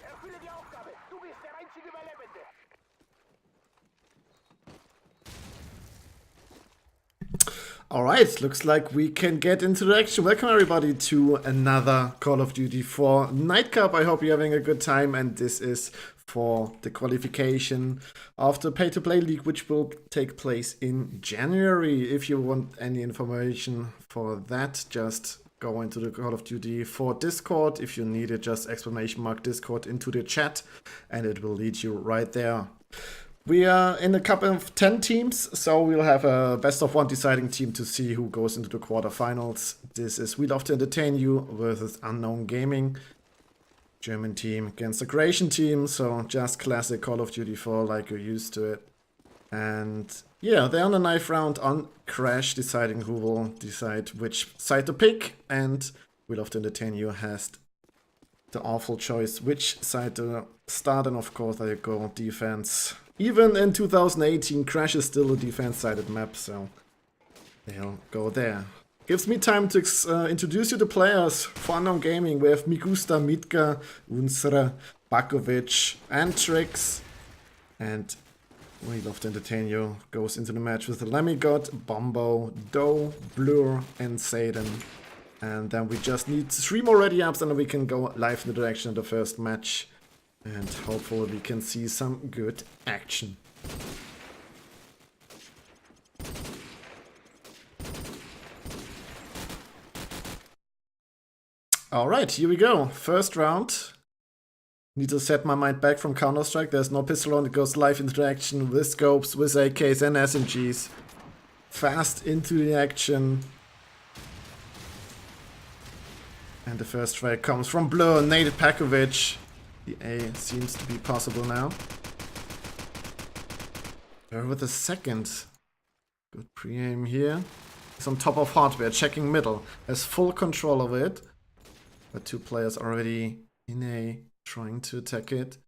Erfülle die Aufgabe. Du bist der einzige Überlebende. Alright, looks like we can get into the action. Welcome everybody to another Call of Duty 4 Night Cup. I hope you're having a good time, and this is for the qualification of the pay-to-play league, which will take place in January. If you want any information for that, just go into the Call of Duty 4 Discord. If you need it, just !Discord into the chat, and it will lead you right there. We are in a couple of 10 teams, so we'll have a best of one deciding team to see who goes into the quarterfinals. This is We Love to Entertain You versus Unknown Gaming. German team against the Croatian team, so just classic Call of Duty 4 like you're used to it. And yeah, they're on a knife round on Crash, deciding who will decide which side to pick. And We Love to Entertain You has the awful choice which side to start, and of course there you go, defense. Even in 2018, Crash is still a defense-sided map, so they'll go there. Gives me time to introduce you to players for Unknown Gaming. We have Migusta, Mitka, Unsra, Bakovic, and Trix. And We Love to Entertain You goes into the match with Lemigod, Bombo, Doe, Blur, and Satan. And then we just need 3 more ready-ups, and then we can go live in the direction of the first match. And hopefully we can see some good action. Alright, here we go. First round. Need to set my mind back from Counter-Strike. There's no pistol on, it goes live into the action with scopes, with AKs and SMGs. Fast into the action. And the first strike comes from Blur, naded Pakovic. The A seems to be possible now. Blur with a second. Good pre-aim here. He's on top of hardware, checking middle. Has full control of it. But 2 players already in A, trying to attack it.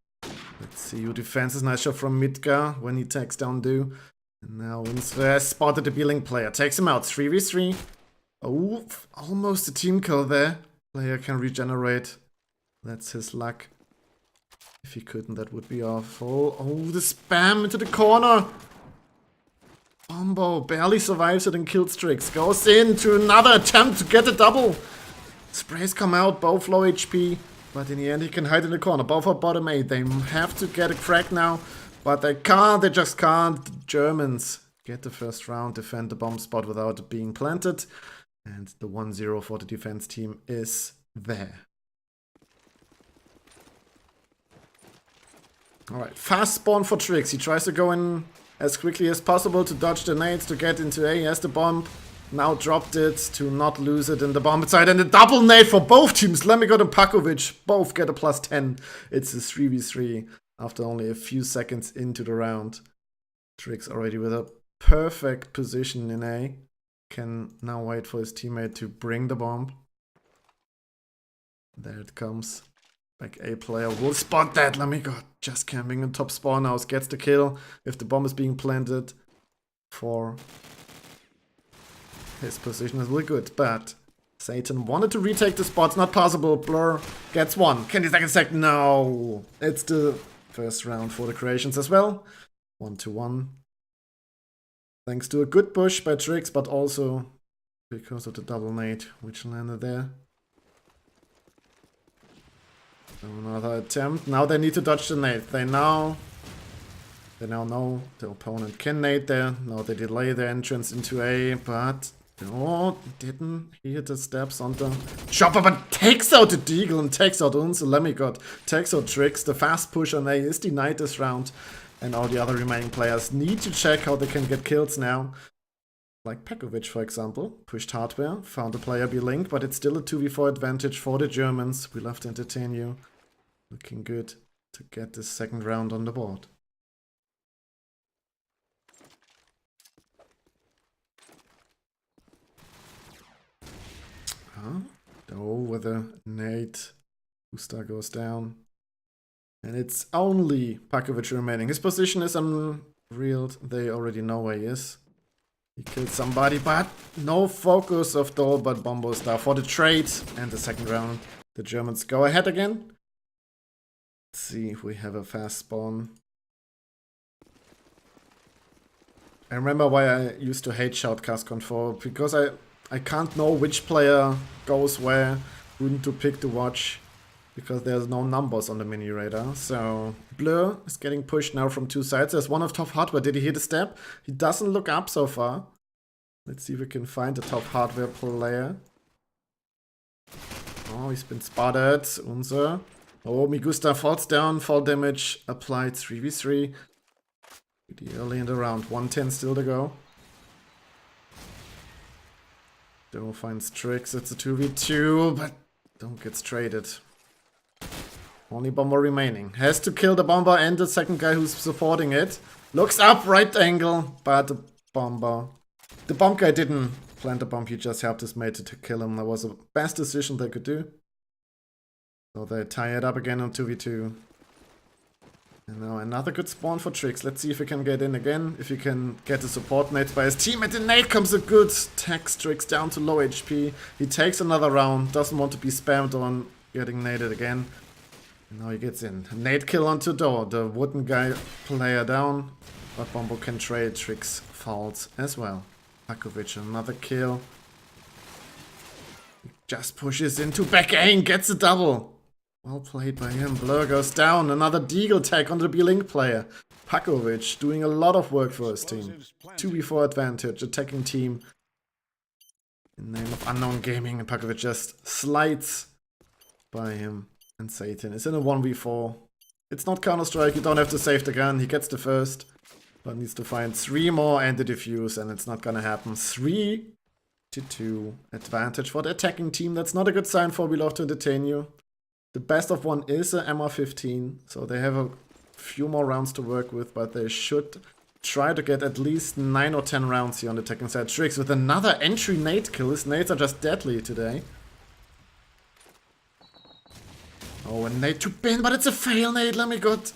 Let's see who defenses. Nice shot from Mitka when he takes down Do. And now Winsler has spotted the B-Link player. Takes him out, 3v3. Oh, almost a team kill there. Player can regenerate. That's his luck. If he couldn't, that would be awful. Oh, the spam into the corner. Bombo barely survives it and kills Trix. Goes into another attempt to get a double. Sprays come out, both low HP. But in the end, he can hide in the corner. Both are bottom 8. They have to get a crack now. But they can't. They just can't. The Germans get the first round, defend the bomb spot without it being planted. And the 1-0 for the defense team is there. Alright, fast spawn for Trix. He tries to go in as quickly as possible to dodge the nades to get into A. He has the bomb. Now dropped it to not lose it in the bomb side. And a double nade for both teams. Lemigod and Pakovic both get a +10. It's a 3v3 after only a few seconds into the round. Trix already with a perfect position in A. Can now wait for his teammate to bring the bomb. There it comes. Back A player will spot that. Lemigod just camping on top spawn house. Gets the kill if the bomb is being planted. For his position is really good. But Satan wanted to retake the spots. Not possible. Blur gets 1. Can he take a second? No. It's the first round for the Croatians as well. 1-1. Thanks to a good push by Trix, but also because of the double nade which landed there. So another attempt. Now they need to dodge the nade. They now know the opponent can nade there. Now they delay their entrance into A, but oh, didn't hear the steps on the chopper, but takes out the Deagle and takes out Unse. Lemigod takes out Trix. The fast push on A is denied this round. And all the other remaining players need to check how they can get kills now. Like Pakovic, for example. Pushed hardware, found a player B-Link, but it's still a 2v4 advantage for the Germans. We love to entertain you. Looking good to get this second round on the board. Huh? Oh, with a nade. Gusta goes down. And it's only Pakovic remaining. His position is unreeled. They already know where he is. He killed somebody, but no focus of Dole, but Bombo Star for the trade. And the second round, the Germans go ahead again. Let's see if we have a fast spawn. I remember why I used to hate Shoutcast CoD4, because I can't know which player goes where, who to pick to watch, because there's no numbers on the mini radar. So Blur is getting pushed now from two sides. There's one of top hardware. Did he hit a step? He doesn't look up so far. Let's see if we can find the top hardware player. Oh, he's been spotted. Unser. Oh, Migusta falls down. Fall damage applied. 3v3. Pretty early in the round. 110 still to go. Doe finds tricks. It's a 2v2, but don't get traded. Only bomber remaining. Has to kill the bomber and the second guy who's supporting it. Looks up, right angle, but the bomber. The bomb guy didn't plant the bomb, he just helped his mate to kill him. That was the best decision they could do. So they tie it up again on 2v2. And now another good spawn for Tricks. Let's see if he can get in again. If he can get the support nades by his team. And the nade comes a good text. Tricks down to low HP. He takes another round. Doesn't want to be spammed on getting naded again. And now he gets in. Nade kill onto Door. The wooden guy player down. But Bombo can trade. Tricks falls as well. Pakovic another kill. He just pushes into back aim. Gets a double. Well played by him. Blur goes down. Another Deagle tag on the B-Link player. Pakovic doing a lot of work for his team. 2v4 advantage. Attacking team. In the name of Unknown Gaming. And Pakovic just slides by him. And Satan is in a 1v4. It's not Counter-Strike. You don't have to save the gun. He gets the first. But needs to find 3 more and the defuse. And it's not gonna happen. 3-2 advantage for the attacking team. That's not a good sign for We Love to Entertain You. The best of one is a MR15, so they have a few more rounds to work with, but they should try to get at least 9 or 10 rounds here on the attacking side. Tricks with another entry nade kill. His nades are just deadly today. Oh, a nade to bin, but it's a fail nade. Let me God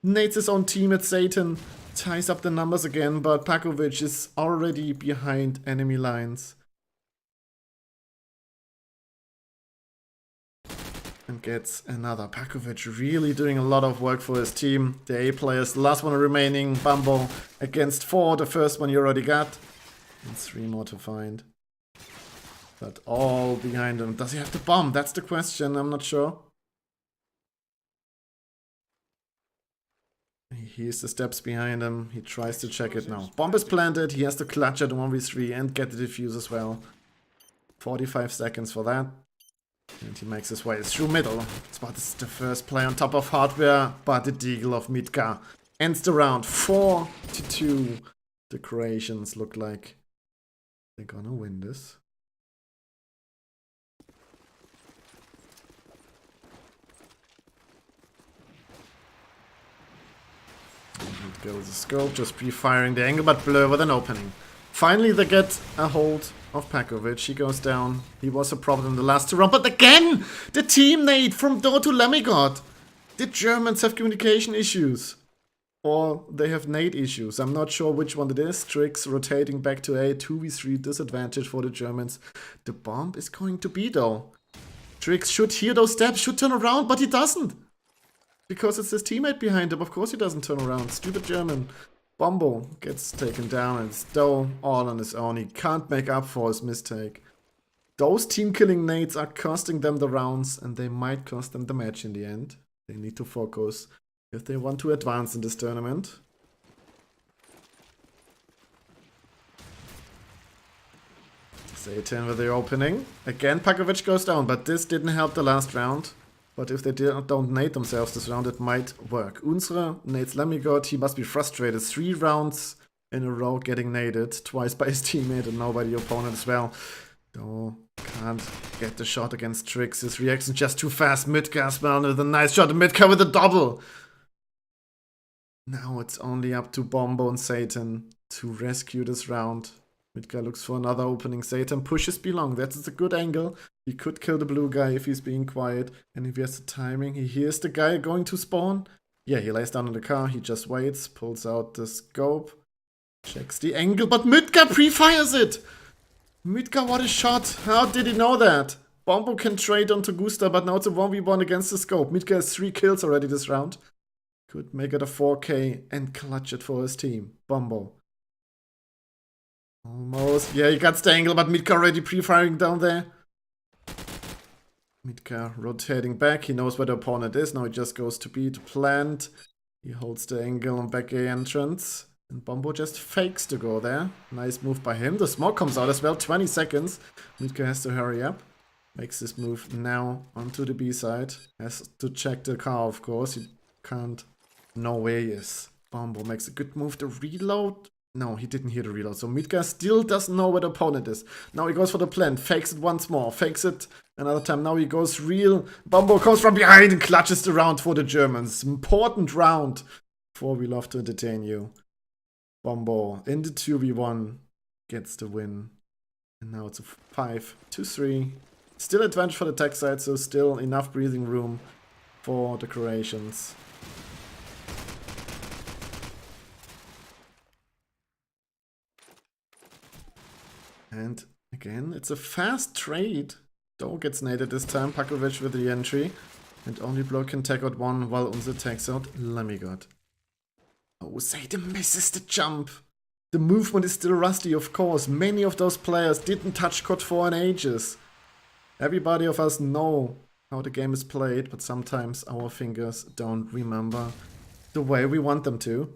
nades his own team at Satan. Ties up the numbers again, but Pakovic is already behind enemy lines. And gets another. Pakovic really doing a lot of work for his team. The A players, the last one remaining. Bumbo against 4. The first one you already got. And 3 more to find. But all behind him. Does he have the bomb? That's the question. I'm not sure. He hears the steps behind him. He tries to check it now. Bomb is planted. He has to clutch at 1v3 and get the defuse as well. 45 seconds for that. And he makes his way through middle. Spot is the first play on top of hardware, but the Deagle of Mitka ends the round 4-2. The Croatians look like they're gonna win this. And goes the scope, just pre-firing the angle, but Blur with an opening. Finally they get a hold of Pakovic. He goes down. He was a problem in the last 2 rounds. But again, the team nade from Door to Lemigod. Did Germans have communication issues? Or they have nade issues? I'm not sure which one it is. Tricks rotating back to A. 2v3 disadvantage for the Germans. The bomb is going to be though. Tricks should hear those steps, should turn around, but he doesn't. Because it's his teammate behind him. Of course he doesn't turn around. Stupid German. Bombo gets taken down and it's Doe all on his own. He can't make up for his mistake. Those team killing nades are costing them the rounds and they might cost them the match in the end. They need to focus if they want to advance in this tournament. Satan with the opening. Again Pakovic goes down, but this didn't help the last round. But if they don't nade themselves this round, it might work. Unsere nades Lemigod. He must be frustrated. 3 rounds in a row getting naded. Twice by his teammate and now by the opponent as well. Oh, can't get the shot against Tricks. His reaction just too fast. Midgar as well with a nice shot. Midgar with a double. Now it's only up to Bombo and Satan to rescue this round. Midgar looks for another opening. Satan pushes belong. That's a good angle. He could kill the blue guy if he's being quiet. And if he has the timing, he hears the guy going to spawn. Yeah, he lays down in the car. He just waits, pulls out the scope, checks the angle, but Midgar pre-fires it. Midgar, what a shot. How did he know that? Bombo can trade onto Gusta, but now it's a 1v1 against the scope. Midgar has 3 kills already this round. Could make it a 4K and clutch it for his team. Bombo. Almost. Yeah, he got the angle, but Midgar already pre-firing down there. Midgar rotating back. He knows where the opponent is. Now he just goes to B to plant. He holds the angle on back A entrance. And Bombo just fakes to go there. Nice move by him. The smoke comes out as well. 20 seconds. Midgar has to hurry up. Makes this move now onto the B side. Has to check the car, of course. He can't know where he is. Bombo makes a good move to reload. No, he didn't hear the reload. So Midgar still doesn't know where the opponent is. Now he goes for the plant. Fakes it once more. Fakes it another time. Now he goes real. Bombo comes from behind and clutches the round for the Germans. Important round for We Love to Entertain You. Bombo in the 2v1 gets the win. And now it's a 5-3. Still advantage for the tech side, so still enough breathing room for the Croatians. And again, it's a fast trade. Doe gets naded this time, Pakovic with the entry. And only Block can take out one while Unze takes out Lemigod. Oh, Zayden misses the jump. The movement is still rusty, of course. Many of those players didn't touch CoD4 in ages. Everybody of us know how the game is played, but sometimes our fingers don't remember the way we want them to.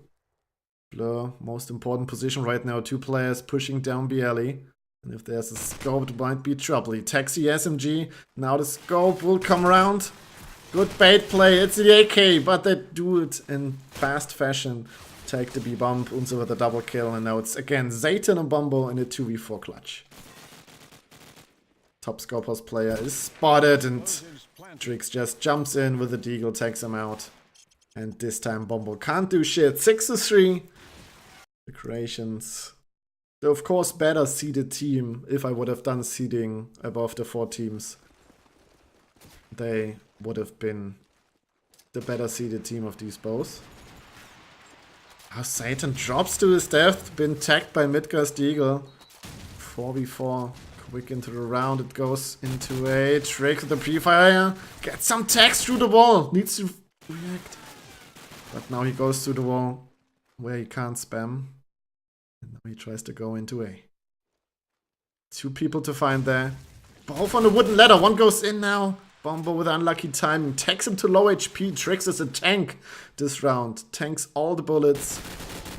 Blur, most important position right now. 2 players pushing down Bialy. And if there's a scope, it might be trouble. He takes the SMG. Now the scope will come around. Good bait play. It's the AK, but they do it in fast fashion. Take the B-bomb. Unze with a double kill. And now it's again Zayden and Bombo in a 2v4 clutch. Top Scopers player is spotted and Trix just jumps in with the deagle, takes him out. And this time Bombo can't do shit. 6-3. The Croatians. They're of course better seeded team. If I would have done seeding above the 4 teams, they would have been the better seeded team of these both. How Zayden drops to his death. Been tagged by Midgar's deagle. 4v4. Quick into the round, it goes into a trick with the pre-fire. Gets some tags through the wall. Needs to react. But now he goes to the wall where he can't spam. And now he tries to go into A. 2 people to find there. Both on the wooden ladder. One goes in now. Bombo with unlucky timing. Takes him to low HP. Trix is a tank this round. Tanks all the bullets.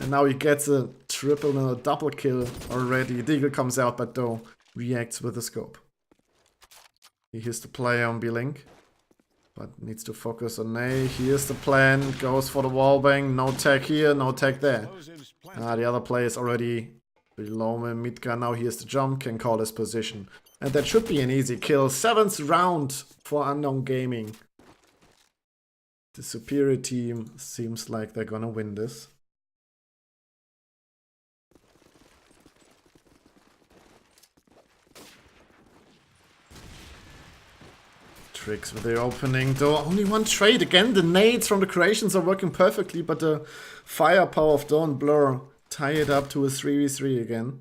And now he gets a triple and a double kill already. Deagle comes out, but Doe reacts with the scope. He hears the player on B-Link, but needs to focus on A. Here's the plan, goes for the wallbang. No tag here, no tag there. The other player is already below him. Midgar now here's the jump, can call his position. And that should be an easy kill. 7th round for Unknown Gaming. The superior team seems like they're gonna win this. Tricks with the opening door. Only one trade. Again, the nades from the Croatians are working perfectly, but the firepower of Dawn Blur tie it up to a 3v3 again.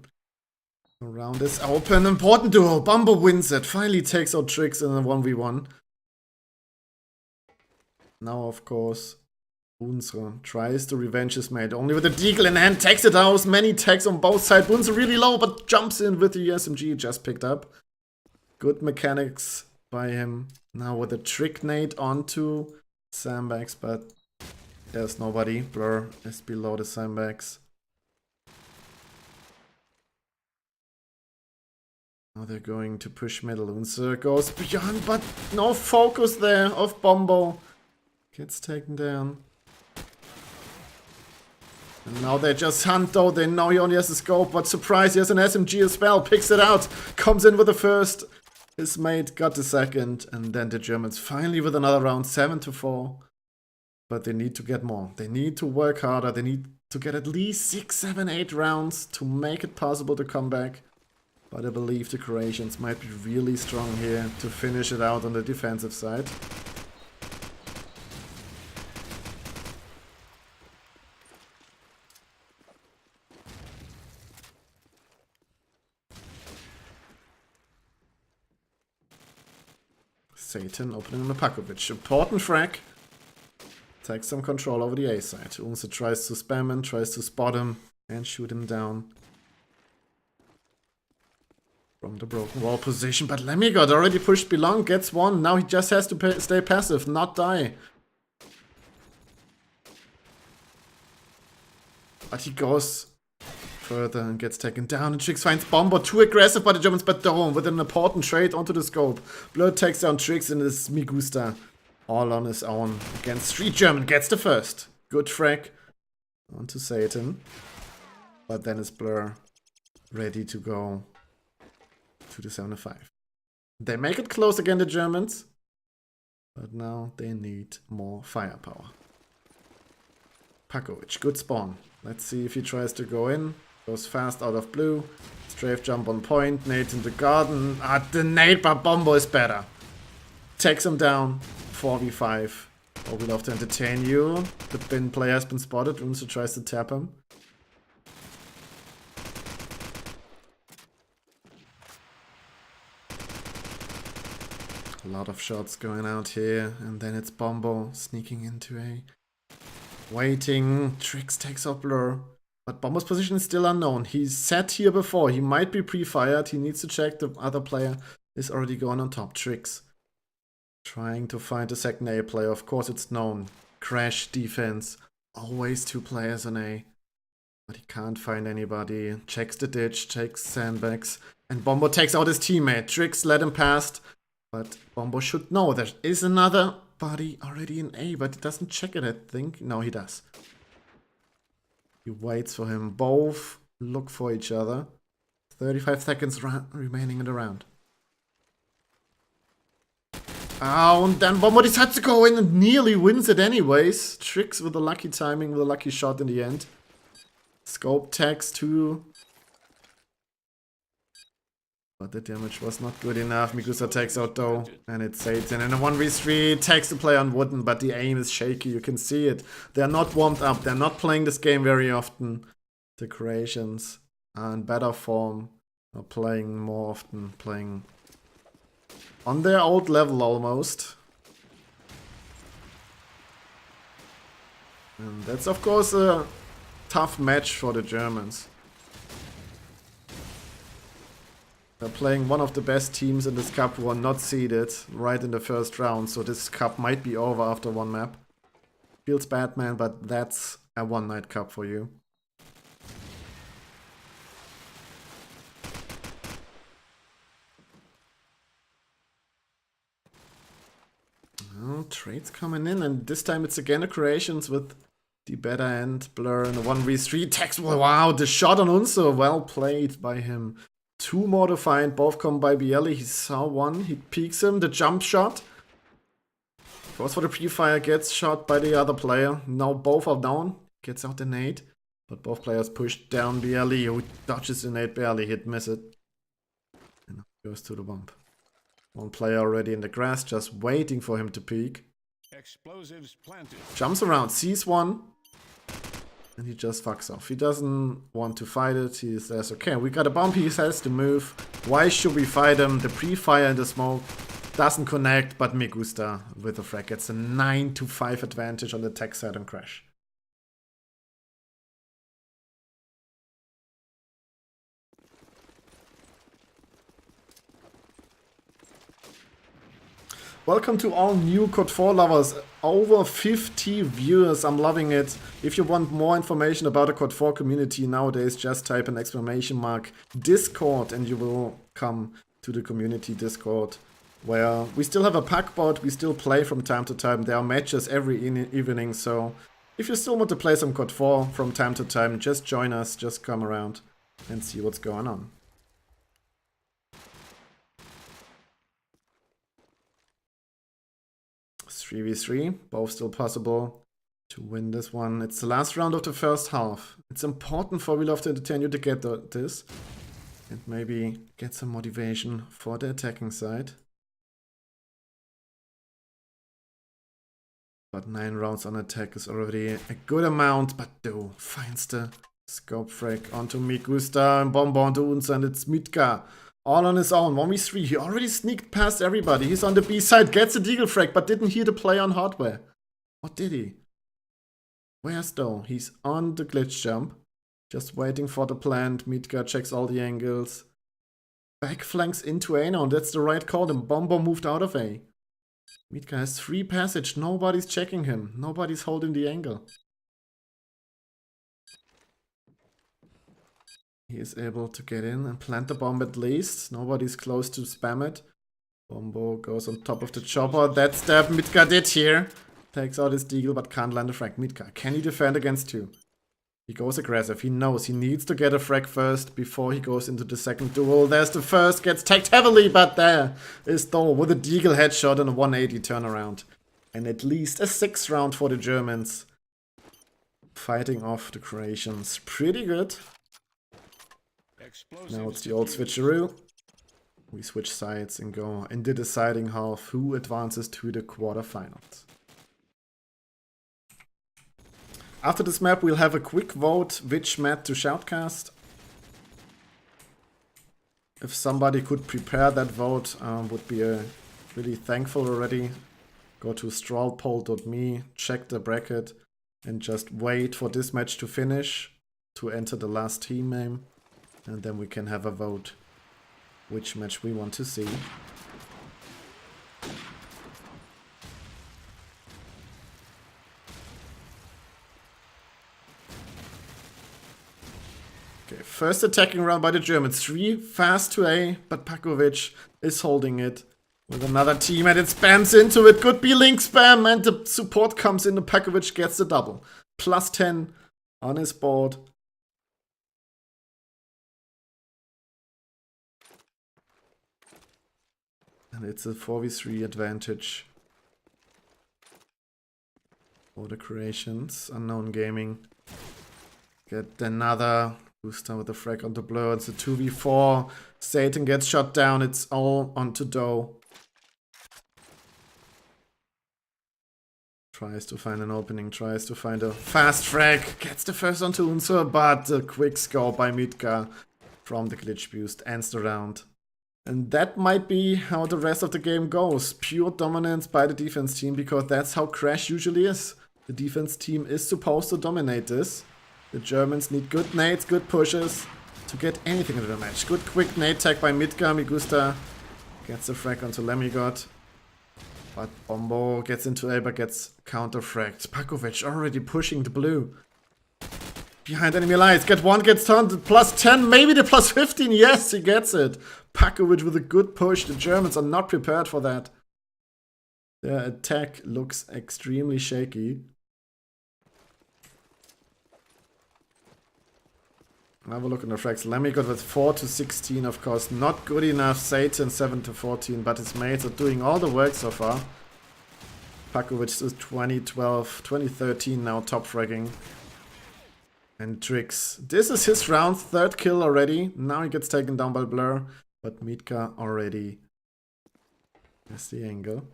The round is open. Important duel. Bombo wins it. Finally takes out Tricks in a 1v1. Now, of course, Unze tries to revenge his mate. Only with the deagle in hand. Takes it out. Many tags on both sides. Unze really low, but jumps in with the SMG just picked up. Good mechanics by him. Now with a trick nade onto sandbags, but there's nobody. Blur is below the sandbags. Now they're going to push middle. Unze goes beyond, but no focus there of Bombo. Gets taken down. And now they just hunt though. They know he only has a scope, but surprise, he has an SMG as well. Picks it out. Comes in with the first. His mate got the second, and then the Germans finally with another round, 7-4. But they need to get more. They need to work harder. They need to get at least 6, 7, 8 rounds to make it possible to come back. But I believe the Croatians might be really strong here to finish it out on the defensive side. Satan opening Mapakovic. Important frag. Takes some control over the A side. Unse tries to spam him, tries to spot him, and shoot him down from the broken wall position. But Lemigod already pushed Belong, gets one. Now he just has to stay passive, not die. But he goes further and gets taken down. And Trix finds Bomber, too aggressive by the Germans, but Dome with an important trade onto the scope. Blur takes down Trix and is Migusta all on his own against 3 German. Gets the first. Good frag onto Satan. But then it's Blur ready to go to the 75. They make it close again, the Germans. But now they need more firepower. Pakovic, good spawn. Let's see if he tries to go in. Goes fast out of blue. Strafe jump on point. Nade in the garden. Ah, the nade, but Bombo is better. Takes him down. 4v5. Oh, we love to entertain you. The bin player has been spotted. Unse tries to tap him. A lot of shots going out here. And then it's Bombo sneaking into A. Waiting. Trix takes up Blur. But Bombo's position is still unknown. He's sat here before. He might be pre-fired. He needs to check. The other player is already going on top. Trix trying to find a second A player. Of course it's known. Crash defense. Always 2 players on A. But he can't find anybody. Checks the ditch. Checks sandbags. And Bombo takes out his teammate. Trix let him past. But Bombo should know there is another body already in A. But he doesn't check it, I think. No, he does. He waits for him. Both look for each other. 35 seconds remaining in the round. Oh, and then Bombo decides to go in and nearly wins it anyways. Trix with a lucky timing, with a lucky shot in the end. Scope tags too. But the damage was not good enough. Migusa takes out though. And it's Satan. And a 1v3 takes the play on wooden, but the aim is shaky. You can see it. They're not warmed up. They're not playing this game very often. The Croatians are in better form. Are playing more often. Playing on their old level almost. And that's of course a tough match for the Germans. They're playing one of the best teams in this cup who are not seeded right in the first round, so this cup might be over after one map. Feels bad, man, but that's a one-night cup for you. Oh, trades coming in, and this time it's again the Croatians with the better end. Blur in a 1v3. Tex, wow, the shot on Unso, well played by him. 2 more to find, both come by Bielli. He saw one, he peeks him, the jump shot. Goes for the pre-fire, gets shot by the other player. Now both are down, gets out the nade. But both players push down Bielli, who dodges the nade barely, hit, miss it. And goes to the bump. One player already in the grass, just waiting for him to peek. Explosives planted. Jumps around, sees one. And he just fucks off. He doesn't want to fight it. He says, okay, we got a bomb. He says to move. Why should we fight him? The pre-fire and the smoke doesn't connect, but Migusta with the frag gets a 9-5 advantage on the tech side and Crash. Welcome to all new CoD4 lovers. Over 50 viewers. I'm loving it. If you want more information about the CoD4 community nowadays, just type an exclamation mark Discord and you will come to the community Discord, where we still have a pack bot. We still play from time to time. There are matches every evening. So if you still want to play some CoD4 from time to time, just join us. Just come around and see what's going on. It's 3v3, both still possible to win this one. It's the last round of the first half. It's important for We Love to Entertain You to get this. And maybe get some motivation for the attacking side. But 9 rounds on attack is already a good amount. But Do finds the scope frag onto Migusta and Bomber onto Unsa, and it's Mitka. All on his own, 1v3. He already sneaked past everybody. He's on the B side, gets a deagle frag, but didn't hear the play on hardware. What did he? Where's Do? He's on the glitch jump. Just waiting for the plant. Mitka checks all the angles. Back flanks into A now, and that's the right call. And Bomber moved out of A. Mitka has free passage. Nobody's checking him. Nobody's holding the angle. He is able to get in and plant the bomb at least. Nobody's close to spam it. Bombo goes on top of the chopper. That stab Mitka did here. Takes out his deagle but can't land a frag. Mitka, can he defend against 2? He goes aggressive. He knows he needs to get a frag first before he goes into the second duel. There's the first. Gets tagged heavily, but there is Do with a deagle headshot and a 180 turnaround. And at least a 6th round for the Germans. Fighting off the Croatians. Pretty good. Now it's the old switcheroo. We switch sides and go in the deciding half who advances to the quarterfinals. After this map we'll have a quick vote which map to shoutcast. If somebody could prepare that vote, would be really thankful already. Go to strawpoll.me, check the bracket and just wait for this match to finish to enter the last team name. And then we can have a vote which match we want to see. Okay, first attacking round by the Germans. 3 fast to A, but Pakovic is holding it with another team and it spams into it. Could be link spam and the support comes in and Pakovic gets the double. Plus 10 on his board. And it's a 4v3 advantage for the Croatians. Unknown Gaming get another booster with a frag onto Blur. It's a 2v4. Satan gets shot down. It's all onto Do. Tries to find an opening. Tries to find a fast frag. Gets the first onto Unsa, but a quick score by Mitka from the glitch boost ends the round. And that might be how the rest of the game goes. Pure dominance by the defense team, because that's how Crash usually is. The defense team is supposed to dominate this. The Germans need good nades, good pushes to get anything into the match. Good quick nade tag by Mitka. Migusta gets a frag onto Lemigot. But Bombo gets into A but gets counter-fragged. Pakovic already pushing the blue. Behind enemy lines. Get 1, gets turned. Plus 10, maybe the plus 15. Yes, he gets it. Pakovic with a good push. The Germans are not prepared for that. Their attack looks extremely shaky. Have a look at the frags. Lemigot with 4 to 16, of course. Not good enough. Satan 7 to 14, but his mates are doing all the work so far. Pakovic is 2012, 2013 now top fragging. And Trix. This is his round, 3rd kill already. Now he gets taken down by Blur. But Mitka already has the angle.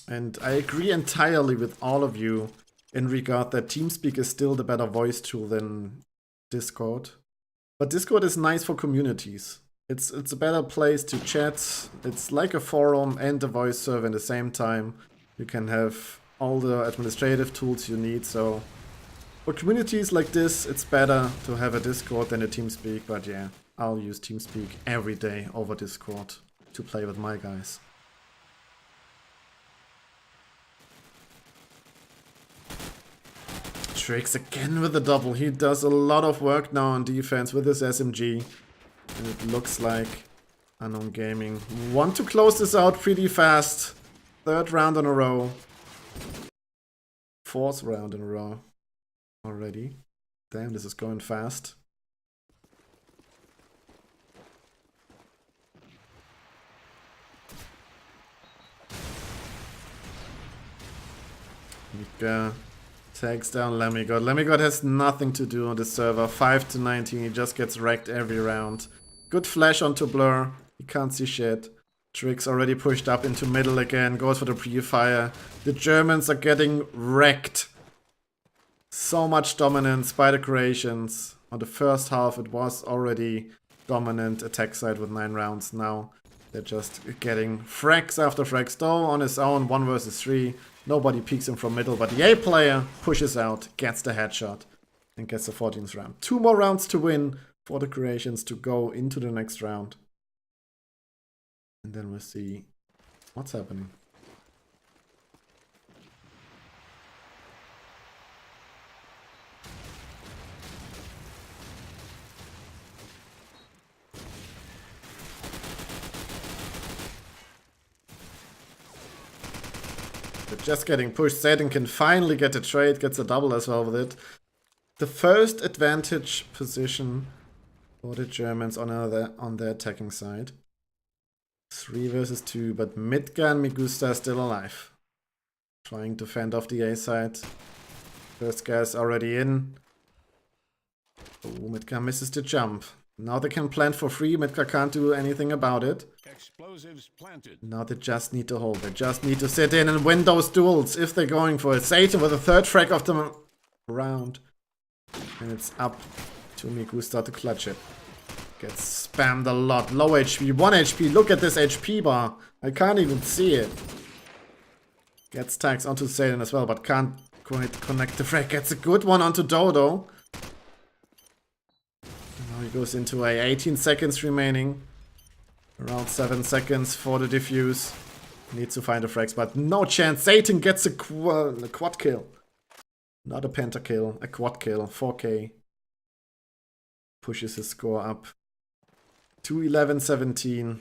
And I agree entirely with all of you in regard that TeamSpeak is still the better voice tool than Discord. But Discord is nice for communities. It's a better place to chat. It's like a forum and a voice server at the same time. You can have all the administrative tools you need. So for communities like this, it's better to have a Discord than a TeamSpeak. But yeah, I'll use TeamSpeak every day over Discord to play with my guys. Trix again with the double. He does a lot of work now on defense with his SMG. And it looks like Unknown Gaming want to close this out pretty fast. 3rd round in a row. 4th round in a row already. Damn, this is going fast. Mika takes down Lemigod. Lemigod has nothing to do on the server. 5-19, he just gets wrecked every round. Good flash onto Blur. He can't see shit. Trix already pushed up into middle again. Goes for the pre-fire. The Germans are getting wrecked. So much dominance by the Croatians. On the first half it was already dominant attack side with 9 rounds. Now they're just getting frags after frags. Though on his own, 1 versus 3. Nobody peeks him from middle, but the A player pushes out, gets the headshot, and gets the 14th round. 2 more rounds to win for the Croatians to go into the next round. And then we'll see what's happening. They're just getting pushed. Satan can finally get a trade, gets a double as well with it. The first advantage position for the Germans on their attacking side. 3 versus 2, but Midgar and Migusta are still alive. Trying to fend off the A side. First guy's already in. Oh, Midgar misses the jump. Now they can plant for free. Midgar can't do anything about it. Explosives planted. Now they just need to hold. They just need to sit in and win those duels if they're going for it. Satan with a 3rd frag of the round. And it's up to Migusta to clutch it. Gets spammed a lot. Low HP. 1 HP. Look at this HP bar. I can't even see it. Gets tags onto Satan as well, but can't quite connect the frag. Gets a good one onto Dodo. And now he goes into a 18 seconds remaining. Around 7 seconds for the defuse. Needs to find the frags, but no chance. Satan gets a quad kill. Not a pentakill. A quad kill. 4K. Pushes his score up. 2-11-17.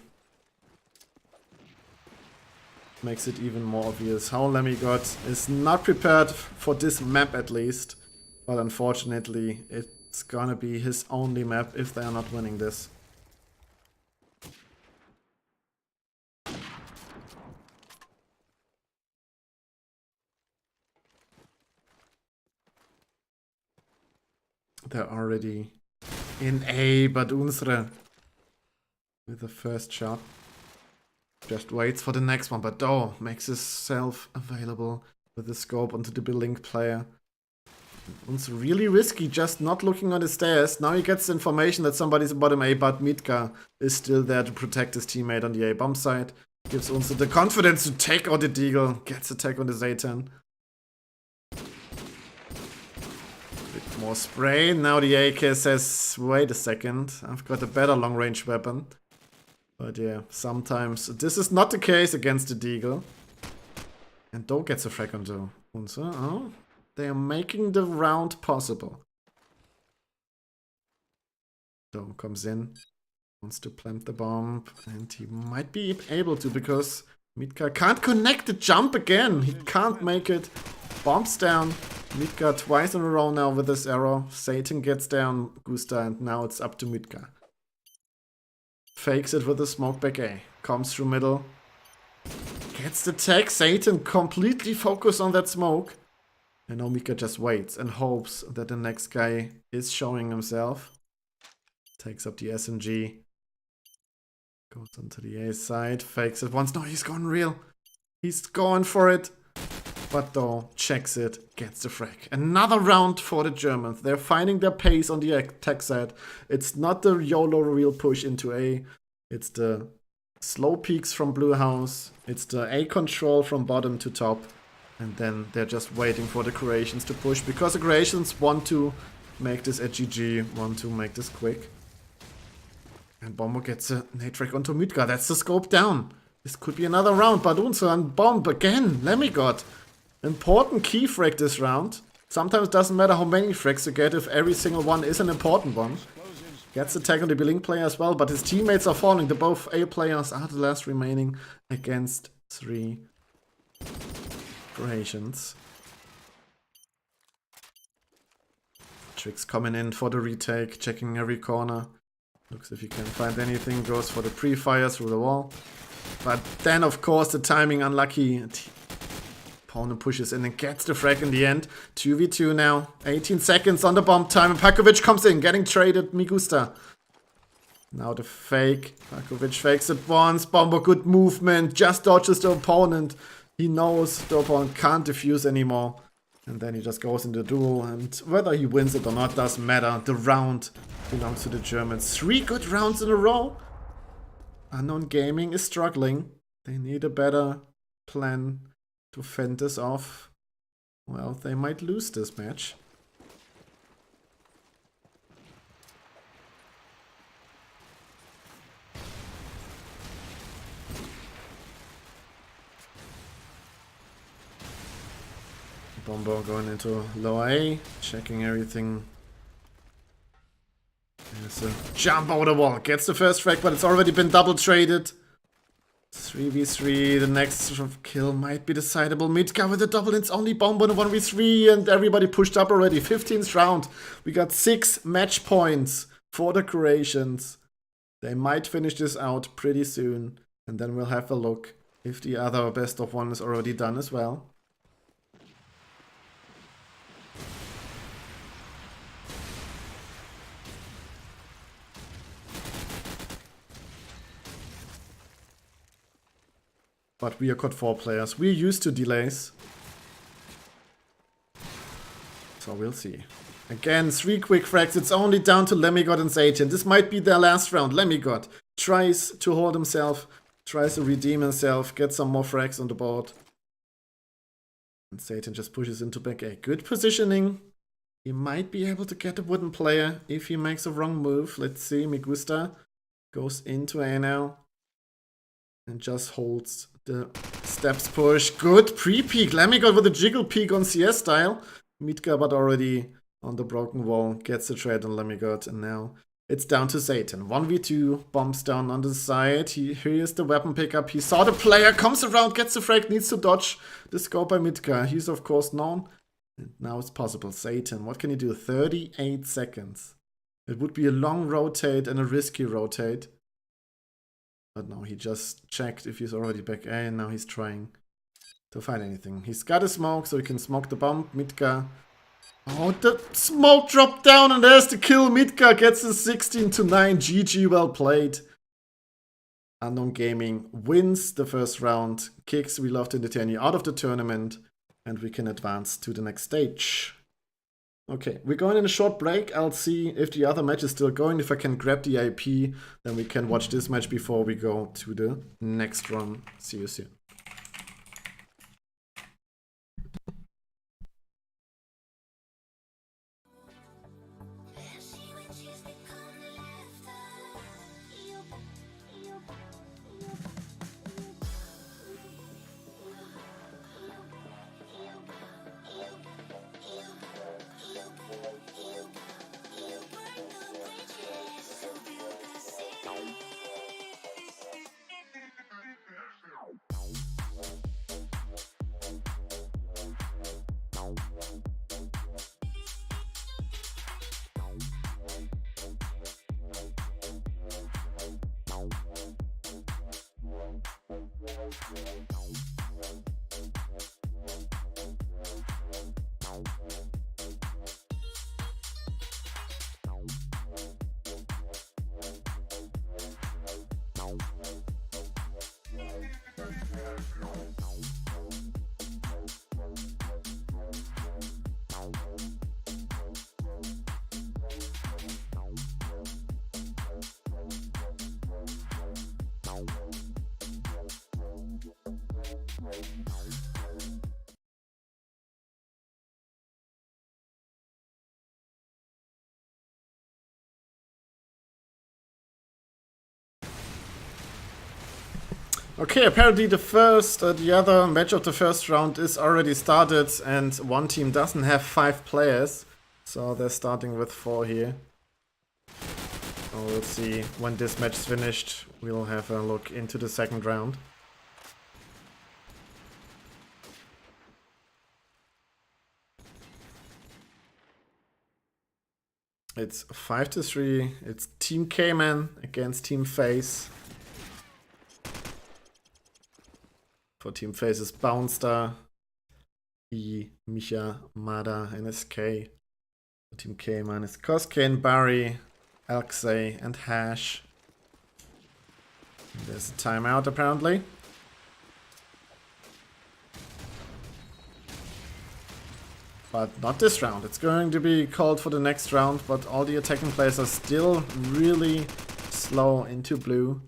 Makes it even more obvious how Lemigod is not prepared for this map at least. But unfortunately, it's gonna be his only map if they are not winning this. They're already in A, but Unsre with the first shot just waits for the next one, but Do makes himself available with the scope onto the building player. It's really risky just not looking on the stairs. Now he gets the information that somebody's in bottom A, but Mitka is still there to protect his teammate on the A bomb side. Gives Unsre the confidence to take out the Deagle. Gets attack on the Satan. More spray. Now the AK says, wait a second, I've got a better long range weapon. But yeah, sometimes this is not the case against the Deagle. And Do gets a frag onto Unsre. Oh, they are making the round possible. Do comes in, wants to plant the bomb, and he might be able to because Mitka can't connect the jump again. He can't make it. Bombs down. Mitka twice in a row now with this arrow. Satan gets down Gusta, and now it's up to Mitka. Fakes it with a smoke back A. Comes through middle. Gets the tag. Satan completely focused on that smoke. And now Mitka just waits and hopes that the next guy is showing himself. Takes up the SMG. Goes onto the A side. Fakes it once. No, he's gone real. He's going for it. But Do checks it, gets the frag. Another round for the Germans. They're finding their pace on the attack side. It's not the YOLO real push into A. It's the slow peaks from Blue House. It's the A control from bottom to top. And then they're just waiting for the Croatians to push. Because the Croatians want to make this a GG. Want to make this quick. And Bombo gets a nade frag onto Mitka. That's the scope down. This could be another round. But Unsre and Bomb again. Lemigod. Important key frag this round. Sometimes it doesn't matter how many frags you get if every single one is an important one. Gets attack on the building player as well, but his teammates are falling. The both A players are the last remaining against 3 Croatians. Trix coming in for the retake, checking every corner. Looks if he can find anything, goes for the pre-fire through the wall. But then of course the timing unlucky. Opponent pushes in and gets the frag in the end. 2v2 now. 18 seconds on the bomb time. And Pakovic comes in, getting traded. Migusta. Now the fake. Pakovic fakes it once. Bomber, good movement. Just dodges the opponent. He knows the opponent can't defuse anymore. And then he just goes into the duel. And whether he wins it or not doesn't matter. The round belongs to the Germans. 3 good rounds in a row. Unknown Gaming is struggling. They need a better plan to fend this off. Well, they might lose this match. Bomber going into low A, checking everything. There's a jump over the wall, gets the first frag, but it's already been double traded. 3v3, the next kill might be decidable. Midgar with the double, it's only Bomber in 1v3 and everybody pushed up already. 15th round, we got 6 match points for the Croatians. They might finish this out pretty soon and then we'll have a look if the other best of 1 is already done as well. But we are CoD4 players. We're used to delays. So we'll see. Again, 3 quick frags. It's only down to Lemigod and Satan. This might be their last round. Lemigod tries to hold himself. Tries to redeem himself. Get some more frags on the board. And Satan just pushes into back A. Good positioning. He might be able to get a wooden player if he makes a wrong move. Let's see. Migusta goes into A now. And just holds the steps push. Good pre-peek. Lemigod with a jiggle peek on CS style. Midgar but already on the broken wall. Gets the trade on Lemigod. And now it's down to Satan. 1v2. Bombs down on the side. Here's the weapon pickup. He saw the player. Comes around. Gets the frag. Needs to dodge the scope by Midgar. He's of course known. And now it's possible. Satan. What can he do? 38 seconds. It would be a long rotate and a risky rotate. But no, he just checked if he's already back A and now he's trying to find anything. He's got a smoke, so he can smoke the bomb. Midgar. Oh, the smoke dropped down and there's the kill. Midgar gets a 16-9. GG, well played. Unknown Gaming wins the first round. Kicks We Love Tindatani out of the tournament. And we can advance to the next stage. Okay, we're going in a short break. I'll see if the other match is still going. If I can grab the IP, then we can watch this match before we go to the next run. See you soon. Okay, apparently the other match of the first round is already started and one team doesn't have 5 players. So they're starting with 4 here. So we'll see when this match is finished. We'll have a look into the second round. It's 5-3. It's Team Cayman against Team Face. For Team Face is Bounstar. E, Misha, Mada, and SK. Team K minus Koskane, Barry, Alexei, and Hash. There's a timeout apparently. But not this round. It's going to be called for the next round, but all the attacking players are still really slow into blue.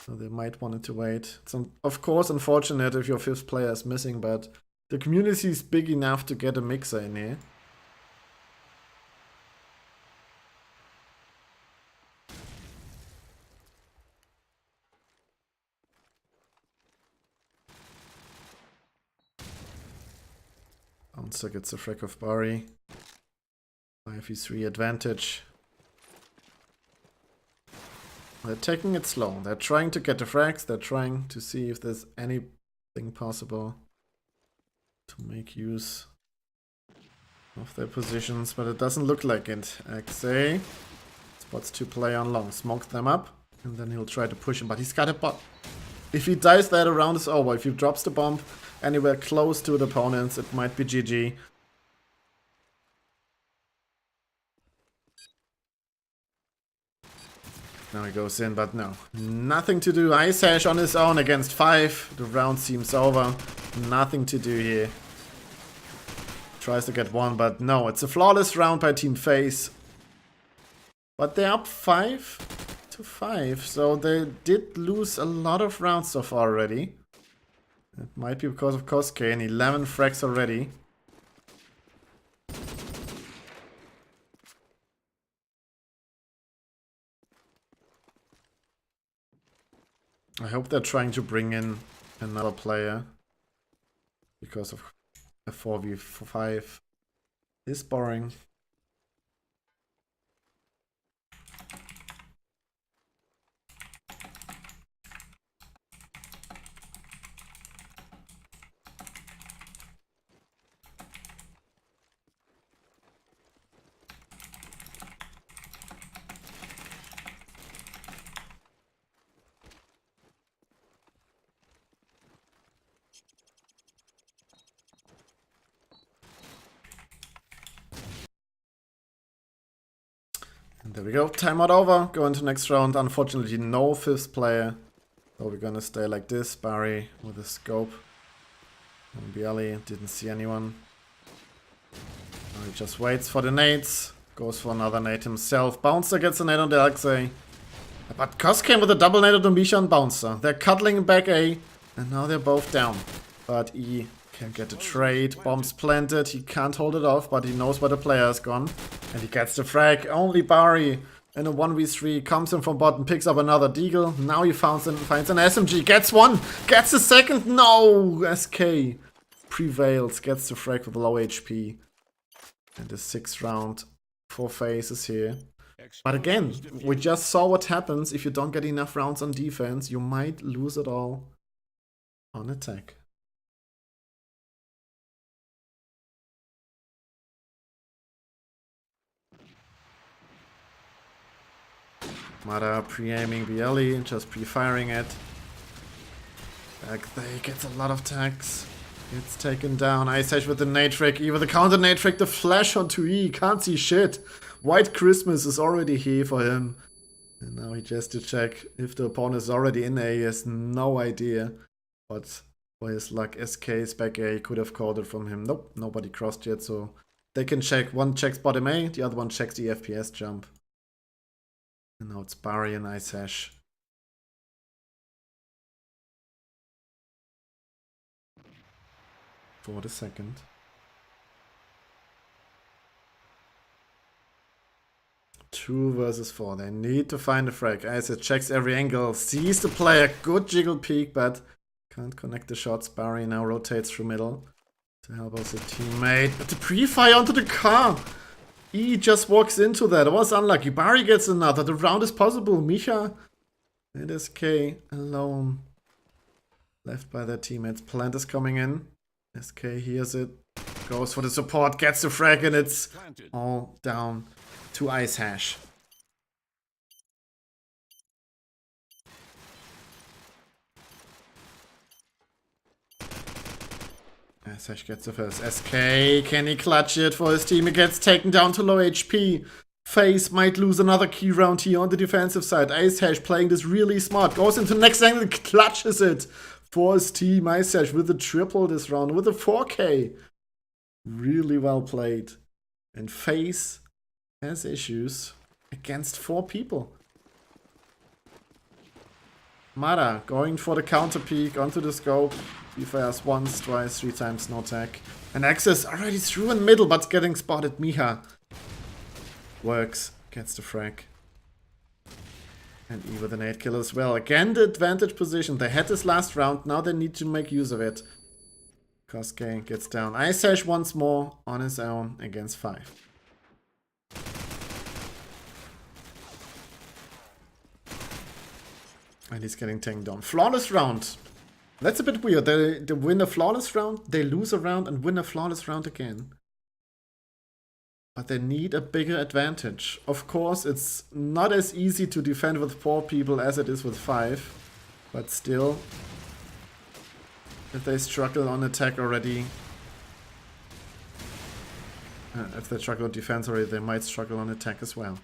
So they might want to wait. It's of course unfortunate if your 5th player is missing, but the community is big enough to get a mixer in here. Bouncer gets a frag of Bari. 5v3 advantage. They're taking it slow. They're trying to get the frags. They're trying to see if there's anything possible to make use of their positions, but it doesn't look like it. XA spots to play on long. Smokes them up, and then he'll try to push him, but he's got a bot. If he dies there, the round is over. If he drops the bomb anywhere close to the opponents, it might be GG. Now he goes in, but no. Nothing to do. Ice Hash on his own against 5. The round seems over. Nothing to do here. Tries to get one, but no. It's a flawless round by Team FaZe. But they're up 5-5. So they did lose a lot of rounds so far already. It might be because of Koskane. 11 frags already. I hope they're trying to bring in another player, because of a 4v5 is boring. And there we go, timeout over, go into next round. Unfortunately no 5th player, so we're gonna stay like this. Barry with a scope. And Bialy didn't see anyone. Now he just waits for the nades, goes for another nade himself. Bouncer gets a nade on the Alexei. But Koskane with a double nade on the Misha and Bouncer. They're cuddling back A, and now they're both down. But E can get a trade. Bombs planted. He can't hold it off, but he knows where the player is gone. And he gets the frag. Only Barry in a 1v3 comes in from bottom, picks up another deagle. Now he finds an SMG. Gets one. Gets a second. No! SK prevails. Gets the frag with low HP. And the 6th round for FaZe is here. But again, we just saw what happens if you don't get enough rounds on defense. You might lose it all on attack. Mada pre-aiming Bialy, just pre-firing it. Back there gets a lot of tags. It's taken down. Ice Edge with the nade trick. Even the counter nade trick. The flash onto E. Can't see shit. White Christmas is already here for him. And now he just to check if the opponent is already in A. He has no idea. But for his luck, SK is back A. He could have called it from him. Nope, nobody crossed yet. So they can check. One checks bottom A. The other one checks the FPS jump. And now it's Barry and Ice Hash. For the second. Two versus 4. They need to find a frag. Ice Hash checks every angle. Sees the player. Good jiggle peek, but can't connect the shots. Barry now rotates through middle to help us a teammate. But the pre-fire onto the car. He just walks into that. It was unlucky. Barry gets another. The round is possible. Misha and SK alone. Left by their teammates. Plant is coming in. SK hears it. Goes for the support. Gets the frag, and it's all down to Ice Hash. Sash gets the first SK. Can he clutch it for his team? He gets taken down to low HP. FaZe might lose another key round here on the defensive side. Icehash playing this really smart. Goes into the next angle, clutches it for his team. Icehash with a triple this round, with a 4K. Really well played. And FaZe has issues against 4 people. Mara going for the counter peek onto the scope. He fires once, twice, 3 times, no tech. And Axis already through in the middle, but getting spotted. Miha works, gets the frag. And E with an 8 kill as well. Again, the advantage position. They had this last round, now they need to make use of it. Kosuke gets down. Icehash once more on his own against 5. And he's getting taken down. Flawless round. That's a bit weird. They win a flawless round, they lose a round and win a flawless round again. But they need a bigger advantage. Of course, it's not as easy to defend with 4 people as it is with 5. But still, if they struggle on attack already, if they struggle on defense already, they might struggle on attack as well.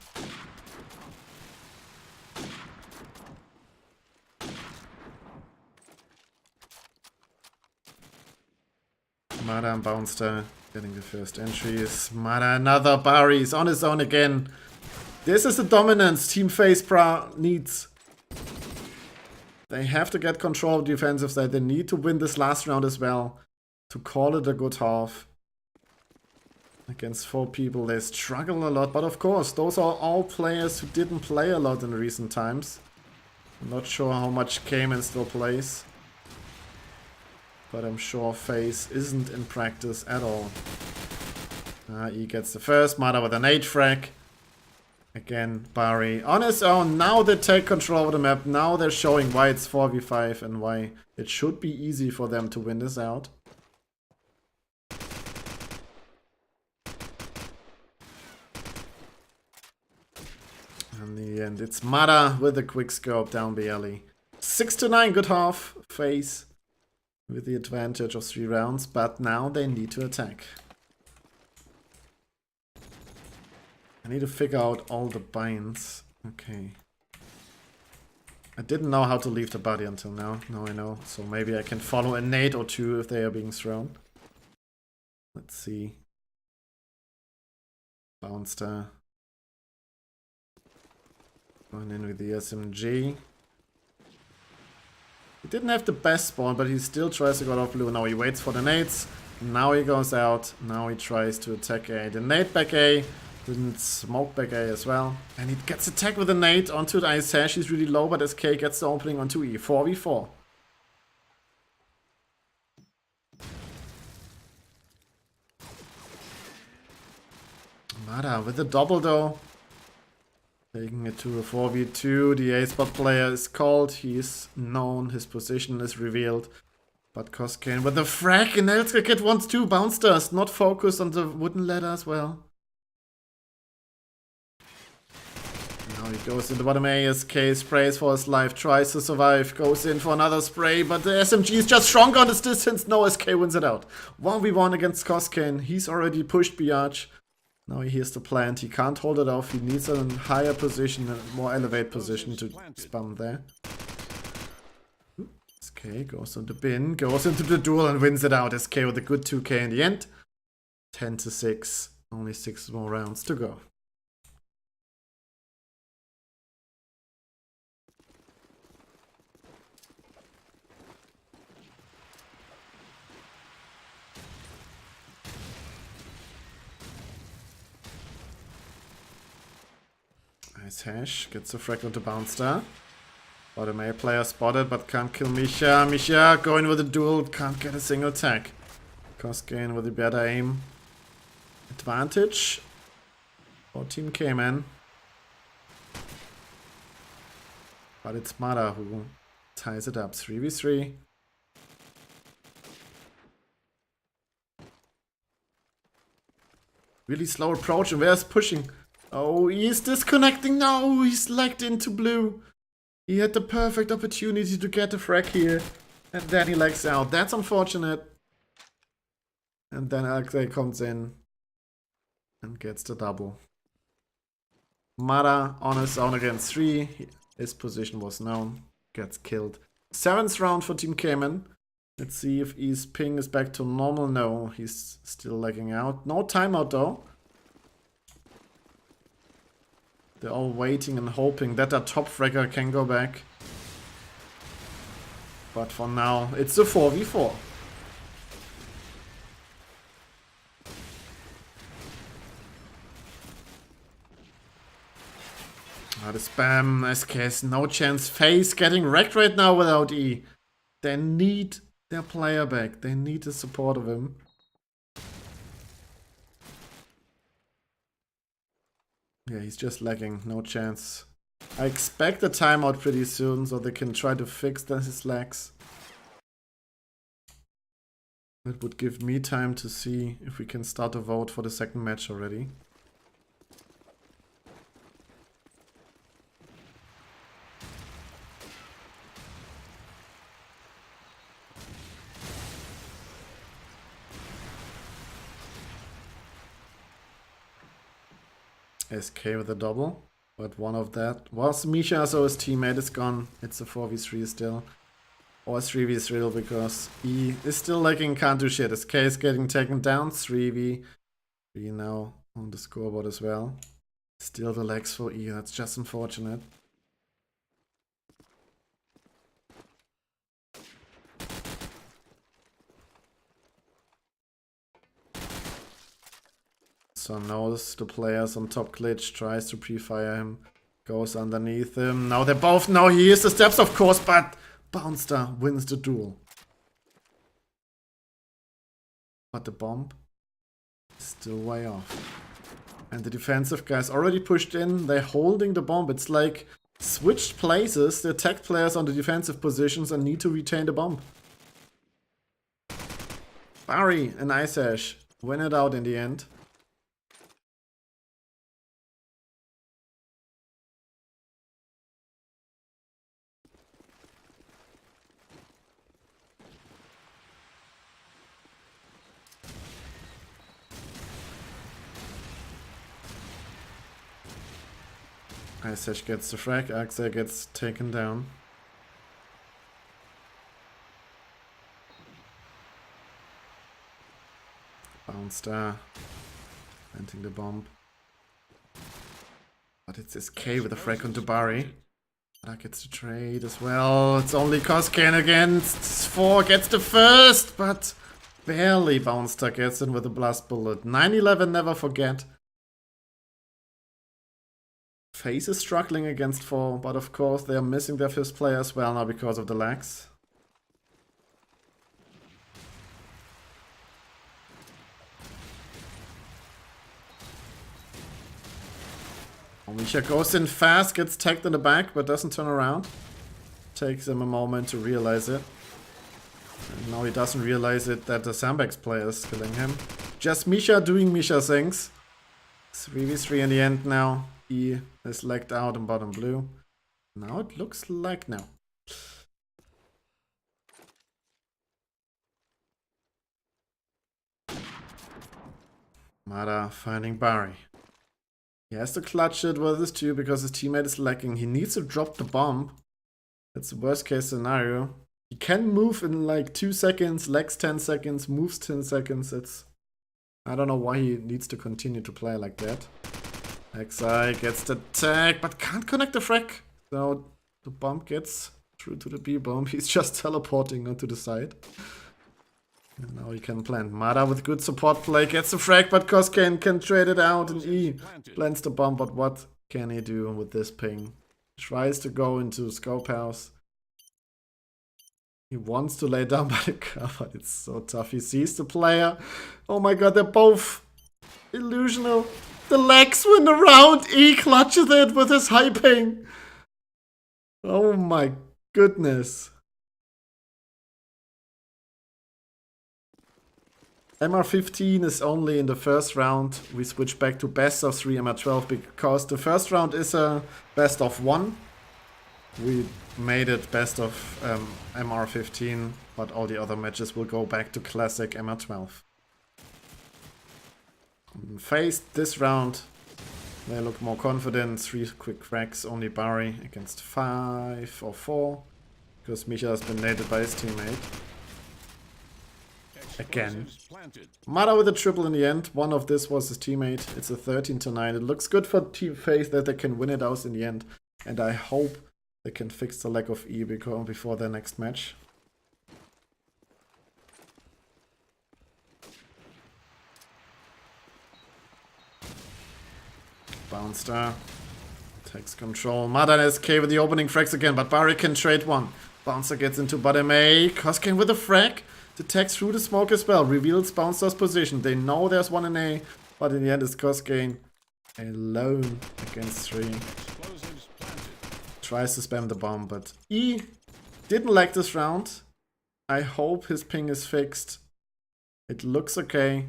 Mada and Bouncer getting the first entries. Mada, another Bari. He's on his own again. This is the dominance Team FaZe needs. They have to get control of the defensive side. They need to win this last round as well to call it a good half. Against 4 people, they struggle a lot. But of course, those are all players who didn't play a lot in recent times. I'm not sure how much Cayman still plays. But I'm sure FaZe isn't in practice at all. E gets the first. Mada with an 8 frag. Again, Bari on his own. Now they take control of the map. Now they're showing why it's 4v5 and why it should be easy for them to win this out. In the end, it's Mada with a quick scope down the alley. 6-9, good half. FaZe with the advantage of 3 rounds, but now they need to attack. I need to figure out all the binds. Okay. I didn't know how to leave the body until now. Now I know. So maybe I can follow a nade or 2 if they are being thrown. Let's see. Bouncer. Going in with the SMG. He didn't have the best spawn, but he still tries to go off blue. Now he waits for the nades. Now he goes out. Now he tries to attack A. The nade back A. Didn't smoke back A as well. And he gets attacked with a nade onto the Icehash. He's really low, but SK gets the opening onto E. 4v4. Mada with a double though. Taking it to a 4v2, the A-spot player is called, he's known, his position is revealed. But Kosuke with the frag, and Elskakit wants 2 bouncers, not focused on the wooden ladder as well. Now he goes in the bottom A, SK sprays for his life, tries to survive, goes in for another spray, but the SMG is just stronger on this distance, no, SK wins it out. 1v1 against Kosuke, he's already pushed Biatch. Now he hears the plant, he can't hold it off, he needs a higher position, a more elevated position to spam there. SK goes on the bin, goes into the duel and wins it out. SK with a good 2k in the end. 10-6, only 6 more rounds to go. Icehash gets a frag with the bouncer. Bottom A player spotted but can't kill Misha. Misha going with a duel, can't get a single tag. Kosuke with a better aim. Advantage for Team Cayman. But it's Mada who ties it up. 3v3. Really slow approach, and where's pushing? Oh, he's disconnecting now. He's lagged into blue. He had the perfect opportunity to get the frag here. And then he lags out. That's unfortunate. And then Alexei comes in and gets the double. Mada on his own against 3. His position was known. Gets killed. 7th round for Team Cayman. Let's see if his ping is back to normal. No, he's still lagging out. No timeout though. They're all waiting and hoping that their top fragger can go back. But for now, it's a 4v4. The spam, SKS, no chance. FaZe getting wrecked right now without E. They need their player back. They need the support of him. Yeah, he's just lagging. No chance. I expect a timeout pretty soon so they can try to fix his lags. It would give me time to see if we can start a vote for the second match already. SK with a double, but one of that was Misha, so his teammate is gone. It's a 4v3 still. Or 3v3 because E is still lagging, can't do shit. SK is getting taken down. 3v3 now on the scoreboard as well. Still the lags for E, that's just unfortunate. So knows the players on top glitch, tries to pre-fire him, goes underneath him. Now they both know he hears the steps, of course, but Bouncer wins the duel. But the bomb is still way off. And the defensive guys already pushed in. They're holding the bomb. It's like switched places. The attack players on the defensive positions and need to retain the bomb. Barry and Ice Ash win it out in the end. Iceash gets the frag, Axel gets taken down. Bounce star. Planting the bomb. But it's SK with a frag on Bari. That gets the trade as well. It's only Coscan against 4, gets the first, but barely Bouncer gets in with a blast bullet. 9-11, never forget. FaZe is struggling against 4, but of course they are missing their 5th player as well now because of the lags. Misha goes in fast, gets tagged in the back, but doesn't turn around. Takes him a moment to realize it. And now he doesn't realize it that the Sandbags player is killing him. Just Misha doing Misha things. 3v3 in the end now. E is lagged out in bottom blue. Now it looks like no. Mada finding Barry. He has to clutch it with his 2 because his teammate is lagging. He needs to drop the bomb. That's the worst case scenario. He can move in like 2 seconds, lags 10 seconds, moves 10 seconds. I don't know why he needs to continue to play like that. XI gets the tag, but can't connect the frag. So the bomb gets through to the B bomb. He's just teleporting onto the side. And now he can plant. Mada with good support play gets the frag, but Coscan can trade it out. And E plants the bomb, but what can he do with this ping? Tries to go into scope house. He wants to lay down by the car, but it's so tough. He sees the player. Oh my god, they're both illusional. The legs win the round. E clutches it with his high ping. Oh my goodness. MR15 is only in the first round. We switch back to best of 3 MR12 because the first round is a best of 1. We made it best of MR15, but all the other matches will go back to classic MR12. Faced this round, they look more confident. 3 quick cracks, only Barry against 5 or 4. Because Micha has been naded by his teammate. Again. Explosives planted. Mada with a triple in the end. One of this was his teammate. It's a 13-9. It looks good for Team Faith that they can win it out in the end. And I hope they can fix the lack of E before their next match. Bouncer takes control. Mada and SK with the opening frags again, but Barry can trade one. Bouncer gets into bottom A. Koskane with a frag. Detects through the smoke as well. Reveals Bouncer's position. They know there's one in A, but in the end it's Koskane alone against 3. Explosives planted. Tries to spam the bomb, but E didn't like this round. I hope his ping is fixed. It looks okay.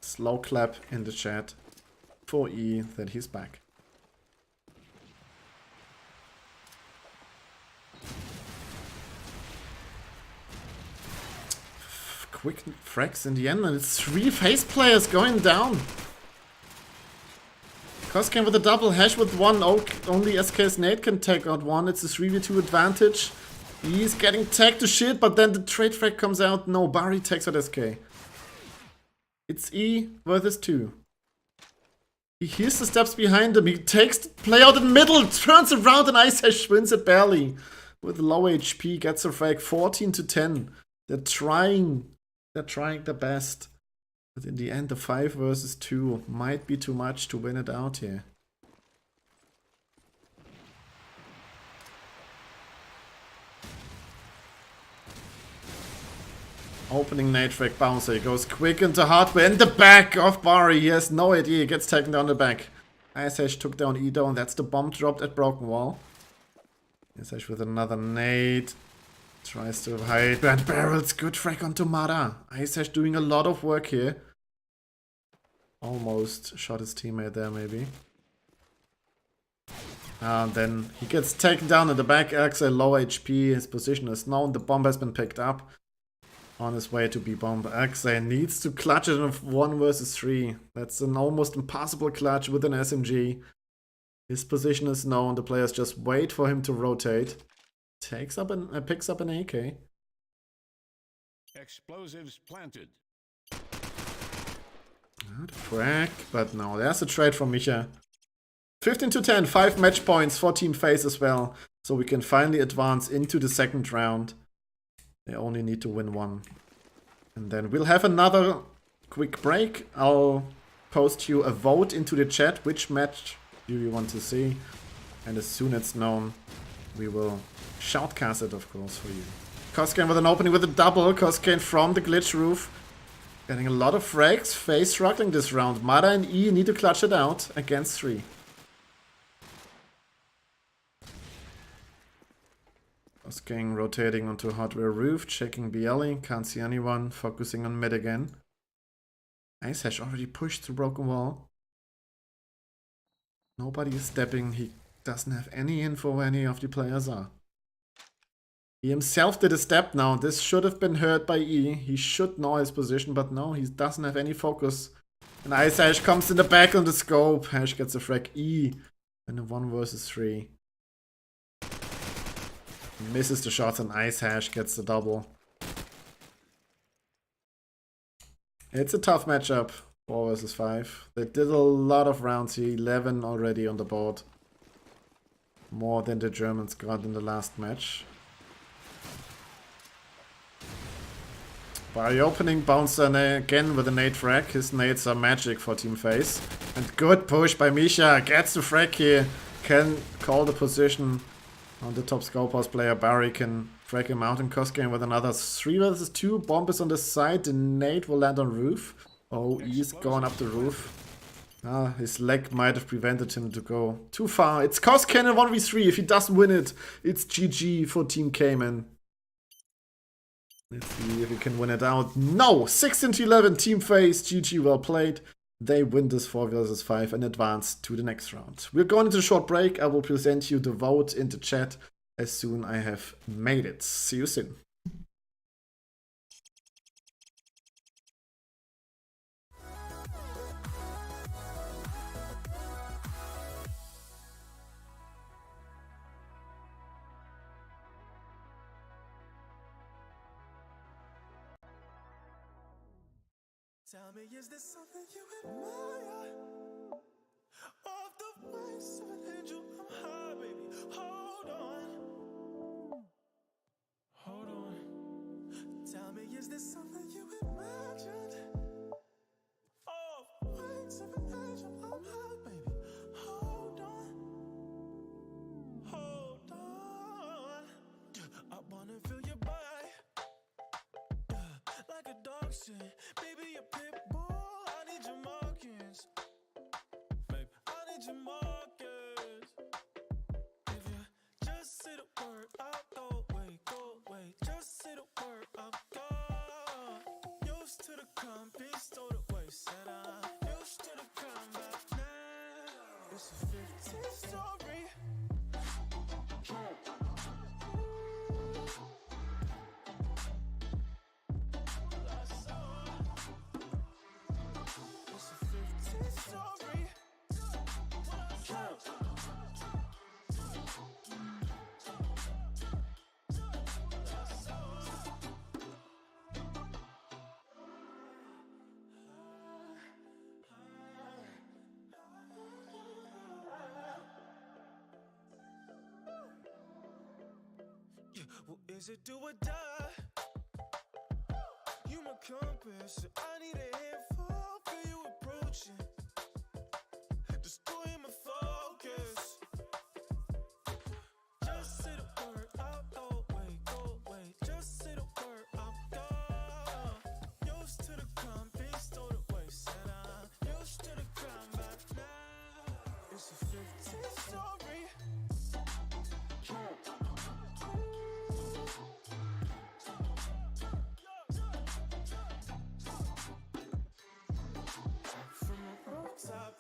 Slow clap in the chat for E that he's back. Quick frags in the end, and it's 3 face players going down. Koskane with a double, Hash with 1. Only SK's Nate can take out 1. It's a 3v2 advantage. He's getting tagged to shit, but then the trade frag comes out. No, Barry takes out SK. It's E versus 2. He hears the steps behind him. He takes the play out in the middle, turns around, and Ice Hash wins it barely. With low HP, gets a frag 14-10. They're trying their best. But in the end, the 5 versus 2 might be too much to win it out here. Opening nade frag bouncer. He goes quick into hardware in the back of Barry. He has no idea. He gets taken down the back. Ice Hash took down Edo, and that's the bomb dropped at Broken Wall. Ice Hash with another nade. Tries to hide. And barrels. Good frag onto Mada. Ice Hash doing a lot of work here. Almost shot his teammate there, maybe. And then he gets taken down in the back. Axel low HP. His position is known. The bomb has been picked up. On his way to be bombed. Axel needs to clutch it in 1 versus 3. That's an almost impossible clutch with an SMG. His position is known. The players just wait for him to rotate. Picks up an AK. Explosives planted. Frag, but no, there's a trade from Micha. 15-10, 5 match points for Team Face as well. So we can finally advance into the second round. They only need to win 1. And then we'll have another quick break. I'll post you a vote into the chat. Which match do you want to see? And as soon as it's known, we will shoutcast it, of course, for you. Koskane with an opening with a double. Koskane from the glitch roof. Getting a lot of frags. Face struggling this round. Mada and E need to clutch it out against 3. Koskane rotating onto hardware roof, checking BLE, can't see anyone, focusing on mid again. Ice Hash already pushed through Broken Wall. Nobody is stepping, he doesn't have any info where any of the players are. He himself did a step now, this should have been heard by E, he should know his position, but no, he doesn't have any focus. And Ice Hash comes in the back on the scope, Hash gets a frag E in a 1 versus 3. Misses the shots and Ice Hash gets the double. It's a tough matchup, 4 versus 5. They did a lot of rounds here, 11 already on the board. More than the Germans got in the last match. By opening Bouncer again with a nade frag. His nades are magic for Team Face. And good push by Micha, gets the frag here. Can call the position. On the top Scopehouse player, Barry can frag him out, and Koskane with another 3 versus 2. Bomb is on the side, the nade will land on roof. Oh, he's going up the roof. His leg might have prevented him to go too far. It's Koskane in 1v3. If he doesn't win it, it's GG for Team Cayman. Let's see if he can win it out. No! 16-11, Team Face, GG, well played. They win this 4 versus 5 and advance to the next round. We're going into a short break. I will present you the vote in the chat as soon as I have made it. See you soon. Tell me, is this something you admire? Off the wings of an angel, I'm high, baby. Hold on. Hold on. Tell me, is this something you imagined? Off the wings of an angel, I'm high, baby. Hold on. Hold on. I wanna feel your body. Like a dog shit. Baby, a pit bull. I need your markings. Babe, I need your markers. If you just say the word, I'll go away, go away. Just say the word, I'll go. Used to the company, stole the way, said I'm used to the crime, but now it's a 15 story. Well, is it do or die? You my compass, so I need a handful for you approaching. Destroying my focus. Just say the word, I'll go away, go away. Just say the word, I'll go. Used to the company, stole the way, said I'm used to the crime, but now it's a 15 story. Top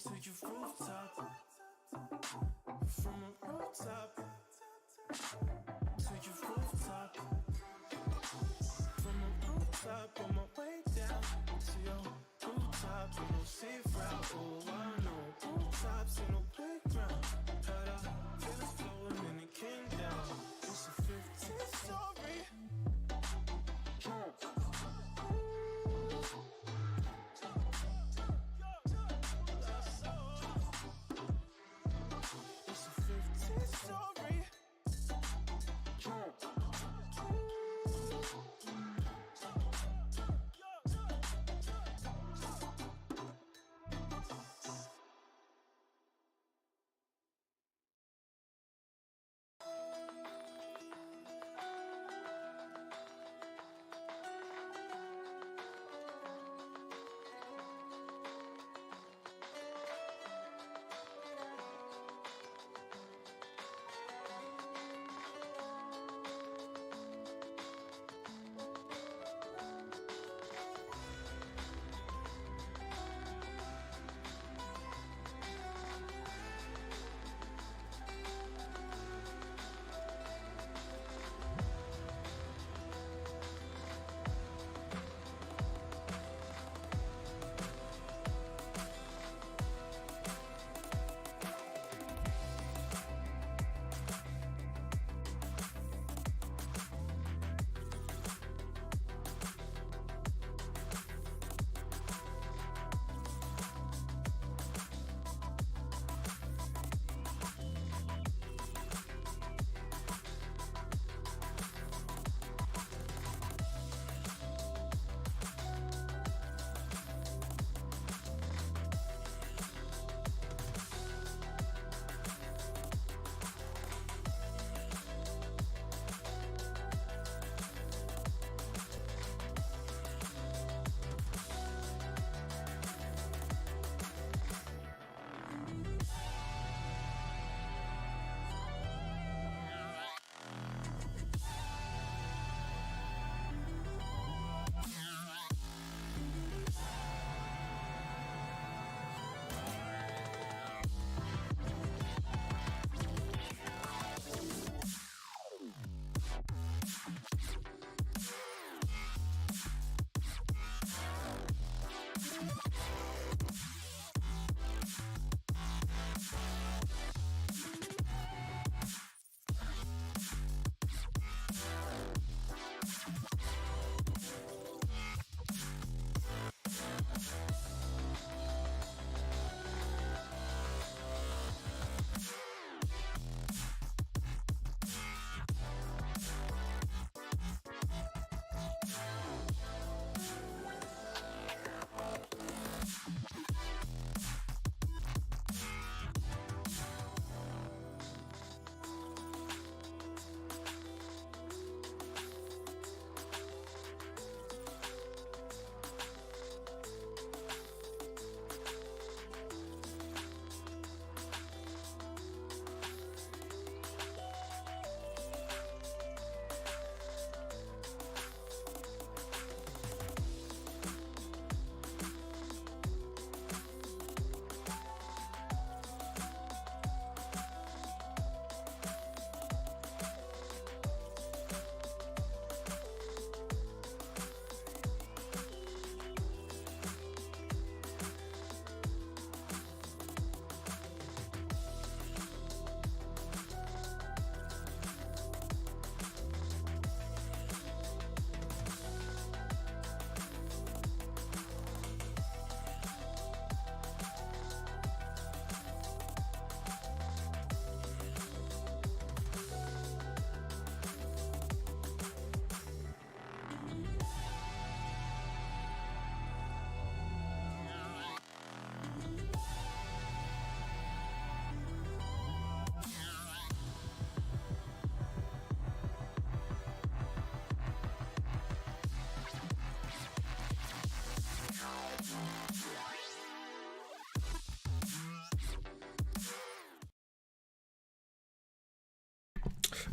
to your rooftop, from a rooftop to your rooftop, from a rooftop on my way down to your rooftop. Ain't no safe route, oh I know rooftops ain't no playground. Heard I feel it flowing and it came down. It's a 15 story.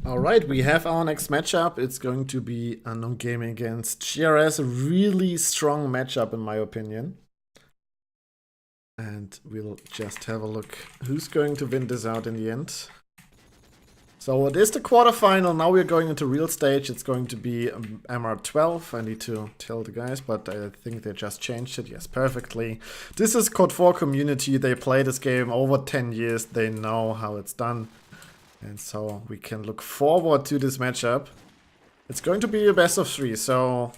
Alright, we have our next matchup. It's going to be Unknown Gaming against GRS. A really strong matchup in my opinion. And we'll just have a look who's going to win this out in the end. So it is the quarterfinal. Now we're going into real stage. It's going to be MR12. I need to tell the guys, but I think they just changed it. Yes, perfectly. This is CoD4 community. They play this game over 10 years. They know how it's done. And so we can look forward to this matchup. It's going to be a best of 3. So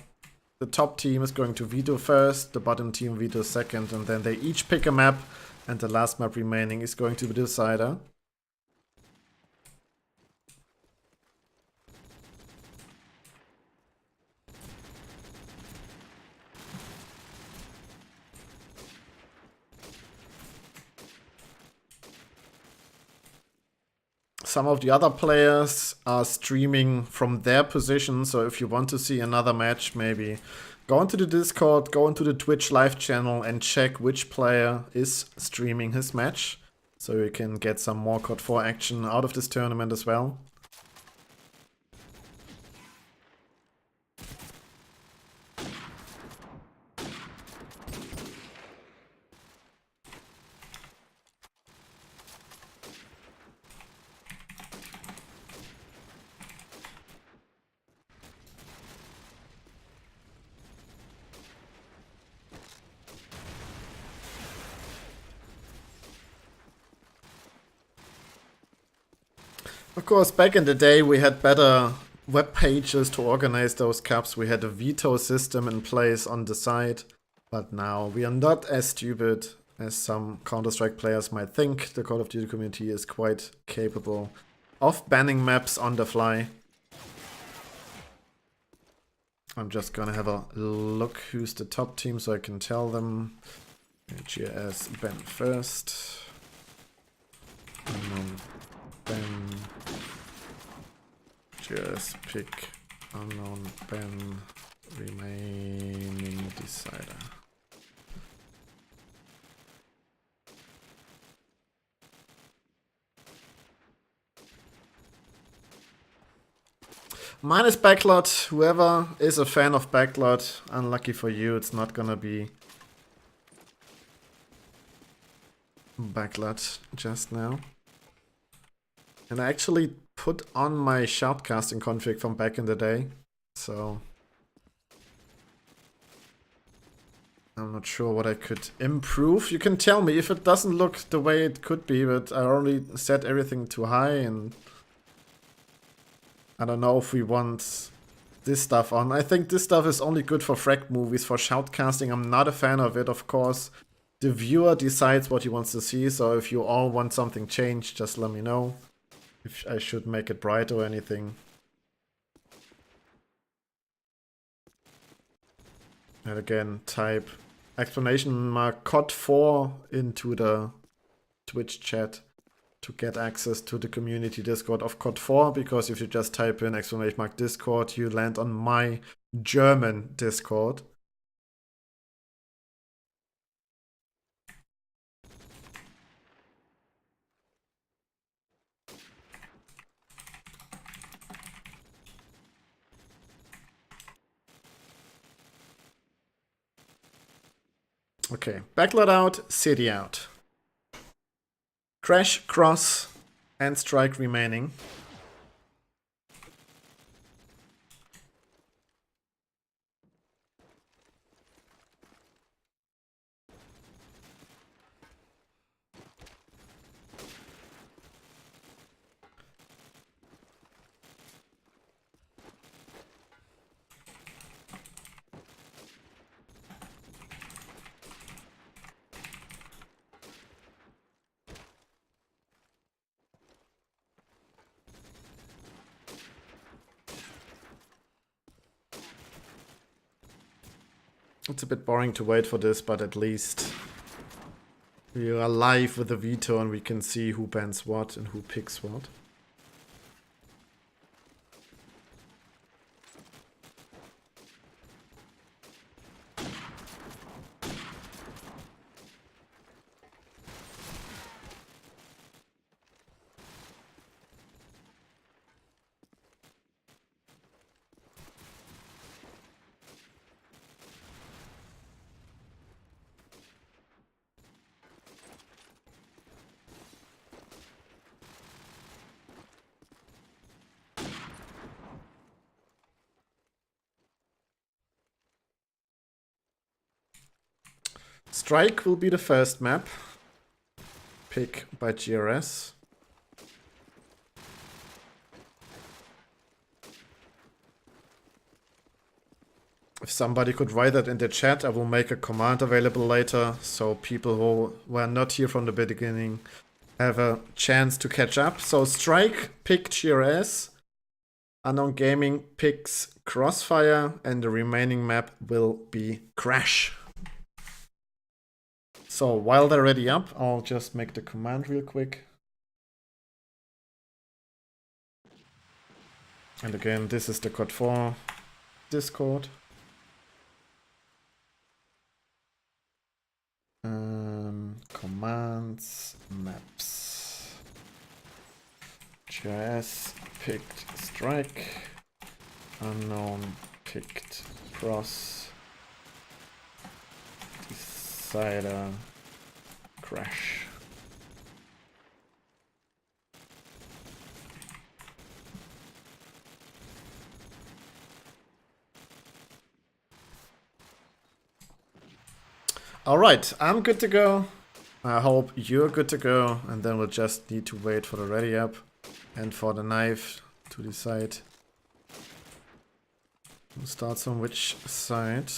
the top team is going to veto first, the bottom team veto second, and then they each pick a map. And the last map remaining is going to be the decider. Some of the other players are streaming from their position, so if you want to see another match, maybe go into the Discord, go into the Twitch live channel and check which player is streaming his match, so you can get some more CoD4 action out of this tournament as well. Of course, back in the day we had better web pages to organize those cups. We had a veto system in place on the side, but now we are not as stupid as some Counter-Strike players might think. The Call of Duty community is quite capable of banning maps on the fly. I'm just gonna have a look who's the top team so I can tell them. GS ban first. Ben. Just pick unknown Ben remaining decider. Mine is Backlot. Whoever is a fan of Backlot, unlucky for you, it's not gonna be Backlot just now. And I actually put on my shoutcasting config from back in the day, so I'm not sure what I could improve. You can tell me if it doesn't look the way it could be, but I already set everything too high, and I don't know if we want this stuff on. I think this stuff is only good for frag movies. For shoutcasting, I'm not a fan of it, of course. The viewer decides what he wants to see, so if you all want something changed, just let me know. If I should make it bright or anything. And again, type exclamation mark CoD4 into the Twitch chat to get access to the community Discord of CoD4, because if you just type in exclamation mark Discord, you land on my German Discord. Okay, Backlot out, City out. Crash, Cross, and Strike remaining. It's a bit boring to wait for this, but at least we are live with the veto and we can see who bans what and who picks what. Strike will be the first map. Pick by GRS. If somebody could write that in the chat, I will make a command available later, so people who were not here from the beginning have a chance to catch up. So Strike picked GRS, Unknown Gaming picks Crossfire, and the remaining map will be Crash. So while they're ready up, I'll just make the command real quick. And again, this is the CoD4 Discord. Commands, maps. GIS picked Strike. Unknown picked Cross. Decider Crash. Alright, I'm good to go. I hope you're good to go, and then we'll just need to wait for the ready up and for the knife to decide who starts on which side.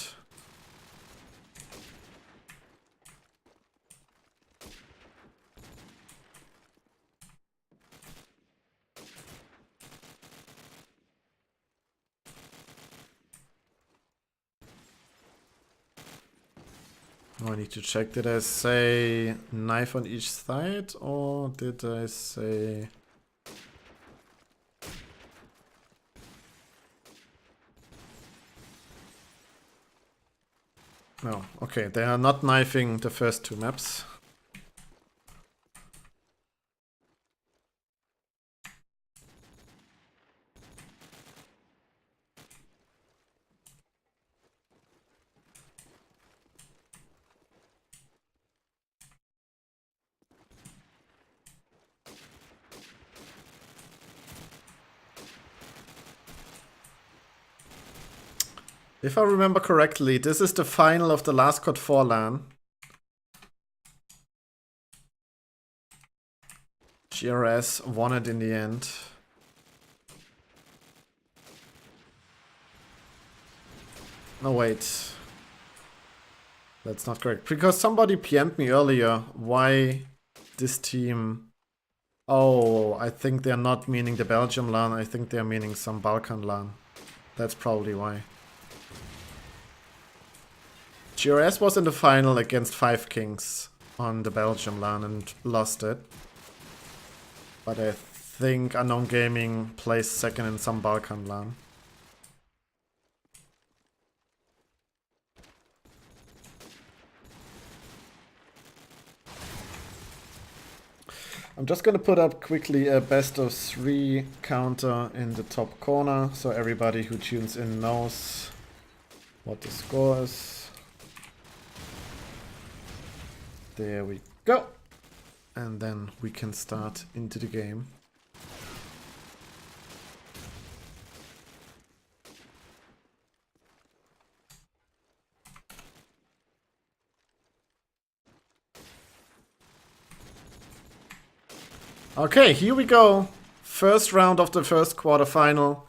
Oh, I need to check, did I say knife on each side, or did I say... No, okay, they are not knifing the first two maps. If I remember correctly, this is the final of the last CoD4 LAN. GRS won it in the end. No, wait. That's not correct. Because somebody PM'd me earlier why this team... Oh, I think they're not meaning the Belgium LAN. I think they're meaning some Balkan LAN. That's probably why. GRS was in the final against 5 Kings on the Belgium LAN and lost it. But I think Unknown Gaming placed second in some Balkan LAN. I'm just gonna put up quickly a best of 3 counter in the top corner, so everybody who tunes in knows what the score is. There we go. And then we can start into the game. Okay, here we go. First round of the first quarterfinal.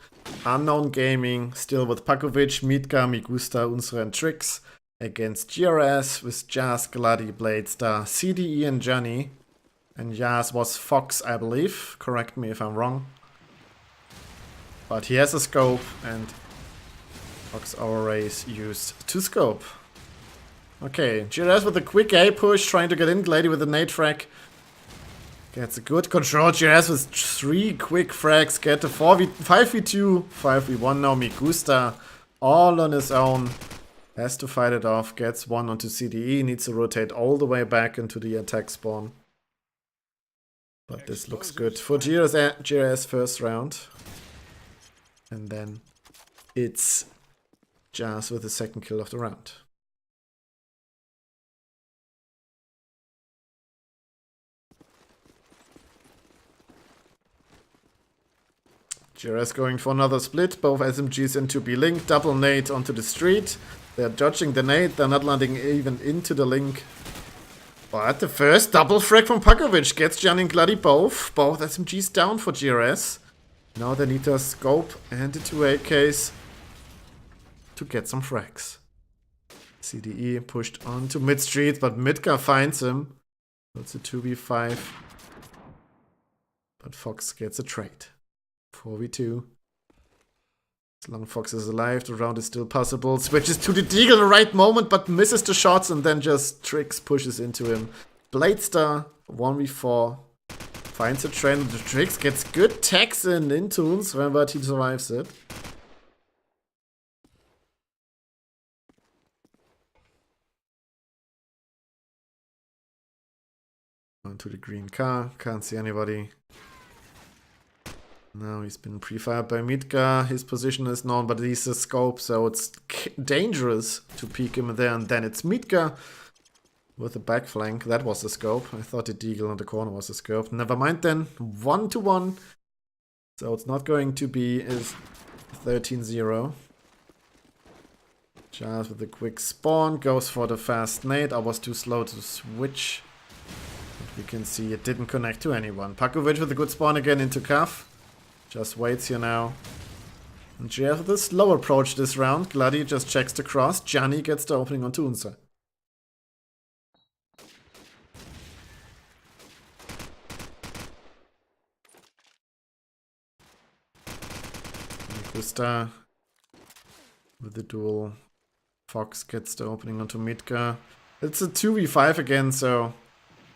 Unknown Gaming, still with Pakovic, Mitka, Migusta, Unsere and Trix. Against GRS with Jazz, Glady, Bladestar, CDE and Johnny. And Jazz was Fox, I believe. Correct me if I'm wrong. But he has a scope, and Fox our race used 2 scope. Okay, GRS with a quick A push, trying to get in. Glady with a nade frag. Gets a good control. GRS with 3 quick frags. Get the 5v2, 5v1 now. Migusta all on his own. Has to fight it off, gets one onto CDE, needs to rotate all the way back into the attack spawn. But this looks good for GRS first round. And then it's Jazz with the second kill of the round. GRS going for another split, both SMGs into B-Link, double nade onto the street. They're dodging the nade. They're not landing even into the link. But the first double frag from Pakovic gets Jan and Glady both. Both SMGs down for GRS. Now they need to scope and the 2 AKs to get some frags. CDE pushed onto mid street, but Midgar finds him. That's a 2v5. But Fox gets a trade. 4v2. As long as Fox is alive, the round is still possible. Switches to the Deagle in the right moment, but misses the shots and then just Trix pushes into him. Bladestar, 1v4. Finds a trend. The Trix gets good tags into Unsra, but he survives it. Onto the green car. Can't see anybody. Now he's been pre-fired by Midgar. His position is known, but he's a scope, so it's dangerous to peek him there. And then it's Midgar with the back flank. That was the scope. I thought the Deagle on the corner was the scope. Never mind then. 1-1. So it's not going to be 13-0. Just with a quick spawn. Goes for the fast nade. I was too slow to switch. But we can see it didn't connect to anyone. Pakovic with a good spawn again into Kaf. Just waits here now. And GF with a slow approach this round. Glady just checks the cross. Gianni gets the opening on Unser. Gusta with the duel. Fox gets the opening onto Midgar. It's a 2v5 again, so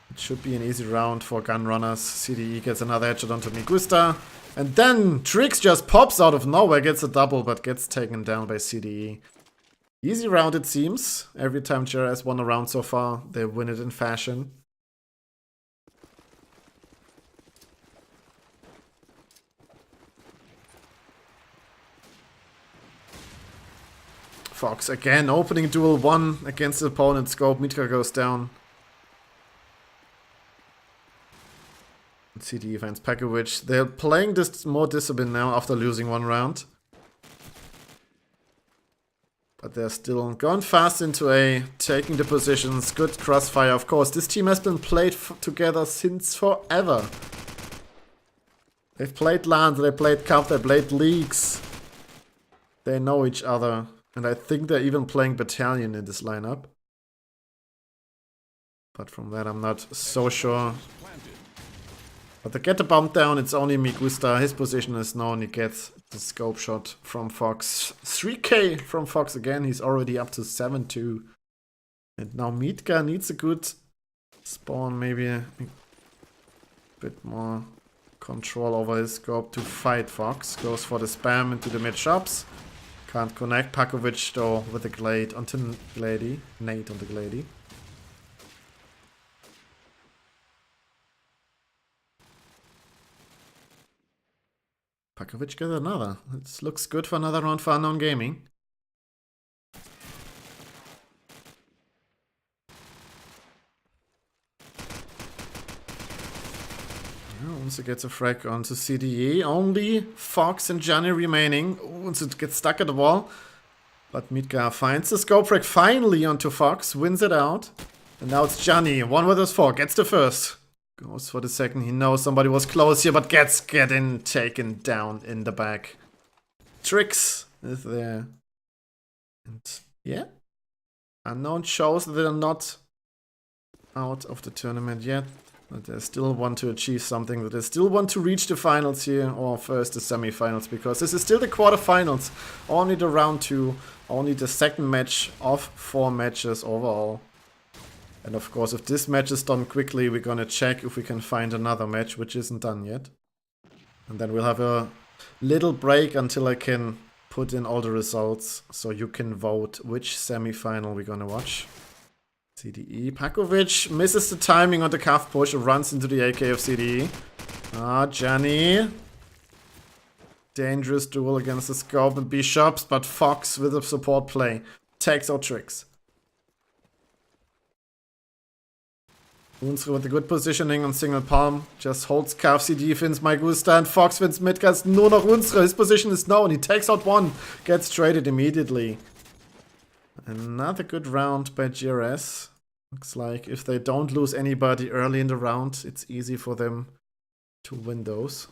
it should be an easy round for gun runners. CDE gets another headshot onto Migusta. And then Trix just pops out of nowhere, gets a double, but gets taken down by CDE. Easy round it seems. Every time JR has won a round so far, they win it in fashion. Fox again, opening duel 1 against the opponent scope. Midgar goes down. CDE finds Pakovic. They're playing this more disciplined now after losing 1 round. But they're still going fast into A, taking the positions. Good crossfire, of course. This team has been played together since forever. They've played LAN, they played Cup, they played leagues. They know each other. And I think they're even playing Battalion in this lineup. But from that I'm not so sure. But to get the bump down, it's only Migusta. His position is known. He gets the scope shot from Fox. 3k from Fox again. He's already up to 7-2. And now Midgar needs a good spawn. Maybe a bit more control over his scope to fight Fox. Goes for the spam into the mid shops. Can't connect. Pakovic though with the glade onto Glady. Nade on the Glady. Pakovic gets another. It looks good for another round for Unknown Gaming. Unser gets a frag onto CDE. Only Fox and Gianni remaining. Unser gets stuck at the wall. But Midgar finds the scope frag finally onto Fox. Wins it out. And now it's Gianni. 1 vs 4. Gets the first. Goes for the second. He knows somebody was close here, but gets taken down in the back. Trix is there. And yeah. Unknown shows that they're not out of the tournament yet. But they still want to achieve something. That they still want to reach the finals here. Or first the semifinals. Because this is still the quarterfinals. Only the round 2. Only the second match of 4 matches overall. And of course, if this match is done quickly, we're gonna check if we can find another match, which isn't done yet. And then we'll have a little break until I can put in all the results, so you can vote which semi-final we're gonna watch. CDE. Pakovic misses the timing on the calf push and runs into the AK of CDE. Gianni. Dangerous duel against the scope and Bishops, but Fox with a support play takes out Trix. Unsra with a good positioning on single palm. Just holds KFC defense. Migusta and Fox wins Midgast. Nur noch Unsra. His position is known. He takes out 1. Gets traded immediately. Another good round by GRS. Looks like if they don't lose anybody early in the round, it's easy for them to win those.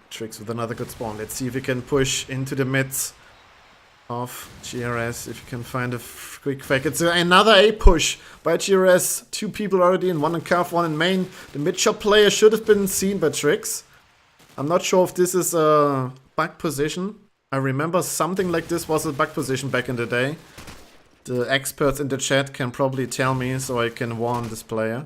Tricks with another good spawn. Let's see if we can push into the mids of GRS. If you can find a quick fake. It's another A push by GRS. 2 people already in, 1 in calf, 1 in main. The mid shop player should have been seen by Tricks. I'm not sure if this is a back position. I remember something like this was a back position back in the day. The experts in the chat can probably tell me so I can warn this player.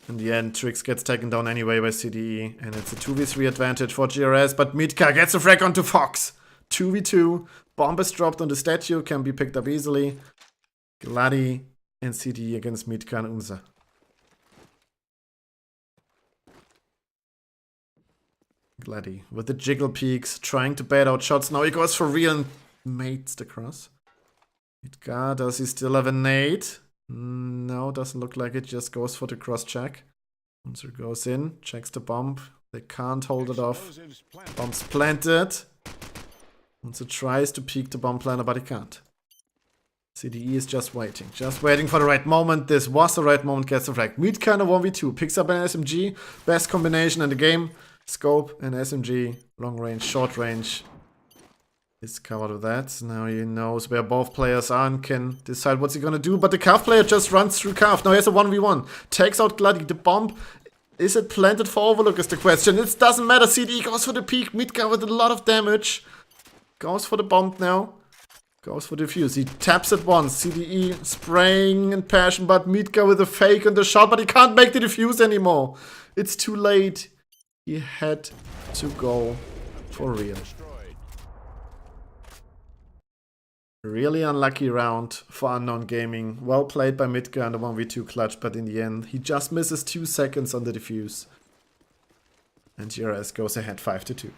In the end, Trix gets taken down anyway by CDE, and it's a 2v3 advantage for GRS, but Mitka gets a frag onto Fox. 2v2, bomb is dropped on the statue, can be picked up easily. Gladi and CDE against Mitka and Unza. Gladi with the jiggle peaks, trying to bait out shots. Now he goes for real and mates the cross. Mitka, does he still have a nade? No, doesn't look like it. Just goes for the cross check. Unser goes in, checks the bomb. They can't hold it off. Bomb's planted. Unser tries to peek the bomb planter, but he can't. CDE is just waiting for the right moment. This was the right moment, gets the frag. Mitka in a 1v2, picks up an SMG. Best combination in the game. Scope and SMG, long range, short range. Is covered with that. Now he knows where both players are and can decide what's he gonna do. But the calf player just runs through calf. Now he has a 1v1. Takes out Gladi. The bomb, is it planted for Overlook is the question. It doesn't matter. CDE goes for the peak. Mitka with a lot of damage. Goes for the bomb now. Goes for the fuse. He taps it once. CDE spraying in passion, but Mitka with a fake and the shot, but he can't make the defuse anymore. It's too late. He had to go for real. Really unlucky round for Unknown Gaming. Well played by Mitka and the 1v2 clutch, but in the end, he just misses 2 seconds on the defuse. And GRS goes ahead 5-2.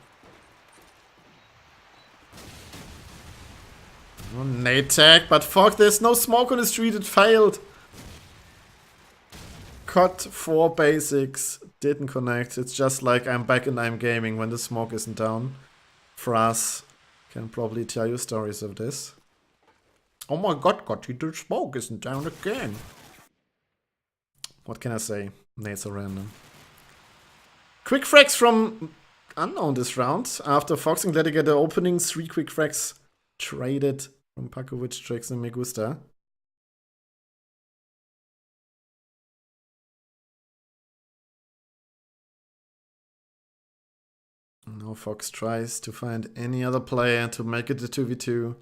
Nade tag, but fuck, there's no smoke on the street, it failed. CoD4 basics didn't connect. It's just like I'm back and I'm gaming when the smoke isn't down. Fras can probably tell you stories of this. Oh my god, the smoke isn't down again. What can I say? Nades are random. Quick frags from Unknown this round. After Fox and Gladi get the opening, 3 quick frags traded from Pakovic, Trix and Megusta. Now Fox tries to find any other player to make it a 2v2.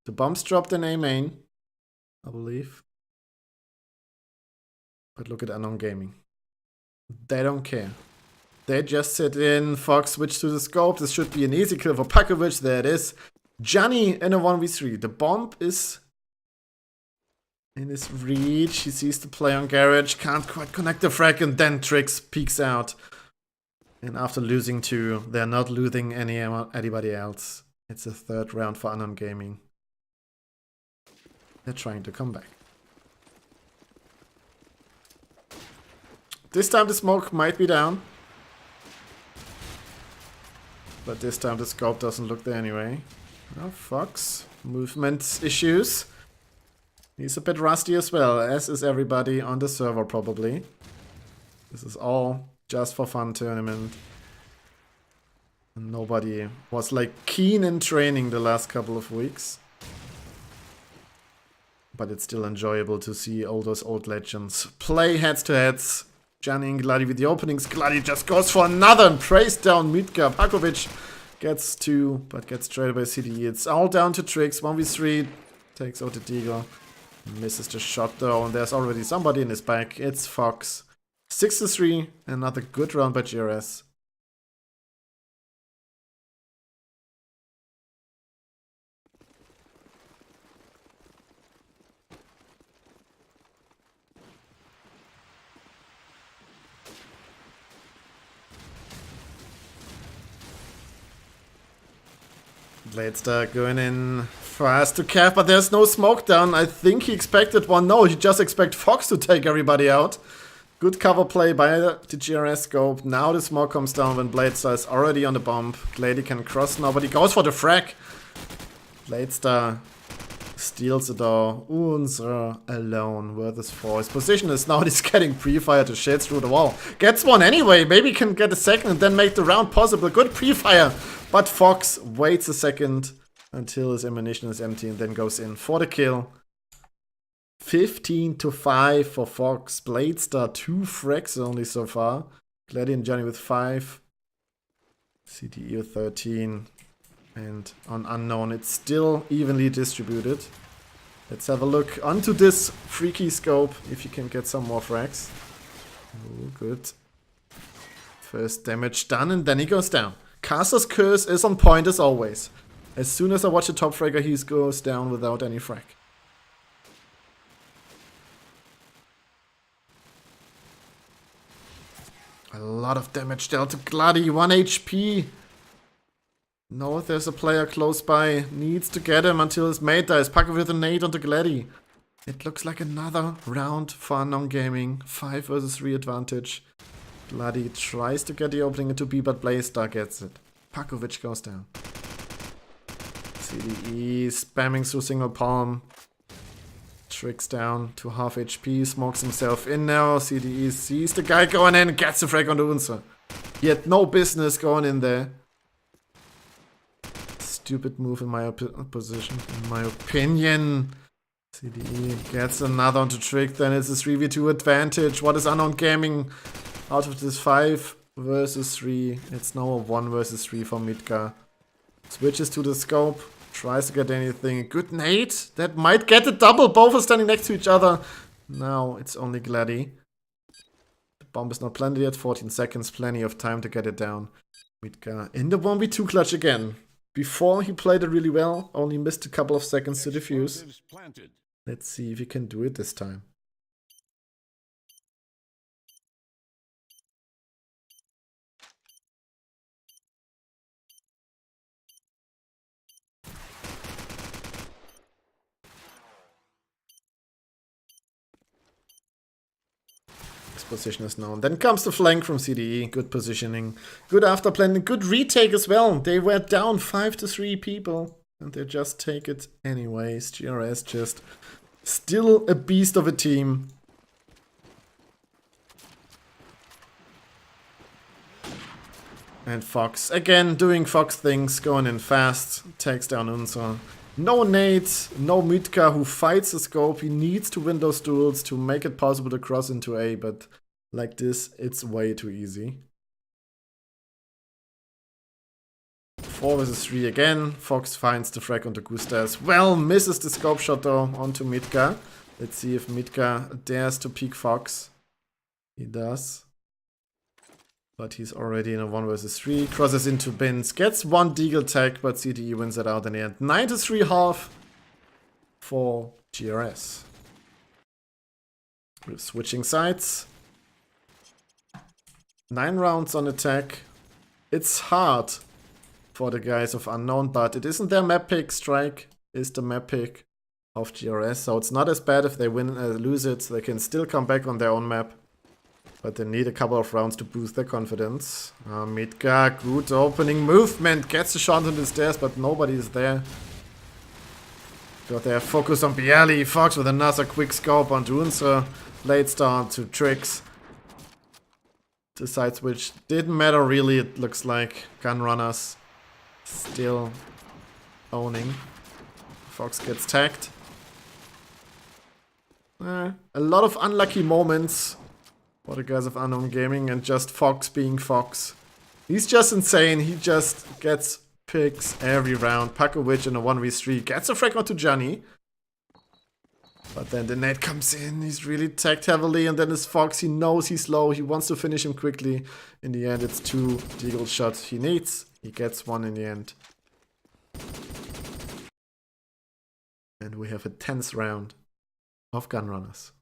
The bomb's dropped in A main, I believe. But look at Unknown Gaming. They don't care. They just sit in, Fox switch to the scope. This should be an easy kill for Pakovic. There it is. Johnny in a 1v3. The bomb is in his reach. He sees the play on Garage. Can't quite connect the frag, and then Trix peeks out. And after losing 2, they're not losing anybody else. It's a 3rd round for Unknown Gaming. They're trying to come back. This time the smoke might be down. But this time the scope doesn't look there anyway. Oh, Fox. Movement issues. He's a bit rusty as well, as is everybody on the server probably. This is all just for fun tournament. And nobody was like keen in training the last couple of weeks. But it's still enjoyable to see all those old legends play heads to heads. Gianni and Gladi with the openings. Gladi just goes for another and prays down Mitka. Pakovic gets 2, but gets traded by CDE. It's all down to Trix. 1v3 takes out the Deagle. Misses the shot though, and there's already somebody in his back. It's Fox. 6-3. Another good round by GRS. Bladestar going in fast to Cav, but there's no smoke down. I think he expected one. No, he just expected Fox to take everybody out. Good cover play by the GRS scope. Now the smoke comes down when Bladestar is already on the bomb. Glady can cross now, but he goes for the frag. Bladestar steals the door. Unser alone versus 4. His position is now he's getting pre-fire to shades through the wall. Gets one anyway. Maybe he can get a second and then make the round possible. Good pre-fire. But Fox waits a second until his ammunition is empty and then goes in for the kill. 15-5 for Fox. Bladestar 2 frags only so far. Glady and Johnny with 5. CDE with 13. And on Unknown it's still evenly distributed. Let's have a look onto this freaky scope if you can get some more frags. Oh, good. First damage done and then he goes down. Caster's Curse is on point as always. As soon as I watch the top fragger he goes down without any frag. A lot of damage dealt to Glady, 1 HP. No, there's a player close by. Needs to get him until his mate dies. Pack with a nade onto Glady. It looks like another round for Unknown Gaming. 5 versus 3 advantage. Glady tries to get the opening into B, but Bladestar gets it. Pakovic goes down. CDE spamming through single palm. Tricks down to half HP, smokes himself in now. CDE sees the guy going in, gets the frag on the Unser. He had no business going in there. Stupid move in my position, in my opinion. CDE gets another onto Trick, then it's a 3v2 advantage. What is Unknown Gaming out of this 5 versus 3? It's now a 1 versus 3 for Midgar. Switches to the scope. Tries to get anything. Good nade. That might get a double. Both are standing next to each other. Now it's only Glady. The bomb is not planted yet. 14 seconds. Plenty of time to get it down. Midgar in the 1v2 clutch again. Before he played it really well. Only missed a couple of seconds to defuse. Explosives planted. Let's see if he can do it this time. Position is known. Then comes the flank from CDE. Good positioning. Good after planning. Good retake as well. They were down 5-3 people. And they just take it anyways. GRS just still a beast of a team. And Fox again doing Fox things. Going in fast. Takes down Unser. No nades, no Midgar who fights the scope. He needs to win those duels to make it possible to cross into A, but like this, it's way too easy. 4 versus 3 again. Fox finds the frag onto Gusta as well. Misses the scope shot though onto Midgar. Let's see if Midgar dares to peek Fox. He does. But he's already in a 1 versus 3. Crosses into bins. Gets one deagle tag, but CDE wins it out in the end. 9-3 half for GRS. We're switching sides. 9 rounds on attack. It's hard for the guys of Unknown, but it isn't their map pick. Strike is the map pick of GRS. So it's not as bad if they win lose it. They can still come back on their own map. But they need a couple of rounds to boost their confidence. Midgar, good opening movement. Gets a shot on the stairs, but nobody is there. Got their focus on Bialy. Fox with another quick scope on Unser. Bladestar to Tricks. The side switch didn't matter really. It looks like Gunrunners still owning. Fox gets tagged. A lot of unlucky moments for the guys of Unknown Gaming, and just Fox being Fox. He's just insane. He just gets picks every round. Pakovic in a 1v3 gets a frag onto Johnny. But then the nade comes in. He's really tagged heavily, and then it's Fox. He knows he's low. He wants to finish him quickly. In the end, it's 2 deagle shots he needs. He gets 1 in the end. And we have a tense round of Gunrunners.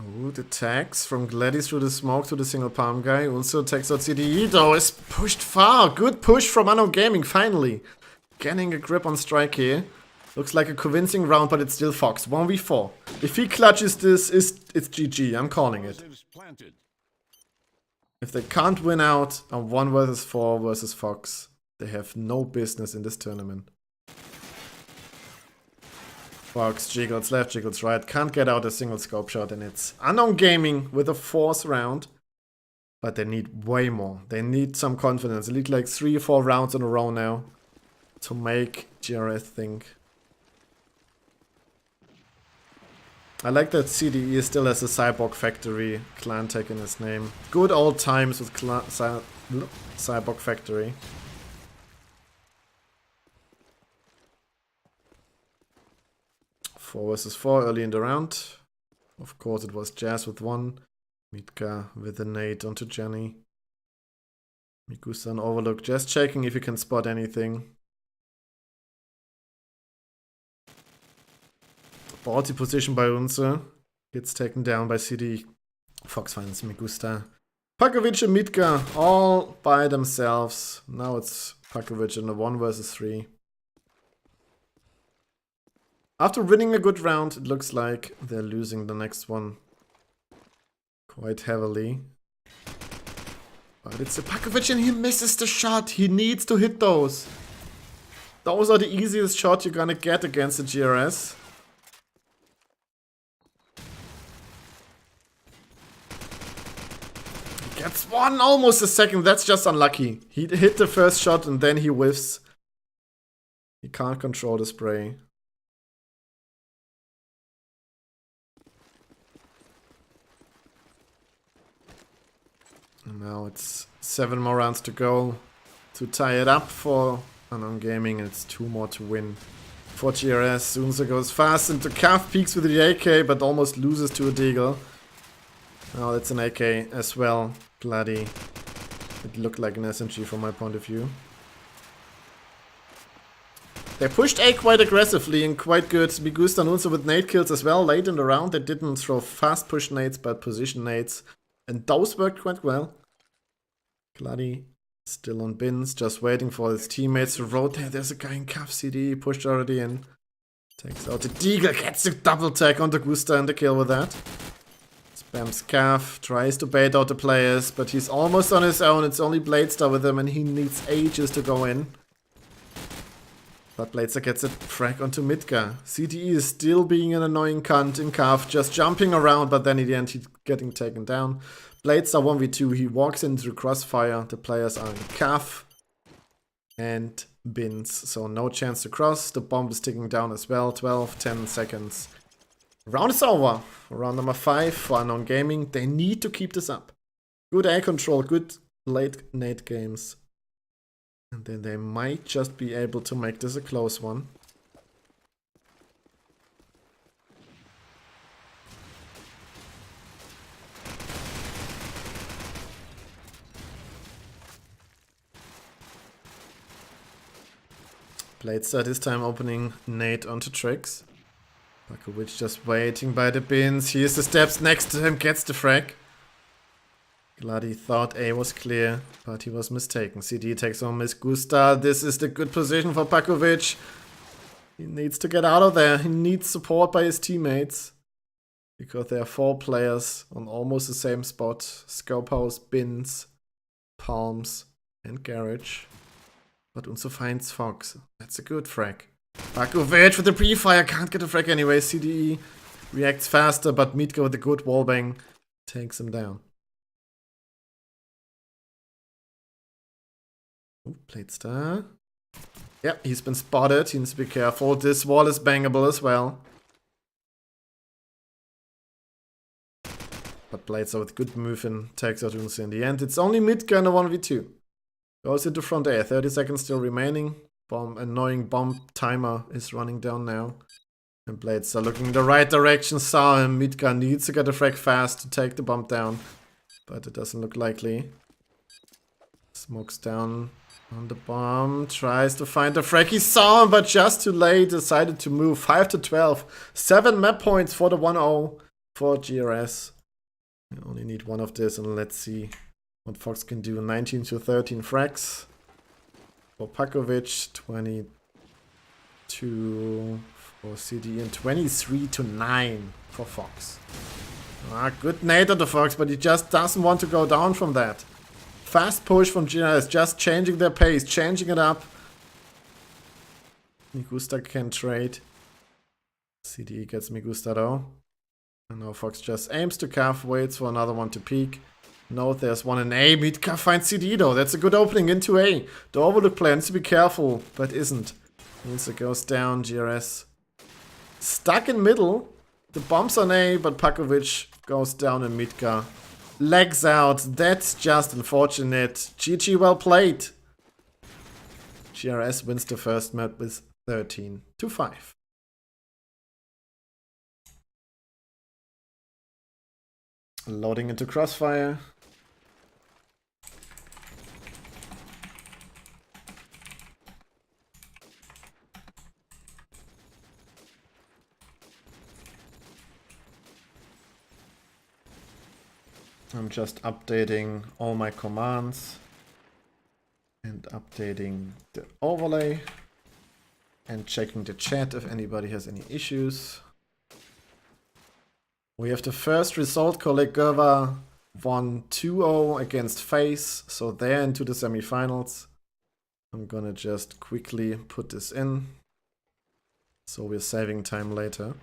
Oh, the tags from Gladys through the smoke to the single palm guy. Also takes out CDE though, is pushed far. Good push from Unknown Gaming, finally. Getting a grip on strike here. Looks like a convincing round, but it's still Fox. 1v4. If he clutches this, it's GG. I'm calling it. Explosives planted. If they can't win out on 1 versus 4 versus Fox, they have no business in this tournament. Fox jiggles left, jiggles right. Can't get out a single scope shot, and it's Unknown Gaming with a 4th round. But they need way more. They need some confidence. They need like 3 or 4 rounds in a row now to make GRS think. I like that CDE still has a Cyborg Factory clan tag in his name. Good old times with Cyborg Factory. Four versus 4 early in the round. Of course it was Jazz with 1. Mitka with a nade onto Jenny. Mikusa on overlook. Just checking if you can spot anything. Ballsy position by Unze. Gets taken down by CD. Fox finds Migusta. Pakovic and Mitka all by themselves. Now it's Pakovic in a 1 versus 3. After winning a good round, it looks like they're losing the next one quite heavily. But it's a Pakovic and he misses the shot. He needs to hit those. Those are the easiest shots you're gonna get against the GRS. Gets one, almost a second. That's just unlucky. He hit the first shot and then he whiffs. He can't control the spray. And now it's 7 more rounds to go to tie it up for Unknown Gaming. It's 2 more to win for GRS. Unze goes fast into Calf, peaks with the AK, but almost loses to a Deagle. Oh, that's an AK as well. Bloody. It looked like an SMG from my point of view. They pushed A quite aggressively and quite good. Migusta and Unze with nade kills as well. Late in the round, they didn't throw fast push nades, but position nades. And those worked quite well. Bloody still on bins, just waiting for his teammates to rotate. There's a guy in cuff CD, pushed already in. Takes out the Deagle, gets the double tag on the Gusta and the kill with that. Spams Calf, tries to bait out the players, but he's almost on his own. It's only Bladestar with him and he needs ages to go in. But Bladestar gets a frag onto Mitka. CTE is still being an annoying cunt in Calf, just jumping around, but then in the end he's getting taken down. Bladestar 1v2, he walks into Crossfire. The players are in Calf and bins, so no chance to cross. The bomb is ticking down as well. 12, 10 seconds. Round is over. Round number 5 for Unknown Gaming. They need to keep this up. Good air control, good late nade games. And then they might just be able to make this a close one. Bladestar this time opening nade onto Trix. Bakovic just waiting by the bins. Here's the steps next to him, gets the frag. Gladi thought A was clear, but he was mistaken. CD takes on Miss Gusta. This is the good position for Bakovic. He needs to get out of there. He needs support by his teammates. Because there are 4 players on almost the same spot. Scope House, Bins, Palms, and Garage. But Unze finds Fox. That's a good frag. Bakovic with the pre-fire, can't get a frag anyway. CDE reacts faster, but Mitka with a good wallbang takes him down. Bladestar. Yep, he's been spotted. He needs to be careful. This wall is bangable as well. But Bladestar with good move and takes out Unze in the end. It's only Mitka in a 1v2. Goes into front A. 30 seconds still remaining. Annoying bomb timer is running down now. And Bladestar looking in the right direction. Saw him. Mitka needs to get a frag fast to take the bomb down. But it doesn't look likely. Smokes down on the bomb. Tries to find the frag. He saw him, but just too late. Decided to move. 5 to 12. 7 map points for the 1-0 for GRS. I only need one of this, and let's see what Fox can do. 19 to 13 frags for Pakovic, 22 for CD, and 23 to 9 for Fox. Ah, good nade on the Fox, but he just doesn't want to go down from that. Fast push from GRS, just changing their pace, changing it up. Migusta can trade. CD gets Migusta though. And now Fox just aims to Cav, waits for another one to peek. No, there's one in A. Mitka finds CD though. That's a good opening into A. The overlook player needs to be careful, but isn't. Means it goes down. GRS stuck in middle. The bomb's on A, but Pakovic goes down in Mitka. Legs out. That's just unfortunate. GG, well played. GRS wins the first map with 13 to 5. Loading into Crossfire. I'm just updating all my commands and updating the overlay and checking the chat if anybody has any issues. We have the first result. Kolegova won 2-0 against FaZe, so they're into the semifinals. I'm gonna just quickly put this in, so we're saving time later.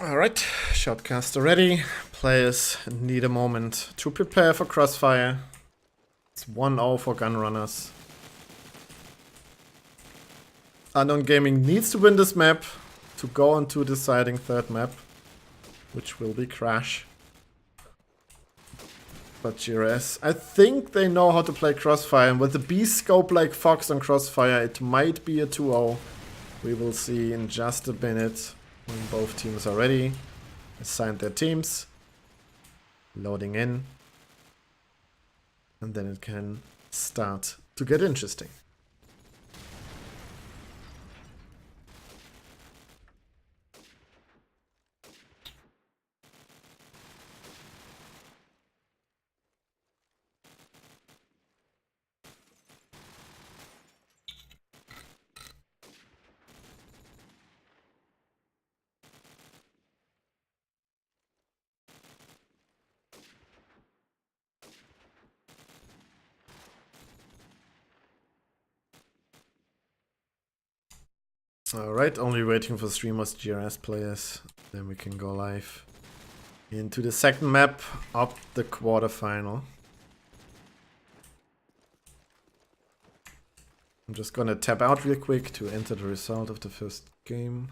Alright, shotcaster ready. Players need a moment to prepare for Crossfire. It's 1-0 for Gunrunners. Unknown Gaming needs to win this map to go on to deciding third map, which will be Crash. But GRS, I think they know how to play Crossfire, and with the beast scope like Fox on Crossfire, it might be a 2-0. We will see in just a minute. When both teams are ready, assigned their teams, loading in, and then it can start to get interesting. Alright, only waiting for streamers, GRS players, then we can go live into the second map of the quarterfinal. I'm just gonna tap out real quick to enter the result of the first game.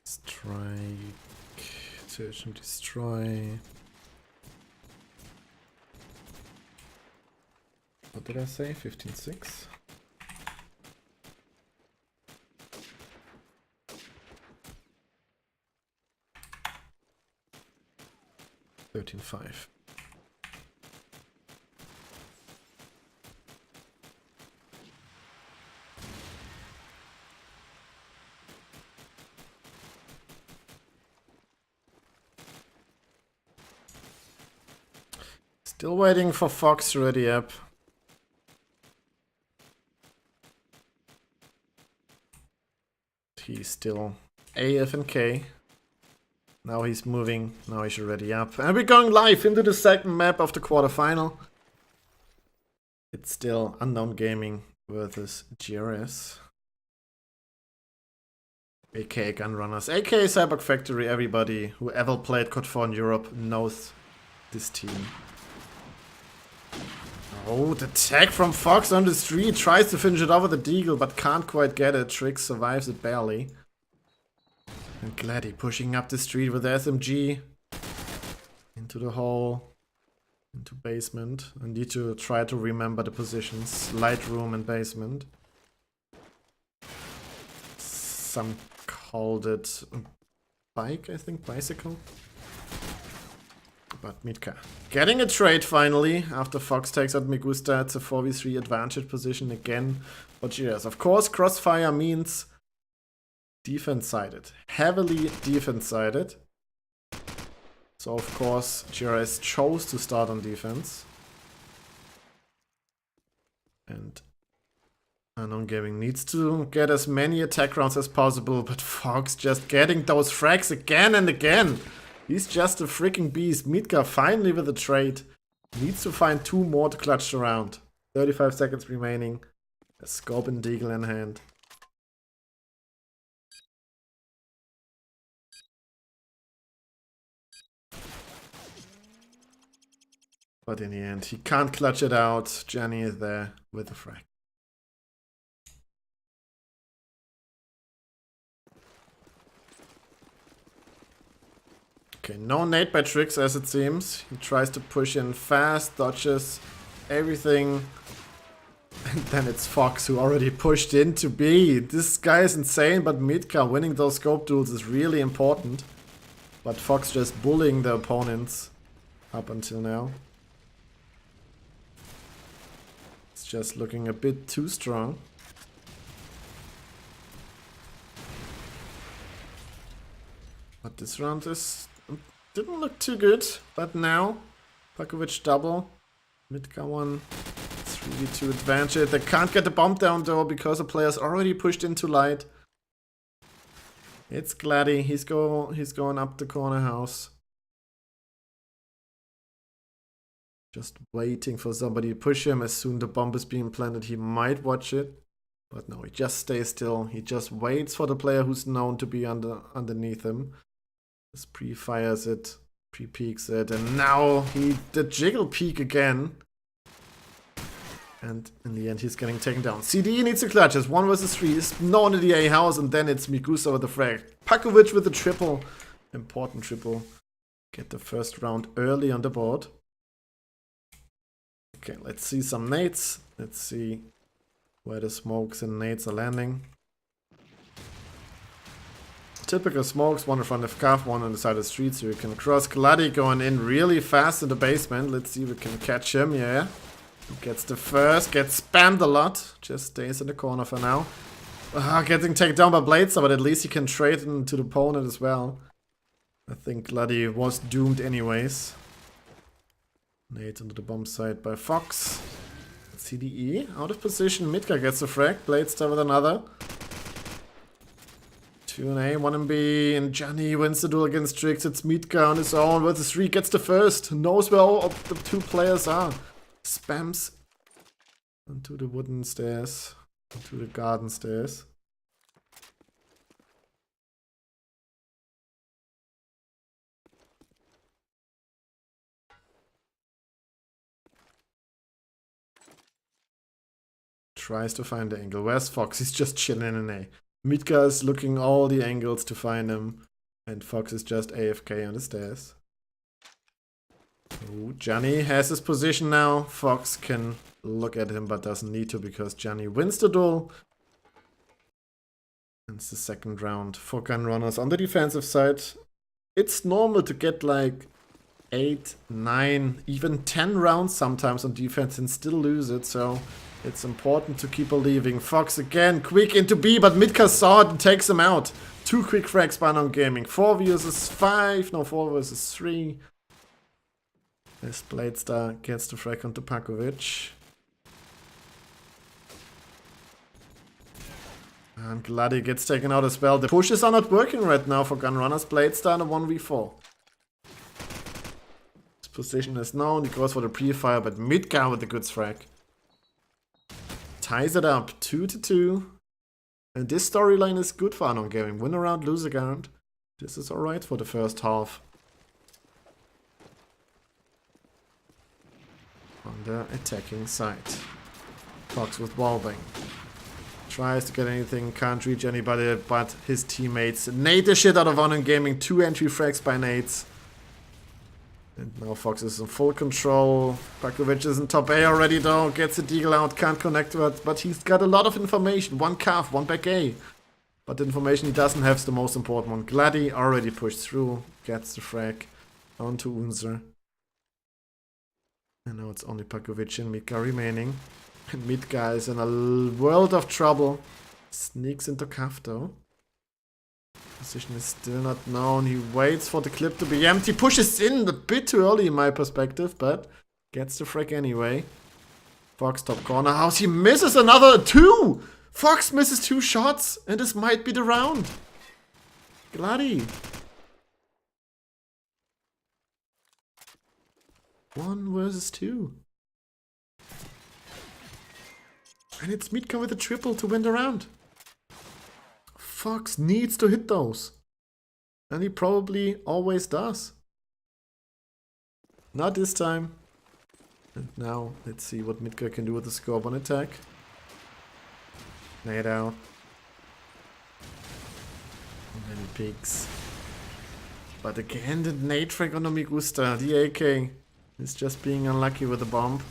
Strike, search and destroy. What did I say? 15-6? $13.5. Still waiting for Fox to ready up. He's still A, F, and K. Now he's moving. Now he should ready up. And we're going live into the second map of the quarterfinal. It's still Unknown Gaming versus GRS. AK Gunrunners, AK Cyborg Factory. Everybody who ever played CoD4 in Europe knows this team. Oh, the tag from Fox on the street. Tries to finish it off with a deagle, but can't quite get it. Trick survives it barely. And Gladdy pushing up the street with the SMG. Into the hole. Into basement. I need to try to remember the positions. Light room and basement. Some called it bike, I think, bicycle. But Mitka getting a trade finally after Fox takes out Migusta. It's a 4v3 advantage position again for GRS. Of course, Crossfire means defense sided, heavily defense sided. So of course GRS chose to start on defense. And Unknown Gaming needs to get as many attack rounds as possible, but Fox just getting those frags again and again. He's just a freaking beast. Mitka finally with a trade. Needs to find 2 more to clutch around. 35 seconds remaining. A scope and deagle in hand. But in the end, he can't clutch it out. Jenny is there with the frag. Okay, no nade by Trix as it seems. He tries to push in fast, dodges everything. And then it's Fox who already pushed into B. This guy is insane, but Mitka winning those scope duels is really important. But Fox just bullying the opponents up until now. It's just looking a bit too strong. But this round didn't look too good, but now Pakovic double, Mitka 1, 3v2 advantage. They can't get the bomb down though because the player's already pushed into light. It's Gladdy, he's going up the corner house. Just waiting for somebody to push him. As soon as the bomb is being planted, he might watch it. But no, he just stays still. He just waits for the player who's known to be underneath him. Just pre-fires it, pre-peeks it, and now the jiggle peek again. And in the end, he's getting taken down. CD needs to clutch. It's 1 versus 3. It's no one in the A house, and then it's Migusa with the frag. Pakovic with the triple. Important triple. Get the first round early on the board. Okay, let's see some nades. Let's see where the smokes and nades are landing. Typical smokes, 1 in front of Calf, 1 on the side of the street, so you can cross. Gladdy going in really fast in the basement. Let's see if we can catch him, yeah. He gets the first, gets spammed a lot. Just stays in the corner for now. Getting taken down by Bladestar, but at least he can trade into the opponent as well. I think Gladdy was doomed anyways. Nade into the bomb site by Fox. CDE out of position. Mitka gets the frag. Bladestar with another. 2 in A, 1 in B, and Johnny wins the duel against Trix. It's Mitka on his own versus 3, gets the first. Knows where all of the 2 players are. Spams onto the wooden stairs, onto the garden stairs. Tries to find the angle. Where's Fox? He's just chilling in A. Mitka is looking all the angles to find him. And Fox is just AFK on the stairs. Oh, Johnny has his position now. Fox can look at him but doesn't need to because Johnny wins the duel. And it's the second round for Gunrunners on the defensive side. It's normal to get like 8, 9, even 10 rounds sometimes on defense and still lose it. So it's important to keep believing. Fox again, quick into B, but Mitka saw it and takes him out. 2 quick frags by Unknown Gaming. 4 versus 5, no 4 versus 3. As Bladestar gets the frag onto Pakovic. And Gladi gets taken out as well. The pushes are not working right now for Gunrunners. Bladestar in a 1v4. His position is known. He goes for the pre-fire, but Midgar with the good frag. Ties it up 2-2. And this storyline is good for Anon Gaming. Win a round, lose a round. This is alright for the first half. On the attacking side. Fox with wallbang. Tries to get anything, can't reach anybody but his teammates. Nade the shit out of Anon Gaming. 2 entry frags by nades. And now Fox is in full control. Pakovic is in top A already though. Gets a deagle out, can't connect to it. But he's got a lot of information. 1 calf, 1 back A. But the information he doesn't have is the most important one. Gladi already pushed through. Gets the frag. On to Unser. And now it's only Pakovic and Midgar remaining. And Midgar is in a world of trouble. Sneaks into calf though. Position is still not known. He waits for the clip to be empty. Pushes in a bit too early in my perspective, but gets the frag anyway. Fox top corner house. He misses another 2! Fox misses 2 shots, and this might be the round. Gladi. 1 versus 2. And it's Midgar with a triple to win the round. Fox needs to hit those. And he probably always does. Not this time. And now, let's see what Midgar can do with the scope on attack. Nade out. And then he peeks. But again, the nade frag on the Migusta. The AK is just being unlucky with the bomb.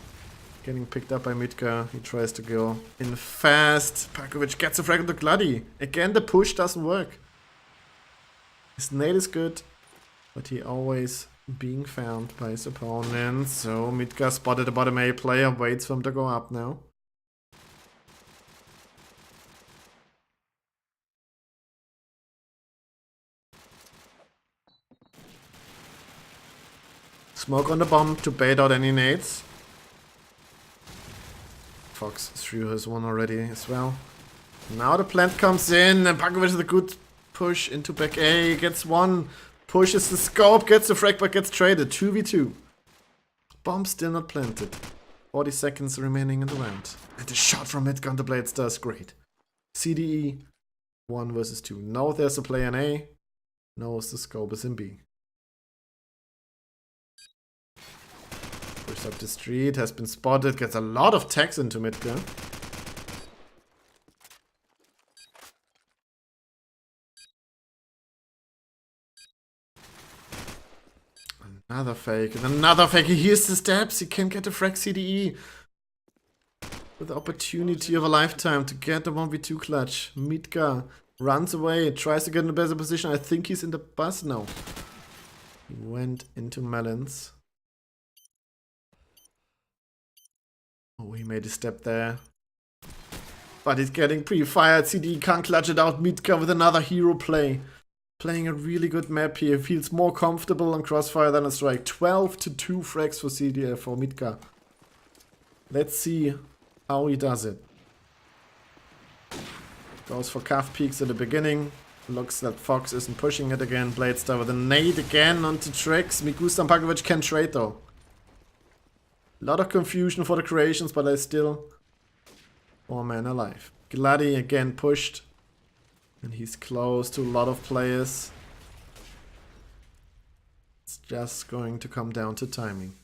Getting picked up by Midgar. He tries to go in fast. Pakovic gets a frag on the Gladi. Again, the push doesn't work. His nade is good, but he always being found by his opponent. So Midgar spotted the bottom A player. Waits for him to go up now. Smoke on the bomb to bait out any nades. Fox threw his one already as well. Now the plant comes in and Pakovic with a good push into back A. Gets 1, pushes the scope, gets the frag but gets traded. 2v2. Bomb still not planted. 40 seconds remaining in the round. And the shot from Midgar on the Bladestar is great. CDE 1 versus 2. Now there's a play in A. Knows the scope is in B. Pushes up the street, has been spotted, gets a lot of tags into Midgar. Another fake, and another fake. He hears the steps, he can get a frag CDE. With the opportunity of a lifetime to get the 1v2 clutch. Midgar runs away, tries to get in a better position. I think he's in the bus now. He went into Melons. Oh, he made a step there. But he's getting pre-fired. CD can't clutch it out. Midgar with another hero play. Playing a really good map here. Feels more comfortable on Crossfire than a strike. 12-2 frags for CDF for Midgar. Let's see how he does it. Goes for calf peaks at the beginning. Looks that Fox isn't pushing it again. Bladestar with a nade again onto tricks. Migusta and Pakovic can trade though. A lot of confusion for the creations, but there's still 4 men alive. Gladi again pushed. And he's close to a lot of players. It's just going to come down to timing.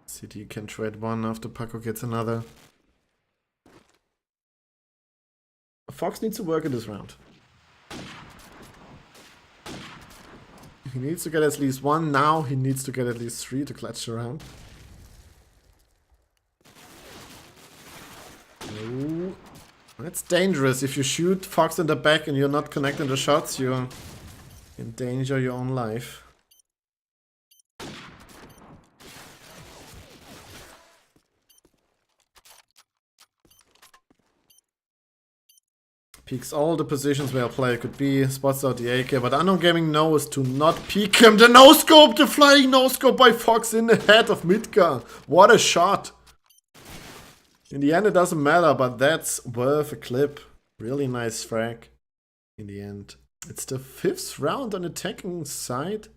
City can trade one after Paco gets another. Fox needs to work in this round. He needs to get at least 1. Now he needs to get at least 3 to clutch the round. Oh, that's dangerous. If you shoot Fox in the back and you're not connecting the shots, you're in danger your own life. Peeks all the positions where a player could be, spots out the AK, but Unknown Gaming knows to not peek him. The no-scope, the flying no-scope by Fox in the head of Midgar. What a shot. In the end, it doesn't matter, but that's worth a clip. Really nice frag in the end. It's the 5th round on attacking side.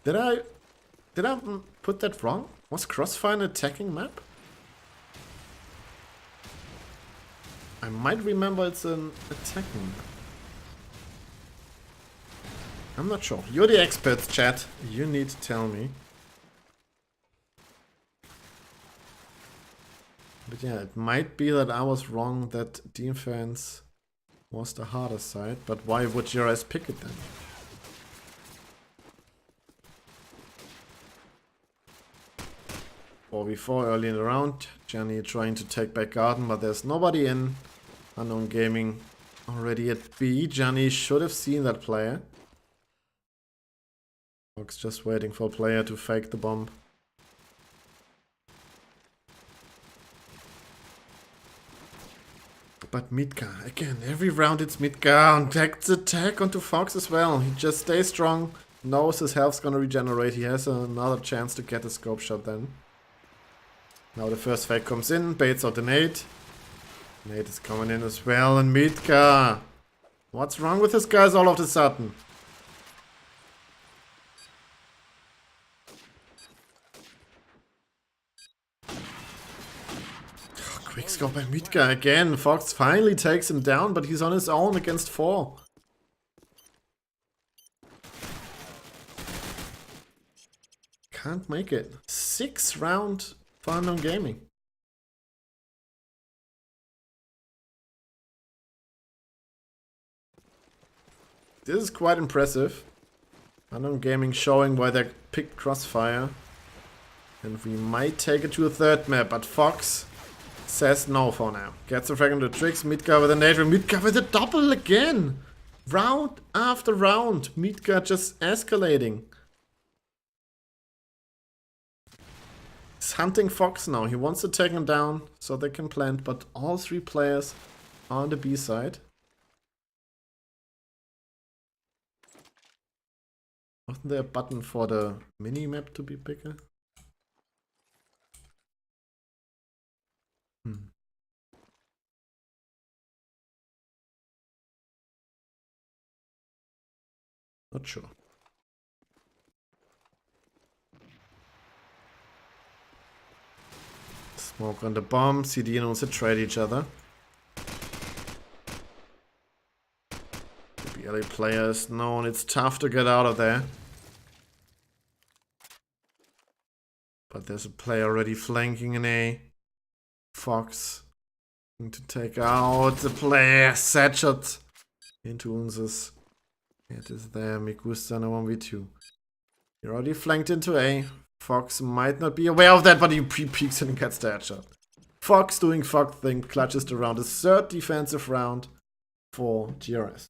Did I put that wrong? Was Crossfire an attacking map? I might remember it's an attacking map. I'm not sure. You're the experts, chat. You need to tell me. But yeah, it might be that I was wrong that defense was the harder side, but why would JRS pick it then? Before early in the round, Jenny trying to take back garden, but there's nobody in. Unknown Gaming already at B. Johnny should have seen that player. Fox just waiting for a player to fake the bomb. But Midgar, again, every round it's Midgar, and takes attack onto Fox as well. He just stays strong, knows his health's gonna regenerate. He has another chance to get a scope shot then. Now the first fake comes in, baits out the nade. Nade is coming in as well, and Midgar. What's wrong with this guys all of a sudden? Quick scope by Midgar again. Fox finally takes him down, but he's on his own against 4. Can't make it. 6th round for Unknown Gaming. This is quite impressive. Unknown Gaming showing why they picked Crossfire. And we might take it to a 3rd map, but Fox says no for now. Gets a frag on the tricks. Midgar with a nade. Midgar with a double again. Round after round. Midgar just escalating. He's hunting Fox now. He wants to take him down so they can plant, but all 3 players are on the B side. Wasn't there a button for the mini map to be bigger? Not sure. Smoke on the bomb. CD and also trade each other. The BLA players known it's tough to get out of there. But there's a player already flanking an A. Fox going to take out the player. Set shot into Unses. It is there. Migusta in a 1v2. He already flanked into A. Fox might not be aware of that, but he pre-peeks and gets the headshot. Fox doing Fox thing, clutches the round. His 3rd defensive round for GRS.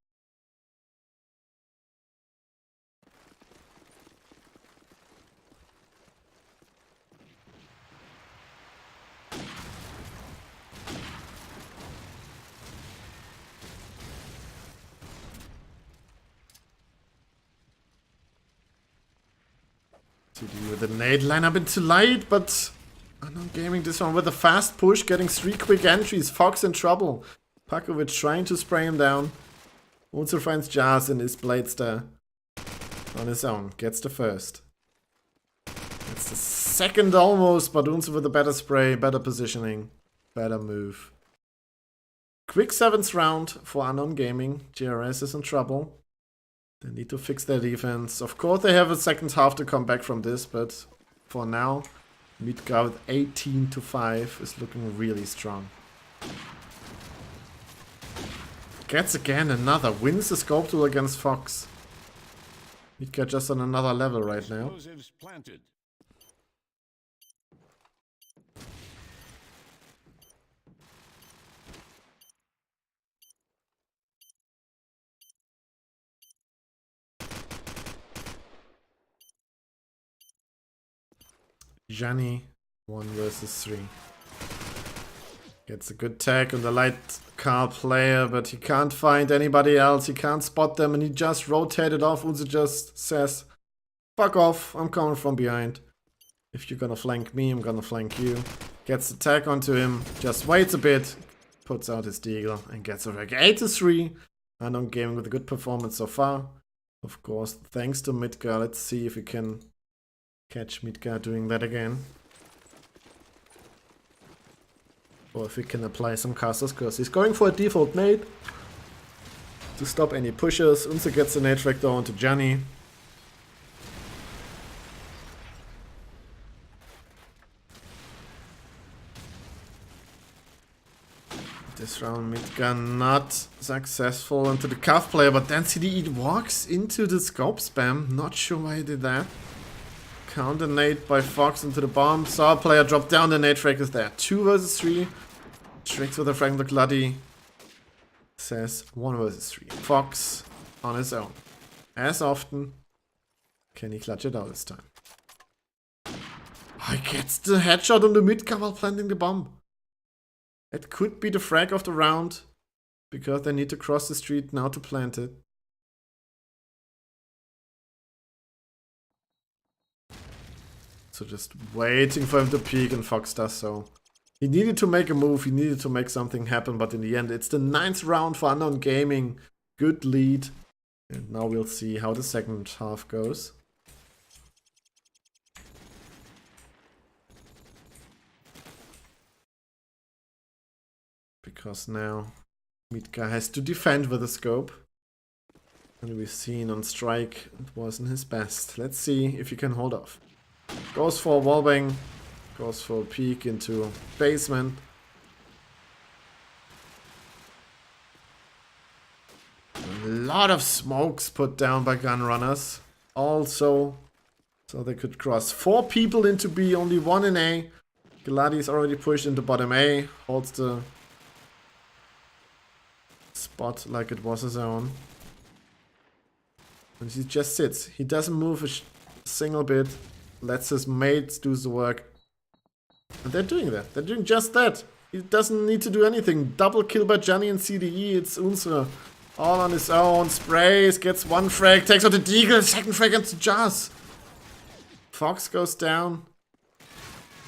CD with a nade lineup into light, but Unknown Gaming this one with a fast push, getting 3 quick entries. Fox in trouble. Pakovic trying to spray him down. Also finds Jazz in his Bladester on his own. Gets the first. It's the 2nd almost, but Unse with a better spray, better positioning, better move. Quick 7th round for Unknown Gaming. GRS is in trouble. They need to fix their defense. Of course they have a 2nd half to come back from this, but for now, Midgar with 18-5 is looking really strong. Gets again another. Wins the scope duel against Fox. Midgar just on another level right now. Explosives planted. Gianni 1 versus 3. Gets a good tag on the light car player, but he can't find anybody else. He can't spot them, and he just rotated off. Unze just says, fuck off, I'm coming from behind. If you're gonna flank me, I'm gonna flank you. Gets the tag onto him, just waits a bit, puts out his deagle, and gets a wreck. 8-3. Unknown Gaming with a good performance so far. Of course, thanks to Midgar. Let's see if we can catch Midgar doing that again. Or if we can apply some casters, because he's going for a default nade to stop any pushes. Unze gets the nade tractor onto Gianni. This round Midgar not successful into the cuff player, but then CDE walks into the scope spam. Not sure why he did that. Counter nade by Fox into the bomb. Saw a player drop down, the nade frag is there. 2 versus 3. Tricks with the frag the Glutty. Says 1 versus 3. Fox on his own. As often. Can he clutch it out this time? Oh, he gets the headshot on the Midgar while planting the bomb. It could be the frag of the round, because they need to cross the street now to plant it. So just waiting for him to peek, and Fox does so. He needed to make a move, he needed to make something happen, but in the end it's the 9th round for Unknown Gaming. Good lead. And now we'll see how the second half goes. Because now Midgar has to defend with a scope. And we've seen on strike it wasn't his best. Let's see if he can hold off. Goes for a wallbang. Goes for a peek into basement. A lot of smokes put down by gun runners. Also, so they could cross 4 people into B, only 1 in A. Gladi is already pushed into bottom A. Holds the spot like it was his own. And he just sits. He doesn't move a single bit. Lets his mates do the work. And they're doing that. They're doing just that. He doesn't need to do anything. Double kill by Gianni and CDE. It's Unze. All on his own. Sprays. Gets 1 frag. Takes out the deagle. Second frag into Jazz. Fox goes down.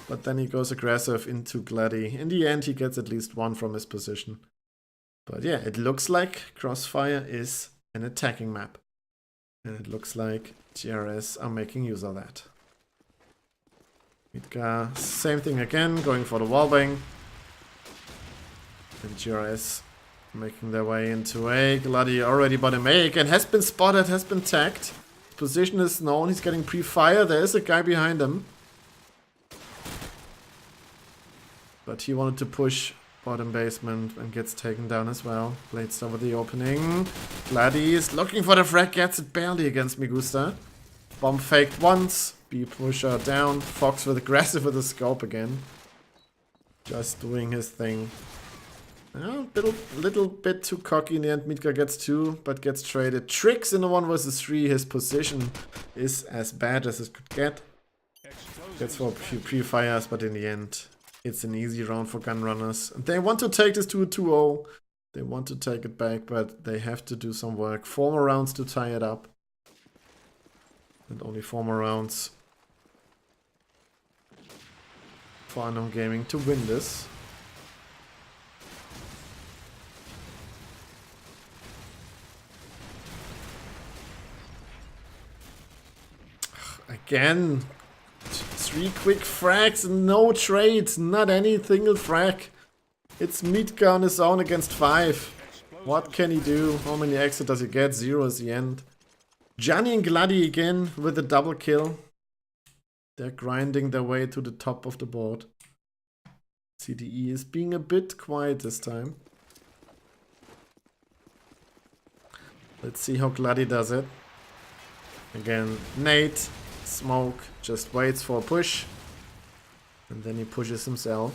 But then he goes aggressive into Gladi. In the end, he gets at least 1 from his position. But yeah, it looks like Crossfire is an attacking map. And it looks like GRS are making use of that. Midgar, same thing again, going for the wallbang. And GRS making their way into A. Gladi already bottom A again, has been spotted, has been tagged. His position is known, he's getting pre-fire, there is a guy behind him. But he wanted to push bottom basement and gets taken down as well. Blades over the opening. Gladi is looking for the frag, gets it barely against Migusta. Bomb faked once. B pusher down. Fox with aggressive with the scope again. Just doing his thing. Little bit too cocky in the end. Midgar gets 2, but gets traded. Tricks in the 1 versus 3. His position is as bad as it could get. Gets for a few pre-fires, but in the end, it's an easy round for gun runners. They want to take this to a 2-0. They want to take it back, but they have to do some work. 4 more rounds to tie it up. And only 4 more rounds for Unknown Gaming to win this. Again, 3 quick frags and no trades, not any single frag. It's Midgar on his own against 5. What can he do? How many exits does he get? 0 is the end. Gianni and Gladi again with a double kill. They're grinding their way to the top of the board. CDE is being a bit quiet this time. Let's see how Gladi does it. Again, nade, smoke, just waits for a push. And then he pushes himself.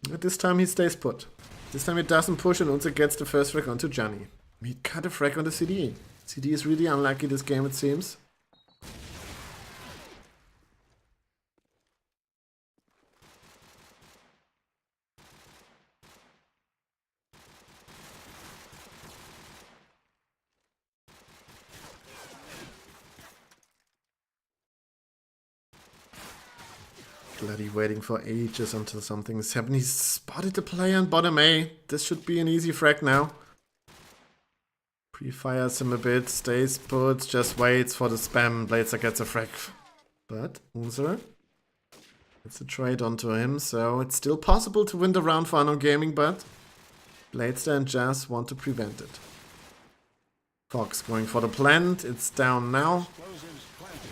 But this time he stays put. This time it doesn't push and Unze gets the first frag onto Gianni. He cut a frag on the CDE. CDE is really unlucky this game, it seems. Bloody waiting for ages until something is happening. He's spotted the player on bottom A. This should be an easy frag now. Pre-fires him a bit, stays put, just waits for the spam. Bladester gets a frag. But Unser gets a trade onto him, so it's still possible to win the round for Unknown Gaming, but Bladester and Jazz want to prevent it. Fox going for the plant, it's down now. Explosives planted.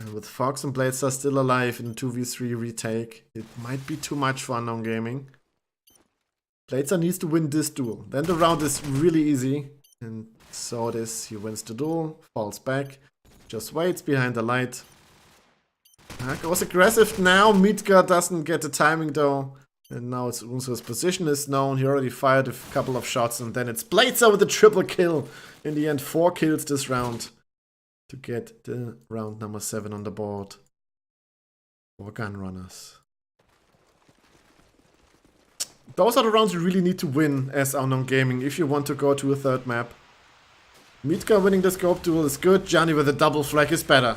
And with Fox and Bladester still alive in 2v3 retake, it might be too much for Unknown Gaming. Bladester needs to win this duel. Then the round is really easy. And so it is. He wins the duel, falls back, just waits behind the light. Goes aggressive now. Midgar doesn't get the timing though. And now it's Unser's position is known. He already fired a couple of shots and then it's Bladester with a triple kill. In the end, 4 kills this round to get the round number 7 on the board for Gunrunners. Those are the rounds you really need to win as Unknown Gaming if you want to go to a third map. Midgar winning the scope duel is good. Johnny with a double flag is better.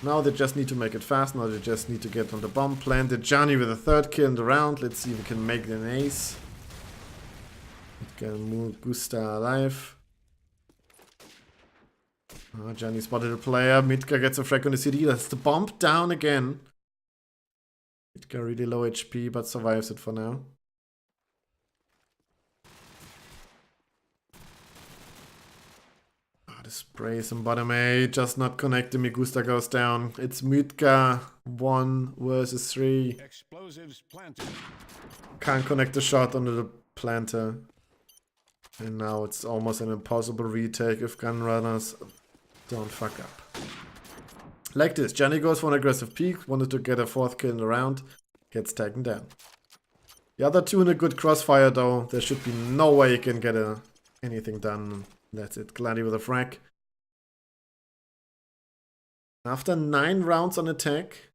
Now they just need to make it fast. Now they just need to get on the bomb planted. Johnny with a 3rd kill in the round. Let's see if we can make it an ace. Midgar move Gusta alive. Johnny spotted a player. Midgar gets a frag on the CD. That's the bomb down again. Midgar really low HP, but survives it for now. The spray is in bottom A, just not connecting. Migusta goes down. It's Midgar 1 versus 3. Explosives planted. Can't connect the shot onto the planter. And now it's almost an impossible retake if Gunrunners don't fuck up. Like this, Johnny goes for an aggressive peek, wanted to get a 4th kill in the round, gets taken down. The other 2 in a good crossfire though, there should be no way you can get anything done. That's it, Gladdy with a frag. After 9 rounds on attack,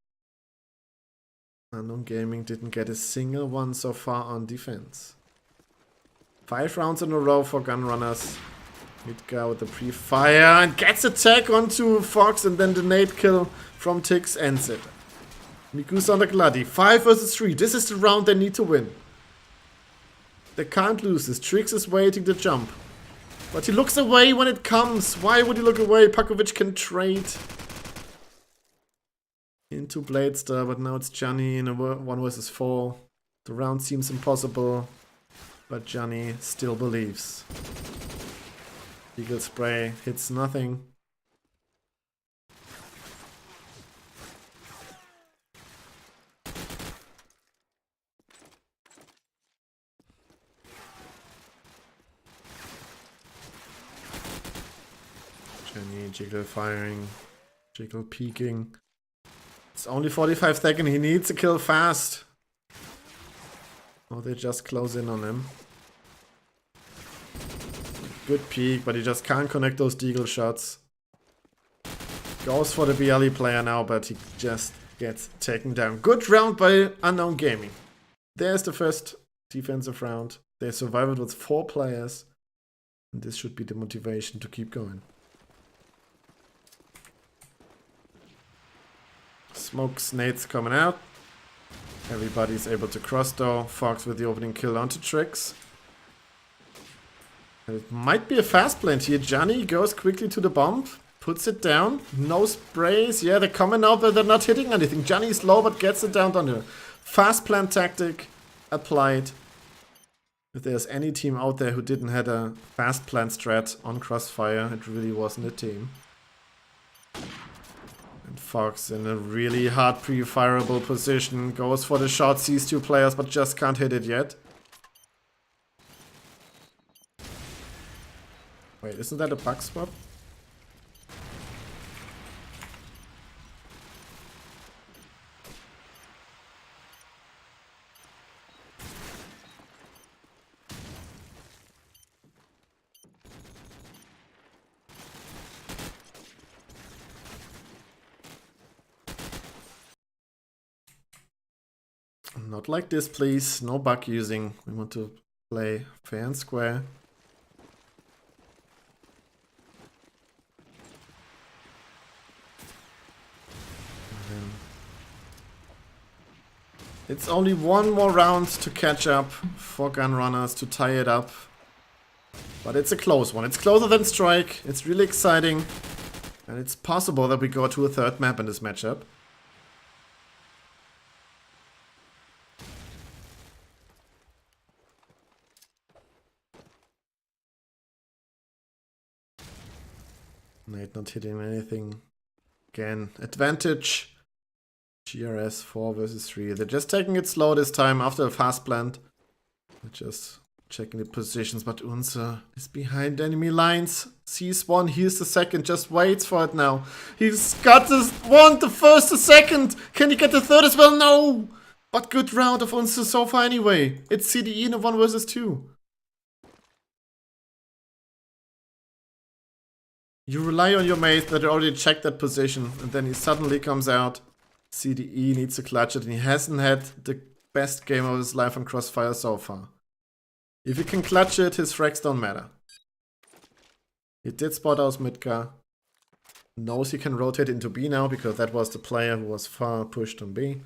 Unknown Gaming didn't get a single one so far on defense. 5 rounds in a row for Gunrunners. Midgar with the pre-fire and gets attack onto Fox and then the nade kill from Tix ends it. Mikusa on the Gladdy. 5 versus 3. This is the round they need to win. They can't lose this. Trix is waiting to jump. But he looks away when it comes. Why would he look away? Pakovic can trade into Bladester, but now it's Johnny in a 1 versus 4. The round seems impossible, but Johnny still believes. Eagle spray hits nothing. Johnny jiggle firing, jiggle peeking. It's only 45 seconds. He needs to kill fast. Oh, they just close in on him. Good peek, but he just can't connect those deagle shots. Goes for the BLE player now, but he just gets taken down. Good round by Unknown Gaming. There's the first defensive round. They survived with 4 players. And this should be the motivation to keep going. Smoke nades coming out. Everybody's able to cross though. Fox with the opening kill onto Trix. It might be a fast plant here. Johnny goes quickly to the bomb, puts it down. No sprays. Yeah, they're coming out, but they're not hitting anything. Johnny's low, but gets it down on her. Fast plant tactic applied. If there's any team out there who didn't have a fast plant strat on Crossfire, it really wasn't a team. And Fox in a really hard pre-fireable position. Goes for the shot, sees 2 players, but just can't hit it yet. Wait, isn't that a bug swap? Not like this, please. No bug using. We want to play fair and square. It's only one more round to catch up for gun runners to tie it up. But it's a close one. It's closer than Strike. It's really exciting. And it's possible that we go to a third map in this matchup. Nate not hitting anything. Again, advantage. GRS 4 versus 3. They're just taking it slow this time after a fast plant. They're just checking the positions, but Unser is behind enemy lines. Sees one, here's the second, just waits for it now. He's got the one, the first, the second. Can he get the third as well? No! But good round of Unser so far anyway. It's CDE in a 1 versus 2. You rely on your mate that already checked that position, and then he suddenly comes out. CDE needs to clutch it, and he hasn't had the best game of his life on Crossfire so far. If he can clutch it, his frags don't matter. He did spot out Midgar. Knows he can rotate into B now, because that was the player who was far pushed on B.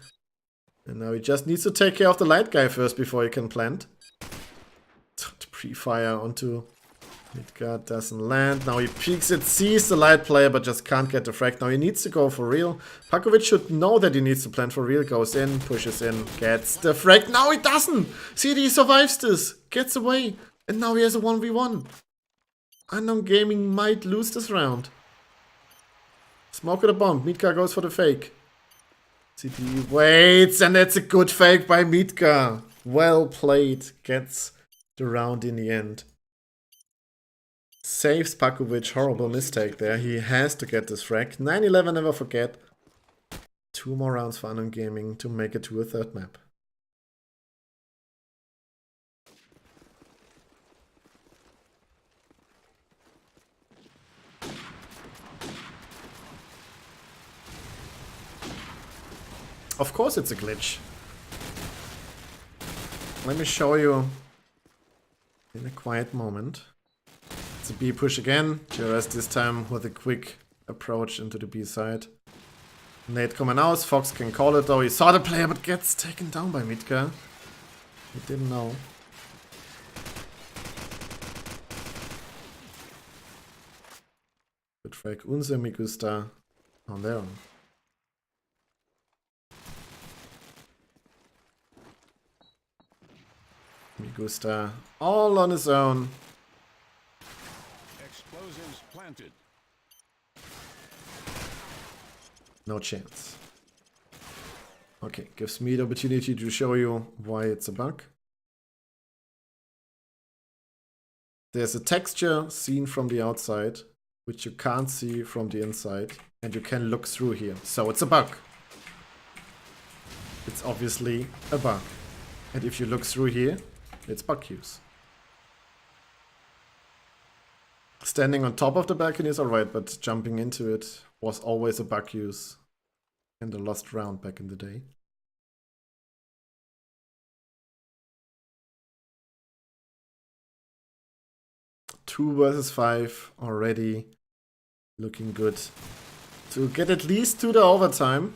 And now he just needs to take care of the light guy first before he can plant. Pre-fire onto Midgard doesn't land. Now he peeks it, sees the light player, but just can't get the frag. Now he needs to go for real. Pakovic should know that he needs to plant for real. Goes in, pushes in, gets the frag. Now he doesn't! CD survives this, gets away, and now he has a 1v1. Unknown Gaming might lose this round. Smoke at a bomb. Midgar goes for the fake. CD waits, and that's a good fake by Midgar. Well played. Gets the round in the end. Saves Pakovic, horrible mistake there. He has to get this frag. 9-11, never forget. 2 more rounds for Unknown Gaming to make it to a third map. Of course it's a glitch. Let me show you in a quiet moment. It's a B push again. JRS this time with a quick approach into the B side. Nate coming out. Fox can call it though. He saw the player but gets taken down by Midgar. He didn't know. Good frag. Unser Migusta on their own. Migusta all on his own. Explosives planted. No chance. Okay, gives me the opportunity to show you why it's a bug. There's a texture seen from the outside, which you can't see from the inside, and you can look through here. So it's a bug. It's obviously a bug. And if you look through here, it's bug use. Standing on top of the balcony is alright, but jumping into it was always a bug use in the lost round back in the day. Two versus 5 already looking good to get at least to the overtime.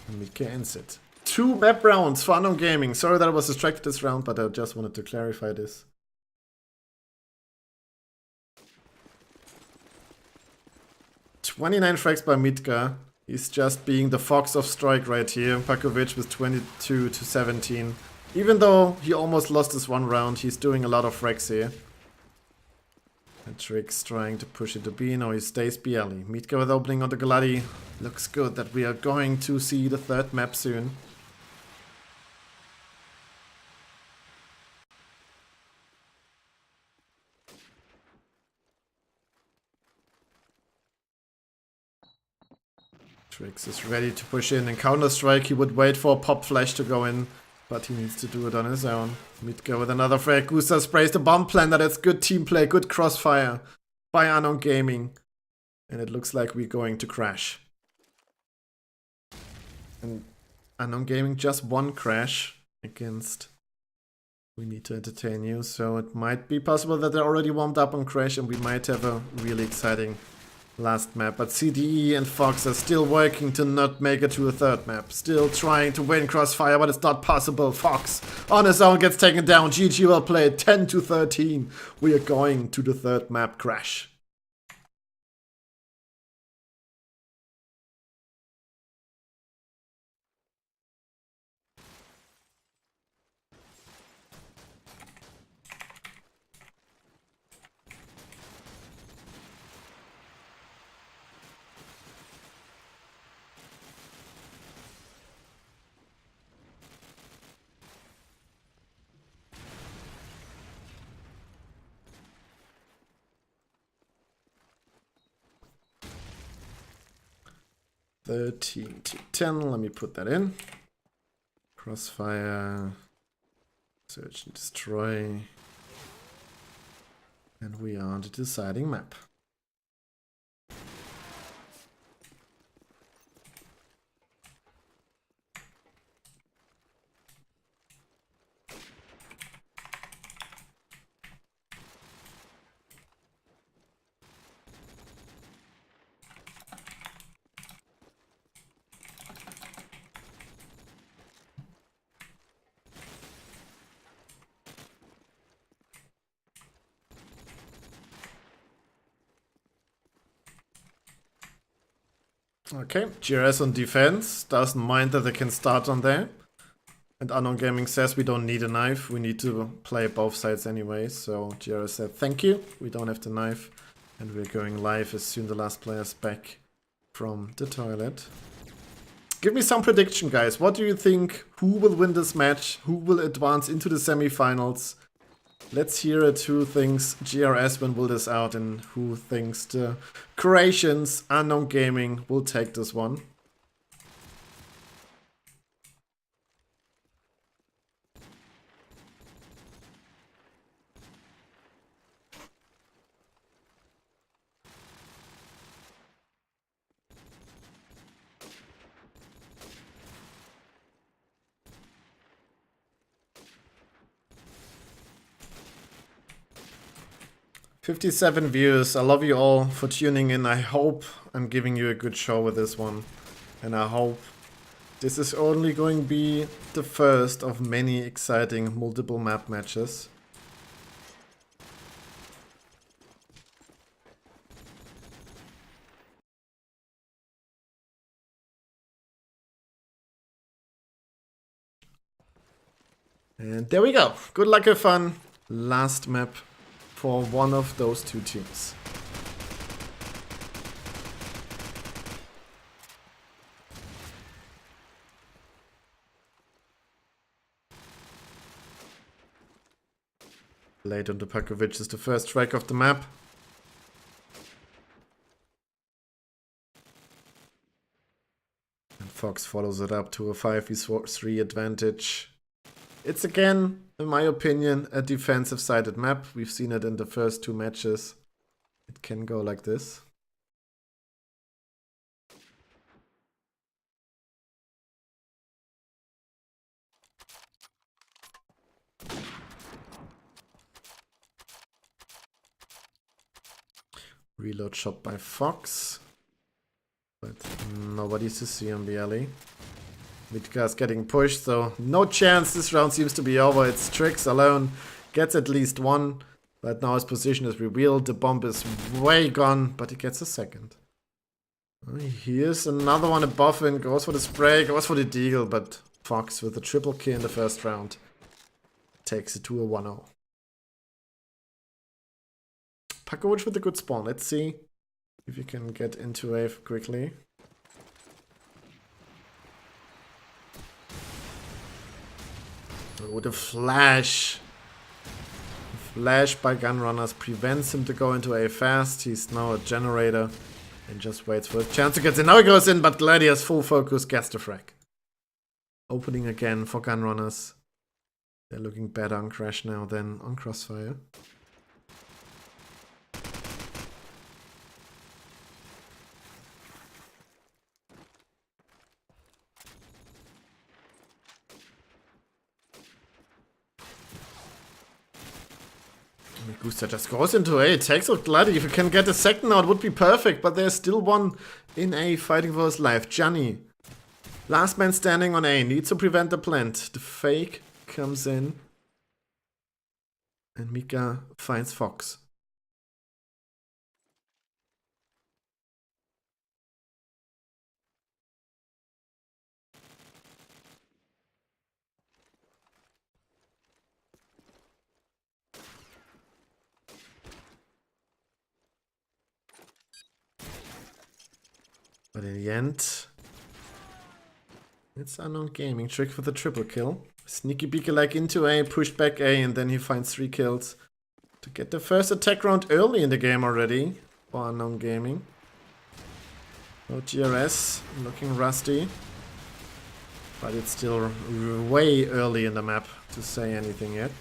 And we can it. 2 map rounds for Unknown Gaming. Sorry that I was distracted this round, but I just wanted to clarify this. "29 frags by Midgar. He's just being the fox of Strike right here. Pakovic with 22 to 17. Even though he almost lost this one round, he's doing a lot of frags here. And Trix trying to push it to B. Now he stays BLE. Midgar with opening on the Gladi. Looks good that we are going to see the third map soon. Trix is ready to push in. In Counter-Strike he would wait for a pop flash to go in, but he needs to do it on his own. Midgar with another frag. Gustav sprays the bomb planter. That's good team play, good crossfire by Unknown Gaming. And it looks like we're going to crash. And Unknown Gaming just one crash against We Need to Entertain You. So it might be possible that they're already warmed up on crash and we might have a really exciting last map. But CDE and Fox are still working to not make it to a third map. Still trying to win Crossfire, but it's not possible. Fox on his own gets taken down. GG well played, 10-13. We are going to the third map, Crash. Thirteen to 10, let me put that in. Crossfire, search and destroy. And we are on the deciding map. Okay, GRS on defense, doesn't mind that they can start on there. And Unknown Gaming says we don't need a knife, we need to play both sides anyway. So GRS said thank you, we don't have the knife. And we're going live as soon as the last player's back from the toilet. Give me some prediction, guys. What do you think? Who will win this match? Who will advance into the semifinals? Let's hear it. Who thinks GRS will pull this out and who thinks the Croatians, Unknown Gaming, will take this one? $57 views. I love you all for tuning in. I hope I'm giving you a good show with this one. And I hope this is only going to be the first of many exciting multiple map matches. And there we go. Good luck and fun. Last map for one of those two teams. Leighton Dupakovic is the first strike of the map. And Fox follows it up to a 5v3 advantage. It's again, in my opinion, a defensive-sided map. We've seen it in the first two matches. It can go like this. Reload shot by Fox. But nobody's to see on the alley. Vitka's getting pushed, so no chance this round seems to be over. It's Trix alone, gets at least one. But now his position is revealed. The bomb is way gone, but he gets a second. Here's another one above him. Goes for the spray, goes for the deagle, but Fox with a triple kill in the first round takes it to a 1-0. Pakovic with a good spawn. Let's see if you can get into wave quickly. Oh, the flash. Flash by Gunrunners prevents him to go into A fast. He's now a generator and just waits for a chance to get in. Now he goes in, but Gladius full focus gets the frag. Opening again for Gunrunners. They're looking better on Crash now than on Crossfire. Gusta just goes into A, takes out Gladi. If you can get a second out, would be perfect. But there's still one in A fighting for his life. Gianni, last man standing on A, needs to prevent the plant. The fake comes in. And Mika finds Fox. But in the end, it's Unknown Gaming. Trick for the triple kill. Sneaky beaker like into A, pushed back A, and then he finds 3 kills to get the first attack round early in the game already for Unknown Gaming. No GRS, looking rusty. But it's still way early in the map to say anything yet.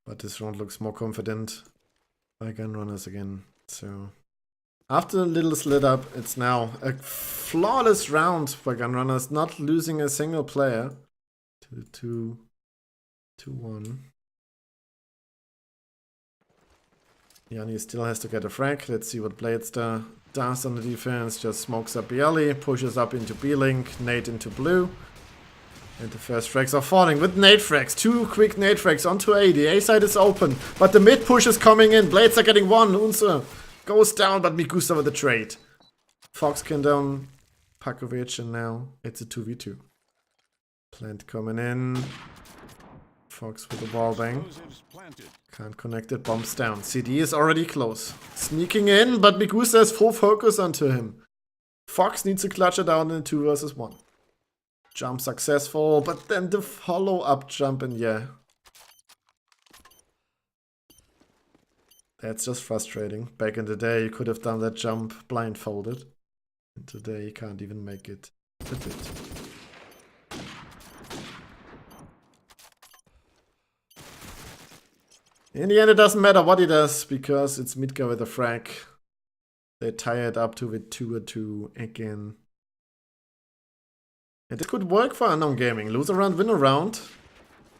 But this round looks more confident by gun runners again. So after a little slit up, it's now a flawless round for gun runners, not losing a single player. 2-1. Yanni still has to get a frag. Let's see what Bladestar does on the defense. Just smokes up Bialy, pushes up into B-Link, nade into blue. And the first frags are falling with nade frags. 2 quick nade frags onto A. The A side is open, but the mid push is coming in. Blades are getting 1. Unse goes down, but Mikusa with the trade. Fox can down Pakovic, and now it's a 2v2. Plant coming in. Fox with the wall bang. Explosives planted. Can't connect it, bombs down. CD is already close. Sneaking in, but Mikusa has full focus onto him. Fox needs to clutch it down in 2 versus 1. Jump successful, but then the follow-up jump, and yeah. That's just frustrating. Back in the day, you could have done that jump blindfolded. And today, you can't even make it a bit. In the end, it doesn't matter what he does, because it's Midgar with a frag. They tie it up to the 2-2 again. And it could work for Unknown Gaming. Lose a round, win a round.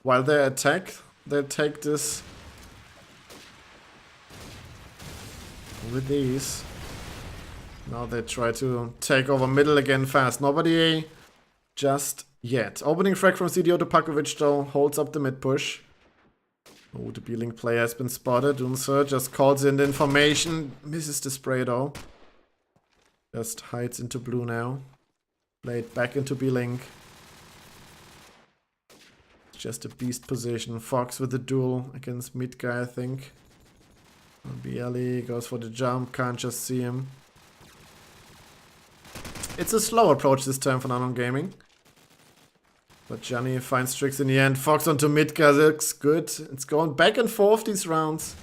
While they attack, they take this with ease. Now they try to take over middle again fast. Nobody A just yet. Opening frag from CDO to Pakovic though. Holds up the mid push. Oh, the B-Link player has been spotted. Unser just calls in the information. Misses the spray though. Just hides into blue now. Blade back into B-Link. Just a beast position. Fox with the duel against mid guy, I think. Bialy goes for the jump, can't just see him. It's a slow approach this time for Unknown Gaming. But Gianni finds tricks in the end. Fox onto mid guy looks good. It's going back and forth these rounds.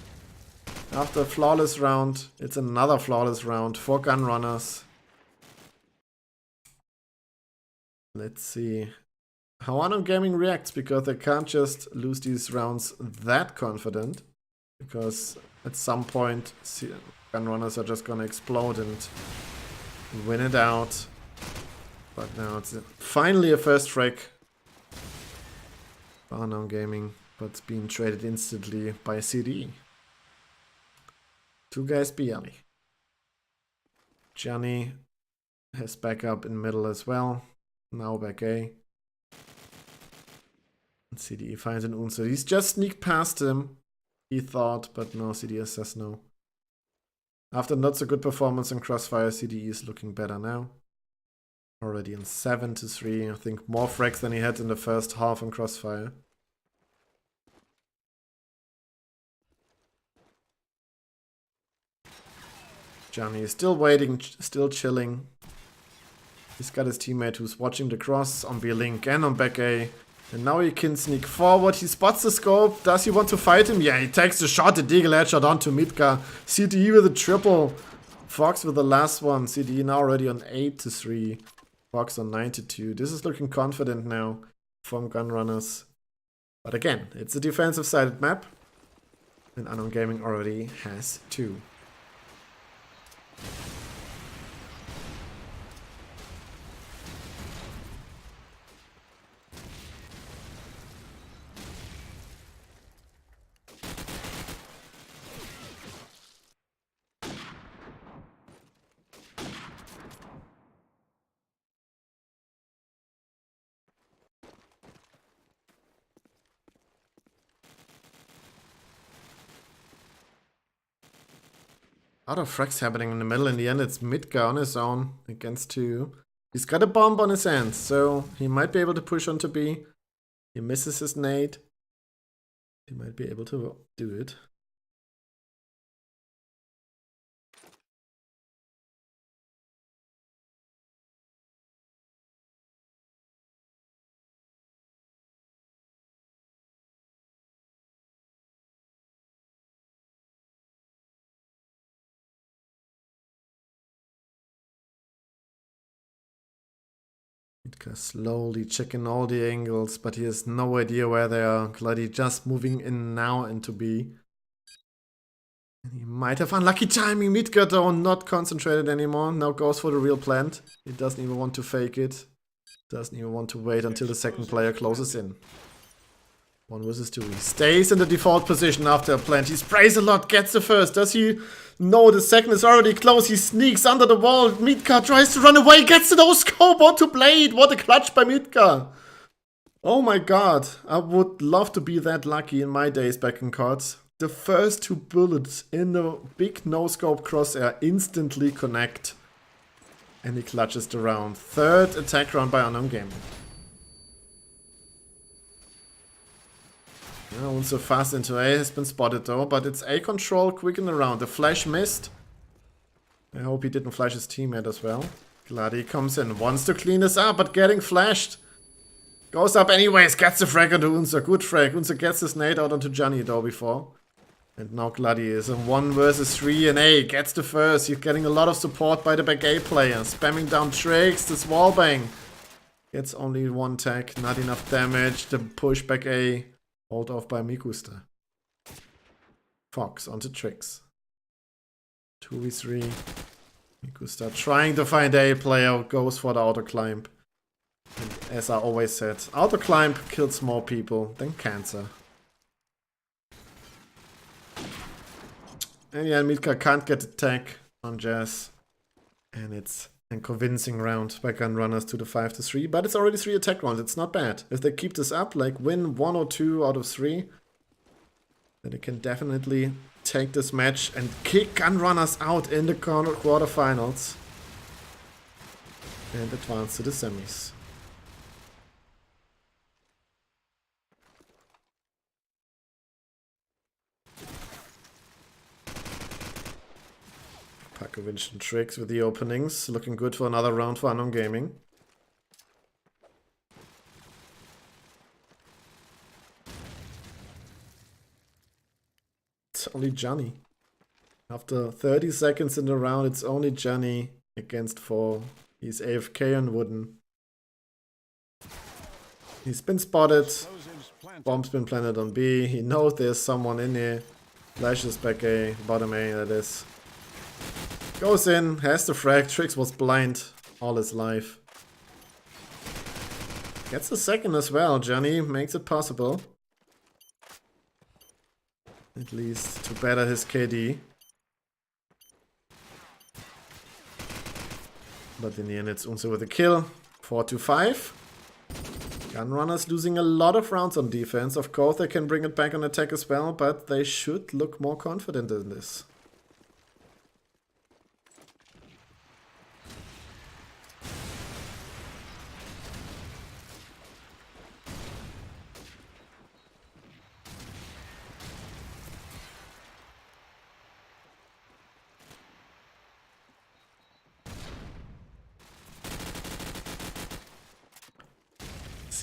After a flawless round, it's another flawless round for gun runners. Let's see how Unknown Gaming reacts, because they can't just lose these rounds that confident. Because at some point, gun runners are just gonna explode and win it out. But now it's finally a first frag for Unknown Gaming, but it's being traded instantly by CD. 2 guys Bialy. Gianni has backup in middle as well. Now back A. And CDE finds an Unser. He's just sneaked past him, he thought, but no, CDE says no. After not so good performance in Crossfire, CDE is looking better now. Already in 7-3. I think more frags than he had in the first half in Crossfire. Gianni is still waiting, still chilling. He's got his teammate who's watching the cross on B-Link and on back A. And now he can sneak forward. He spots the scope. Does he want to fight him? Yeah, he takes the shot. The deagle headshot onto Midgar. CDE with a triple. Fox with the last one. CDE now already on 8-3. Fox on 9-2. This is looking confident now. from Gunrunners. But again, it's a defensive-sided map. And Unknown Gaming already has 2. A lot of frags happening in the middle. In the end, it's Midgar on his own against 2. He's got a bomb on his hands, so he might be able to push onto B. He misses his nade. He might be able to do it. Midgar slowly checking all the angles, but he has no idea where they are. Glady just moving in now into B. And he might have unlucky timing. Midgar though not concentrated anymore. Now goes for the real plant. He doesn't even want to fake it. Doesn't even want to wait until the second player closes in. 1 versus 2. He stays in the default position after a plant. He sprays a lot, gets the first. Does he know the second is already close? He sneaks under the wall. Midgar tries to run away, gets the no-scope onto Blade. What a clutch by Midgar. Oh my god. I would love to be that lucky in my days back in CoDs. The first 2 bullets in the big no-scope crosshair instantly connect. And he clutches the round. 3rd attack round by Unknown Gaming. Yeah, so fast into A has been spotted though, but it's A control quick in the round. The flash missed. I hope he didn't flash his teammate as well. Glady comes in, wants to clean this up, but getting flashed. Goes up anyways, gets the frag onto Unser. Good frag. Unser gets his nade out onto Johnny though before. And now Glady is in 1 versus 3 in A. Gets the first. He's getting a lot of support by the back A player. Spamming down tricks, this wallbang. Gets only 1 tag, not enough damage. The push back A. Hold off by Mikusta. Fox onto tricks. 2v3. Mikusta trying to find A player, goes for the auto climb. And as I always said, auto climb kills more people than cancer. And yeah, Midgar can't get the tag on Jazz. And it's a convincing round by Gunrunners to the 5-3, but it's already 3 attack rounds. It's not bad. If they keep this up, like win 1 or 2 out of 3, then they can definitely take this match and kick Gunrunners out in the quarterfinals and advance to the semis. Pakovic and Tricks with the openings. Looking good for another round for Unknown Gaming. It's only Johnny. After 30 seconds in the round, it's only Johnny against 4. He's AFK on wooden. He's been spotted. Bomb's been planted on B. He knows there's someone in here. Flashes back A, bottom A, that is. Goes in, has the frag. Trix was blind all his life. Gets the second as well. Johnny makes it possible. At least to better his KD. But in the end it's Unser with a kill. 4-5. Gunrunners losing a lot of rounds on defense. Of course they can bring it back on attack as well, but they should look more confident in this.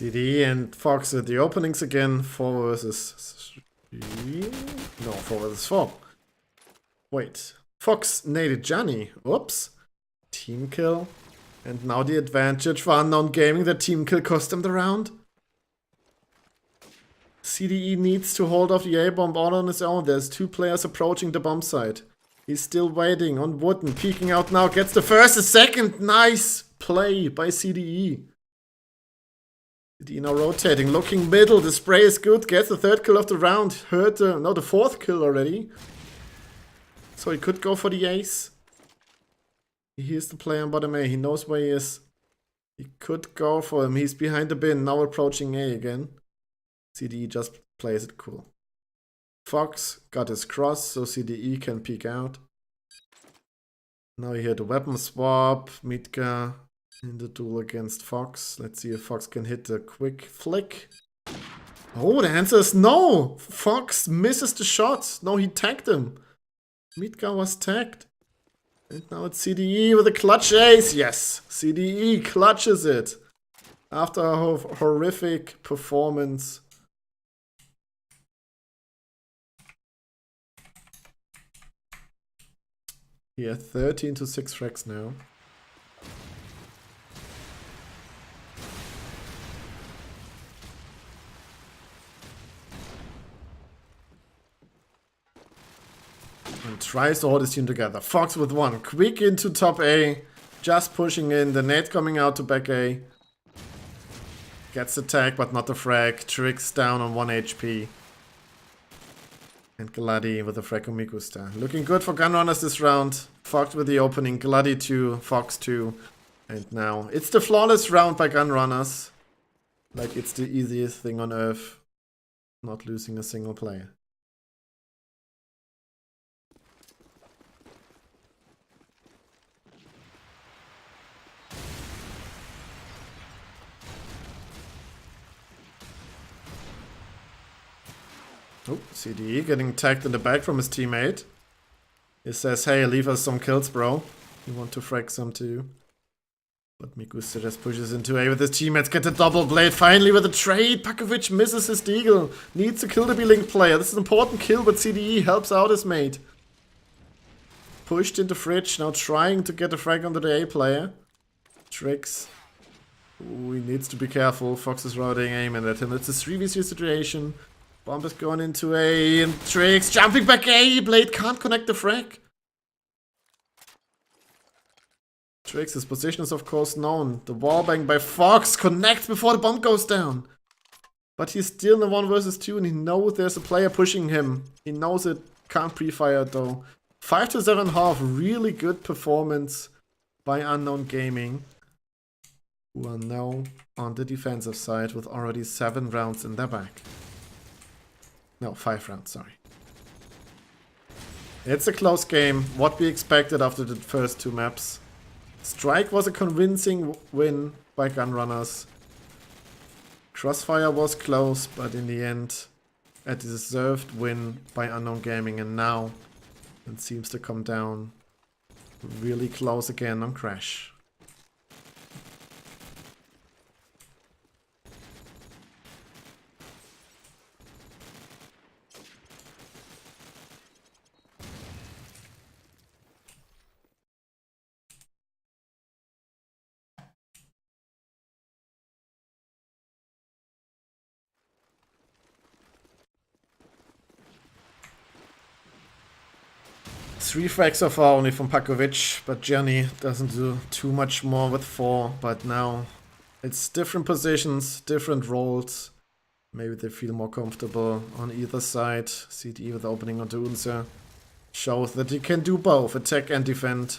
CD and Fox at the openings again. 4 versus 3. No, 4 versus 4. Wait. Fox naded Johnny. Oops. Team kill. And now the advantage for Unknown Gaming. The team kill cost them the round. CDE needs to hold off the A-bomb all on his own. There's 2 players approaching the bomb site. He's still waiting on Wooden, peeking out now, gets the first, the second. Nice play by CDE. CDE now rotating, looking middle. The spray is good, gets the 3rd kill of the round. Heard the 4th kill already. So he could go for the ace. He hears the play on bottom A. He knows where he is. He could go for him. He's behind the bin, now approaching A again. CDE just plays it cool. Fox got his cross, so CDE can peek out. Now you hear the weapon swap. Mitka in the duel against Fox. Let's see if Fox can hit the quick flick. Oh, the answer is no! Fox misses the shot. No, he tagged him. Mitka was tagged. And now it's CDE with a clutch ace. Yes, CDE clutches it. After a horrific performance. Yeah, 13 to 6 frags now. And tries to hold his team together. Fox with 1. Quick into top A. Just pushing in. The nade coming out to back A. Gets the tag, but not the frag. Tricks down on 1 HP. And Gladi with the frag on Mikusta. Looking good for Gunrunners this round. Fox with the opening. Gladi 2. Fox 2. And now it's the flawless round by Gunrunners. Like it's the easiest thing on earth. Not losing a single player. Oh, CDE getting tagged in the back from his teammate. He says, hey, leave us some kills, bro. You want to frag some too. But Mikusta just pushes into A with his teammates. Get the double blade finally with a trade. Pakovic misses his deagle. Needs to kill the B-Link player. This is an important kill, but CDE helps out his mate. Pushed into Fridge. Now trying to get a frag onto the A player. Tricks. Ooh, he needs to be careful. Fox is routing aiming at him. It's a 3v3 situation. Bomb is going into A, and Tricks jumping back A. Blade can't connect the frag. Tricks, his position is of course known. The wallbang by Fox connects before the bomb goes down. But he's still in a 1 versus 2 and he knows there's a player pushing him. He knows it. Can't pre-fire though. 5 to 7.5. Really good performance by Unknown Gaming. Who are now on the defensive side with already 7 rounds in their back. No, 5 rounds, sorry. It's a close game. What we expected after the first 2 maps. Strike was a convincing win by Gunrunners. Crossfire was close, but in the end, a deserved win by Unknown Gaming. And now it seems to come down really close again on Crash. Three frags so far only from Pakovic, but Journey doesn't do too much more with 4. But now it's different positions, different roles. Maybe they feel more comfortable on either side. CDE with opening onto Unser shows that he can do both, attack and defend.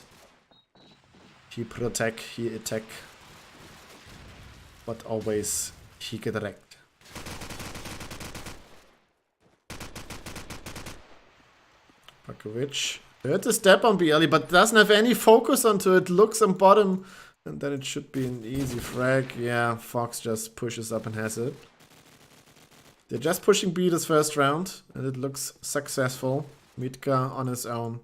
He protect, he attack, but always he get wrecked. Pakovic heard the step on BLE, but doesn't have any focus onto it. Looks on bottom, and then it should be an easy frag. Yeah, Fox just pushes up and has it. They're just pushing B this first round, and it looks successful. Mitka on his own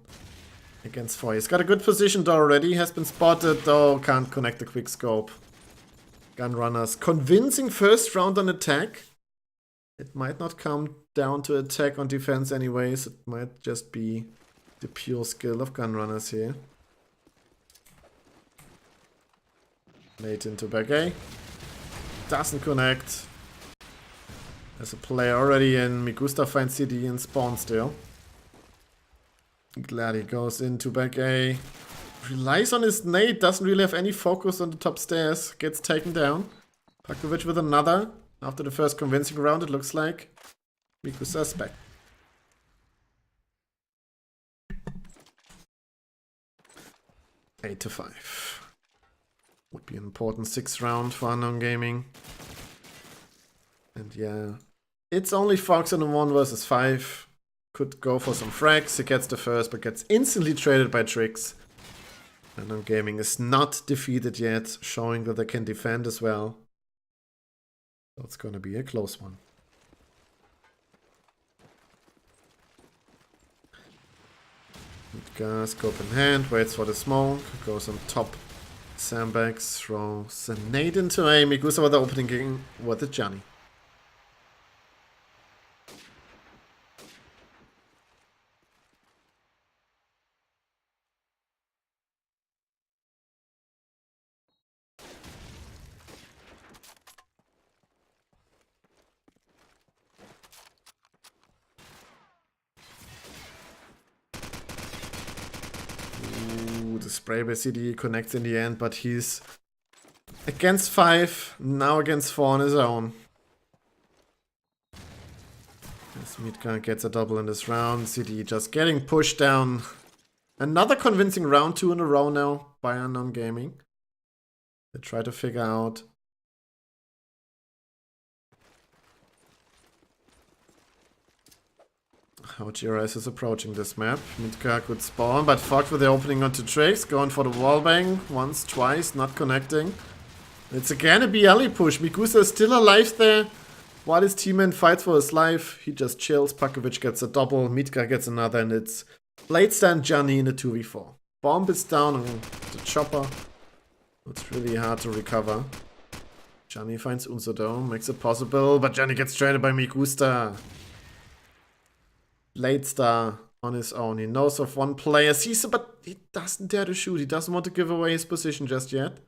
against 4. He's got a good position though already. Has been spotted though. Can't connect the quick scope. Gunrunners convincing first round on attack. It might not come down to attack on defense anyways. It might just be the pure skill of Gunrunners here. Late into back A. Doesn't connect. There's a player already in. Migusta finds CD and spawn still. Glady goes into back A. Relies on his nade. Doesn't really have any focus on the top stairs. Gets taken down. Pakovic with another. After the first convincing round, it looks like Migusta's back. Eight to 5. Would be an important 6th round for Unknown Gaming. And yeah, it's only Fox on a 1 versus 5. Could go for some frags. He gets the first, but gets instantly traded by Tricks. Unknown Gaming is not defeated yet, showing that they can defend as well. So it's gonna be a close one. Midgar, scope in hand, waits for the smoke, goes on top. Sandbags, throws a nade into A. Migusta with the opening game with the Johnny. The spray by CD connects in the end, but he's against 5, now against 4 on his own. As Midgar gets a double in this round, CD just getting pushed down. Another convincing round 2 in a row now by Unknown Gaming. They try to figure out how GRS is approaching this map. Midgar could spawn, but Fox with the opening onto Tricks, going for the wallbang. Once, twice, not connecting. It's again a BLE push. Migusta is still alive there. While his teammate fights for his life, he just chills. Pakovic gets a double, Midgar gets another, and it's Blade Stand Johnny in the 2v4. Bomb is down on the chopper. It's really hard to recover. Johnny finds Unsodo, makes it possible, but Johnny gets traded by Migusta. Late Star on his own. He knows of one player, sees it, but he doesn't dare to shoot. He doesn't want to give away his position just yet.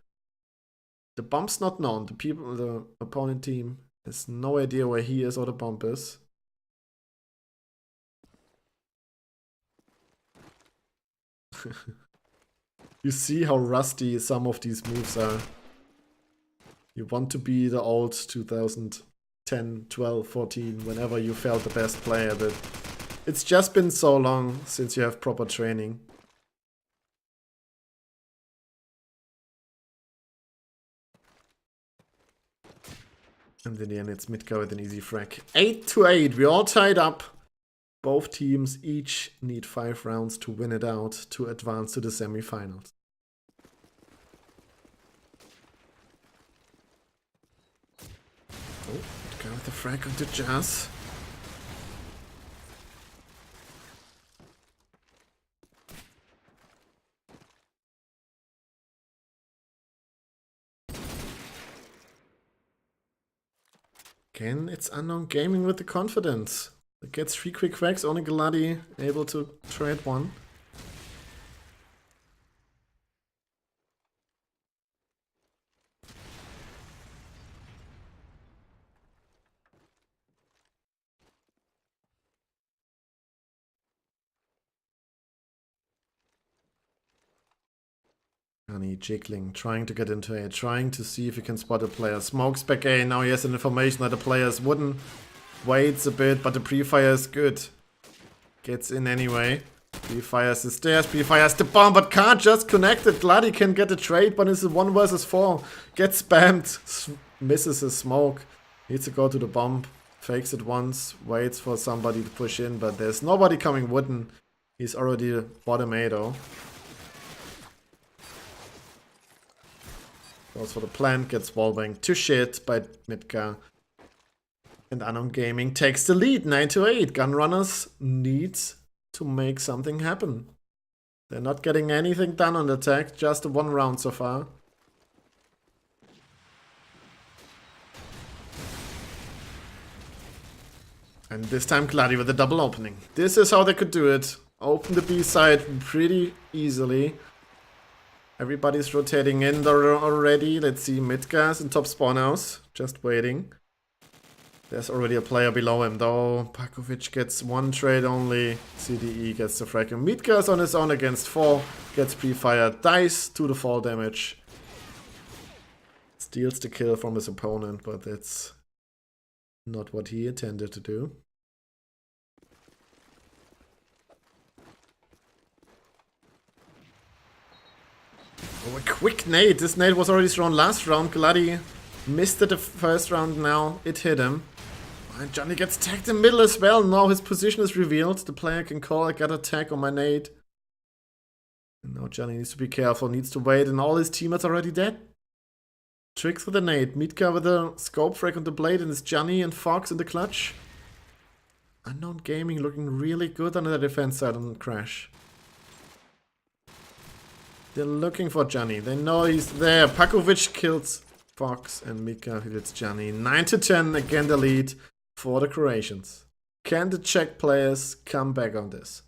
The bomb's not known. The opponent team has no idea where he is or the bomb is. You see how rusty some of these moves are. You want to be the old 2010, 12, 14, whenever you felt the best player, but it's just been so long since you have proper training. And in the end, it's Midgar with an easy frag. 8 to 8. We're all tied up. Both teams each need 5 rounds to win it out to advance to the semifinals. Oh, Midgar with the frag onto Jazz. Again, it's Unknown Gaming with the confidence. It gets 3 quick frags, only Glady able to trade 1. Johnny jiggling, trying to get into A, trying to see if he can spot a player. Smokes back A, now he has an information that the player is wooden. Waits a bit, but the pre-fire is good. Gets in anyway. Pre-fires the stairs, pre-fires the bomb, but can't just connect it. Glady can get a trade, but it's a 1 versus 4. Gets spammed, misses his smoke. Needs to go to the bomb, fakes it once, waits for somebody to push in, but there's nobody coming wooden. He's already bottom A though. Goes for the plant, gets wallbanged to shit by Midgar. And Unknown Gaming takes the lead, 9 to 8. Gunrunners need to make something happen. They're not getting anything done on the attack, just 1 round so far. And this time Glady with a double opening. This is how they could do it. Open the B side pretty easily. Everybody's rotating in there already. Let's see, Midgar's in top spawn house, just waiting. There's already a player below him though. Pakovic gets one trade only. CDE gets the frag. And Mitka is on his own against 4. Gets pre-fired. Dies to the fall damage. Steals the kill from his opponent, but that's not what he intended to do. Oh, a quick nade. This nade was already thrown last round. Gladi missed it the first round now. It hit him. And Johnny gets tagged in the middle as well. Now his position is revealed. The player can call, I got a tag on my nade. And now Johnny needs to be careful, needs to wait, and all his teammates are already dead. Tricks with the nade. Mitka with a scope frag on the blade, and it's Johnny and Fox in the clutch. Unknown Gaming looking really good on the defense side on Crash. They're looking for Johnny. They know he's there. Pakovic kills Fox, and Mitka hits Johnny. 9-10, again the lead for the Croatians. Can the Czech players come back on this?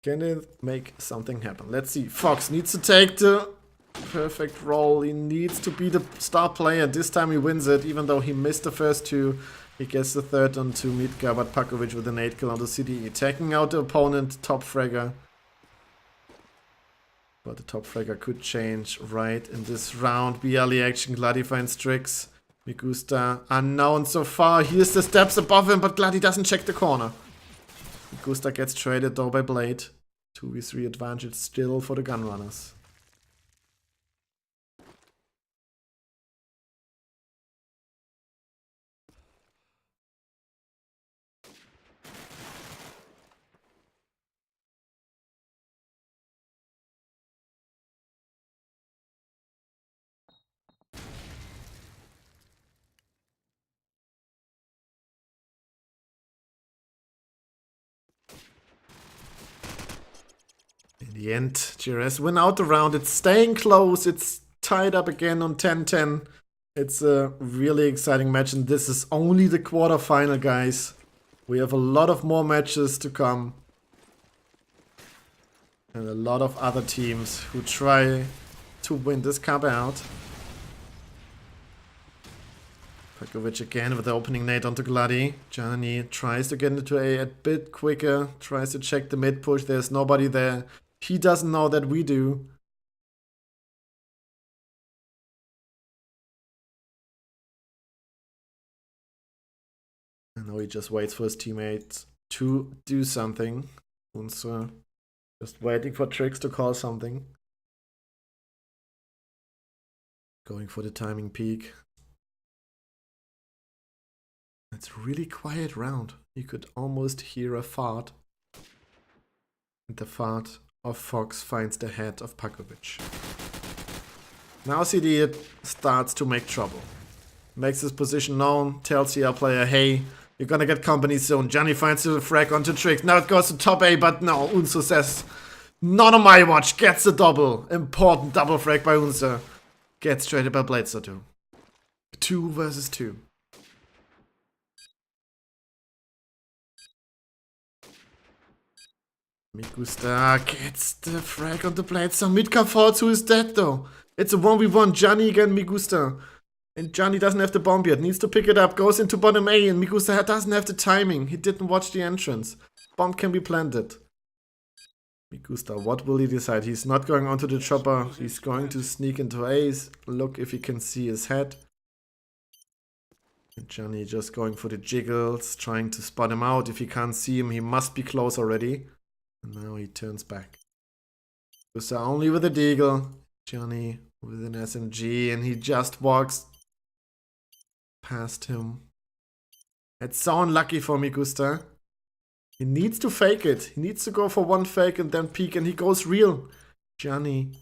Can they make something happen? Let's see. Fox needs to take the perfect role. He needs to be the star player. This time he wins it, even though he missed the first 2. He gets the third onto Mitka, but Pakovic with an 8 kill on the CDE. Taking out the opponent, top fragger. But the top fragger could change right in this round. BLE action, Gladi finds tricks. Migusta unknown so far. Here's the steps above him, but Gladi doesn't check the corner. Migusta gets traded though by Blade. 2v3 advantage still for the Gunrunners. In the end, GRS win out the round. It's staying close. It's tied up again on 10-10. It's a really exciting match, and this is only the quarterfinal, guys. We have a lot of more matches to come. And a lot of other teams who try to win this cup out. Pakovic again with the opening nade onto Gladi. Gianni tries to get into A bit quicker. Tries to check the mid push. There's nobody there. He doesn't know that we do. I know he just waits for his teammates to do something. Unser just waiting for Tricks to call something. Going for the timing peak. It's a really quiet round. You could almost hear a fart. And the fart of Fox finds the head of Pakovic. Now CD starts to make trouble. Makes his position known, tells the other player, hey, you're gonna get company soon. Johnny finds the frag onto Tricks. Now it goes to top A, but no, Unser says, not on my watch. Gets a double. Important double frag by Unser. Gets traded by Bladester too. 2 versus 2. Migusta gets the frag on the blade. So Mitka falls, who is dead though. It's a 1v1. Johnny against Migusta. And Johnny doesn't have the bomb yet. Needs to pick it up. Goes into bottom A. And Migusta doesn't have the timing. He didn't watch the entrance. Bomb can be planted. Migusta, what will he decide? He's not going onto the chopper. He's going to sneak into A's. Look if he can see his head. And Johnny just going for the jiggles. Trying to spot him out. If he can't see him, he must be close already. And now he turns back. Migusta only with a deagle. Johnny with an SMG. And he just walks past him. It's so unlucky for Migusta. He needs to fake it. He needs to go for one fake and then peek, and he goes real. Johnny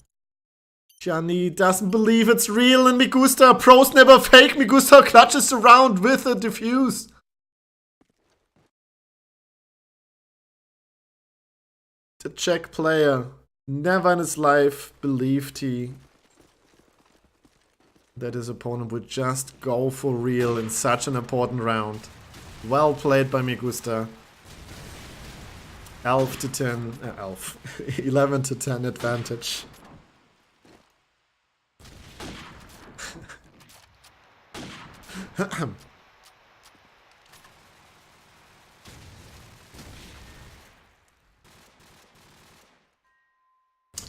doesn't believe it's real, and Migusta, pros never fake. Migusta clutches around with a defuse. The Czech player never in his life believed that his opponent would just go for real in such an important round. Well played by Migusta. 11 to 10 advantage.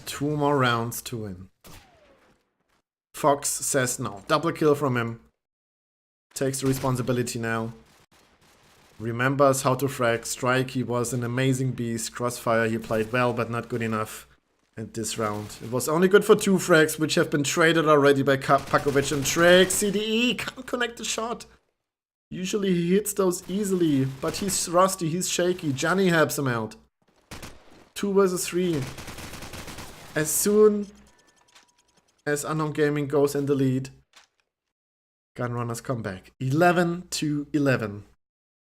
2 more rounds to win. Fox says no. Double kill from him. Takes the responsibility now. Remembers how to frag. Strike, he was an amazing beast. Crossfire, he played well, but not good enough in this round. It was only good for 2 frags, which have been traded already by Pakovic and Trix. CDE can't connect the shot. Usually he hits those easily, but he's rusty, he's shaky. Johnny helps him out. 2 versus 3. As soon as Unknown Gaming goes in the lead, Gunrunners come back. 11-11.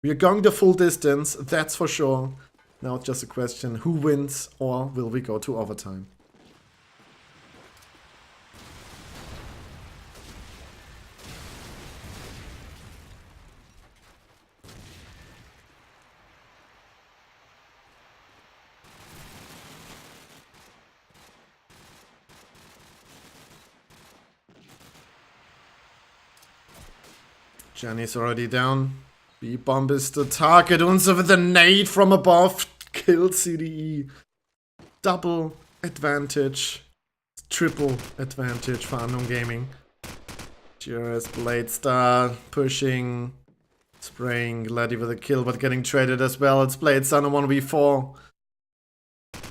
We are going the full distance, that's for sure. Now it's just a question, who wins, or will we go to overtime? Johnny's already down. B-bomb is the target. Unser with a nade from above. Kill CDE. Double advantage. Triple advantage for Unknown Gaming. GRS Blade Star pushing. Spraying Gladdy with a kill, but getting traded as well. It's Blade Star on 1v4.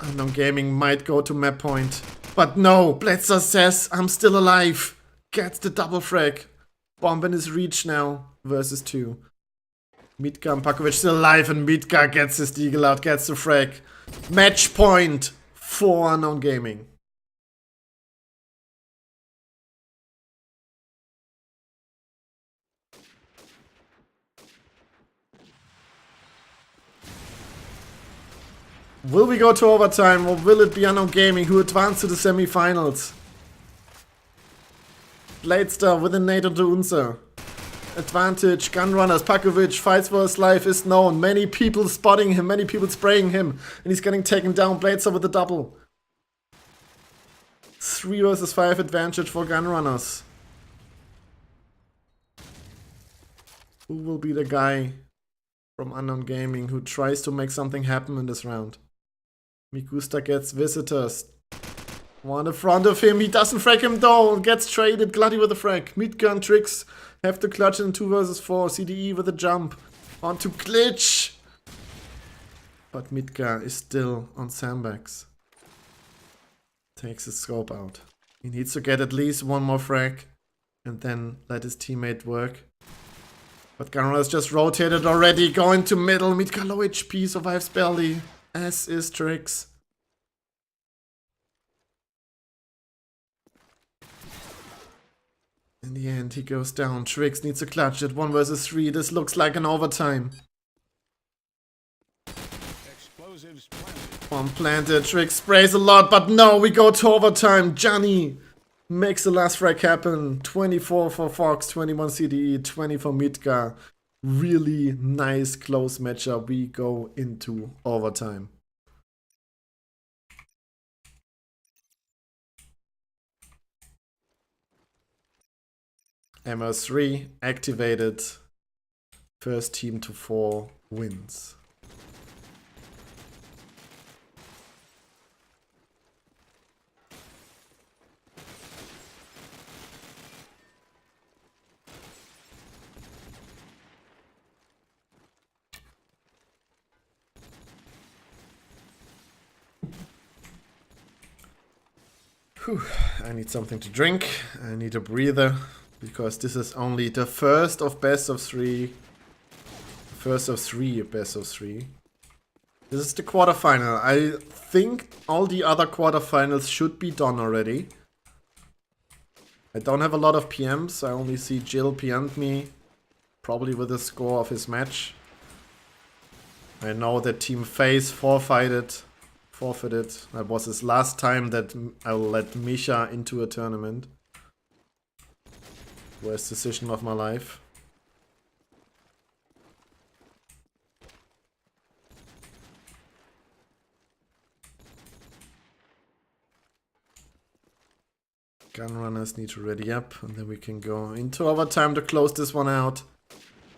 Unknown Gaming might go to map point. But no, Blade Star says, I'm still alive. Gets the double frag. Bomb in his reach now. Versus 2. Mitka and Pakovic still alive, and Mitka gets his deagle out, gets the frag. Match point for Unknown Gaming. Will we go to overtime, or will it be Unknown Gaming who advance to the semi-finals? Bladestar with a nade onto Unser. Advantage, Gunrunners, Pakovic fights for his life is known. Many people spotting him, many people spraying him. And he's getting taken down. Bladestar with a double. 3 versus 5 advantage for Gunrunners. Who will be the guy from Unknown Gaming who tries to make something happen in this round? Mikusta gets visitors. One in front of him, he doesn't frag him though, gets traded. Gladdy with a frag. Mitka and Trix have to clutch in 2 versus 4. CDE with a jump onto Glitch. But Mitka is still on sandbags. Takes his scope out. He needs to get at least 1 more frag and then let his teammate work. But Gunrunners just rotated already, going to middle. Mitka low HP, survives barely, as is Trix. In the end, he goes down. Trix needs to clutch it. 1 versus 3. This looks like an overtime. Explosives planted. Bomb planted. Trix sprays a lot, but no, we go to overtime. Johnny makes the last frag happen. 24 for Fox, 21 CDE, 20 for Mitka. Really nice close matchup. We go into overtime. MS3 activated. First team to 4 wins. Whew. I need something to drink. I need a breather. Because this is only the first of best of 3. First of 3 best of 3. This is the quarterfinal. I think all the other quarterfinals should be done already. I don't have a lot of PMs. I only see Jill PM'd me. Probably with the score of his match. I know that Team FaZe forfeited. That was his last time that I will let Misha into a tournament. Worst decision of my life. Gunrunners need to ready up, and then we can go into overtime to close this one out.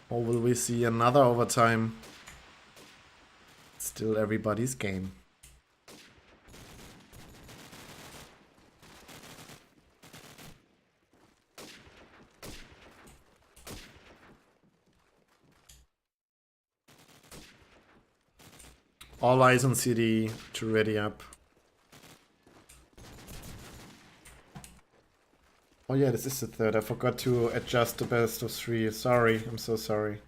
Or will we see another overtime? Still everybody's game. All eyes on CD to ready up. Oh yeah, this is the third. I forgot to adjust the best of 3. Sorry, I'm so sorry.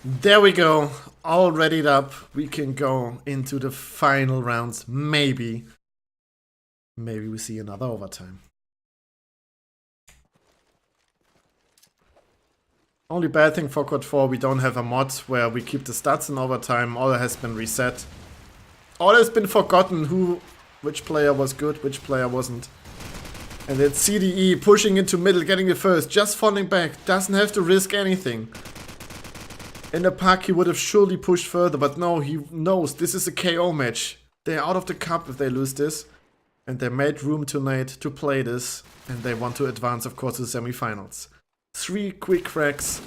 There we go. All readied up. We can go into the final rounds. Maybe we see another overtime. Only bad thing for CoD4, we don't have a mod where we keep the stats in overtime. All has been reset. All has been forgotten which player was good, which player wasn't. And it's CDE pushing into middle, getting the first, just falling back, doesn't have to risk anything. In the pack he would have surely pushed further, but no, he knows this is a KO match. They're out of the cup if they lose this. And they made room tonight to play this. And they want to advance, of course, to the semifinals. 3 quick cracks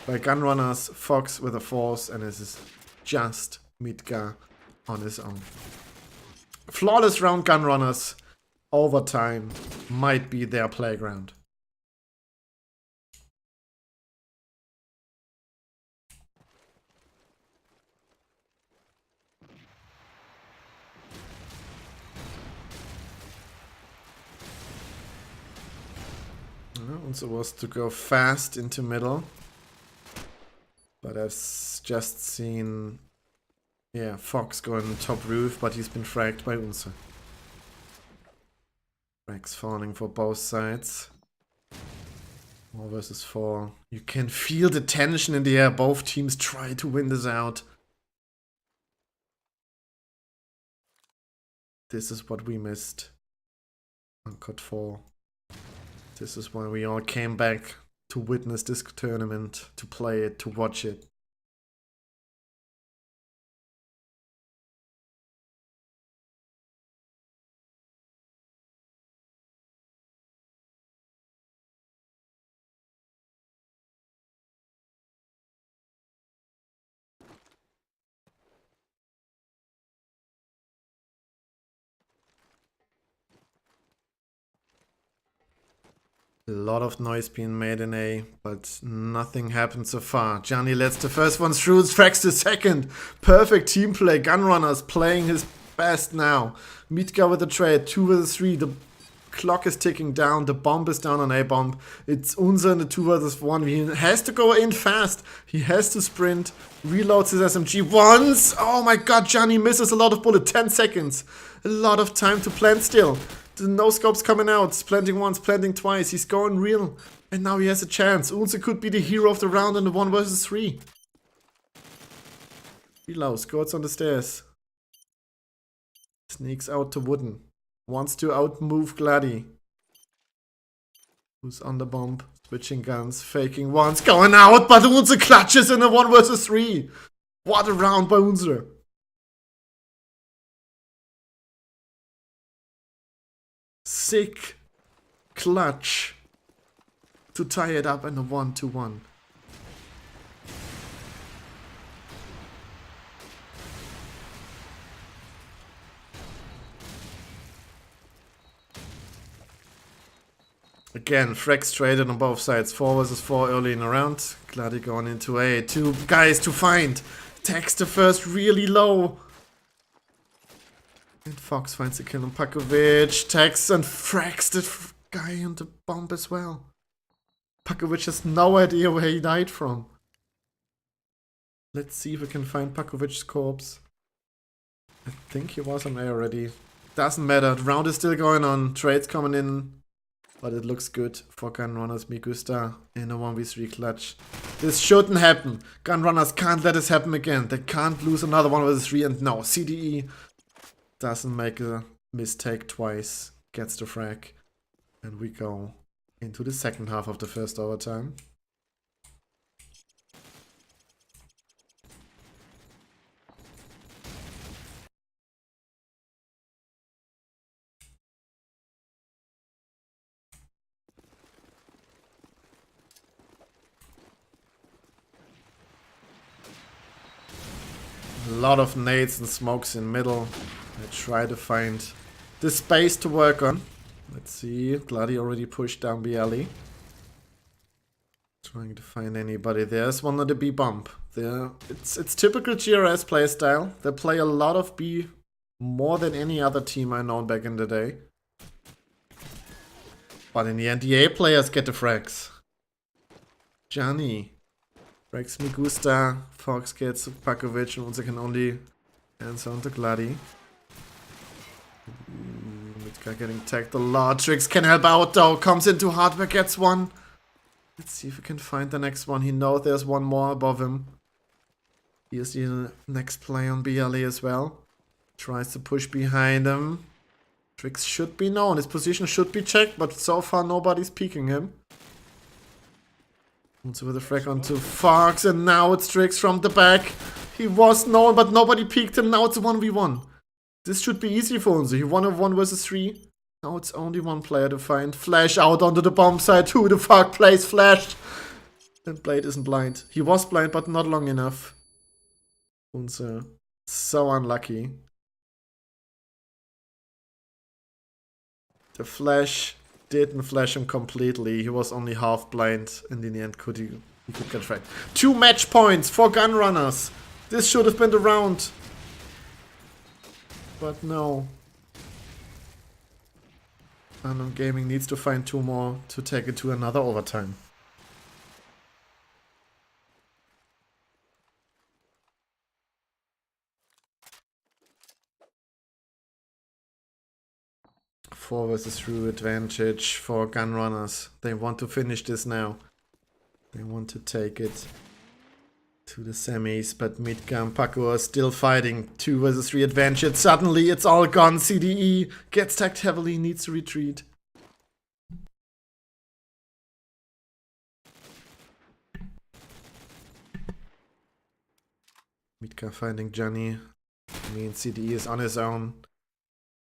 by Gunrunners, Fox with a force, and this is just Midgar on his own. Flawless round, Gunrunners. Overtime might be their playground. Also was to go fast into middle. But I've just seen, yeah, Fox going top roof, but he's been fragged by Unse. Frags falling for both sides. 4 versus 4. You can feel the tension in the air. Both teams try to win this out. This is what we missed on CoD4. This is why we all came back to witness this tournament, to play it, to watch it. A lot of noise being made in A, but nothing happened so far. Gianni lets the first one through, tracks the second. Perfect team play. Gunrunners playing his best now. Midgar with the trade, 2 versus 3. The clock is ticking down. The bomb is down on A bomb. It's Unser in the 2 versus 1. He has to go in fast. He has to sprint. Reloads his SMG once. Oh my god, Gianni misses a lot of bullets. 10 seconds. A lot of time to plant still. The no-scope's coming out. Planting once, planting twice. He's going real. And now he has a chance. Unse could be the hero of the round in the 1 versus 3. Reload, scores on the stairs. Sneaks out to Wooden. Wants to outmove Gladdy. Who's on the bomb. Switching guns. Faking once. Going out. But Unse clutches in the 1 versus 3. What a round by Unse. Sick clutch to tie it up in a 1-1. Again, frags traded on both sides. 4 versus 4 early in the round. Gladdy going into A. 2 guys to find. Tags the first really low. And Fox finds a kill on Pakovic. Tags and frags the guy on the bomb as well. Pakovic has no idea where he died from. Let's see if we can find Pakovic's corpse. I think he was on A already. Doesn't matter. The round is still going on. Trades coming in. But it looks good for Gunrunners. Migusta in a 1v3 clutch. This shouldn't happen. Gunrunners can't let this happen again. They can't lose another 1v3. And no, CDE doesn't make a mistake twice. Gets the frag. And we go into the second half of the first overtime. A lot of nades and smokes in middle. I try to find the space to work on. Let's see. Gladi already pushed down B alley. Trying to find anybody. There's one on the B bump. There, it's typical GRS playstyle. They play a lot of B more than any other team I known back in the day. But in the end, the A players get the frags. Johnny frags me Gusta. Fox gets Pakovic, and once I can only answer onto Gladi. This guy getting tagged a lot. Trix can help out though. Comes into hardware, gets one. Let's see if we can find the next one. He knows there's one more above him. Here's the next play on BLE as well. Tries to push behind him. Trix should be known. His position should be checked, but so far nobody's peeking him. Also with a frag onto Fox, and now it's Trix from the back. He was known, but nobody peeked him. Now it's a 1v1. This should be easy for Unzi. He won a 1 versus 3. Now it's only one player to find. Flash out onto the bomb side. Who the fuck plays Flash? And Blade isn't blind. He was blind, but not long enough. Unzi. So unlucky. The Flash didn't flash him completely. He was only half blind. And in the end, he could get fragged. 2 match points for gun runners. This should have been the round. But no. Unknown Gaming needs to find 2 more to take it to another overtime. Four versus 3 advantage for gun runners. They want to finish this now. They want to take it to the semis, but Midgar and Paco are still fighting. 2 versus 3 advantage. Suddenly it's all gone. CDE gets tagged heavily, needs to retreat. Midgar finding Johnny. I mean, CDE is on his own.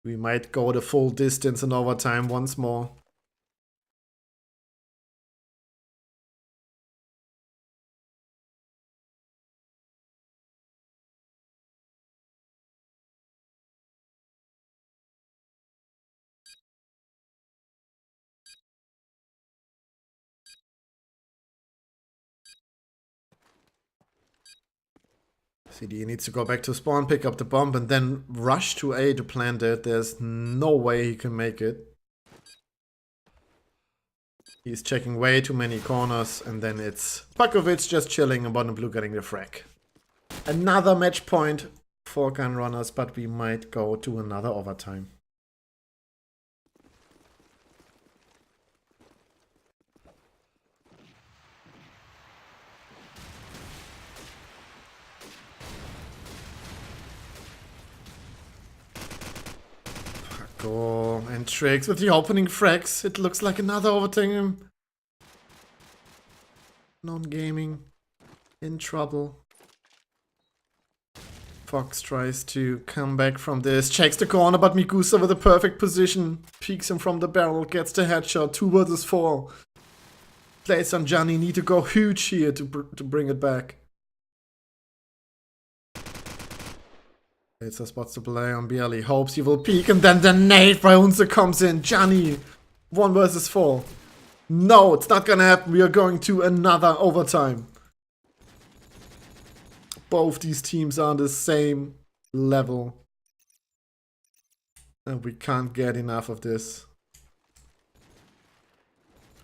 We might go the full distance in overtime once more. CD needs to go back to spawn, pick up the bomb, and then rush to A to plant it. There's no way he can make it. He's checking way too many corners, and then it's Pakovic just chilling and bottom blue getting the frag. Another match point for gun runners, but we might go to another overtime. Paco and Trix with the opening frags. It looks like another overtime. Non-gaming in trouble. Fox tries to come back from this, checks the corner, but Migusa with a perfect position. Peeks him from the barrel, gets the headshot, 2 versus 4. Plays on Johnny, need to go huge here to bring it back. It's a spot to play on BLE, hopes he will peek, and then the nade by Unze comes in. Johnny, 1 versus 4. No, it's not gonna happen, we are going to another overtime. Both these teams are on the same level. And we can't get enough of this.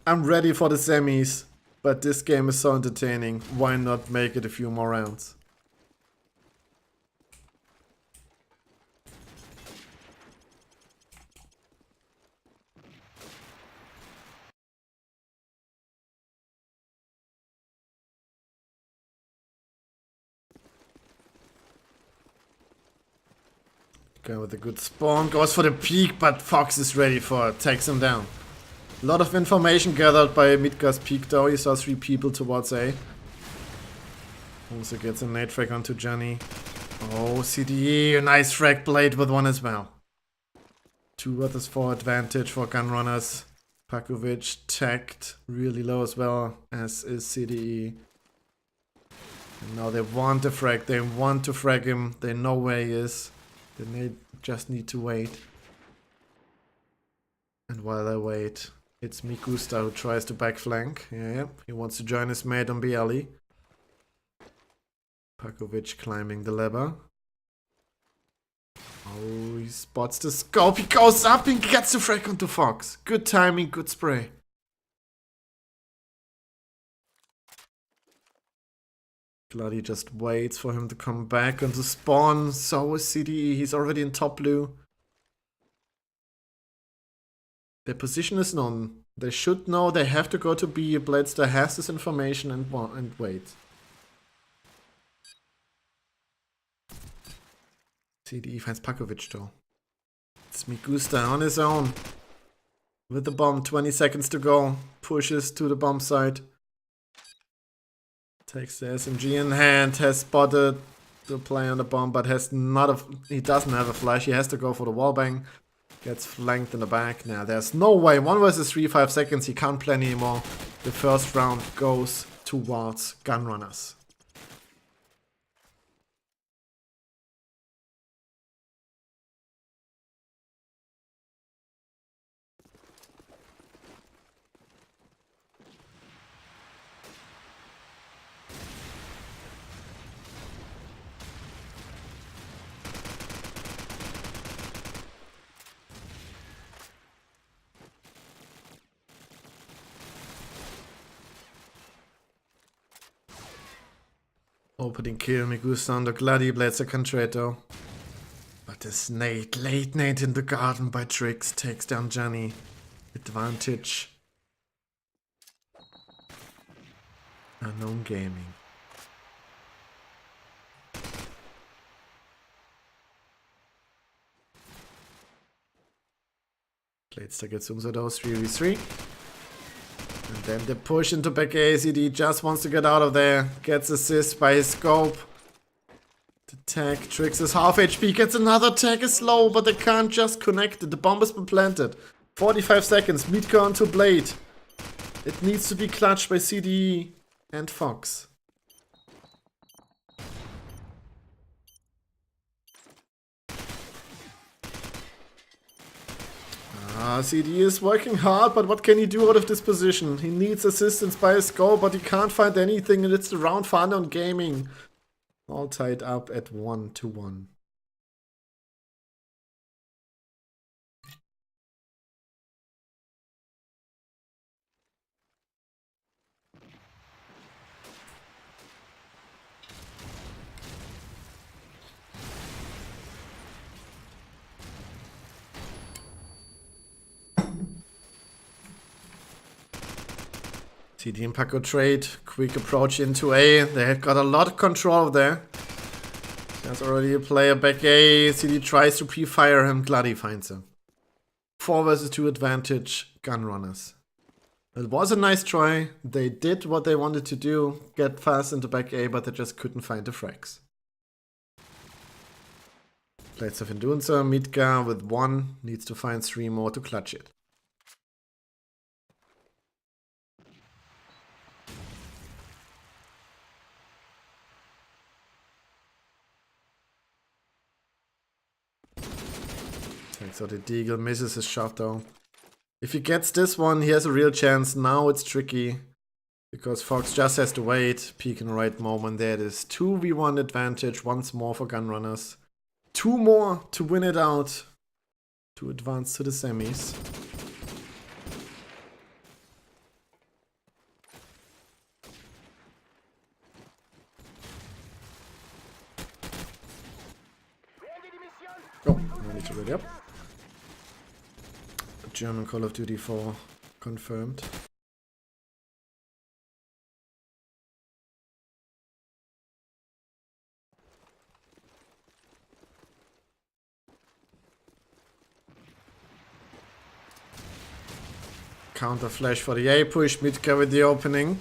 I'm ready for the semis, but this game is so entertaining. Why not make it a few more rounds? Go with a good spawn, goes for the peek, but Fox is ready for it, takes him down. A lot of information gathered by Midgar's peek though, he saw 3 people towards A. Also gets a nade frag onto Johnny. Oh, CDE, a nice frag blade with 1 as well. 2 versus 4 advantage for gun runners. Pakovic tagged really low as well, as is CDE. And now they want to frag. They want to frag him. They know where he is. They just need to wait. And while they wait, it's Mikusta who tries to backflank. Yeah, he wants to join his mate on Bialy. Pakovic climbing the ladder. Oh, he spots the scope. He goes up and gets the frag onto Fox. Good timing, good spray. Bloody just waits for him to come back and to spawn. So is CDE. He's already in top blue. Their position is known. They should know they have to go to B. Bladester has this information and wait. CDE finds Pakovic though. It's Mikusta on his own. With the bomb, 20 seconds to go. Pushes to the bomb site. Takes the SMG in hand, has spotted the play on the bomb, but has not a... He doesn't have a flash, he has to go for the wallbang. Gets flanked in the back. Now there's no way, 1 versus 3, 5 seconds, he can't play anymore. The first round goes towards Gunrunners. Opening kill, Mikusta on the Gladi Blades a Concreto. But this nade, late nade in the garden by Trix takes down Johnny. Advantage. Unknown Gaming. Bladester gets Umsodos 3v3. And then the push into back A. CD just wants to get out of there. Gets assist by his scope. The tag Tricks his half HP. Gets another tag. Is low, but they can't just connect it. The bomb has been planted. 45 seconds. Metka onto Blade. It needs to be clutched by CDE and Fox. CD is working hard, but what can he do out of this position? He needs assistance by his scope, but he can't find anything, and it's the round for Unknown Gaming. All tied up at 1-1. CD and Paco trade, quick approach into A. They have got a lot of control there. There's already a player back A. CD tries to pre-fire him. Gladi finds him. 4 versus 2 advantage. Gunrunners. It was a nice try. They did what they wanted to do. Get fast into back A, but they just couldn't find the frags. Blades of Endunza. Metka with 1. Needs to find 3 more to clutch it. So the Deagle misses his shot though. If he gets this one, he has a real chance. Now it's tricky. Because Fox just has to wait. Peek in the right moment. There it is. 2v1 advantage once more for Gunrunners. 2 more to win it out. To advance to the semis. Oh, I need to ready up. German Call of Duty 4 confirmed. Counter flash for the A push. Metka with the opening.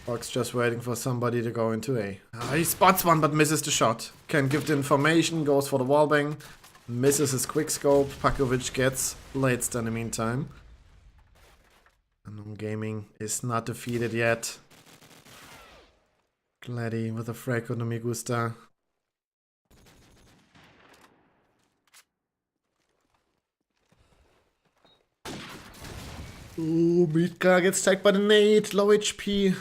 Fox just waiting for somebody to go into A. He spots one but misses the shot. Can give the information, goes for the wallbang. Misses his quickscope. Pakovic gets Bladester in the meantime. Unknown Gaming is not defeated yet. Gladdy with a frag on the Migusta. Ooh, Mitka gets tagged by the nade. Low HP.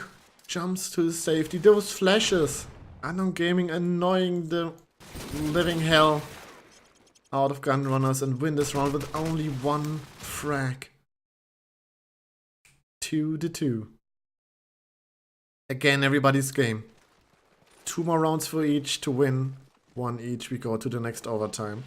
Jumps to the safety. Those flashes. Unknown Gaming annoying the living hell out of Gunrunners and win this round with only one frag. 2-2. Again, everybody's game. 2 more rounds for each to win. 1 each. We go to the next overtime.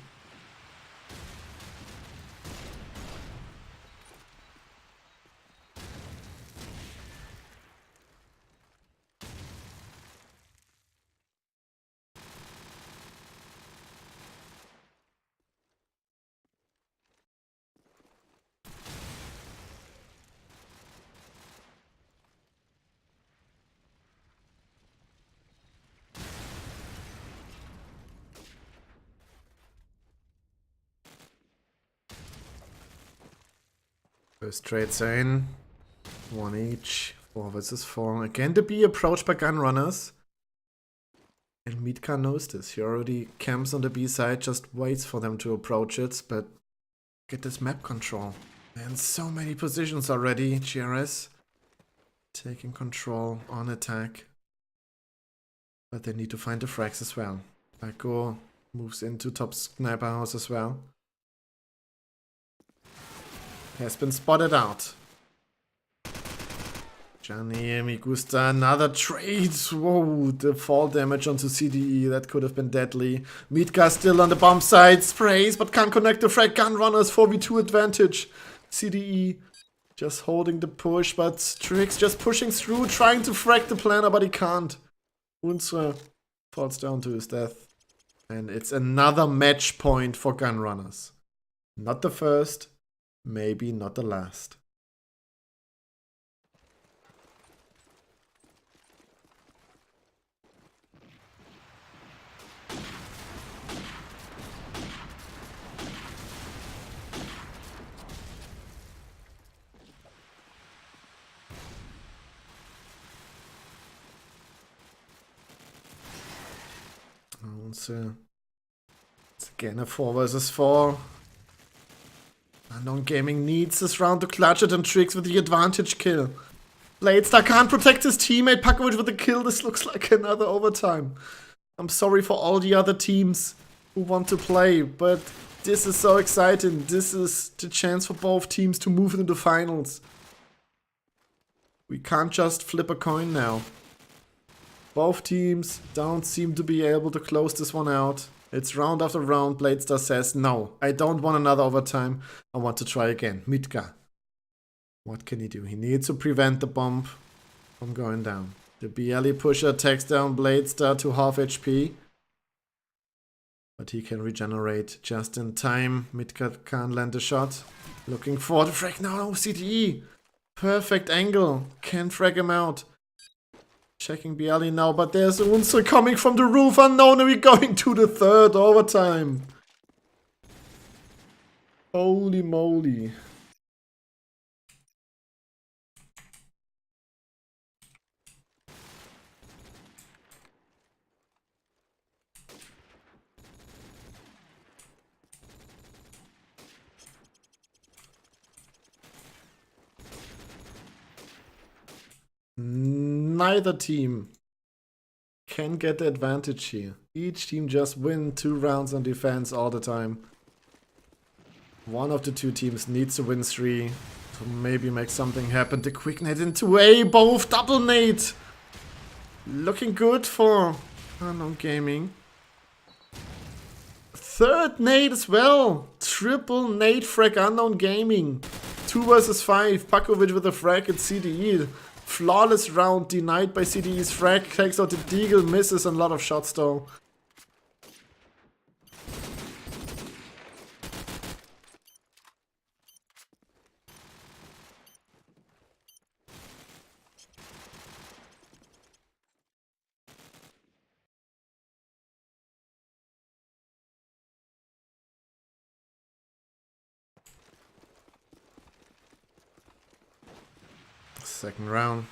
First trades are in. 1 each. 4 versus 4. Again to be approached by Gunrunners. And Mitka knows this. He already camps on the B side, just waits for them to approach it, but get this map control. And so many positions already. GRS taking control on attack. But they need to find the frags as well. Bako moves into top sniper house as well. Has been spotted out. Johnny Migusta, another trade. Whoa, the fall damage onto CDE. That could have been deadly. Mitka still on the bomb side. Sprays, but can't connect the frag. Gunrunners 4v2 advantage. CDE just holding the push, but Trix just pushing through, trying to frag the planner, but he can't. Unsere falls down to his death. And it's another match point for Gunrunners. Not the first. Maybe not the last. So it's again a 4 versus 4. Unknown Gaming needs this round to clutch it, and Trix with the advantage kill. Bladestar can't protect his teammate. Pakovic with the kill. This looks like another overtime. I'm sorry for all the other teams who want to play, but this is so exciting. This is the chance for both teams to move into the finals. We can't just flip a coin now. Both teams don't seem to be able to close this one out. It's round after round. Bladestar says, no, I don't want another overtime. I want to try again. Mitka. What can he do? He needs to prevent the bomb from going down. The BLE pusher takes down Bladestar to half HP. But he can regenerate just in time. Mitka can't land a shot. Looking for the frag. No, CTE. Perfect angle. Can't frag him out. Checking BLE now, but there's Unsere coming from the roof. Unknown, and we're going to the third overtime. Holy moly. Neither team can get the advantage here. Each team just win 2 rounds on defense all the time. One of the 2 teams needs to win 3 to maybe make something happen. The quick nade into A, both double nade. Looking good for Unknown Gaming. Third nade as well. Triple nade frag Unknown Gaming. 2 versus 5. Pakovic with a frag at CDE. Flawless round denied by CDE's frag. Takes out the deagle, misses, and a lot of shots though. Second round.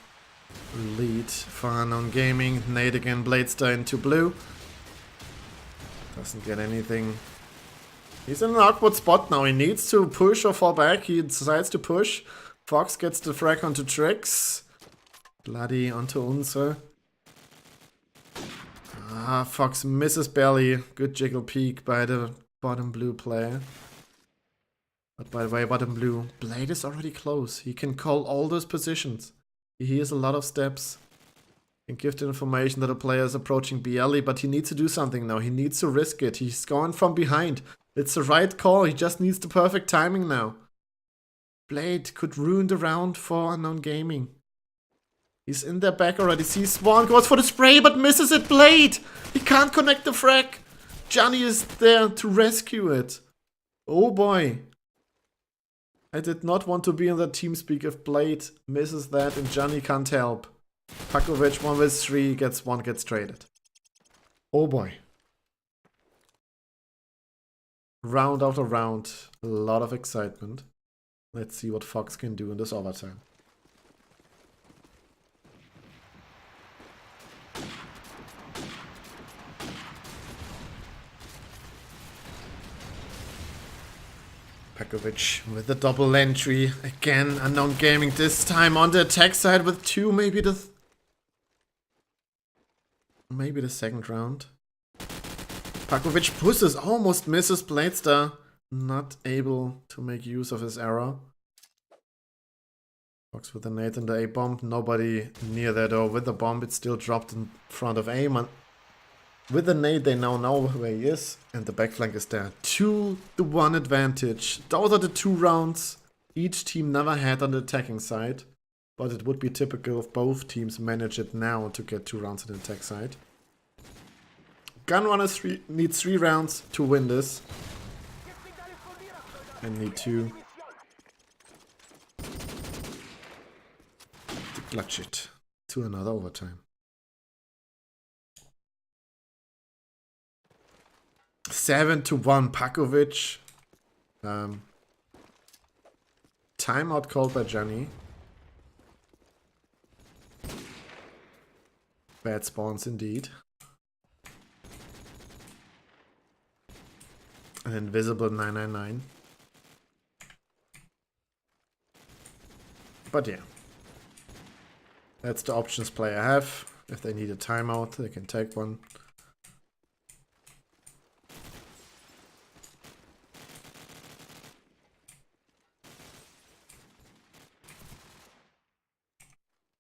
lead for Unknown Gaming. Nade again, Bladestar into blue. Doesn't get anything. He's in an awkward spot now. He needs to push or fall back. He decides to push. Fox gets the frag onto Trix. Bloody onto Unser. Ah, Fox misses barely. Good jiggle peek by the bottom blue player. But by the way, bottom blue, Blade is already close. He can call all those positions. He hears a lot of steps. Can give the information that a player is approaching BLE, but he needs to do something now. He needs to risk it. He's going from behind. It's the right call. He just needs the perfect timing now. Blade could ruin the round for Unknown Gaming. He's in their back already. Sees Swan, goes for the spray, but misses it. Blade! He can't connect the frag. Johnny is there to rescue it. Oh boy. I did not want to be in that TeamSpeak if Blade misses that and Johnny can't help. Pakovic 1v3 gets traded. Oh boy. Round after round. A lot of excitement. Let's see what Fox can do in this overtime. Pakovic with the double entry. Again, Unknown Gaming this time on the attack side with two, maybe the second round. Pakovic pushes, almost misses Bladestar. Not able to make use of his error. Fox with the nade and the A-bomb. Nobody near there though. With the bomb, it's still dropped in front of aim. With the nade, they now know where he is, and the backflank is there. 2-1 advantage. Those are the 2 rounds each team never had on the attacking side. But it would be typical if both teams manage it now to get 2 rounds on the attack side. Gunrunner needs 3 rounds to win this. And need 2 to clutch it to another overtime. 7-1 Pakovic. Timeout called by Johnny. Bad spawns indeed. An invisible 999. But yeah. That's the options player have. If they need a timeout, they can take one.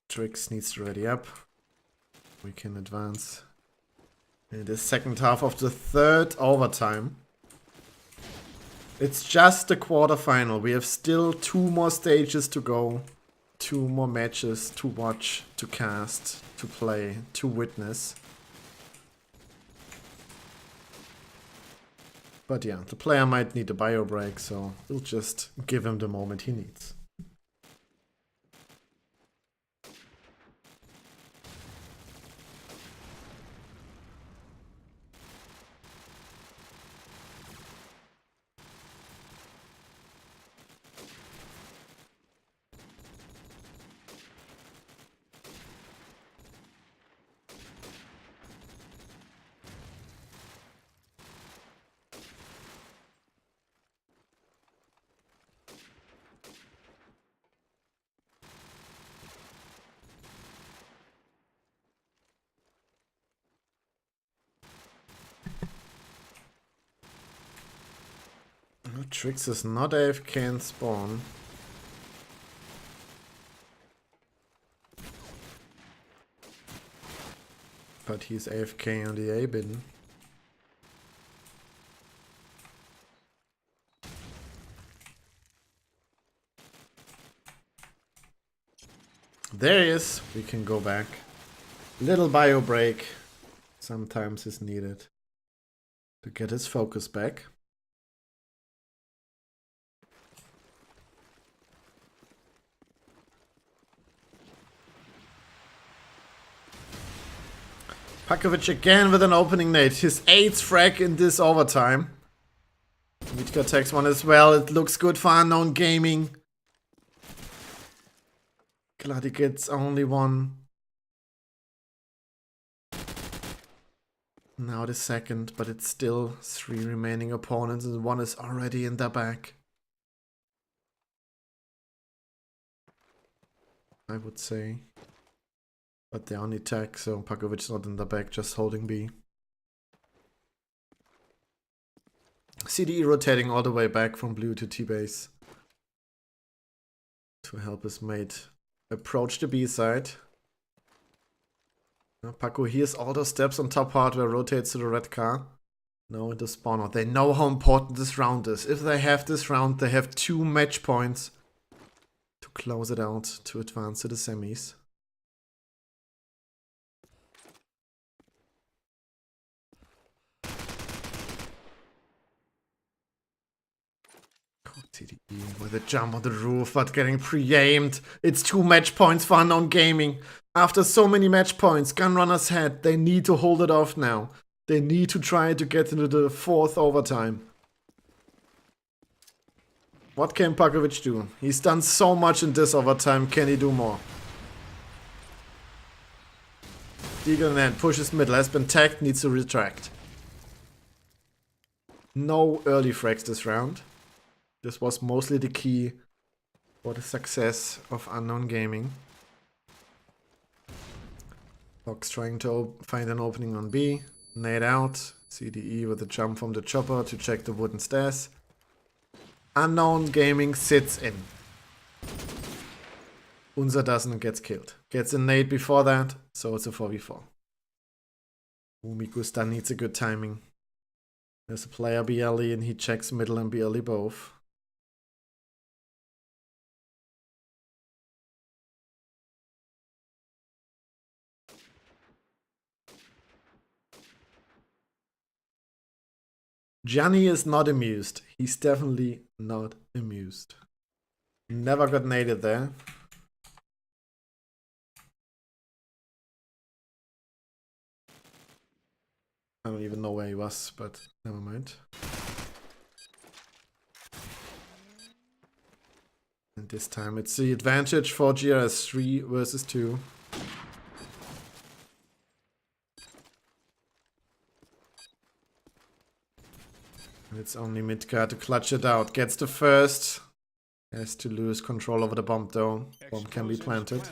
Trix needs to ready up. We can advance in the second half of the 3rd overtime. It's just the quarterfinal. We have still 2 more stages to go. 2 more matches to watch, to cast, to play, to witness. But yeah, the player might need a bio break, so we'll just give him the moment he needs. Trix is not AFK in spawn. But he's AFK on the A bin. There he is. We can go back. Little bio break sometimes is needed to get his focus back. Pakovic again with an opening nade. His 8th frag in this overtime. Vitka takes one as well. It looks good for Unknown Gaming. Glad he gets only one Now the second, but it's still 3 remaining opponents and 1 is already in their back. I would say. But they're on attack, so Pakovic's not in the back, just holding B. CDE rotating all the way back from blue to T-base to help his mate approach the B side. Paco hears all the steps on top hardware, rotates to the red car. No, into spawner. They know how important this round is. If they have this round, they have 2 match points to close it out, to advance to the semis. TDE with a jump on the roof, but getting pre-aimed. It's 2 match points for Unknown Gaming. After so many match points, Gunrunner's head, they need to hold it off now. They need to try to get into the 4th overtime. What can Pakovic do? He's done so much in this overtime, can he do more? Deagle then pushes middle, has been tagged, needs to retract. No early frags this round. This was mostly the key for the success of Unknown Gaming. Fox trying to find an opening on B. Nade out. CDE with a jump from the chopper to check the wooden stairs. Unknown Gaming sits in. Unser doesn't get killed. Gets a nade before that, so it's a 4v4. Umigusta needs a good timing. There's a player BLE and he checks middle and BLE both. Gianni is not amused. He's definitely not amused. Never got naded there. I don't even know where he was, but never mind. And this time it's the advantage for GRS 3 versus 2. And it's only Midgar to clutch it out. Gets the first. Has to lose control over the bomb though. Bomb can be planted.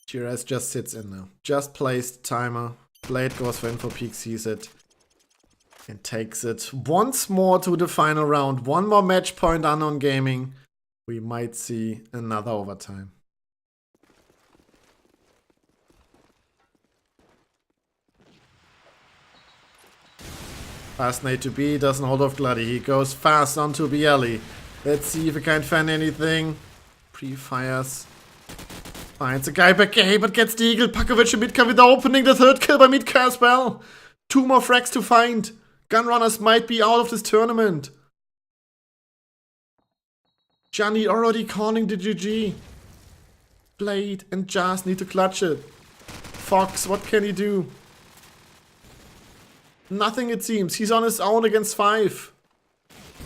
GRS just sits in now. Just placed timer. Blade goes for info peek, sees it. And takes it once more to the final round. 1 more match point, Unknown Gaming. We might see another overtime. Fast nade to B, doesn't hold off Glady. He goes fast onto BLE. Let's see if he can find anything. Pre-fires. Finds a guy back A, but gets the eagle. Pakovic and Midka with the opening. The 3rd kill by Midka as well. 2 more frags to find. Gunrunners might be out of this tournament. Gianni already calling the GG. Blade and Jazz need to clutch it. Fox, what can he do? Nothing it seems. He's on his own against 5.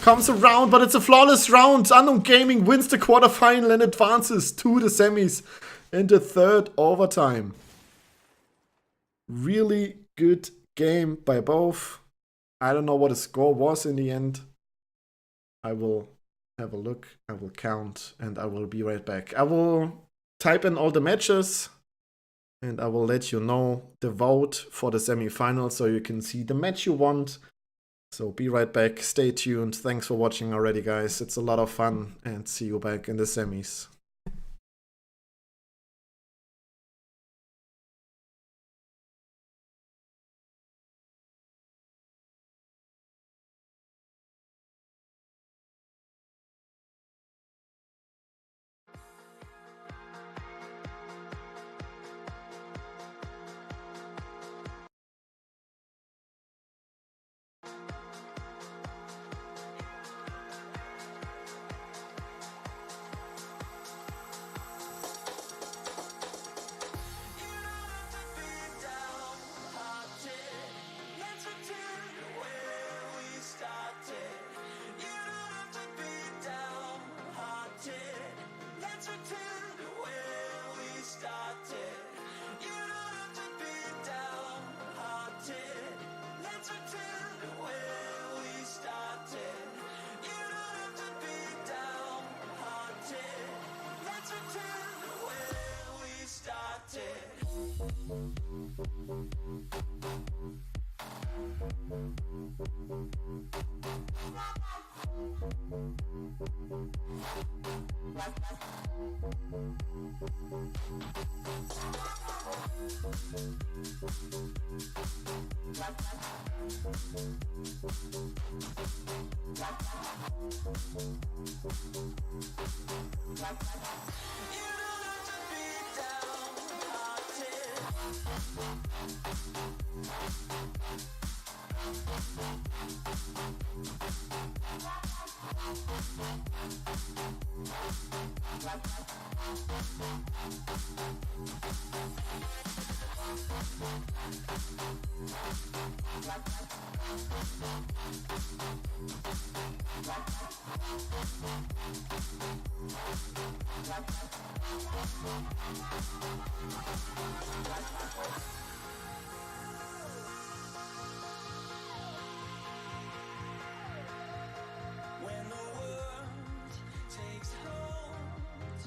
Comes around, but it's a flawless round. Unknown Gaming wins the quarterfinal and advances to the semis in the 3rd overtime. Really good game by both. I don't know what the score was in the end. I will have a look, I will count, and I will be right back. I will type in all the matches, and I will let you know the vote for the semi-final so you can see the match you want. So be right back, stay tuned. Thanks for watching already, guys. It's a lot of fun, and see you back in the semis. When the world takes hold,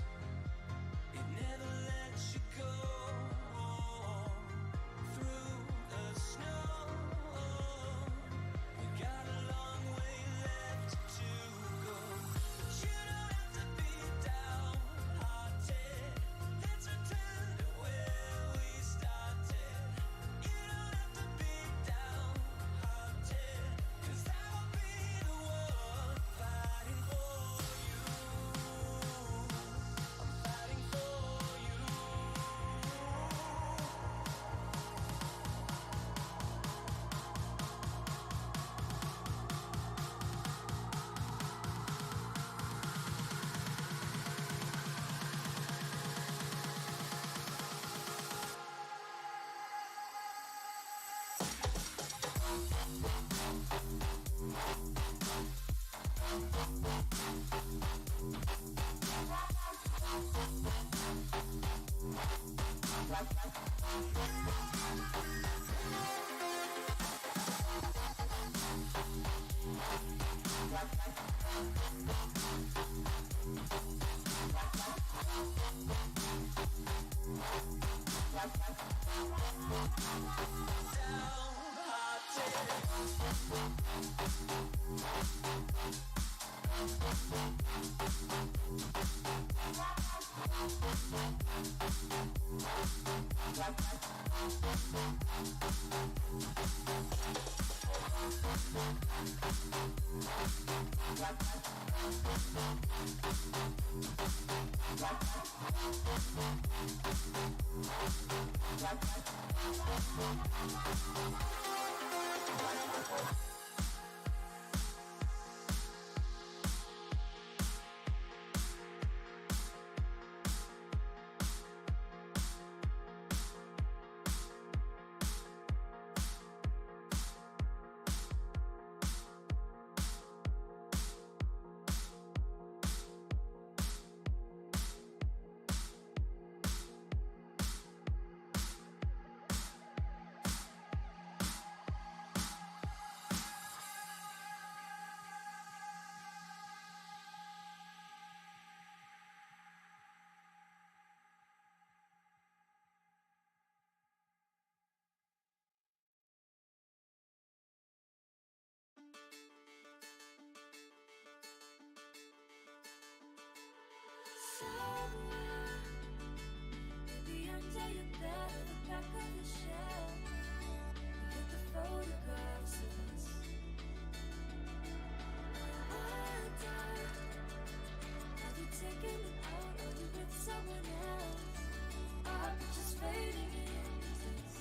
it never lets you go. Through the snow, we got a long way left to go. But you don't have to be downhearted. Let's return to where we started. You don't have to be downhearted, 'cause I will be the one fighting for you. I'm fighting for you. Maybe under your bed or the back of the shelf, you get the photographs of us. Wonder, have you taken it out? Are you with someone else? Are we just fading into this?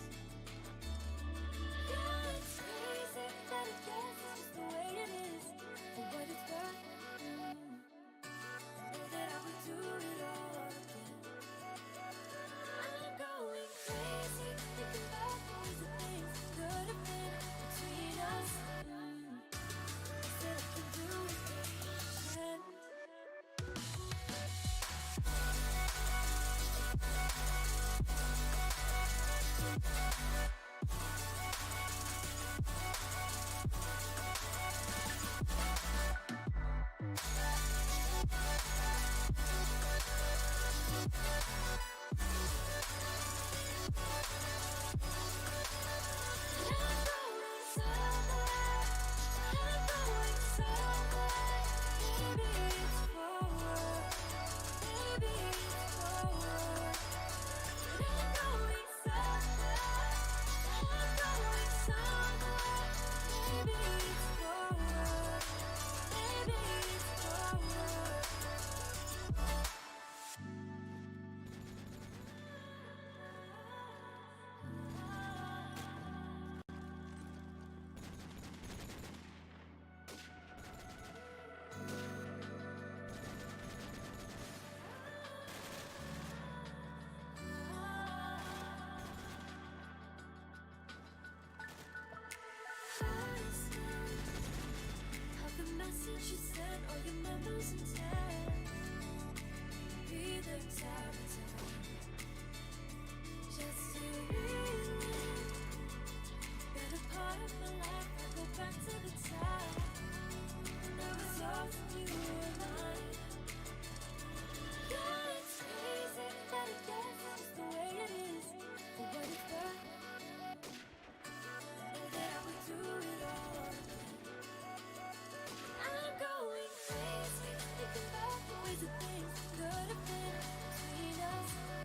Yeah, it's crazy that it gets just the way it is. For what it's worth, know that I would do it all again. I'm going crazy, thinking about all the things that could have been between us. Have the message you sent, all your memories intact. Be the time, just to relive. Been a part of my life, I go back to the time when I was yours and you were mine. Yeah, it's crazy that it gets just the way it is. But what it's worth, know that I would do it all again. I'm going crazy, thinking about the ways that things could have been between us.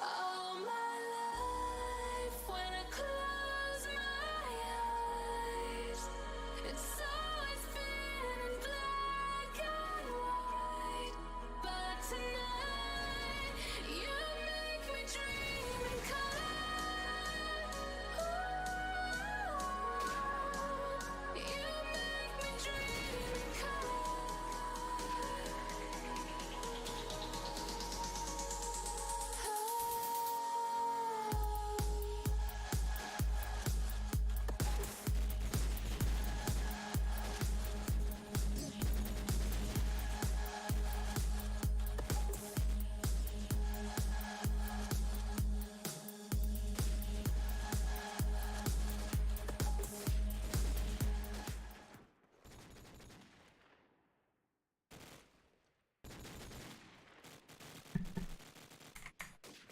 All my life, when I close my eyes, it's always been in black and white. But tonight, you make me dream in color. Ooh, you make me dream in color.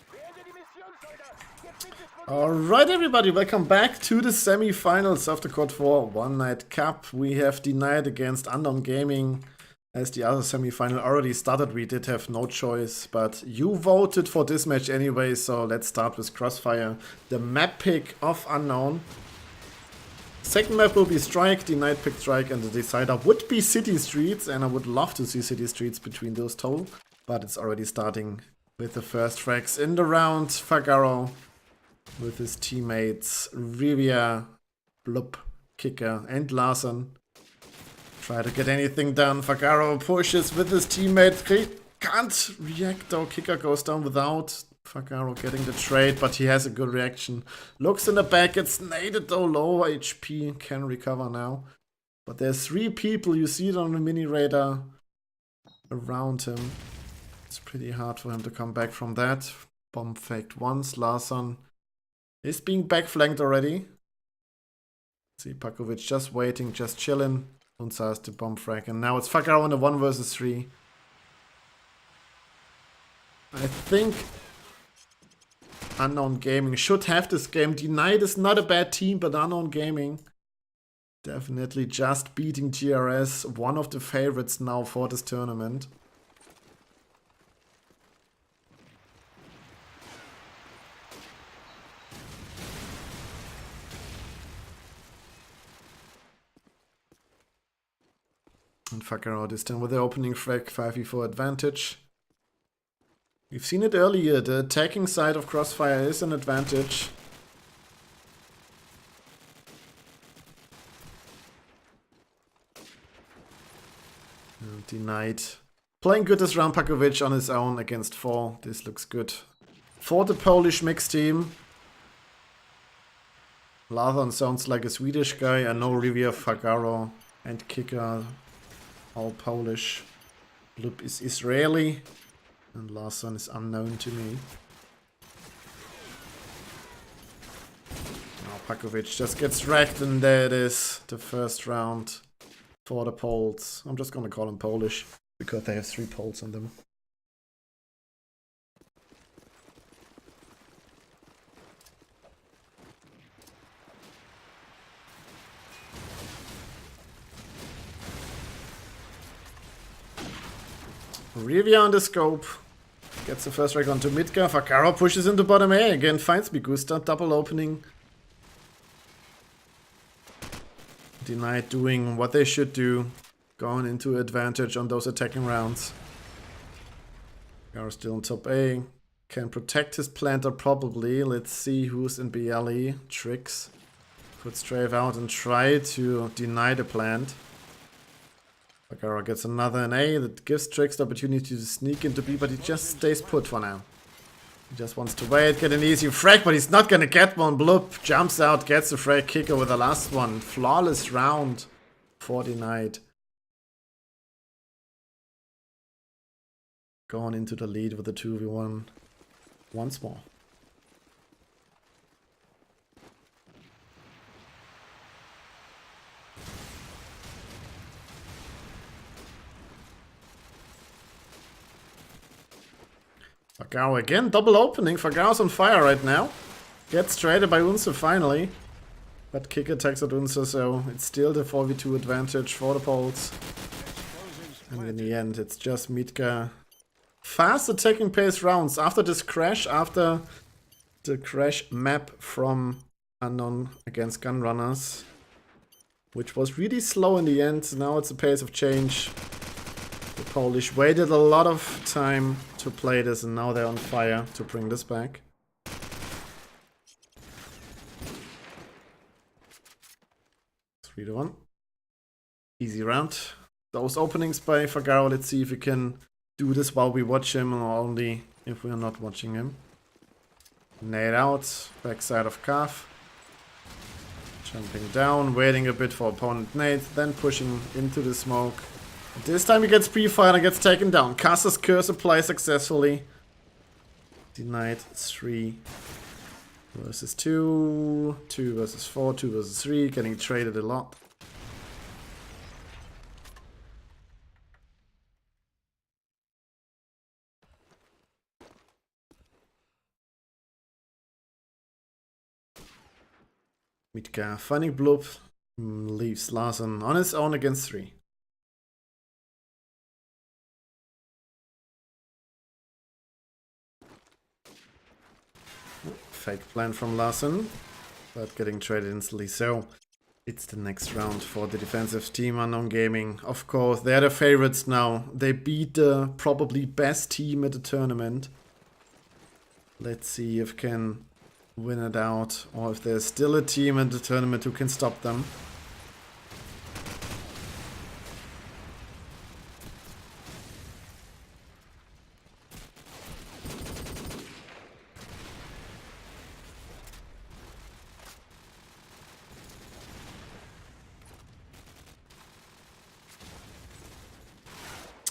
Beende die Mission, Soldat. Jetzt sind es von Alright, everybody, welcome back to the semi-finals of the CoD4 One Night Cup. We have denied against Unknown Gaming. As the other semi-final already started, we did have no choice, but you voted for this match anyway, so let's start with Crossfire, the map pick of Unknown. Second map will be Strike, the night pick Strike, and the decider would be City Streets, and I would love to see City Streets between those two, but it's already starting with the first frags in the round. Fagaro with his teammates Rivia, Blub, Kicker, and Larson. Try to get anything done. Fagaro pushes with his teammate. Can't react though. Kicker goes down without Fagaro getting the trade, but he has a good reaction. Looks in the back, gets naded though. Lower HP, can recover now. But there's 3 people, you see it on the mini radar around him. It's pretty hard for him to come back from that. Bomb faked once. Larson is being backflanked already. See Pakovic just waiting, just chilling. Unsa has the bomb frag, and now it's Fagaro in a 1 versus 3. I think Unknown Gaming should have this game. Denied is not a bad team, but Unknown Gaming definitely just beating GRS, one of the favorites now for this tournament. And Fagaro this time with the opening frag, 5v4 advantage. We've seen it earlier, the attacking side of Crossfire is an advantage. Denied. Playing good this round, Pakovic on his own against 4. This looks good. For the Polish mixed team. Lathon sounds like a Swedish guy. I know Rivia, Fagaro, and Kicker all Polish. Blub is Israeli. And Larson is unknown to me. Now Pakovic just gets wrecked, and there it is. The first round for the Poles. I'm just gonna call them Polish because they have 3 Poles on them. Rivia on the scope. Gets Gets the first frag onto Midgar. Fagaro pushes into bottom A again. Finds Bigusta. Double opening. Denied doing what they should do. Going into advantage on those attacking rounds. Fagaro still on top A. Can protect his planter probably. Let's see who's in BLE. Tricks. Could strafe out and try to deny the plant. Fagaro gets another in A that gives Tricks the opportunity to sneak into B, but he just stays put for now. He just wants to wait, get an easy frag, but he's not gonna get one. Bloop jumps out, gets the frag kicker with the last one. Flawless round for Denied. Going into the lead with the 2v1 once more. Fagaro again, double opening. Fagaro's on fire right now. Gets traded by Unse finally. But kick attacks at Unse, so it's still the 4v2 advantage for the Poles. And in the end, it's just Midgar. Fast attacking pace rounds. After this crash, after the crash map from Unknown against Gunrunners, which was really slow in the end. Now it's a pace of change. The Polish waited a lot of time to play this, and now they're on fire to bring this back. Three to 1. Easy round. Those openings by Fagaro, let's see if we can do this while we watch him or only if we're not watching him. Nade out, backside of calf. Jumping down, waiting a bit for opponent nade, then pushing into the smoke. This time he gets pre-fired and gets taken down. Caster's curse applies successfully. Denied 3 versus 2. 2 versus 4. 2 versus 3. Getting traded a lot. Midgar finding Bloop. Leaves Larsen on his own against 3. Fake plan from Larsen, but getting traded instantly. So it's the next round for the defensive team, Unknown Gaming. Of course, they're the favorites now. They beat the probably best team at the tournament. Let's see if can win it out, or if there's still a team in the tournament who can stop them.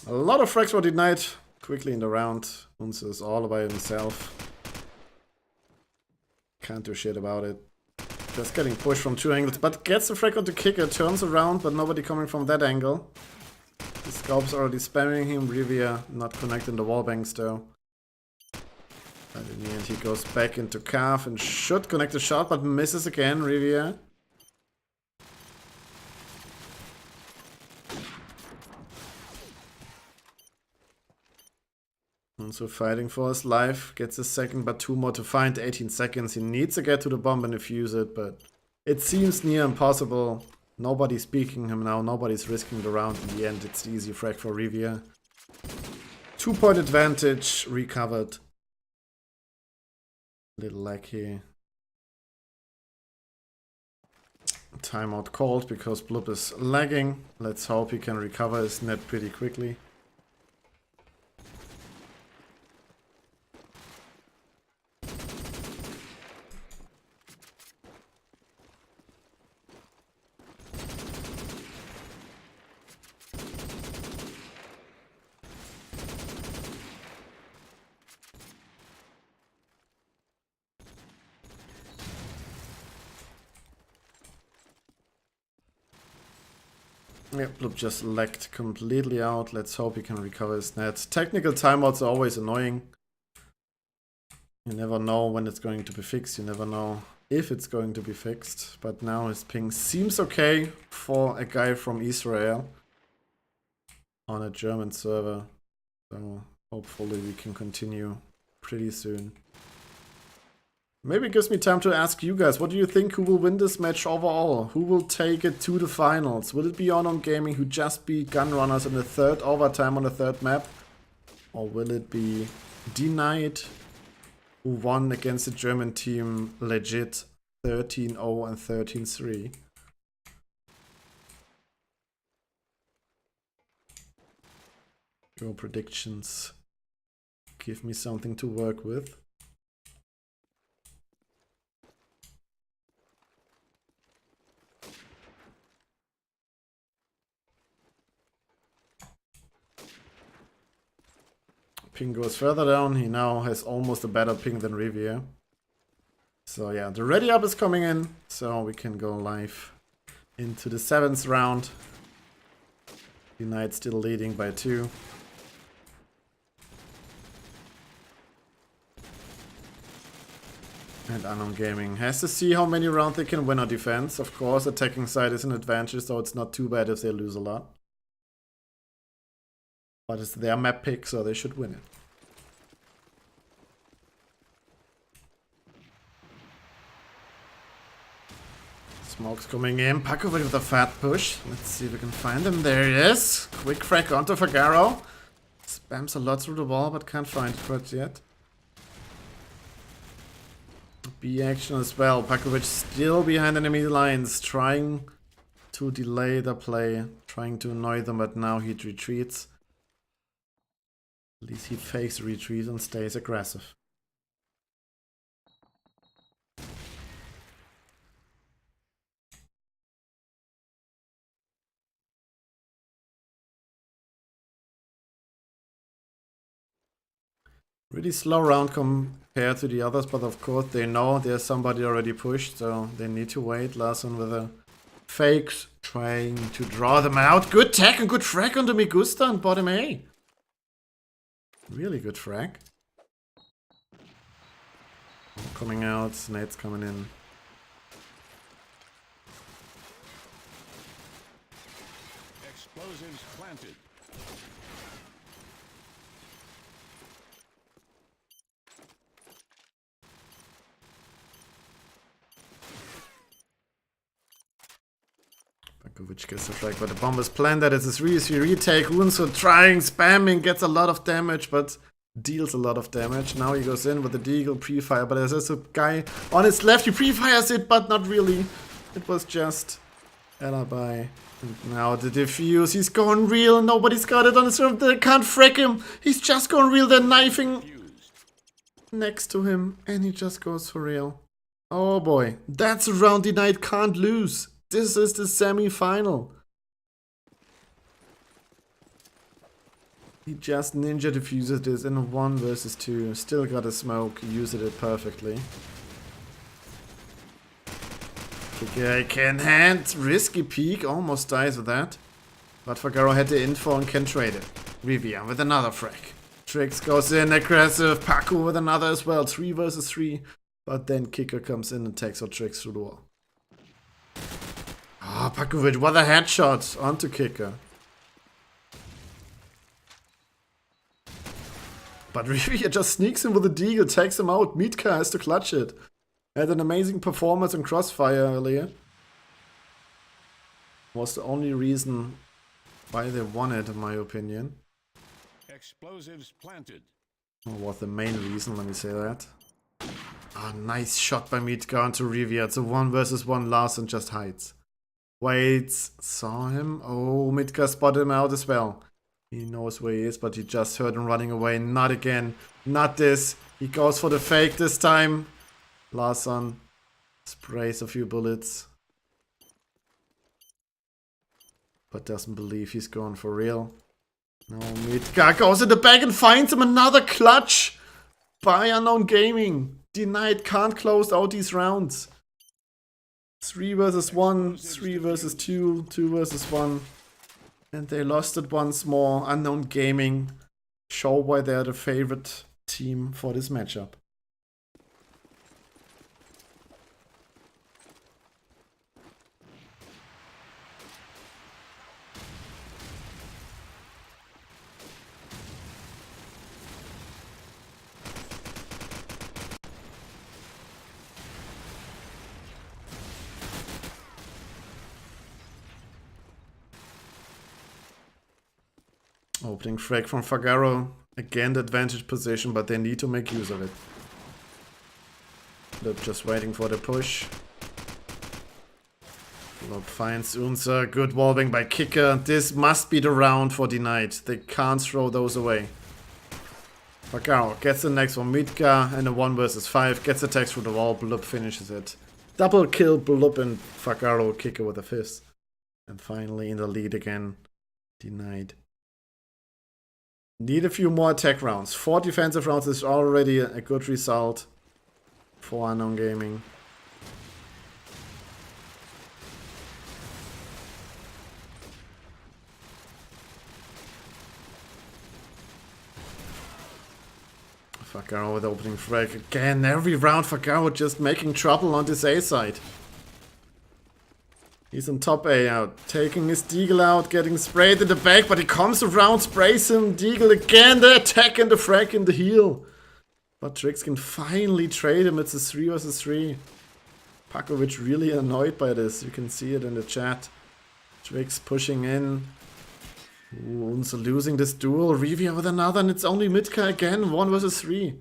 A lot of frags were denied quickly in the round. Unse is all by himself. Can't do shit about it. Just getting pushed from 2 angles, but gets the frag onto kicker, turns around, but nobody coming from that angle. The Scalp's already spamming him. Rivia not connecting the wallbangs though. But in the end he goes back into calf and should connect the shot, but misses again, Rivia. Also fighting for his life, gets a second, but 2 more to find, 18 seconds. He needs to get to the bomb and defuse it, but it seems near impossible. Nobody's peeking him now, nobody's risking the round. In the end, it's the easy frag for Rivia. 2-point advantage, recovered. Little lag here. Timeout called because Bloop is lagging. Let's hope he can recover his net pretty quickly. Yep, Bloop just lagged completely out. Let's hope he can recover his net. Technical timeouts are always annoying. You never know when it's going to be fixed. You never know if it's going to be fixed. But now his ping seems okay for a guy from Israel on a German server. So Hopefully we can continue pretty soon. Maybe it gives me time to ask you guys, what do you think, who will win this match overall? Who will take it to the finals? Will it be Unknown Gaming, who just beat Gunrunners in the third overtime on the third map? Or will it be Denied, who won against the German team legit 13-0 and 13-3? Your predictions give me something to work with. Ping goes further down. He now has almost a better ping than Riviere. So yeah, the ready up is coming in, so we can go live into the 7th round. Unite still leading by 2. And Unknown Gaming has to see how many rounds they can win on defense. Of course, attacking side is an advantage, so it's not too bad if they lose a lot. But it's their map pick, so they should win it. Smoke's coming in. Pakovic with a fat push. Let's see if we can find him. There he is. Quick frag onto Fagaro. Spams a lot through the wall, but can't find it quite yet. B action as well. Pakovic still behind enemy lines, trying to delay the play, trying to annoy them, but now he retreats. At least he fakes retreat and stays aggressive. Really slow round compared to the others, but of course they know there's somebody already pushed, so they need to wait. Larson with a fakes, trying to draw them out. Good tech and good frag onto Migusta and bottom A. Really good frag. Coming out, Snade's coming in. Explosives planted. Bakovic gets the frag, but the bomb is planted. It's a 3-3 retake. Runso trying, spamming, gets a lot of damage, but deals a lot of damage. Now he goes in with the deagle pre-fire, but there's a guy on his left. He pre-fires it, but not really. It was just alibi. And now the defuse. He's going real. Nobody's got it on his room. They can't frag him. He's just going real. They're knifing next to him, and he just goes for real. Oh boy, that's a round Denied can't lose. This is the semi-final. He just ninja diffuses this in a 1 versus 2. Still got a smoke, used it perfectly. Kicker can hand, risky peek, almost dies with that. But Fagaro had the info and can trade it. Riviere with another frag. Trix goes in, aggressive, Paku with another as well, 3 versus 3. But then Kicker comes in and takes out Trix through the wall. Ah, Pakovic, what a headshot onto Kicker. But Riviere just sneaks in with a deagle, takes him out. Mitka has to clutch it. Had an amazing performance in Crossfire earlier. Was the only reason why they won it, in my opinion. Explosives planted. Or was the main reason, let me say that. Ah, nice shot by Mitka onto Riviere. It's a 1 versus 1. Larson just hides. Waits, saw him. Oh, Mitka spotted him out as well. He knows where he is, but he just heard him running away. Not again. Not this. He goes for the fake this time. Larson sprays a few bullets. But doesn't believe he's going for real. No, Mitka goes in the back and finds him another clutch by Unknown Gaming. Denied can't close out these rounds. 3 versus 1, 3 versus 2, 2 versus 1. And they lost it once more. Unknown Gaming show why they're the favorite team for this matchup. Opening frag from Fagaro. Again, the advantage position, but they need to make use of it. They're just waiting for the push. Look, finds Unser. Good wallbang by Kicker. This must be the round for Denied. They can't throw those away. Fagaro gets the next one. Midgar and a 1 versus 5. Gets attacks through the wall. Blub finishes it. Double kill Blub and Fagaro. Kicker with a fist. And finally in the lead again. Denied. Need a few more attack rounds. 4 defensive rounds is already a good result for Unknown Gaming. Fagaro with opening frag again. Every round Fagaro just making trouble on this A side. He's on top A out, taking his Deagle out, getting sprayed in the back, but he comes around, sprays him. Deagle again, the attack and the frag in the heel. But Trix can finally trade him. It's a 3 versus 3. Pakovic really annoyed by this. You can see it in the chat. Trix pushing in. Ooh, Unser losing this duel. Revia with another, and it's only Midka again. 1 versus 3.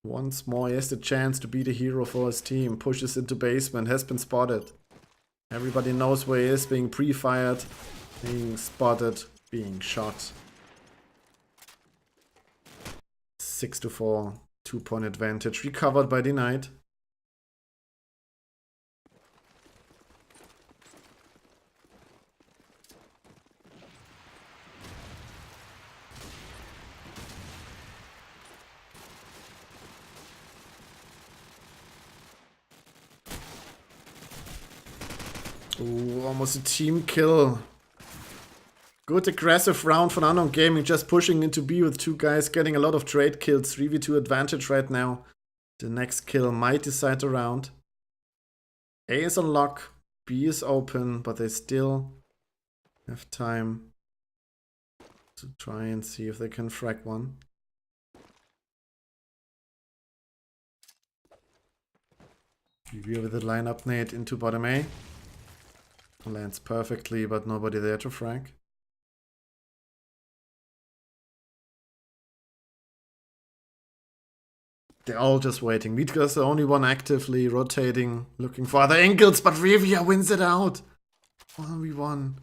Once more, he has the chance to be the hero for his team. Pushes into basement, has been spotted. Everybody knows where he is, being pre-fired, being spotted, being shot. 6-4, 2-point advantage, recovered by Denied. Ooh, almost a team kill. Good aggressive round from Unknown Gaming, just pushing into B with 2 guys, getting a lot of trade kills. 3v2 advantage right now. The next kill might decide the round. A is on lock, B is open, but they still have time to try and see if they can frag one. Review with the lineup nade into bottom A. Lands perfectly, but nobody there to frag. They're all just waiting. Midgar's the only one actively rotating, looking for other angles, but Revia wins it out. 1v1.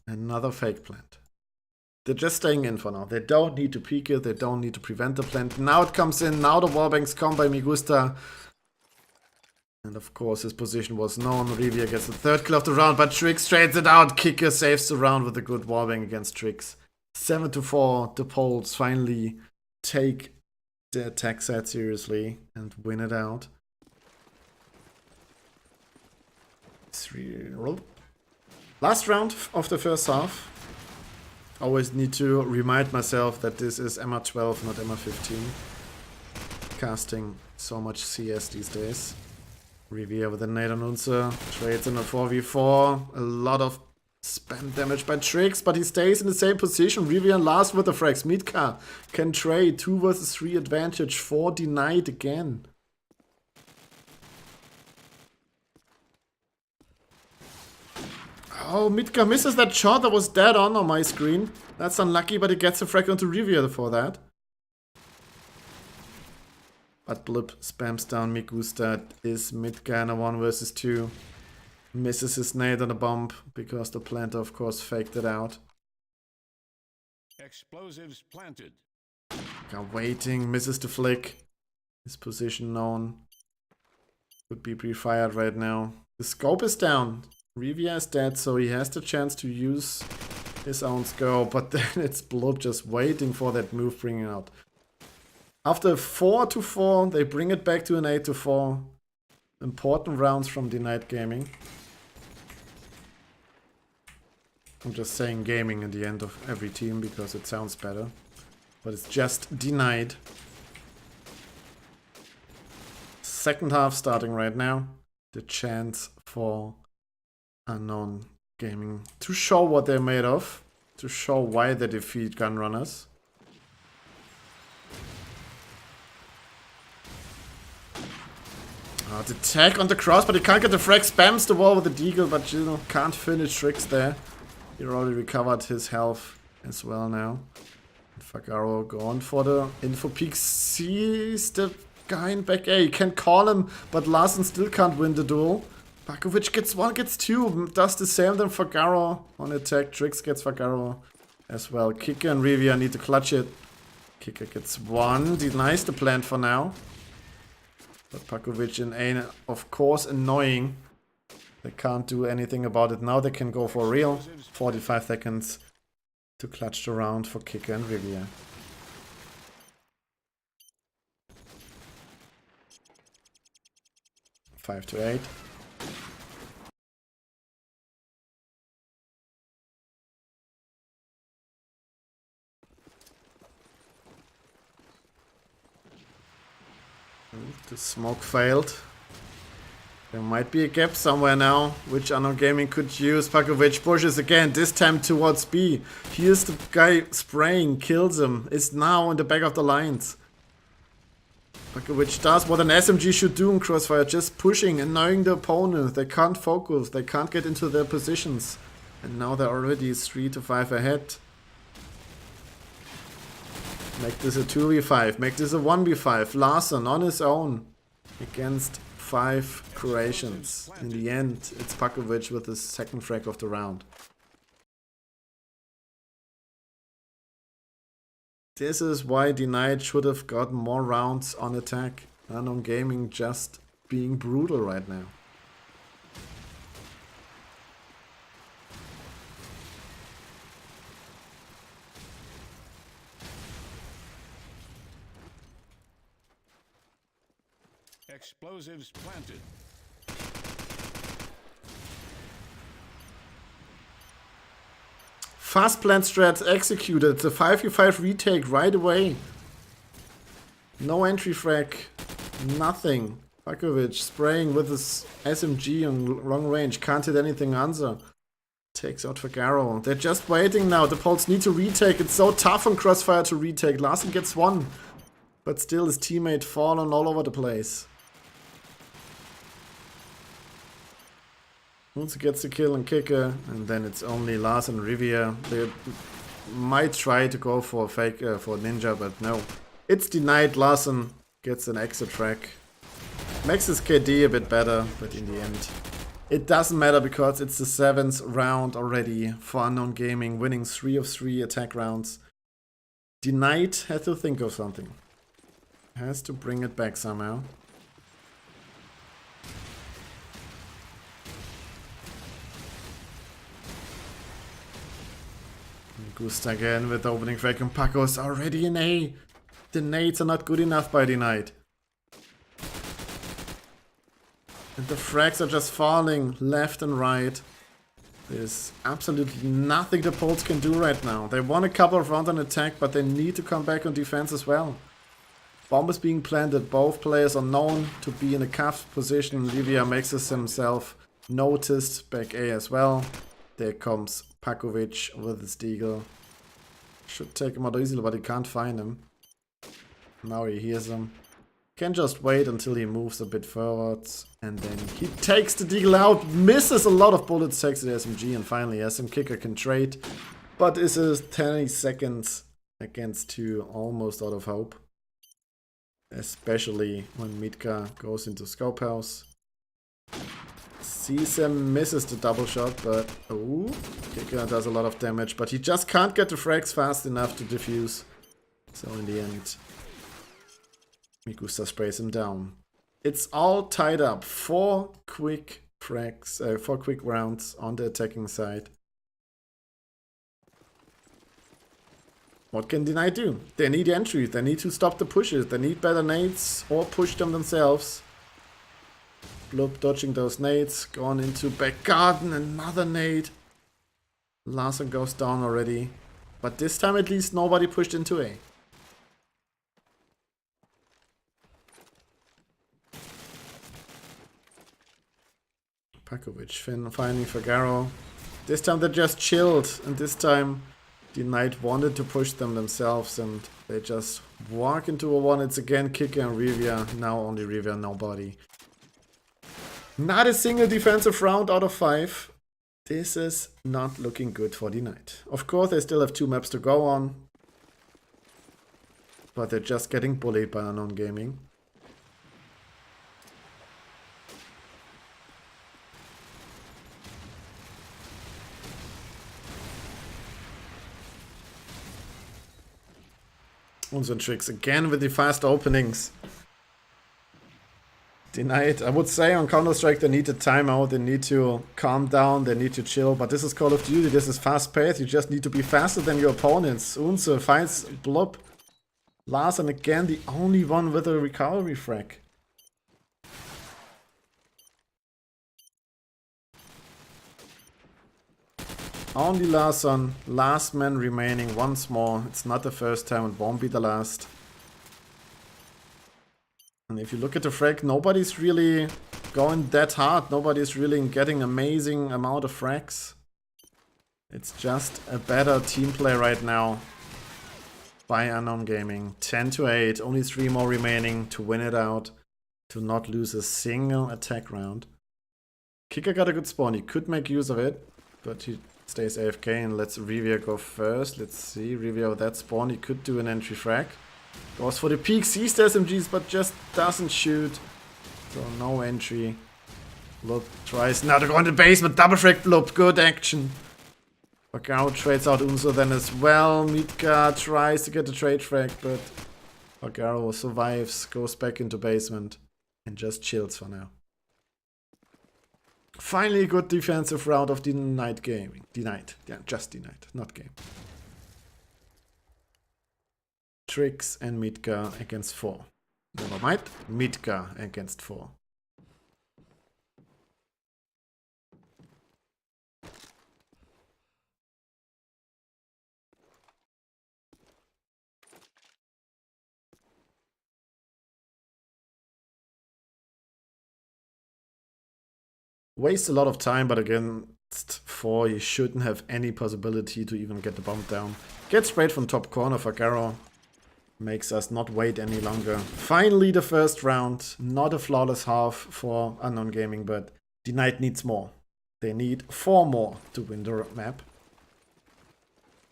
Another fake plant. They're just staying in for now. They don't need to peek it. They don't need to prevent the plant. Now it comes in. Now the wallbangs come by Migusta. And of course his position was known. Revia gets the 3rd kill of the round, but Trix trades it out. Kicker saves the round with a good wallbang against Trix. 7-4. The Poles finally take the attack set seriously and win it out. 3. Last round of the first half. Always need to remind myself that this is MR12, not MR15. Casting so much CS these days. Revia with a nade on Unser. Trades in a 4v4. A lot of spam damage by Trix, but he stays in the same position. Revia last with the frags. Midka can trade. 2 versus 3 advantage. 4 Denied again. Oh, Midka misses that shot that was dead on my screen. That's unlucky, but he gets a frag onto Revia for that. But Blip spams down Migusta. Is Midka in a 1 versus 2. Misses his nade on a bump because the planter, of course, faked it out. Explosives planted. Waiting, misses the flick. His position known. Could be pre-fired right now. The scope is down. Revia is dead, so he has the chance to use his own scope, but then it's Blub just waiting for that move, bringing it out. After 4-4, they bring it back to an 8-4. Important rounds from Denied Gaming. I'm just saying gaming at the end of every team because it sounds better. But it's just Denied. Second half starting right now. The chance for Unknown Gaming to show what they're made of. To show why they defeat Gunrunners. The tag on the cross, but he can't get the frag. Spams the wall with the deagle, but you know, can't finish tricks there. He already recovered his health as well now. Fagaro going for the info peek. Sees the guy in back A. He can call him, but Larsen still can't win the duel. Bakovic gets 1, gets 2. Does the same than Fagaro on attack. Tricks gets Fagaro as well. Kicker and Rivia need to clutch it. Kicker gets 1. Denies the plant for now. But Bakovic in A, of course, annoying. They can't do anything about it now. They can go for real. 45 seconds to clutch the round for Kicker and Rivia. Five to 8. The smoke failed. There might be a gap somewhere now, which Unknown Gaming could use. Bakovic pushes again, this time towards B. Here's the guy spraying, kills him. Is now in the back of the lines. Bakovic does what an SMG should do in Crossfire, just pushing, annoying the opponent. They can't focus, they can't get into their positions. And now they're already 3 to 5 ahead. Make this a 2v5, make this a 1v5. Larsen on his own against 5 Croatians. In the end, it's Bakovic with his second frag of the round. This is why Denied should have gotten more rounds on attack. Unknown Gaming just being brutal right now. Explosives planted. Fast plant strats executed. The 5v5 retake right away. No entry frag. Nothing. Bakovic spraying with his SMG on long range. Can't hit anything answer. Takes out Fagaro. They're just waiting now. The Poles need to retake. It's so tough on Crossfire to retake. Larsen gets 1. But still his teammate fallen all over the place. Once he gets the kill on Kicker, and then it's only Larsen and Rivia. They might try to go for a fake for Ninja, but no. It's Denied. Larsen gets an exit track. Makes his KD a bit better, but in the end, it doesn't matter because it's the 7th round already for Unknown Gaming, winning 3 of 3 attack rounds. Denied has to think of something. Has to bring it back somehow. Gusta again with the opening frag, and Paco's already in A. The nades are not good enough by Denied. And the frags are just falling left and right. There's absolutely nothing the Poles can do right now. They won a couple of rounds on attack, but they need to come back on defense as well. Bomb is being planted. Both players are known to be in a cuffed position. Livia makes himself noticed. Back A as well. There comes Bakovic with his deagle. Should take him out easily, but he can't find him. Now he hears him. Can just wait until he moves a bit forwards. And then he takes the deagle out. Misses a lot of bullets, takes the SMG, and finally SM Kicker can trade. But is 10 seconds against 2, almost out of hope. Especially when Mitka goes into Scope House. Sees him, misses the double shot, but oh, Kicker does a lot of damage, but he just can't get the frags fast enough to defuse. So in the end, Mikusa sprays him down. It's all tied up. 4 quick frags, 4 quick rounds on the attacking side. What can Deny do? They need entry. They need to stop the pushes. They need better nades or push them themselves. Blub dodging those nades. Going into back garden. Another nade. Larsen goes down already. But this time at least nobody pushed into A. Bakovic finding Fagaro. This time they just chilled. And this time Denied wanted to push them themselves. And they just walk into a 1. It's again Kicker and Rivia. Now only Rivia, nobody. Not a single defensive round out of 5. This is not looking good for the Knight. Of course, they still have 2 maps to go on. But they're just getting bullied by Unknown Gaming. Unsere Tricks again with the fast openings. Denied. I would say on Counter-Strike they need a timeout, they need to calm down, they need to chill. But this is Call of Duty, this is fast paced, you just need to be faster than your opponents. Unse finds Blub. Larsen again, the only one with a recovery frag. Only Larsen, last man remaining once more. It's not the first time, it won't be the last. And if you look at the frag, nobody's really going that hard. Nobody's really getting amazing amount of frags. It's just a better team play right now by Unknown Gaming. 10-8, only 3 more remaining to win it out. To not lose a single attack round. Kicker got a good spawn, he could make use of it. But he stays AFK and lets Rivia go first. Let's see, Rivia with that spawn, he could do an entry frag. Goes for the peak, sees the SMGs, but just doesn't shoot. So no entry. Blub tries now to go in the basement. Double frag Blub, good action. Bagaro trades out Unso then as well. Mitka tries to get the trade frag, but Bagaro survives, goes back into basement, and just chills for now. Finally a good defensive round of the Knight gaming. Denied. Yeah, just denied, not game. Tricks and Mitka against 4. Never mind. Mitka against 4. Waste a lot of time, but against 4, you shouldn't have any possibility to even get the bomb down. Get sprayed from top corner for Garo. Makes us not wait any longer. Finally the first round. Not a flawless half for Unknown Gaming, but the Knight needs more. They need 4 more to win the map.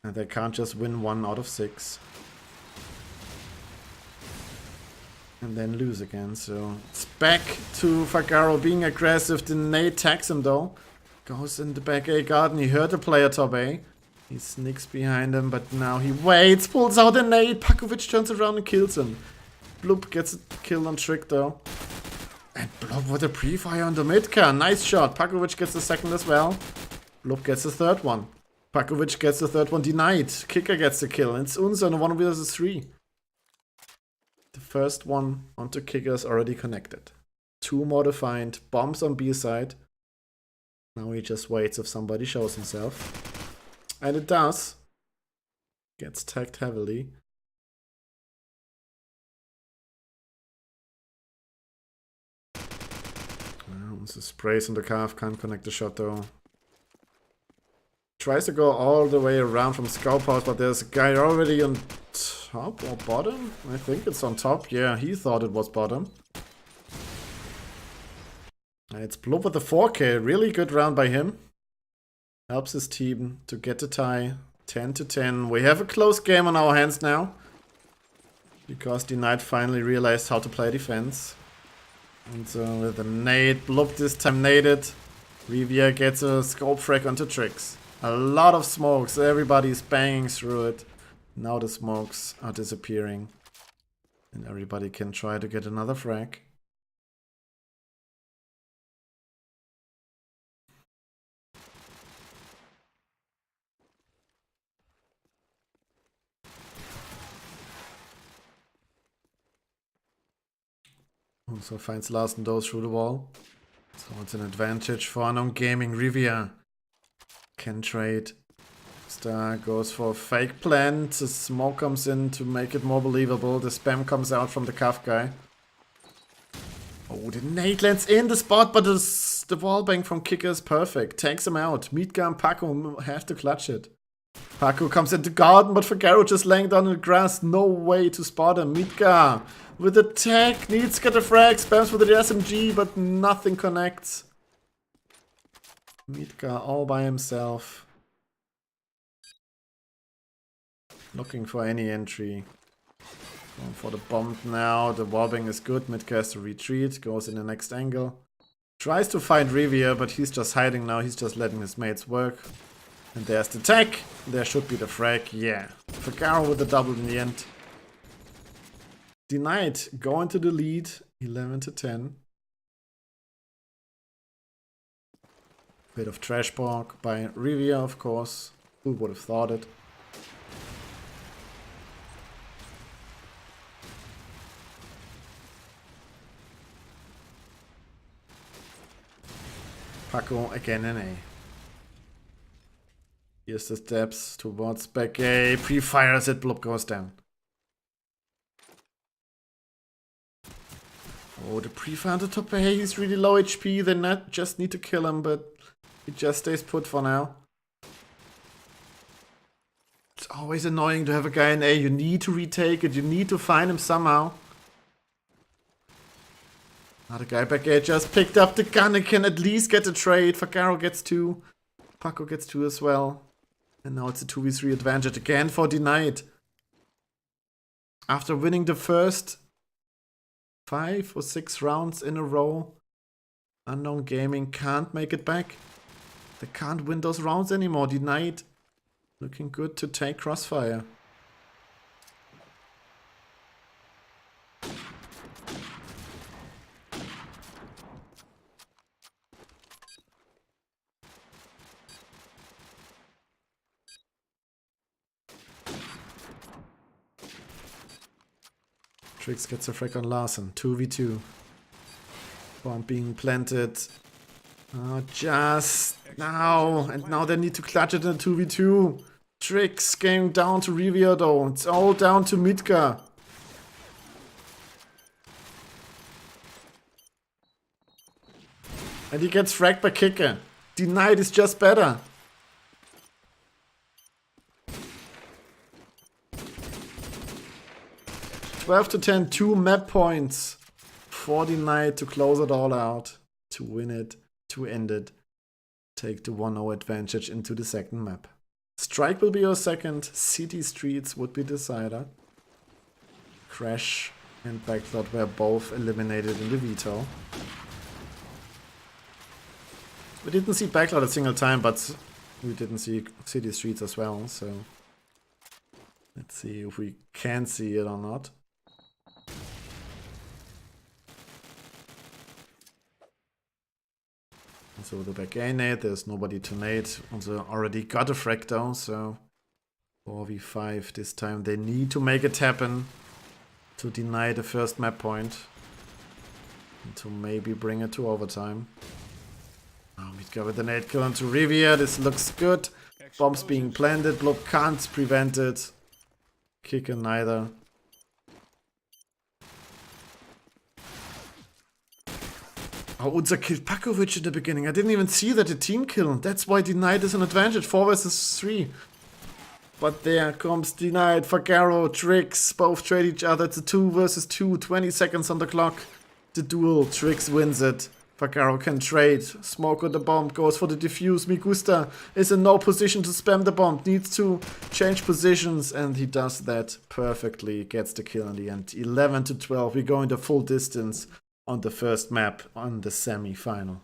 And they can't just win 1 out of 6. And then lose again, so it's back to Fagaro being aggressive. The nade tags him though. Goes in the back A garden, he heard the player top A. He sneaks behind him, but now he waits, pulls out a nade. Pakovic turns around and kills him. Blub gets a kill on Trick though. And Blub with a pre-fire on the mid-car. Nice shot. Pakovic gets the second as well. Blub gets the third one. Pakovic gets the third one denied. Kicker gets the kill. It's Unsa on a 1 vs 3. The first one onto Kicker is already connected. 2 more to find. Bombs on B side. Now he just waits if somebody shows himself. And it does. Gets tagged heavily. The sprays on the calf, can't connect the shot though. Tries to go all the way around from scout house, but there's a guy already on top or bottom? I think it's on top. Yeah, he thought it was bottom. And it's Blub with the 4K. Really good round by him. Helps his team to get the tie. 10-10. We have a close game on our hands now. Because the Knight finally realized how to play defense. And so with a nade, Blub this time naded. Rivia gets a scope frag onto Tricks. A lot of smokes, everybody's banging through it. Now the smokes are disappearing. And everybody can try to get another frag. Also finds Larsen though through the wall. So it's an advantage for Unknown Gaming. Rivia can trade. Star goes for a fake plant. The smoke comes in to make it more believable. The spam comes out from the cuff guy. Oh, the nade lands in the spot, but the wallbang from Kicker is perfect. Takes him out. Mitka and Paco have to clutch it. Paco comes into garden, but Fagaro just laying down in the grass. No way to spot him. Mitka with the tech. Needs to get a frag. Spams with the SMG, but nothing connects. Mitka all by himself. Looking for any entry. Going for the bomb now. The wobbing is good. Mitka has to retreat. Goes in the next angle. Tries to find Rivia, but he's just hiding now. He's just letting his mates work. And there's the tech. There should be the frag. Yeah. Fagaro with the double in the end. Denied. Going to the lead. 11-10. Bit of trash talk by Rivia, of course. Who would have thought it? Paco again in A. Here's the steps towards back A. Pre-fires it, Blob goes down. Oh, the pre-fire on the top A. He's really low HP. They just need to kill him, but he just stays put for now. It's always annoying to have a guy in A. You need to retake it. You need to find him somehow. Another guy back A just picked up the gun and can at least get a trade. Fagaro gets 2. Paco gets 2 as well. And now it's a 2v3 advantage again for Denied. After winning the first 5 or 6 rounds in a row, Unknown Gaming can't make it back. They can't win those rounds anymore. Denied. Looking good to take Crossfire. Trix gets a frag on Larsen. 2v2. Bomb being planted. Just now. And now they need to clutch it in a 2v2. Trix going down to Rivia though. It's all down to Mitka. And he gets fragged by Kicker. Denied is just better. (12-10), 2 map points for Denied to close it all out, to win it, to end it, take the 1-0 advantage into the second map. Strike will be your second, City Streets would be decider. Crash and Backlot were both eliminated in the veto. We didn't see Backlot a single time, but we didn't see City Streets as well, so let's see if we can see it or not. So the back A nade, there's nobody to nade. Also already got a frag though, so 4v5 this time. They need to make it happen to deny the first map point. And to maybe bring it to overtime. Oh, Mitka with the nade kill onto Rivia. This looks good. Bombs being planted. Blob can't prevent it. Kicker neither. Oh, Unser killed Pakovic in the beginning. I didn't even see that a team kill. That's why Denied is an advantage. 4 versus 3. But there comes Denied, Fagaro, Trix. Both trade each other. It's a 2 versus 2. 20 seconds on the clock. The duel. Trix wins it. Fagaro can trade. Smoke on the bomb. Goes for the defuse. Migusta is in no position to spam the bomb. Needs to change positions. And he does that perfectly. Gets the kill in the end. 11-12. We're going the full distance on the first map on the semi-final.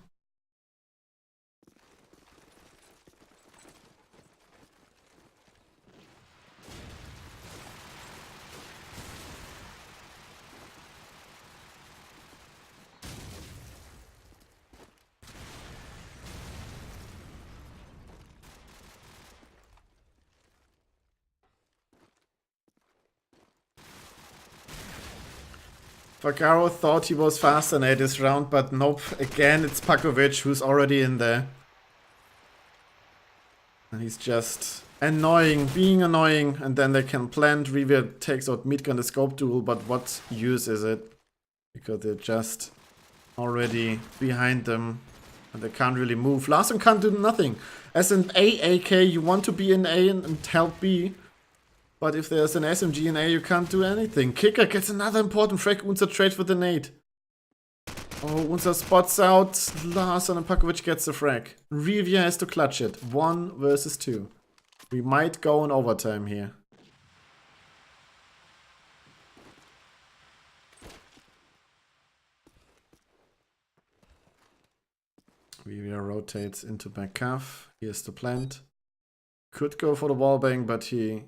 Fagaro thought he was faster in this round, but nope. Again, it's Pakovic who's already in there. And he's just annoying, being annoying. And then they can plant. Rivia takes out Mitka in the scope duel, but what use is it? Because they're just already behind them. And they can't really move. Larson can't do nothing. As an A AK, you want to be in A and help B. But if there's an SMG in A, you can't do anything. Kicker gets another important frag. Unser trade for the nade. Oh, Unser spots out Larson and Pakovic gets the frag. Rivia has to clutch it. 1 versus 2. We might go in overtime here. Rivia rotates into back calf. Here's the plant. Could go for the wallbang, but he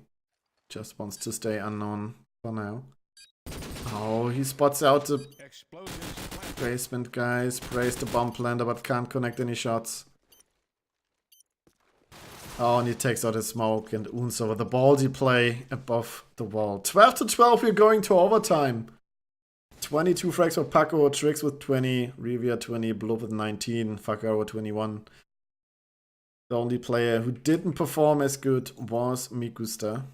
just wants to stay unknown for now. Oh, he spots out the Explosives planted. basement guy. Sprays the bomb planter, but can't connect any shots. Oh, and he takes out his smoke, and Unser with the ballsy play above the wall. 12 to 12, we're going to overtime. 22 frags for Paco, Tricks with 20, Rivia 20, Blub with 19, Fagaro 21. The only player who didn't perform as good was Mikusta.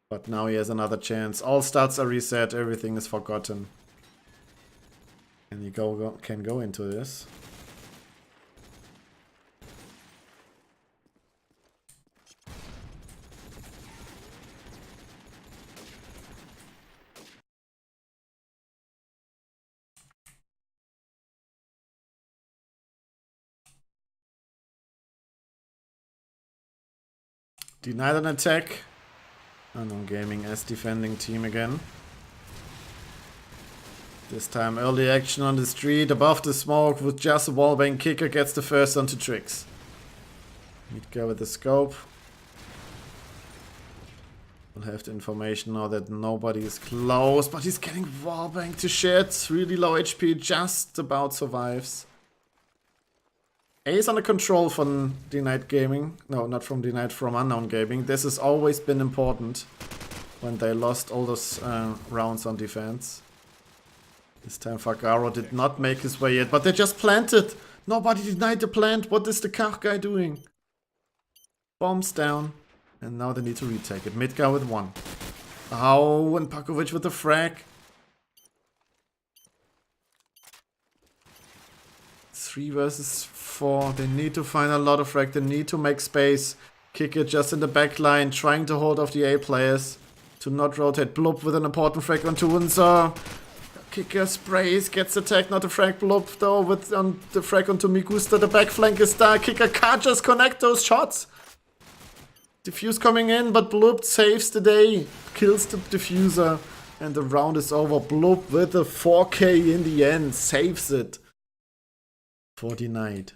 But now he has another chance. All stats are reset, everything is forgotten. And he can go into this. Denied an attack. Unknown Gaming as defending team again. This time early action on the street above the smoke with just a wallbang. Kicker gets the first onto Tricks. He'd go with the scope. We'll have the information now that nobody is close, but he's getting wallbang to shit. Really low HP, just about survives. A is under control from Denied Gaming. No, not from Denied, from Unknown Gaming. This has always been important when they lost all those rounds on defense. This time Fagaro did not make his way yet, but they just planted. Nobody denied the plant. What is the Kach guy doing? Bombs down. And now they need to retake it. Midgar with 1. Oh, and Pakovic with the frag. 3 versus 4. They need to find a lot of frag. They need to make space. Kick it just in the back line, trying to hold off the A players to not rotate. Blub with an important frag onto Unser. Kicker sprays, gets attacked, not a frag. Blub though with the frag onto Mikusta. The back flank is there. Kicker can't just connect those shots. Diffuse coming in, but Blub saves the day. Kills the diffuser. And the round is over. Blub with a 4K in the end. Saves it. For Denied.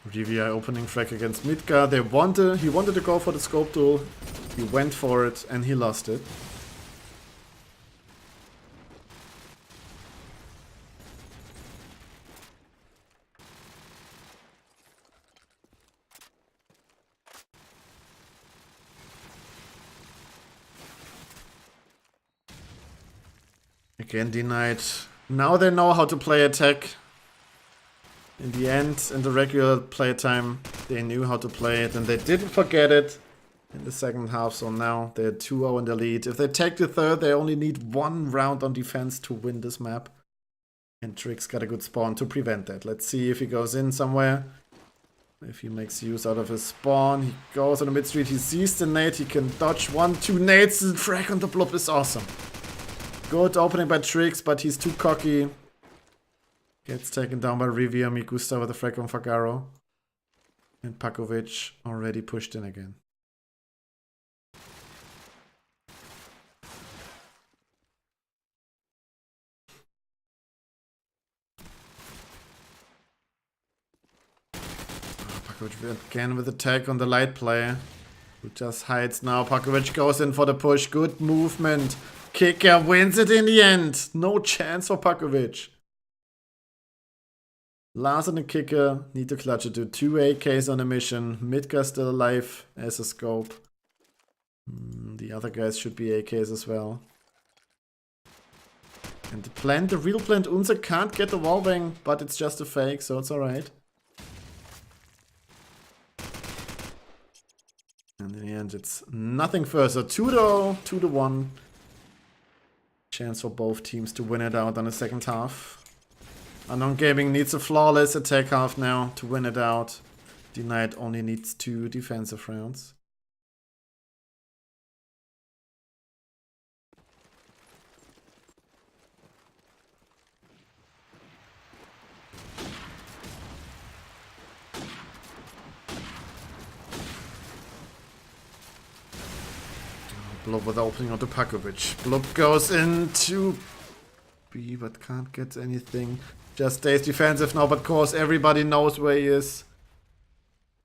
GVI opening frag against Midgar. He wanted to go for the scope duel. He went for it and he lost it. Again Denied. Now they know how to play attack. In the end, in the regular playtime, they knew how to play it and they didn't forget it in the second half. So now they're 2-0 in the lead. If they take the third, they only need 1 round on defense to win this map. And Trix got a good spawn to prevent that. Let's see if he goes in somewhere. If he makes use out of his spawn. He goes on the mid street. He sees the nade. He can dodge 1-2 nades. The frag on the Blub is awesome. Good opening by Trix, but he's too cocky. Gets taken down by Rivia. Mikusta with a frag on Fagaro. And Pakovic already pushed in again. Pakovic again with attack on the light player. Who just hides now. Pakovic goes in for the push. Good movement. Kicker wins it in the end. No chance for Pakovic. Larson and Kicker need to clutch it to 2 AKs on a mission. Midgar still alive as a scope. The other guys should be AKs as well. And the plant, the real plant, Unser can't get the wallbang, but it's just a fake, so it's alright. And it's nothing further. 2-0, 2-1. Chance for both teams to win it out on the second half. Unknown Gaming needs a flawless attack half now to win it out. Denied only needs 2 defensive rounds. Blob with the opening onto Pakovic. Blob goes into B, but can't get anything. Just stays defensive now, but of course everybody knows where he is.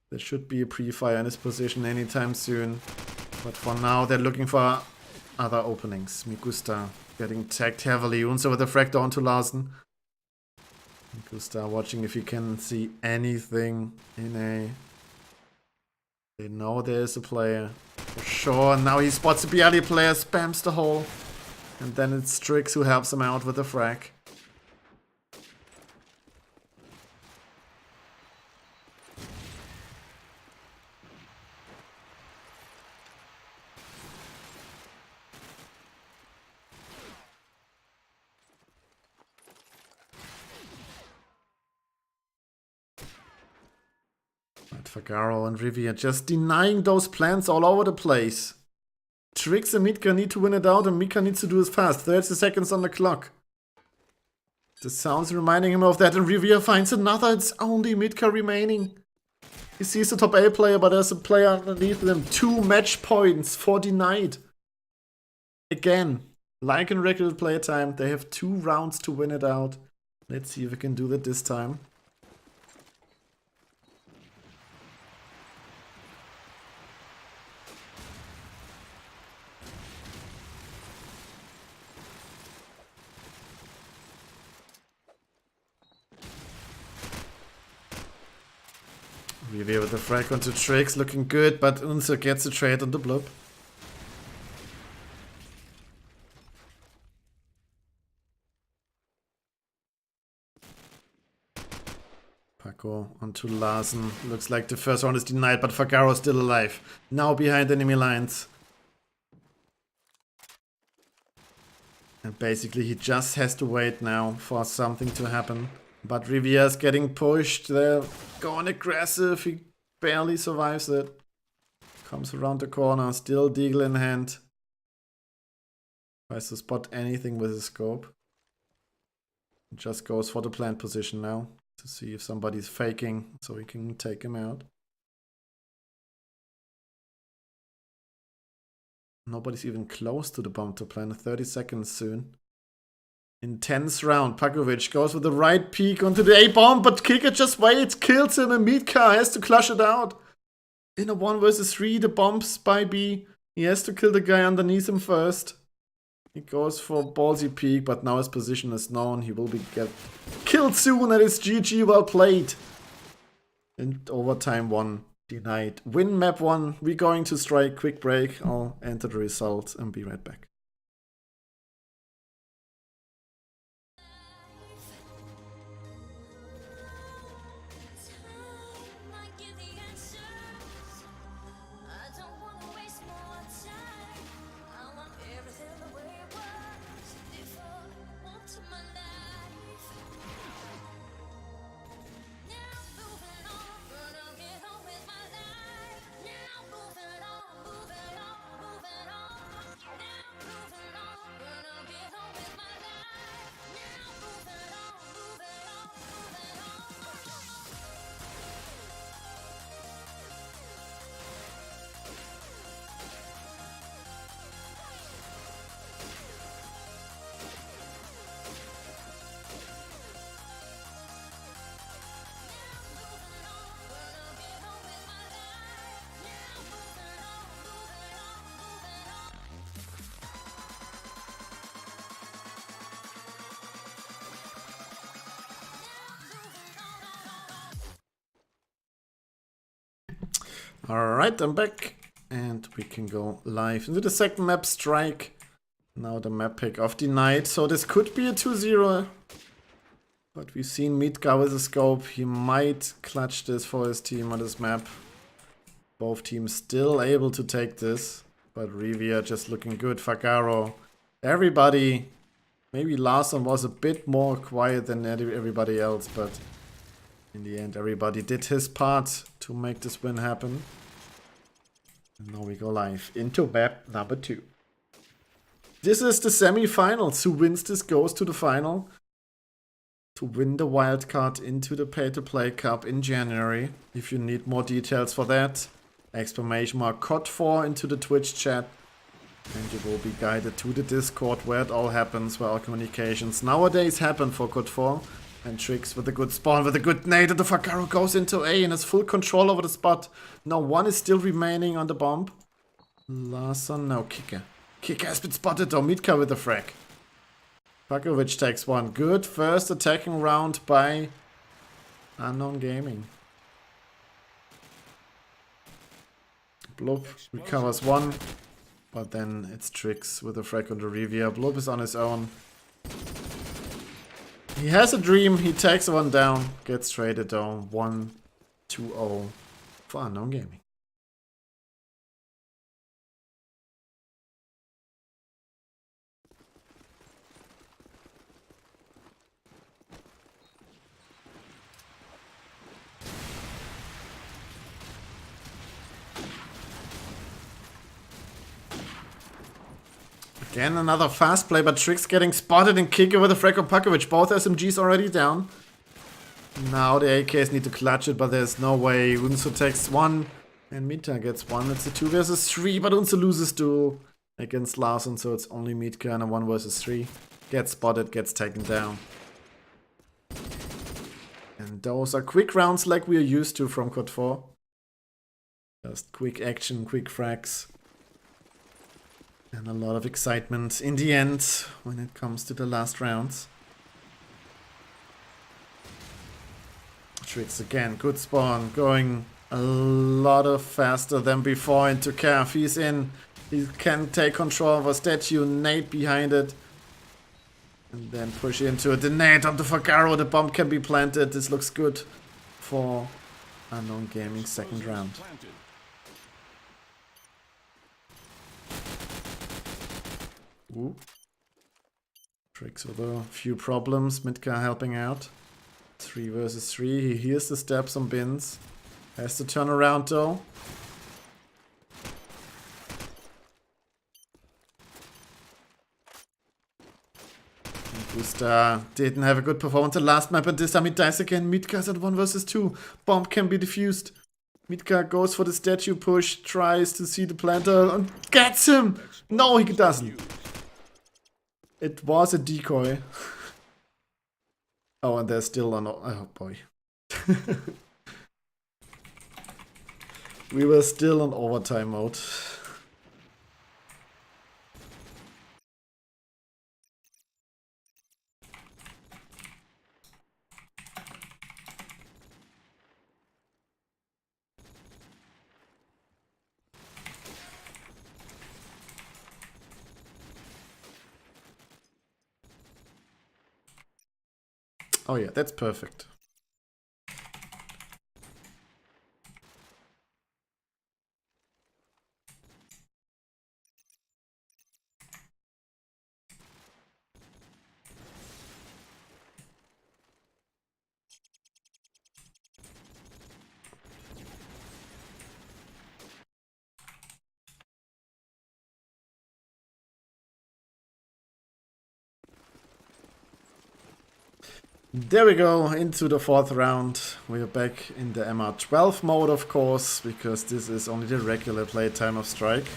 There should be a pre-fire in his position anytime soon. But for now, they're looking for other openings. Migusta getting tagged heavily. Unser with the frag onto Larsen. Migusta watching if he can see anything in A. They know there's a player. For sure, now he spots a BLE player, spams the hole. And then it's Strix who helps him out with the frag. Fagaro and Rivier just denying those plans all over the place. Trix and Mika need to win it out, and Mika needs to do it fast. 30 seconds on the clock. The sounds reminding him of that, and Rivier finds another. It's only Mika remaining. He sees the top A player, but there's a player underneath them. 2 match points for denied. Again, like in regular playtime, they have 2 rounds to win it out. Let's see if we can do that this time. Rivier with the frag onto Trix, looking good, but Unser gets a trade on the blob. Paco onto Larsen. Looks like the first round is denied, but Fagaro still alive. Now behind enemy lines. And basically he just has to wait now for something to happen. But Rivier's getting pushed. They're going aggressive. He barely survives it. Comes around the corner. Still Deagle in hand. Tries to spot anything with his scope. Just goes for the plant position now. To see if somebody's faking. So he can take him out. Nobody's even close to the bomb to plant. 30 seconds soon. Intense round. Pakovic goes with the right peek onto the A-bomb, but Kicker just waits, kills him, and Mitka has to clutch it out. In a 1 versus 3, the bombs by B. He has to kill the guy underneath him first. He goes for ballsy peek, but now his position is known. He will be get killed soon, and it's GG, well played. And overtime 1 denied. Win map 1. We're going to strike. Quick break. I'll enter the results and be right back. Alright, I'm back. And we can go live into the second map, Strike. Now the map pick of denied. So this could be a 2-0. But we've seen Mitka with a scope. He might clutch this for his team on this map. Both teams still able to take this. But Rivia just looking good. Fagaro. Everybody. Maybe Larson was a bit more quiet than everybody else. But in the end, everybody did his part to make this win happen. And now we go live into map number 2. This is the semi-finals. Who wins this goes to the final. To win the wildcard into the pay-to-play cup in January. If you need more details for that, exclamation mark CoD4 into the Twitch chat. And you will be guided to the Discord where it all happens, where all communications nowadays happen for CoD4. And Tricks with a good spawn, with a good nade, and the Fagaro goes into A and has full control over the spot. Now one is still remaining on the bomb. Larson, no, Kicker. Kicker has been spotted though, Mitka with the frag. Pakovic takes one. Good first attacking round by Unknown Gaming. Blob recovers one, but then it's Tricks with a frag on the Rivia. Blob is on his own. He has a dream, he takes one down, gets traded down. 1-2-0 for Unknown Gaming. Again, another fast play, but Tricks getting spotted and Kicker with a frag on Pakovic. Both SMGs already down. Now the AKs need to clutch it, but there's no way. Unso takes one and Mita gets one. It's a 2 versus 3, but Unso loses duel against Larson, so it's only Mitka and a 1 versus 3. Gets spotted, gets taken down. And those are quick rounds like we are used to from CoD4. Just quick action, quick frags. And a lot of excitement in the end when it comes to the last rounds. Tricks again, good spawn, going a lot of faster than before into Calf. He's in, he can take control of a statue, nade behind it. And then push into it, the nade onto Fagaro, the bomb can be planted. This looks good for Unknown Gaming second round. Ooh. Tricks with a few problems. Mitka helping out. 3 versus 3. He hears the steps on bins. Has to turn around though. Gusta didn't have a good performance the last map, and this time he dies again. Mitka's at 1 versus 2. Bomb can be defused. Mitka goes for the statue push, tries to see the planter, and gets him! No, he doesn't. It was a decoy. Oh, and there's still an... Oh, boy. We were still on overtime mode. Oh yeah, that's perfect. There we go, into the 4th round. We are back in the MR12 mode, of course, because this is only the regular playtime of Strike.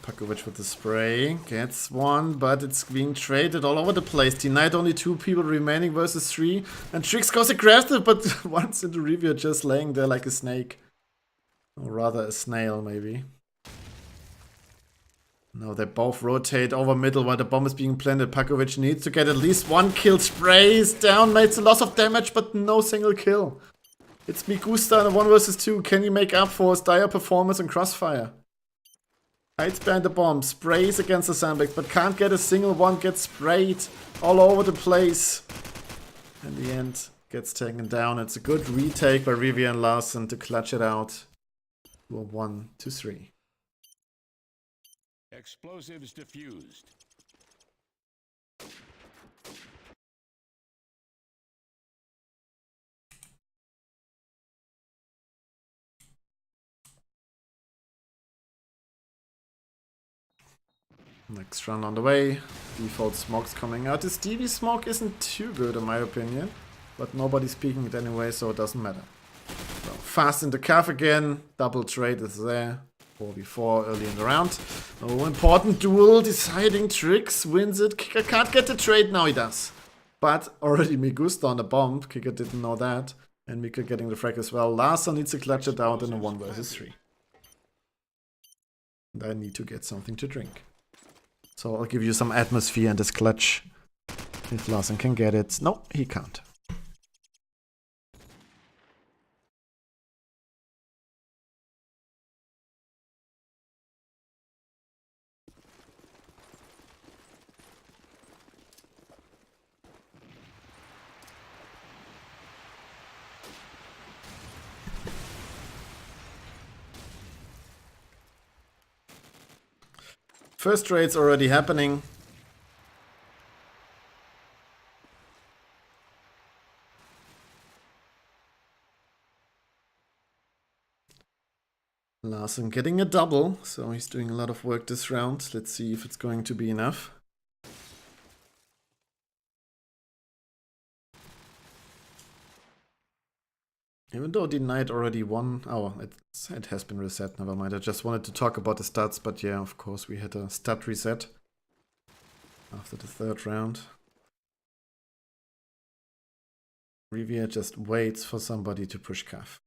Pakovic with the spray, gets one, but it's being traded all over the place. Denied, only 2 people remaining versus 3. And Tricks goes aggressive, but once in the review just laying there like a snake. Or rather a snail, maybe. No, they both rotate over middle while the bomb is being planted. Pakovic needs to get at least 1 kill. Sprays down, makes a loss of damage, but no single kill. It's Migusta in a 1 versus 2. Can he make up for his dire performance in Crossfire? Hides behind the bomb, sprays against the sandbags, but can't get a single one, gets sprayed all over the place. In the end, gets taken down. It's a good retake by Rivia and Larsen to clutch it out to a 1-3. Explosives diffused. Next round on the way. Default smoke's coming out. This DV smoke isn't too good in my opinion, but nobody's peeking it anyway, so it doesn't matter. So fast into calf again. Double trade is there. 4v4 early in the round. Oh, important duel. Deciding tricks. Wins it. Kicker can't get the trade. Now he does. But already Migusta on the bomb. Kicker didn't know that. And Mika getting the frag as well. Larsen needs to clutch it out in a 1 versus 3. And I need to get something to drink. So I'll give you some atmosphere in this clutch. If Larsen can get it. No, he can't. First trade's already happening. Larsen getting a double, so he's doing a lot of work this round. Let's see if it's going to be enough. Even though the knight already won, oh, it has been reset, never mind. I just wanted to talk about the stats, but yeah, of course we had a stat reset after the 3rd round. Rivia just waits for somebody to push calf.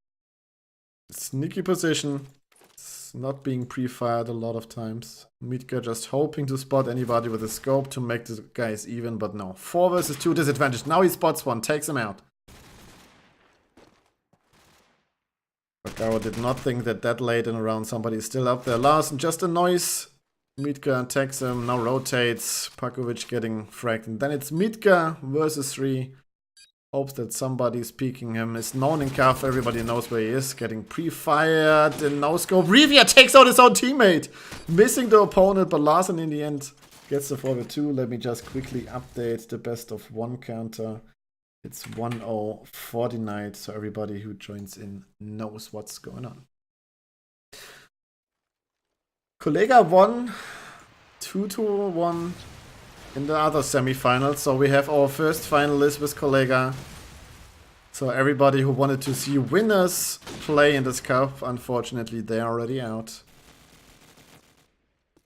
Sneaky position. It's not being pre-fired a lot of times. Mitka just hoping to spot anybody with a scope to make the guys even, but no. 4 versus 2 disadvantage. Now he spots one, takes him out. Bakaro did not think that late in a round somebody is still up there. Larsen just a noise. Mitka attacks him, now rotates. Pakovic getting fragged. And then it's Mitka versus 3. Hopes that somebody's peeking him. Is known in calf, everybody knows where he is. Getting pre-fired in no scope. Rivia takes out his own teammate. Missing the opponent, but Larsen in the end gets the 4v2. Let me just quickly update the best of 1 counter. It's 1-0 for the night, so everybody who joins in knows what's going on. Kollega won 2-1 in the other semi-finals, so we have our first finalist with Kollega. So everybody who wanted to see winners play in this cup, unfortunately they're already out.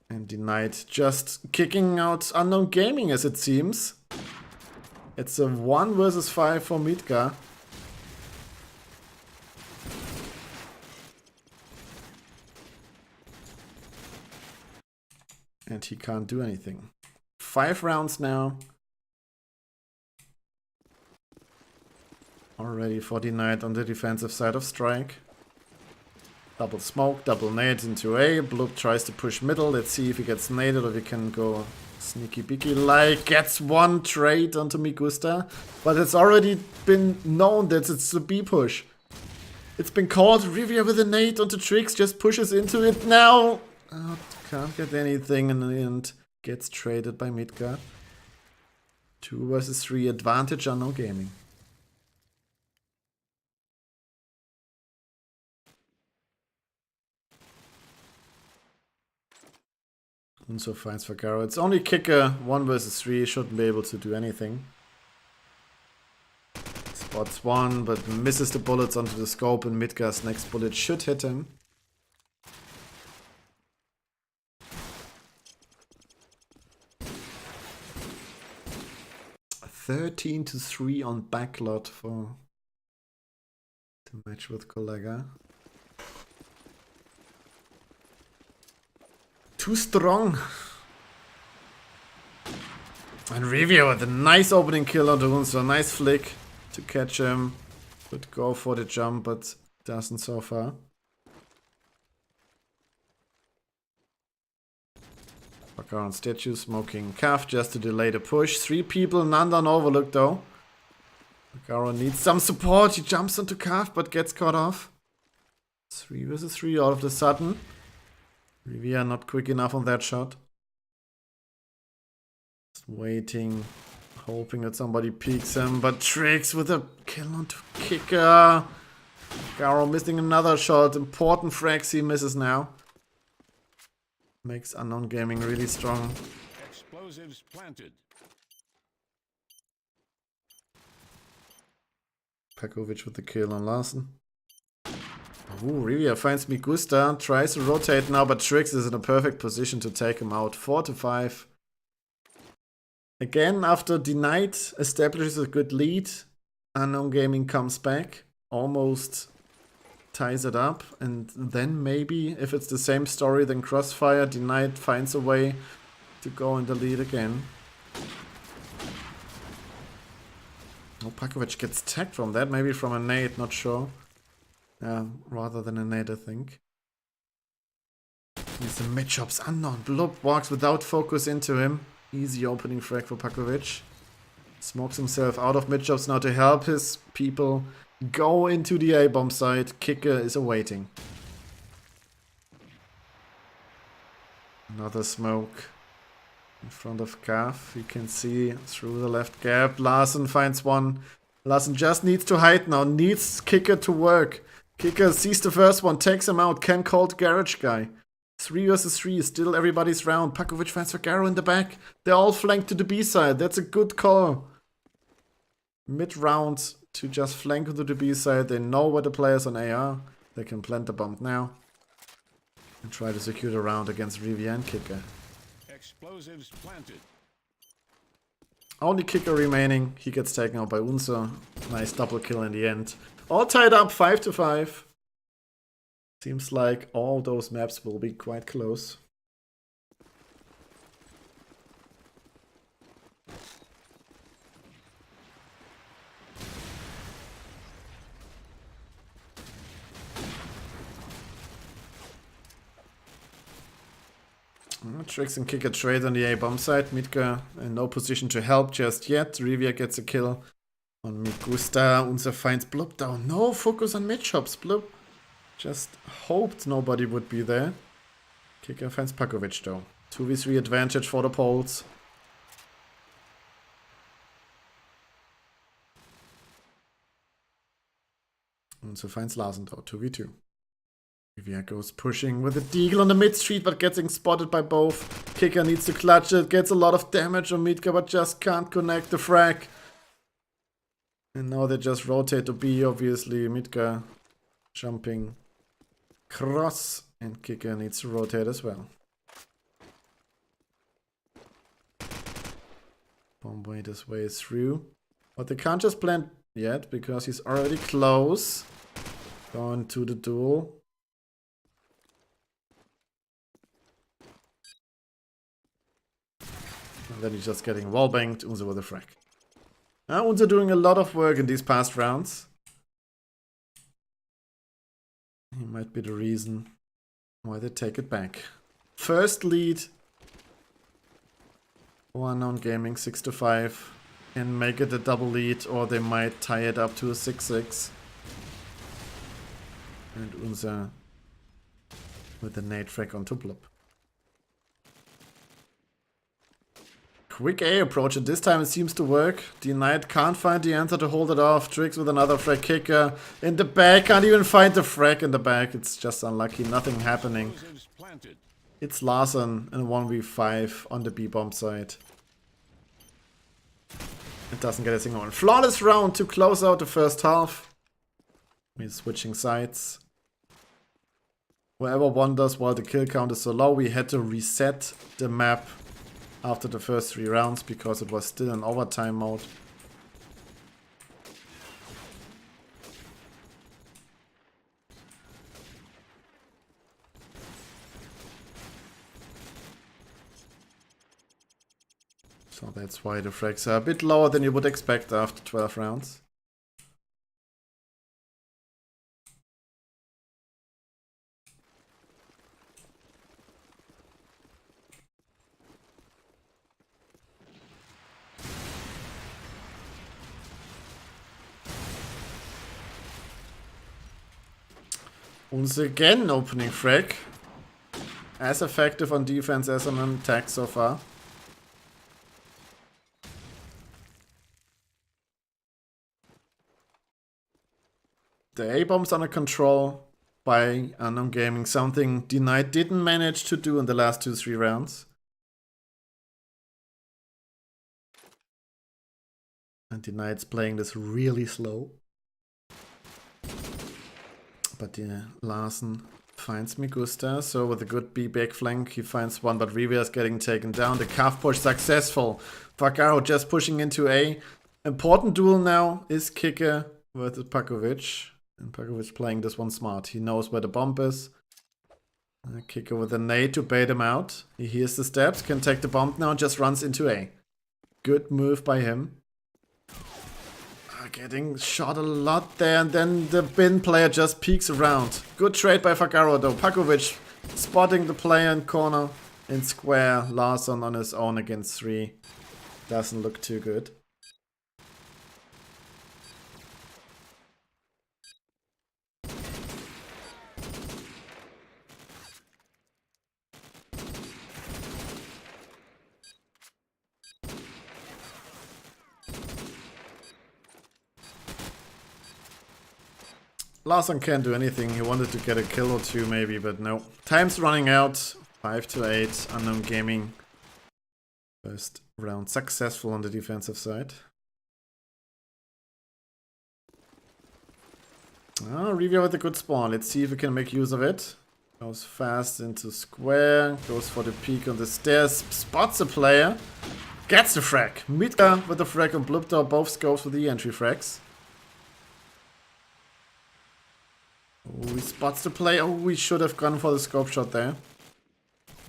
And the night just kicking out Unknown Gaming as it seems. It's a 1 versus 5 for Mitka. And he can't do anything. 5 rounds now. Already 49 on the defensive side of strike. Double smoke, double nade into A. Blue tries to push middle. Let's see if he gets naded or we can go sneaky beaky like. Gets 1 trade onto Migusta. But it's already been known that it's a B push. It's been called. Rivia with a nade onto Trix. Just pushes into it now. Oh, can't get anything in the end. Gets traded by Mitka. 2 versus 3 advantage on no gaming. Unso finds Fagaro. It's only kicker 1 versus 3. Shouldn't be able to do anything. Spots 1, but misses the bullets onto the scope, and Mitka's next bullet should hit him. (13-3) on Backlot for the match with Kollega. Too strong. And Rivia with a nice opening kill on the Hunso. Nice flick to catch him. Could go for the jump, but doesn't so far. Fucker on statue, smoking calf just to delay the push. 3 people, none done overlooked though. Garo needs some support. He jumps onto calf but gets caught off. 3 versus 3 all of a sudden. Rivia not quick enough on that shot. Just waiting, hoping that somebody peeks him, but Tricks with a kill onto Kicker. Garo missing another shot. Important frags he misses now. Makes Unknown Gaming really strong. Explosives planted. Pakovic with the kill on Larsen. Ooh, Rivia finds Migusta, tries to rotate now, but Trix is in a perfect position to take him out. 4-5. Again, after Denied establishes a good lead, Unknown Gaming comes back, almost ties it up, and then maybe, if it's the same story, then Crossfire, Denied finds a way to go in the lead again. Oh, Pakovic gets tagged from that, maybe from a nade, not sure. Rather than a nade, I think. He's in mid-shops, Unknown. Blub walks without focus into him. Easy opening frag for Pakovic. Smokes himself out of mid-shops now to help his people go into the A-bomb side. Kicker is awaiting. Another smoke in front of Gav. You can see through the left gap. Larsen finds one. Larsen just needs to hide now. Needs Kicker to work. Kicker sees the first one, takes him out. Can call the garage guy. 3 versus 3, still everybody's round. Pakovic finds Garo in the back. They're all flanked to the B side. That's a good call. Mid-round to just flank to the B side. They know where the players on A are. They can plant the bomb now. And try to secure the round against Rivia and Kicker. Explosives planted. Only Kicker remaining. He gets taken out by Unser. Nice double kill in the end. All tied up 5-5. Seems like all those maps will be quite close. Tricks and Kicker trade on the A-bomb side. Mitka in no position to help just yet. Rivia gets a kill on Migusta. Unser finds Blub down. No focus on mid-shops. Blub just hoped nobody would be there. Kicker finds Pakovic though. 2v3 advantage for the Poles. Unser finds Larsen though. 2v2. Rivia goes pushing with a deagle on the mid street, but getting spotted by both. Kicker needs to clutch it, gets a lot of damage on Mitka, but just can't connect the frag. And now they just rotate to B, obviously. Mitka jumping cross, and Kicker needs to rotate as well. Bomb wait his way through. But they can't just plant yet, because he's already close. Going to the duel. And then he's just getting wallbanged. Unser with a frag. Unser doing a lot of work in these past rounds. He might be the reason why they take it back. First lead for Unknown Gaming, 6-5. Can make it a double lead, or they might tie it up to a 6-6. And Unser with the nade frag onto Blub. Quick A approach, and this time it seems to work. Denied can't find the answer to hold it off. Tricks with another frag. Kicker in the back. Can't even find the frag in the back. It's just unlucky. Nothing happening. It's Larsen in 1v5 on the B-bomb side. It doesn't get a single one. Flawless round to close out the first half. We're switching sides. Whoever wonders why the kill count is so low, we had to reset the map after the first 3 rounds because it was still in overtime mode. So that's why the frags are a bit lower than you would expect after 12 rounds. Once again, opening frag. As effective on defense as on attack so far. The A-bomb's under control by Unknown Gaming, something Denied didn't manage to do in the last 2-3 rounds. And Denied's playing this really slow. But Larsen finds Migusta, so with a good B back flank, he finds one, but Riviera's getting taken down. The calf push successful. Vaccaro just pushing into A. Important duel now is Kicker versus Pakovic. And Pakovic playing this one smart. He knows where the bomb is. Kicker with a nade to bait him out. He hears the steps, can take the bomb now, just runs into A. Good move by him. Getting shot a lot there, and then the bin player just peeks around. Good trade by Vaccaro though. Pakovic spotting the player in corner in square. Larson on his own against 3. Doesn't look too good. Larson can't do anything. He wanted to get a kill or 2 maybe, but no. Time's running out. 5-8. Unknown Gaming. First round successful on the defensive side. Review with a good spawn. Let's see if we can make use of it. Goes fast into square. Goes for the peek on the stairs. Spots a player. Gets the frag. Mitka with the frag and Bluptor both scopes with the entry frags. Oh, he spots the play. Oh, we should have gone for the scope shot there.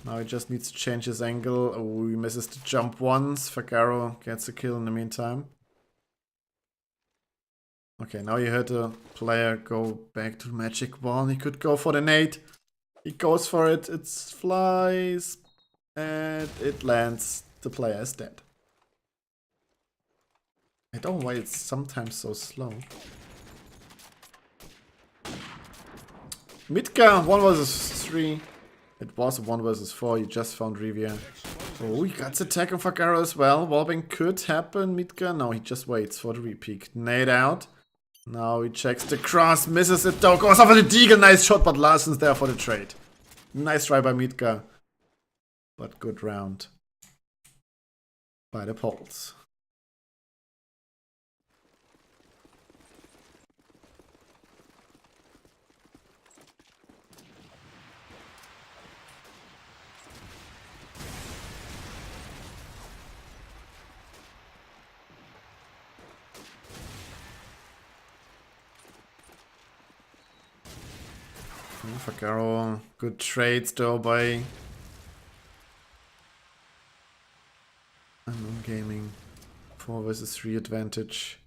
Now he just needs to change his angle. Oh, he misses the jump once. Vaccaro gets a kill in the meantime. Okay, now you heard the player go back to the magic wall. He could go for the nade. He goes for it. It flies. And it lands. The player is dead. I don't know why it's sometimes so slow. Mitka, 1 versus 3. It was 1 versus 4. You just found Riviera. Oh, he got the attack on Vaccaro as well. Wallbang could happen. Mitka, no, he just waits for the repeat. Nade out. Now he checks the cross, misses it though. Goes off for the deagle. Nice shot, but Larsen's there for the trade. Nice try by Mitka. But good round by the Poles. Vaccaro, good trades though by Unknown Gaming. 4 versus 3 advantage.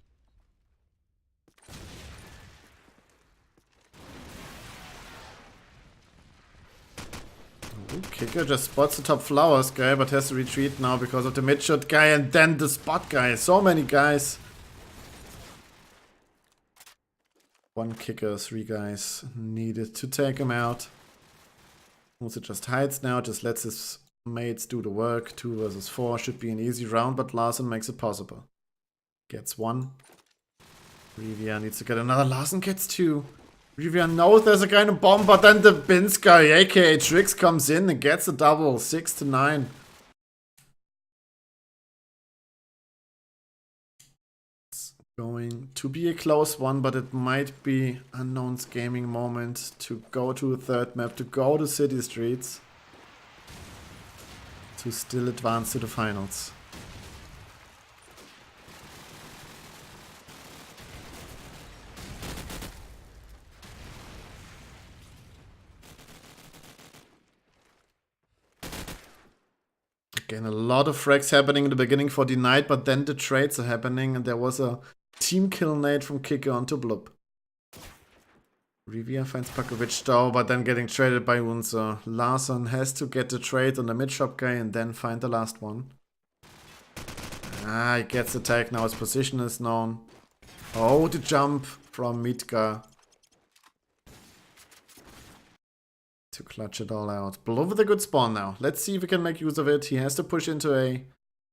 Ooh, Kicker just spots the top flowers guy, but has to retreat now because of the mid-shot guy and then the spot guy. So many guys. 1 Kicker, 3 guys needed to take him out. Also just hides now, just lets his mates do the work. 2 versus 4 should be an easy round, but Larsen makes it possible. Gets 1. Riviera needs to get another. Larsen gets 2. Riviera knows there's a guy in a bomb, but then the Bins guy, aka Trix, comes in and gets a double. 6-9. Going to be a close one, but it might be Unknown's Gaming moment to go to a third map, to go to City Streets, to still advance to the finals. Again, a lot of frags happening in the beginning for Denied, but then the trades are happening, and there was a team kill nade from Kicker onto Blub. Riviera finds Pakovic though, but then getting traded by Unser. Larsen has to get the trade on the mid-shop guy and then find the last one. He gets the tag now, his position is known. Oh, the jump from Mitka. to clutch it all out. Below with a good spawn now. Let's see if we can make use of it. He has to push into A.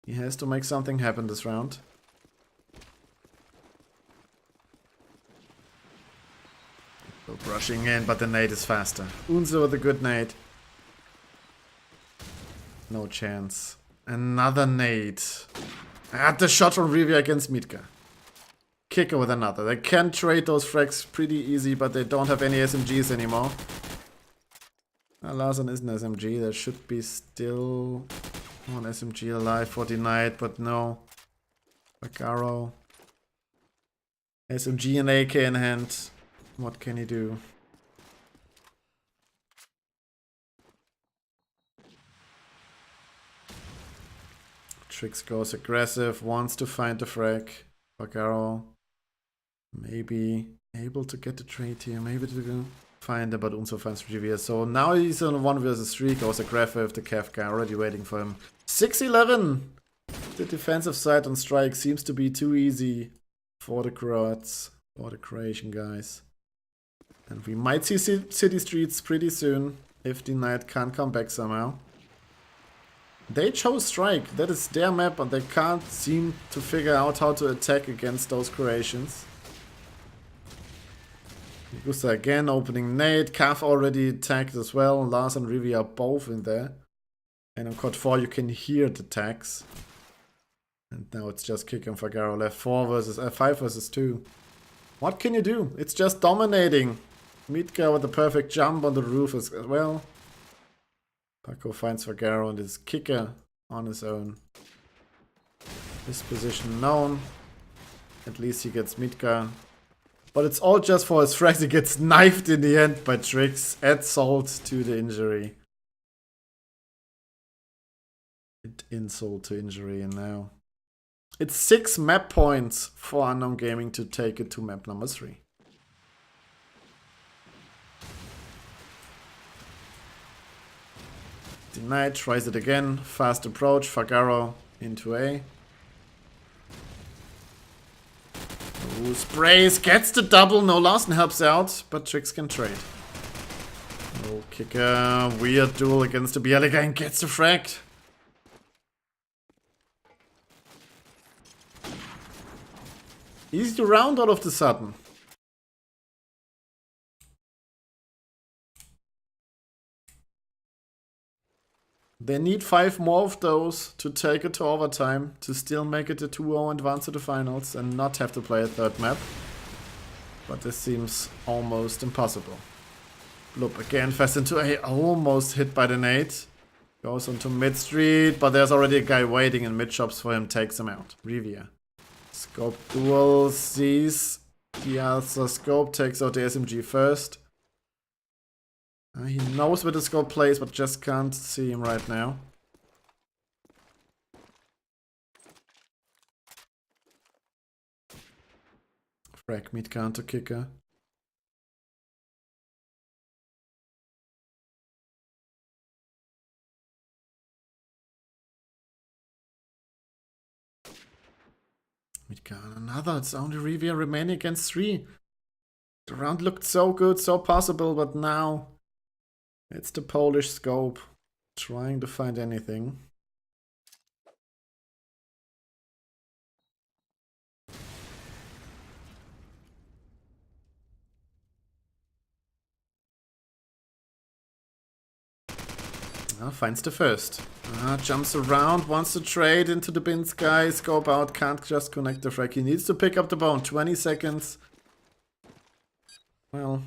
He has to make something happen this round. Still brushing in, but the nade is faster. Unzo with a good nade. No chance. Another nade. At the shot from Rivia against Mitka. Kicker with another. They can trade those frags pretty easy, but they don't have any SMGs anymore. Larsen is an SMG. There should be still one SMG alive for denied, but no. Bagaro. SMG and AK in hand. What can he do? Trix goes aggressive, wants to find the frag. Bagaro maybe able to get the trade here, maybe to find it, but Unzo finds Rivia. So now he's on 1 versus 3, goes aggressive. The Kev guy already waiting for him. 6-11! The defensive side on strike seems to be too easy for the Croats, for the Croatian guys. And we might see city streets pretty soon if the Knight can't come back somehow. They chose strike, that is their map, and they can't seem to figure out how to attack against those Croatians. Gusta again opening nade. Kav already attacked as well. Lars and Rivi are both in there. And on CoD4 you can hear the tags. And now it's just kicking Fagaro left. 5 versus 2. What can you do? It's just dominating. Mitka with the perfect jump on the roof as well. Paco finds Fagaro and his kicker on his own. His position known. At least he gets Mitka. But it's all just for his frags. He gets knifed in the end by Trix. Add salt to the injury. Insult to injury, and now it's 6 map points for Unknown Gaming to take it to map number 3. Denied, tries it again. Fast approach. Fagaro into A. Ooh, sprays, gets the double. No, Larsen helps out, but Trix can trade. No kicker. Weird duel against the Bieliga and gets the frag. Easy to round all of the sudden. They need 5 more of those to take it to overtime, to still make it a 2-0 advance to the finals and not have to play a third map. But this seems almost impossible. Bloop again fast into A, almost hit by the nade. Goes onto mid street, but there's already a guy waiting in mid shops for him, takes him out. Rivia. Scope duel, sees the other scope, takes out the SMG first. He knows where the scope plays, but just can't see him right now. Frag meet counter kicker. Midgarden, another. It's only Rivia remaining against 3. The round looked so good, so possible, but now it's the Polish scope trying to find anything. Finds the first. Jumps around, wants to trade into the bin sky, scope out, can't just connect the frag. He needs to pick up the bone. 20 seconds. Well,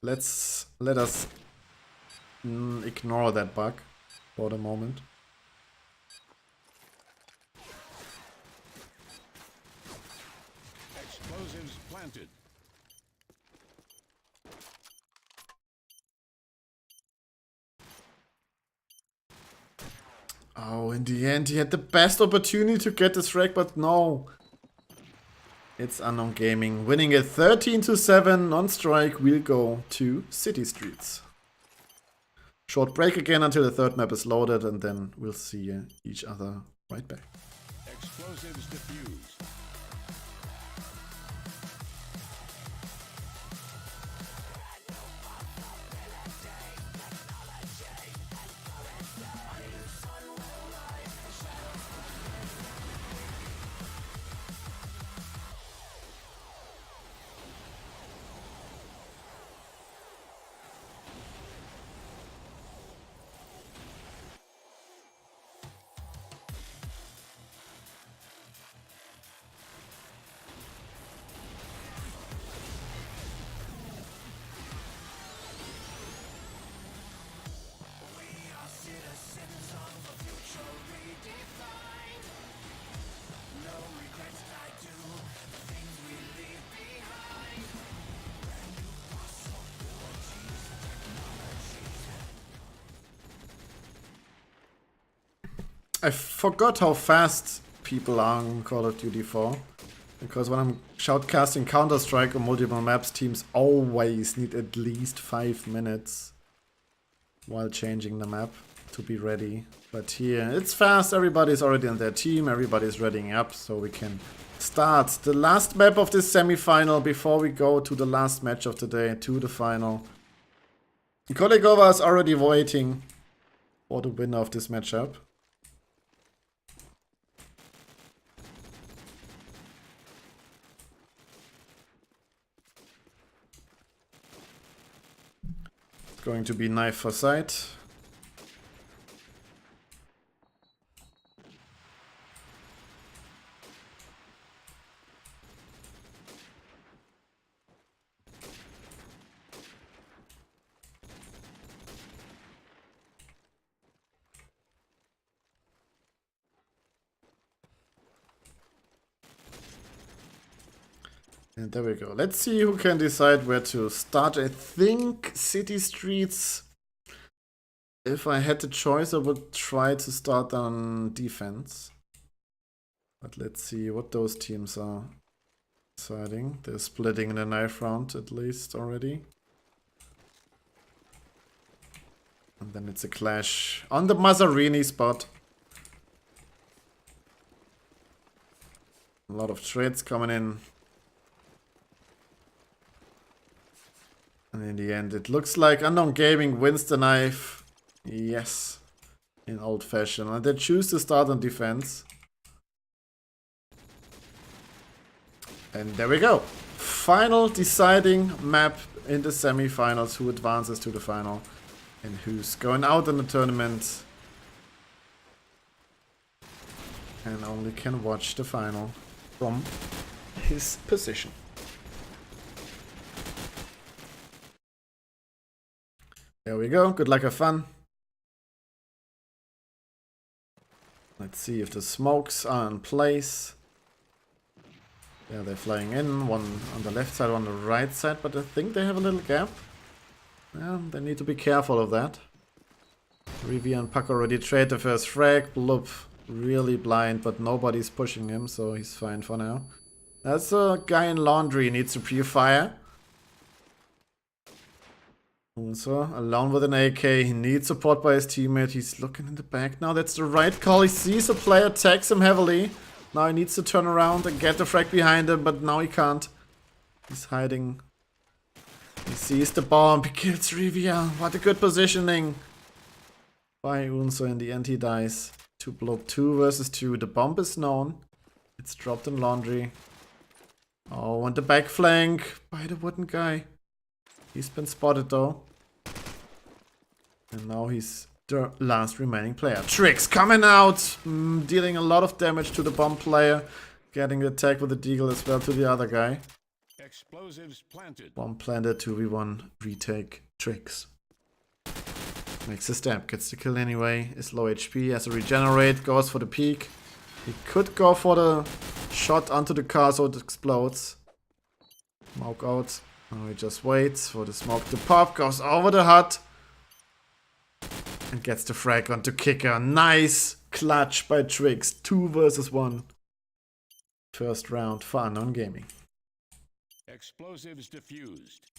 let us ignore that bug for the moment. Explosives planted. Oh, in the end, he had the best opportunity to get this frag, but no. It's Unknown Gaming winning it 13-7 on strike. We'll go to City Streets. Short break again until the third map is loaded, and then we'll see each other right back. Explosives diffused. I forgot how fast people are on Call of Duty 4. Because when I'm shoutcasting Counter-Strike on multiple maps, teams always need at least 5 minutes while changing the map to be ready. But here, it's fast, everybody's already on their team, everybody's readying up, so we can start the last map of this semi-final before we go to the last match of the day, to the final. Kolegova is already waiting for the winner of this matchup. It's going to be knife for sight. And there we go. Let's see who can decide where to start. I think City Streets. If I had the choice, I would try to start on defense. But let's see what those teams are deciding. They're splitting in the knife round at least already. And then it's a clash on the Mazzarini spot. A lot of trades coming in. And in the end, it looks like Unknown Gaming wins the knife. Yes. In old fashion. And they choose to start on defense. And there we go. Final deciding map in the semi-finals. Who advances to the final. And who's going out in the tournament. And only can watch the final from his position. There we go. Good luck, have fun. Let's see if the smokes are in place. Yeah, they're flying in. One on the left side, one on the right side, but I think they have a little gap. Yeah, they need to be careful of that. Rivi and Puck already trade the first frag. Bloop really blind, but nobody's pushing him, so he's fine for now. That's a guy in laundry, needs to pre-fire. Also, alone with an AK, he needs support by his teammate, he's looking in the back now, that's the right call, he sees a player, attacks him heavily. Now he needs to turn around and get the frag behind him, but now he can't. He's hiding. He sees the bomb, he kills Rivia, what a good positioning by Unso. In the end he dies. 2 block, 2 versus 2, the bomb is known. It's dropped in laundry. Oh, and the back flank by the wooden guy. He's been spotted though. And now he's the last remaining player. Tricks coming out, dealing a lot of damage to the bomb player. Getting the attack with the deagle as well to the other guy. Explosives planted. Bomb planted, 2v1, retake, Tricks. Makes a stab, gets the kill anyway. Is low HP, has to regenerate, goes for the peek. He could go for the shot onto the car so it explodes. Smoke out. Now he just waits for the smoke to pop, goes over the hut. And gets the frag onto Kicker. Nice clutch by Tricks. 2 versus 1. First round for Unknown Gaming. Explosives diffused.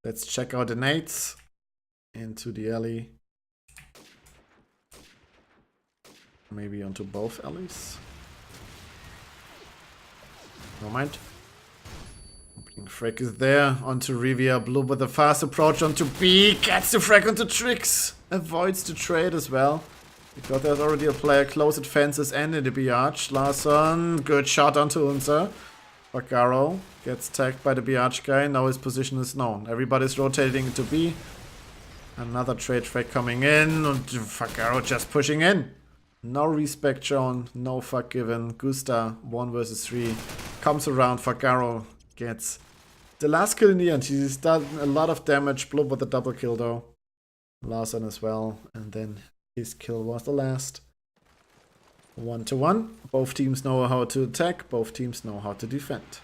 Let's check out the nades. Into the alley. Maybe onto both alleys. No mind. Opening frag is there. Onto Rivia. Blue with a fast approach onto B. Gets the frag onto Tricks. Avoids the trade as well. Because there's already a player close at fences and in the Biatch. Larson. Good shot onto Unser. Bagaro gets tagged by the Biatch guy. Now his position is known. Everybody's rotating to B. Another trade frag coming in. And Bagaro just pushing in. No respect shown, no fuck given. Gusta, 1 versus 3, comes around. Fagaro gets the last kill in the end. He's done a lot of damage. Blob with a double kill though. Larson as well. And then his kill was the last. 1-1. Both teams know how to attack. Both teams know how to defend.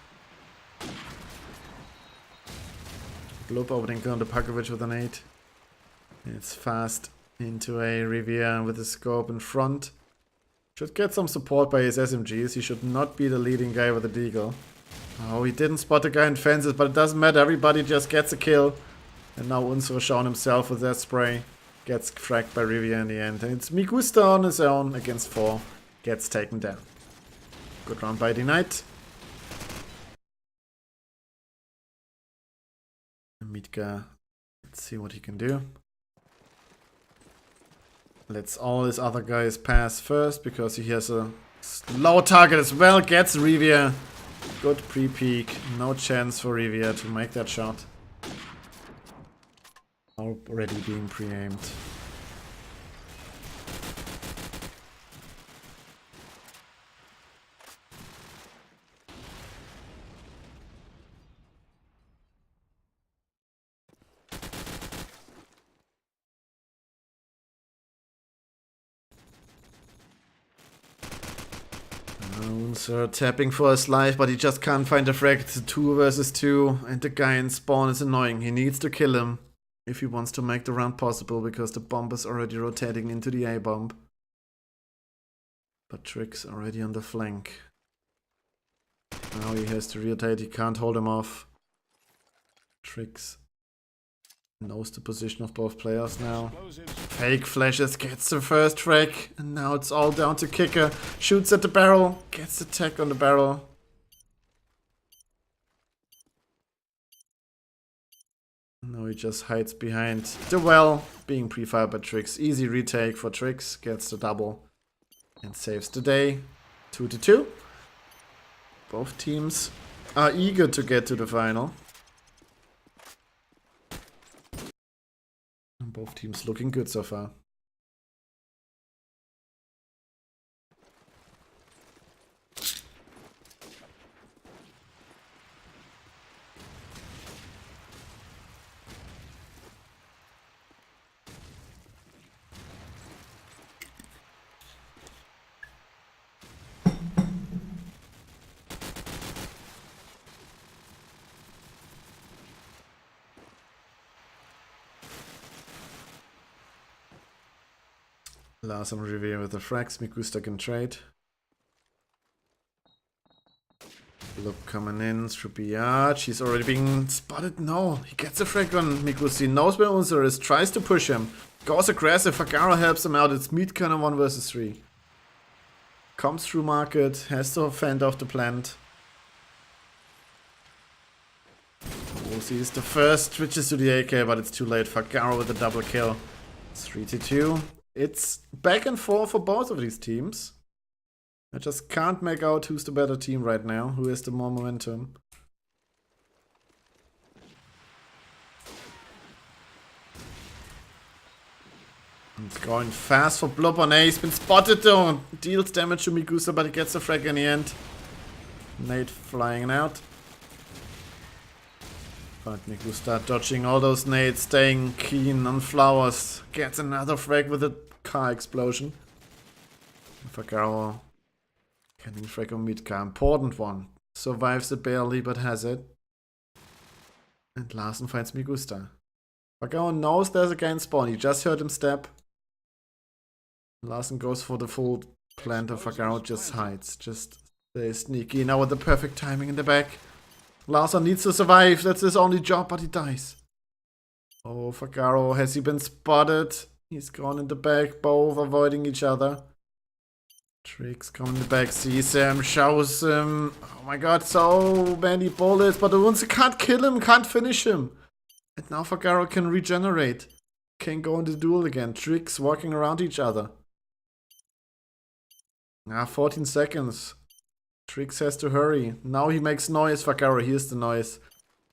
Blob opening on the Pakovic with an 8. It's fast into a Riviera with a scope in front. Should get some support by his SMGs. He should not be the leading guy with the Deagle. Oh, he didn't spot the guy in fences, but it doesn't matter. Everybody just gets a kill. And now Unsur shown himself with that spray. Gets fragged by Riviera in the end. And it's Migusta on his own against 4. Gets taken down. Good round by the Knight. Mitka, let's see what he can do. Let's all his other guys pass first because he has a low target as well. Gets Riviera. Good pre-peek. No chance for Riviera to make that shot. Already being pre-aimed. Unsur tapping for his life, but he just can't find a frag. It's a 2 versus 2, and the guy in spawn is annoying. He needs to kill him if he wants to make the round possible, because the bomb is already rotating into the A-bomb. But Trick's already on the flank. Now he has to rotate, he can't hold him off. Tricks knows the position of both players now. Fake flashes, gets the first frag, and now it's all down to Kicker. Shoots at the barrel, gets the tag on the barrel. Now he just hides behind the well, being pre-fired by Tricks. Easy retake for Tricks, gets the double and saves the day. 2-2. Both teams are eager to get to the final. And both teams looking good so far. Larson Riviera with the frags. Migusta can trade. Look coming in. Should be Arch. He's already being spotted. No, he gets a frag on Migusta. He knows where Unsur is. Tries to push him. Goes aggressive. Fagaro helps him out. It's Meat on 1 versus 3. Comes through market. Has to fend off the plant. Sees the first. Switches to the AK, but it's too late. Fagaro with a double kill. 3-2. It's back and forth for both of these teams. I just can't make out who's the better team right now. Who has the more momentum. It's going fast for Blob on A. He's been spotted though. Deals damage to Migusta, but he gets a frag in the end. Nade flying out. But Migusta dodging all those nades, staying keen on flowers. Gets another frag with a car explosion. Fagaro getting frag on mid-car. Important one. Survives it barely, but has it. And Larson finds Migusta. Fagaro knows there's a guy in spawn. He just heard him step. Larson goes for the full plant, and Fagaro just hides. Just stays sneaky. Now with the perfect timing in the back. Larson needs to survive. That's his only job, but he dies. Oh, Fagaro, has he been spotted? He's gone in the back, both avoiding each other. Tricks coming in the back, sees him, shows him. Oh my god, so many bullets, but the ones can't kill him, can't finish him. And now Fagaro can regenerate. Can go in the duel again. Tricks walking around each other. 14 seconds. Tricks has to hurry. Now he makes noise. Fagaro hears the noise.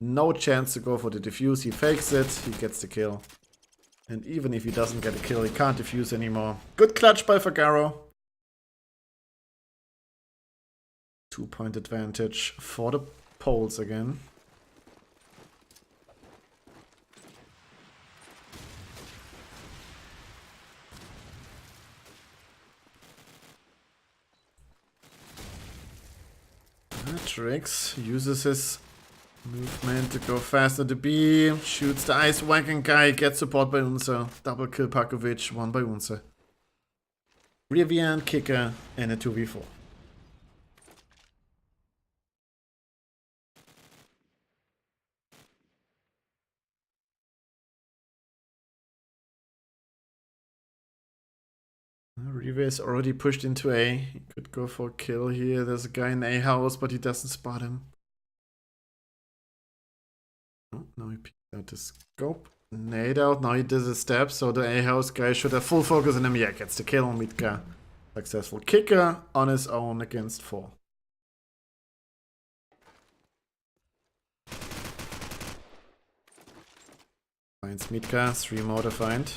No chance to go for the defuse. He fakes it. He gets the kill. And even if he doesn't get a kill, he can't defuse anymore. Good clutch by Fagaro. 2-point advantage for the Poles again. Tricks uses his Movement to go faster to B. Shoots the ice wagon guy. Gets support by Unser. Double kill Pakovic. 1 by Unser. Rivian, Kicker, and a 2v4. Riva is already pushed into A. He could go for a kill here. There's a guy in A house, but he doesn't spot him. Oh, now he picked out the scope. Nade out. Now he does a step, so the A house guy should have full focus on him. Yeah, gets the kill on Mitka. Successful Kicker on his own against 4. Finds Mitka. 3 more to find.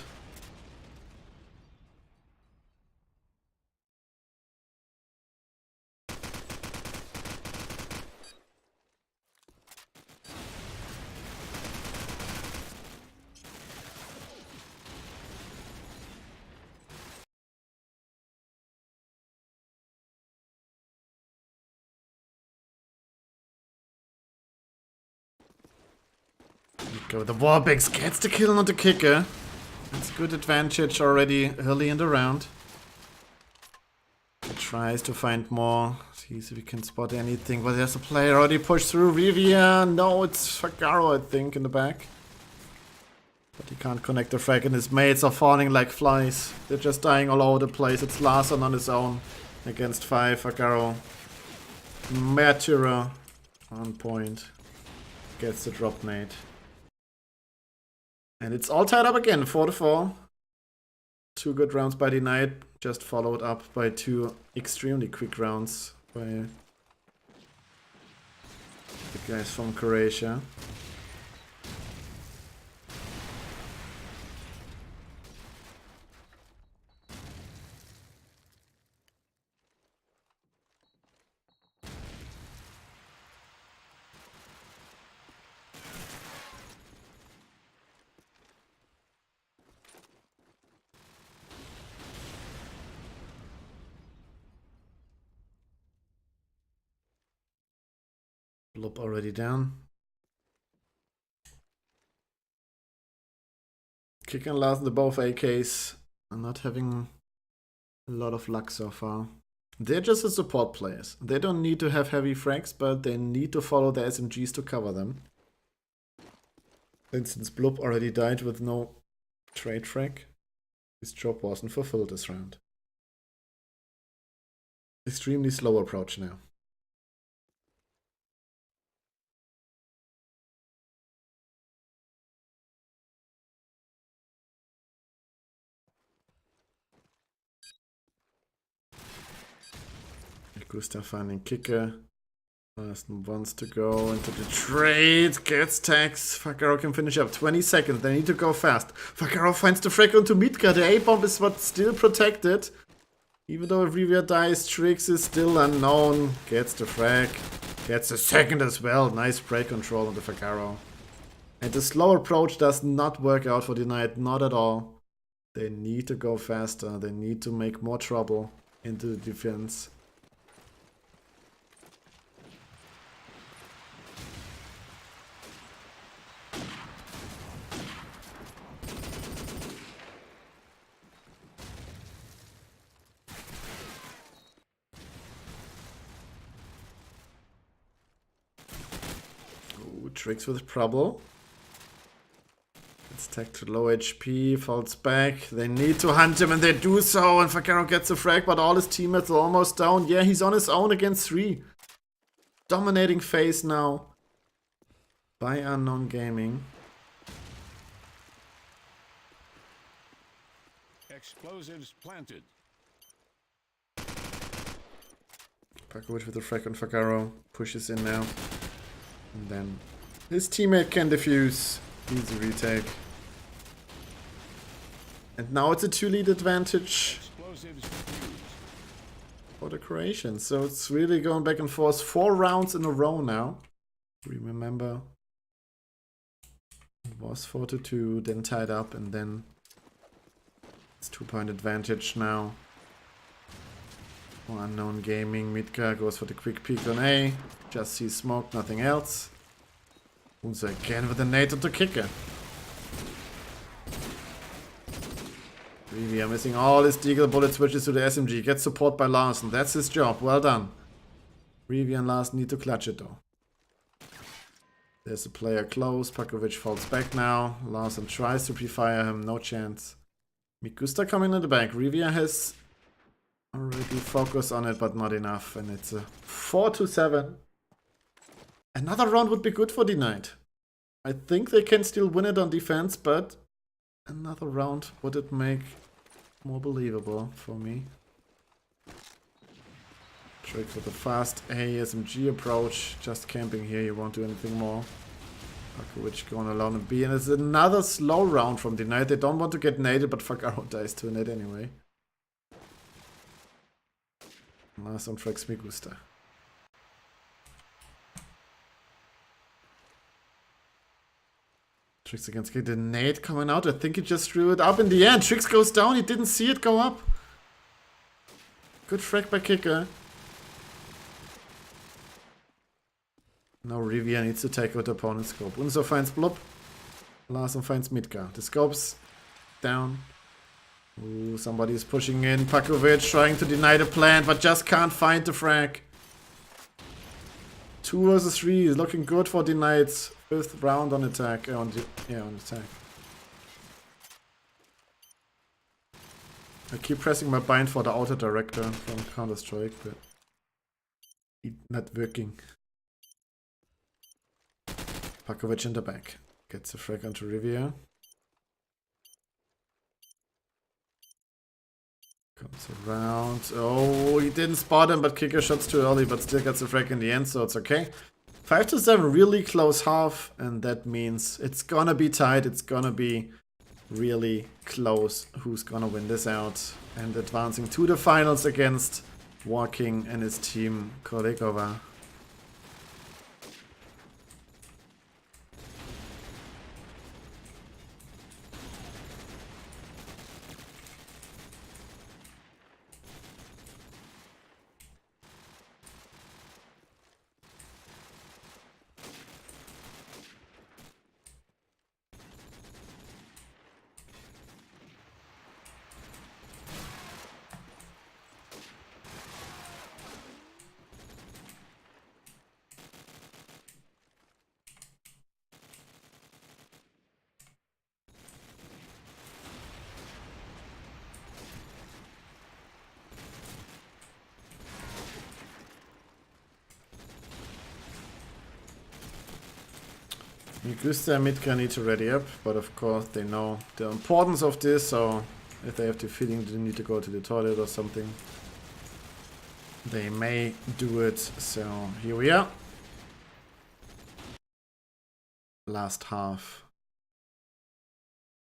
Go the Warbex gets the kill on the Kicker. That's good advantage already early in the round. He tries to find more. Sees if he can spot anything, but there's a player already pushed through. Rivia. No, it's Fagaro, I think, in the back. But he can't connect the frag, and his mates are falling like flies. They're just dying all over the place. It's Larson on his own against 5. Fagaro. Matura on point. Gets the drop nade. And it's all tied up again, 4-4. 2 good rounds by Denied, just followed up by 2 extremely quick rounds by the guys from Croatia. Blob already down. Kick and Larson, the both AKs are not having a lot of luck so far. They're just the support players. They don't need to have heavy frags, but they need to follow the SMGs to cover them. For instance, Blob already died with no trade frag. His job wasn't fulfilled this round. Extremely slow approach now. Gustav finding Kicker. Larson wants to go into the trade. Gets tags. Fagaro can finish up. 20 seconds. They need to go fast. Fagaro finds the frag onto Mitka. The A-bomb is what's still protected. Even though if Rivia dies, Trix is still unknown. Gets the frag. Gets a second as well. Nice spray control on the Fagaro. And the slow approach does not work out for Denied. Not at all. They need to go faster. They need to make more trouble into the defense. Tricks with trouble. It's tagged to low HP, falls back. They need to hunt him and they do so. And Fagaro gets a frag, but all his teammates are almost down. Yeah, he's on his own against 3. Dominating phase now by Unknown Gaming. Explosives planted. Pakovic with a frag on Fagaro. Pushes in now. And then his teammate can defuse. Easy retake. And now it's a 2-lead advantage for the Croatians. So it's really going back and forth. 4 rounds in a row now. Remember, it was 4-2, then tied up, and then it's 2-point advantage now. For Unknown Gaming, Mitka goes for the quick peek on A. Just sees smoke, nothing else. Unser again with the nade to kicker. Revia missing all his deagle bullet switches to the SMG. Gets support by Larsen. That's his job. Well done. Revia and Larsen need to clutch it though. There's a player close. Pakovic falls back now. Larsen tries to pre-fire him. No chance. Mikusta coming in the back. Revia has already focused on it, but not enough. And it's a 4-7. Another round would be good for D-Knight. I think they can still win it on defense, but another round would it make more believable for me. Trick with a fast ASMG approach. Just camping here, you won't do anything more. Pakovic going alone in B. And it's another slow round from D-Knight. They don't want to get naded, but Fagaro dies to a nade anyway. Last on tracks Mikusta. Trix against Kick. The nade coming out. I think he just threw it up in the end. Trix goes down. He didn't see it go up. Good frag by Kicker. Now Revia needs to take out the opponent's scope. Unso finds Blub. Larsen finds Midgar. The scope's down. Ooh, somebody is pushing in. Pakovic trying to deny the plant, but just can't find the frag. 2 versus 3 is looking good for the Knights. 5th round on attack. On attack. I keep pressing my bind for the auto director from Counter-Strike, but it's not working. Pakovic in the back. Gets a frag onto Revia. Comes around. Oh, he didn't spot him, but Kicker shots too early, but still gets a frag in the end, so it's okay. 5-7, really close half, and that means it's gonna be tight. It's gonna be really close. Who's gonna win this out? And advancing to the finals against Walking and his team, Kolegova. Mikusta and Midgar need to ready up, but of course they know the importance of this, so if they have the feeling they need to go to the toilet or something, they may do it. So here we are. Last half.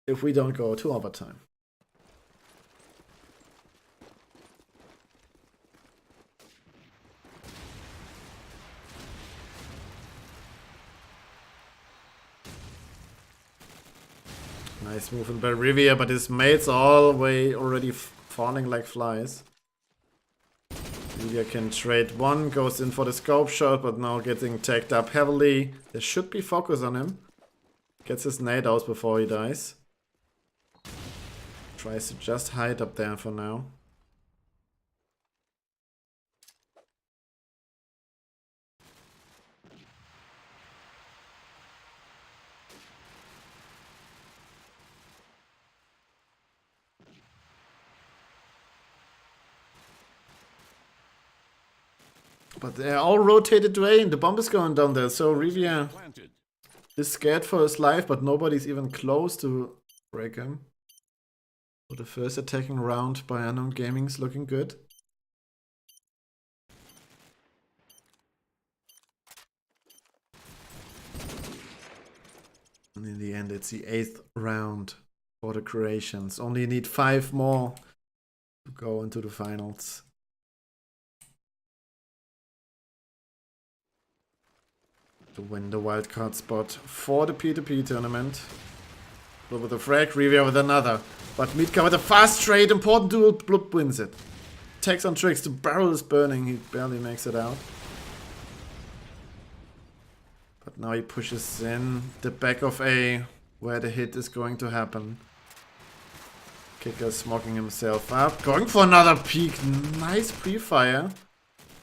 If we don't go to overtime. Nice movement by Revia, but his mates are all the way already falling like flies. Revia can trade one, goes in for the scope shot, but now getting tagged up heavily. There should be focus on him. Gets his nade out before he dies. Tries to just hide up there for now. But they're all rotated away and the bomb is going down there, so Revia Planted. is scared for his life, but nobody's even close to break him. So the first attacking round by Unknown Gaming is looking good. And in the end it's the 8th round for the Croatians. Only need 5 more to go into the finals. To win the wildcard spot for the P2P tournament. Blub with a frag, Revia with another. But Midgar with a fast trade, important duel, Blub wins it. Takes on Tricks, the barrel is burning, he barely makes it out. But now he pushes in the back of A, where the hit is going to happen. Kicker smoking himself up. Going for another peek. Nice pre-fire.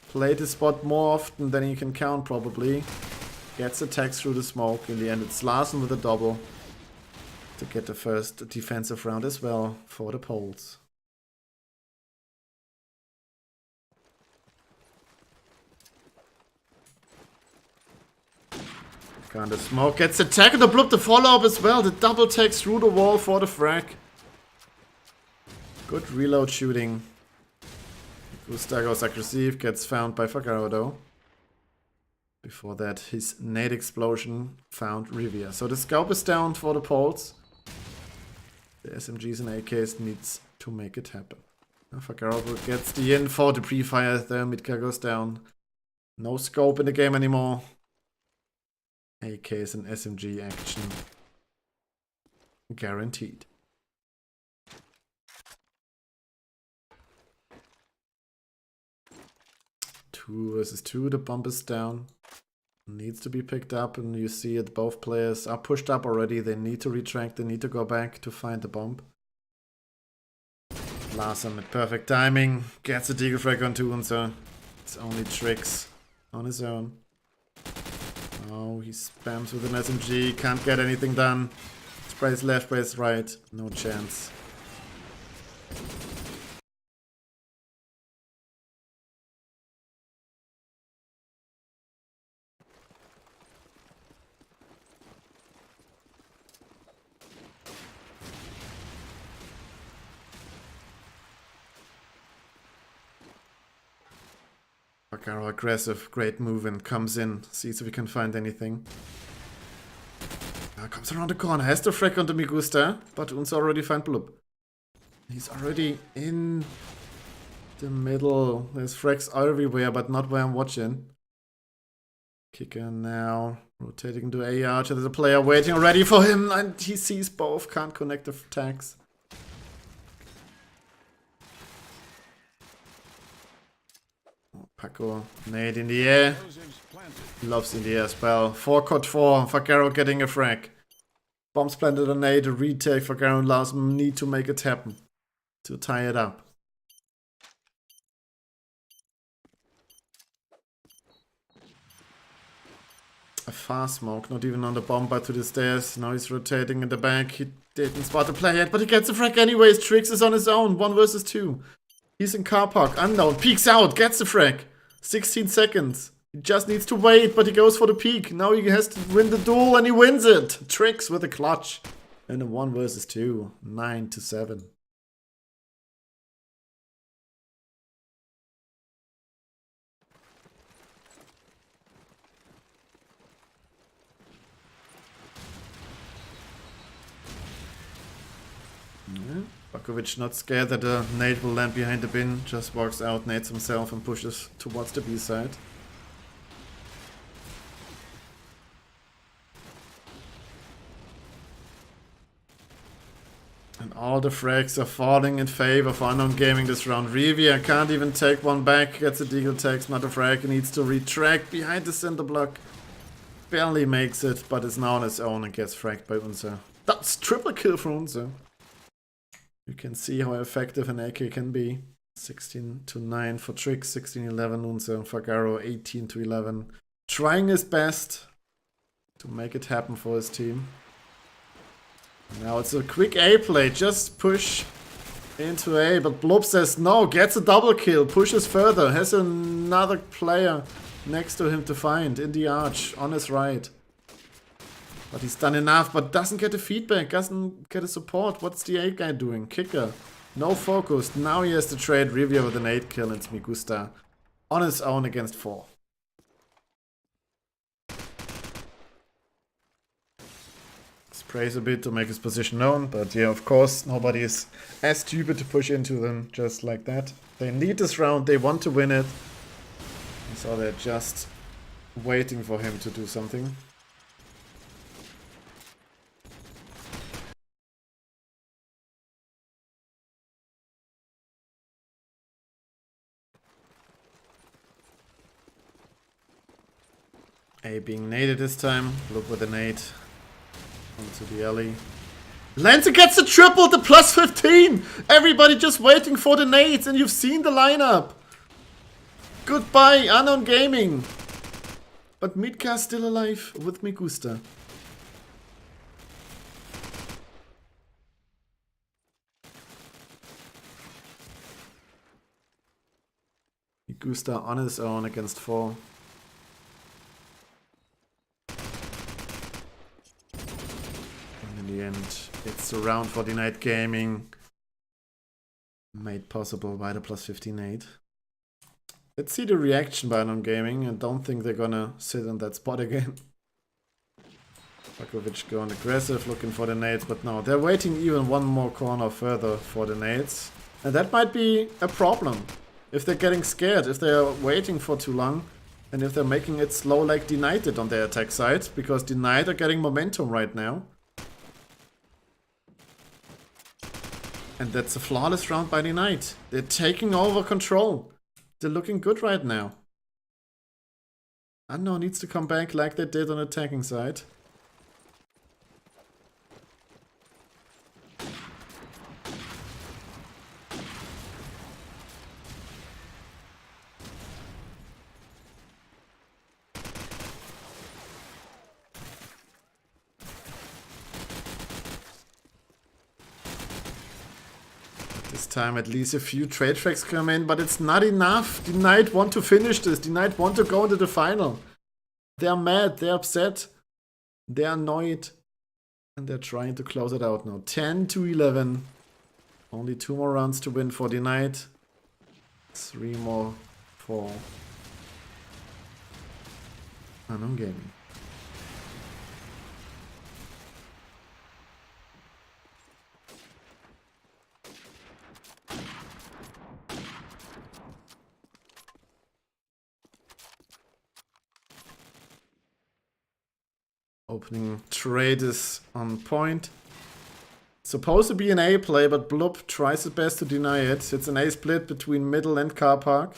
Played the spot more often than he can count, probably. Gets attacked through the smoke. In the end, it's Larsen with a double to get the first defensive round as well for the Poles. Kind of smoke. Gets attacked. The bloop, the follow-up as well. The double tag through the wall for the frag. Good reload shooting. Gusta goes aggressive, gets found by Fagaro though. Before that, his nade explosion found Rivia. So the scope is down for the Poles. The SMGs and AKs needs to make it happen. Fagaro gets the info, the pre-fire there, Midka goes down. No scope in the game anymore. AKs and SMG action guaranteed. 2 versus 2, the bomb is down. Needs to be picked up, and you see it, both players are pushed up already. They need to retract, they need to go back to find the bomb. Larsen with perfect timing, gets a deagle frag on 2, and so it's only tricks on his own. Oh, he spams with an SMG, can't get anything done. Sprays left, sprays right, no chance. Fagaro aggressive, great move, and comes in, sees if he can find anything. Comes around the corner, has the frag onto Migusta, but Unsa already found Bloop. He's already in the middle. There's frags everywhere, but not where I'm watching. Kicker now, rotating to A Archer. There's a player waiting already for him, and he sees both, can't connect the tags. Paco, nade in the air. Loves in the air as well. 4 CoD4, Fagaro getting a frag. Bombs planted on nade, a retake. Fagaro and Larsen need to make it happen to tie it up. A fast smoke, not even on the bomb, but to the stairs. Now he's rotating in the back. He didn't spot the play yet, but he gets a frag anyways. Trix is on his own, 1 versus 2. He's in car park, unknown, peeks out, gets the frag. 16 seconds. He just needs to wait, but he goes for the peek. Now he has to win the duel, and he wins it. Trix with a clutch. And a 1 versus 2, 9-7. Bakovic not scared that the nade will land behind the bin, just walks out, nades himself and pushes towards the B side. And all the frags are falling in favor for Unknown Gaming this round. Rivia can't even take one back, gets a deagle tags, not a frag, he needs to retract behind the center block. Barely makes it, but is now on his own and gets fragged by Unser. That's triple kill for Unser. You can see how effective an AK can be. 16-9 for Trix, 16-11 Unser, Fagaro 18-11. Trying his best to make it happen for his team. Now it's a quick A play, just push into A, but Blob says no, gets a double kill, pushes further, has another player next to him to find in the arch, on his right. But he's done enough, but doesn't get the feedback, doesn't get the support. What's the 8 guy doing? Kicker. No focus. Now he has to trade Rivia with an 8 kill and Migusta on his own against 4. Sprays a bit to make his position known, but yeah, of course, nobody is as stupid to push into them just like that. They need this round, they want to win it. So they're just waiting for him to do something. A being naded this time. Look with a nade. Onto the alley. Lancer gets the triple, the plus 15! Everybody just waiting for the nades, and you've seen the lineup. Goodbye, Unknown Gaming. But Midgar's still alive with Migusta. Migusta on his own against 4. And in the end, it's a round for the Night Gaming. Made possible by the plus 15-8. Let's see the reaction by Unknown Gaming. I don't think they're gonna sit on that spot again. Bakovic going aggressive, looking for the nades, but no, they're waiting even one more corner further for the nades. And that might be a problem. If they're getting scared, if they're waiting for too long, and if they're making it slow like Denied did on their attack side, because Denied are getting momentum right now. And that's a flawless round by Denied. They're taking over control. They're looking good right now. Unknown needs to come back like they did on the attacking side. This time at least a few trade tracks come in, but it's not enough. Denied want to finish this. Denied want to go into the final. They're mad, they're upset, they're annoyed, and they're trying to close it out now. 10-11. Only 2 more rounds to win for Denied. 3 more for Unknown Gaming. Opening trade is on point. Supposed to be an A play, but Blub tries his best to deny it. It's an A split between middle and car park.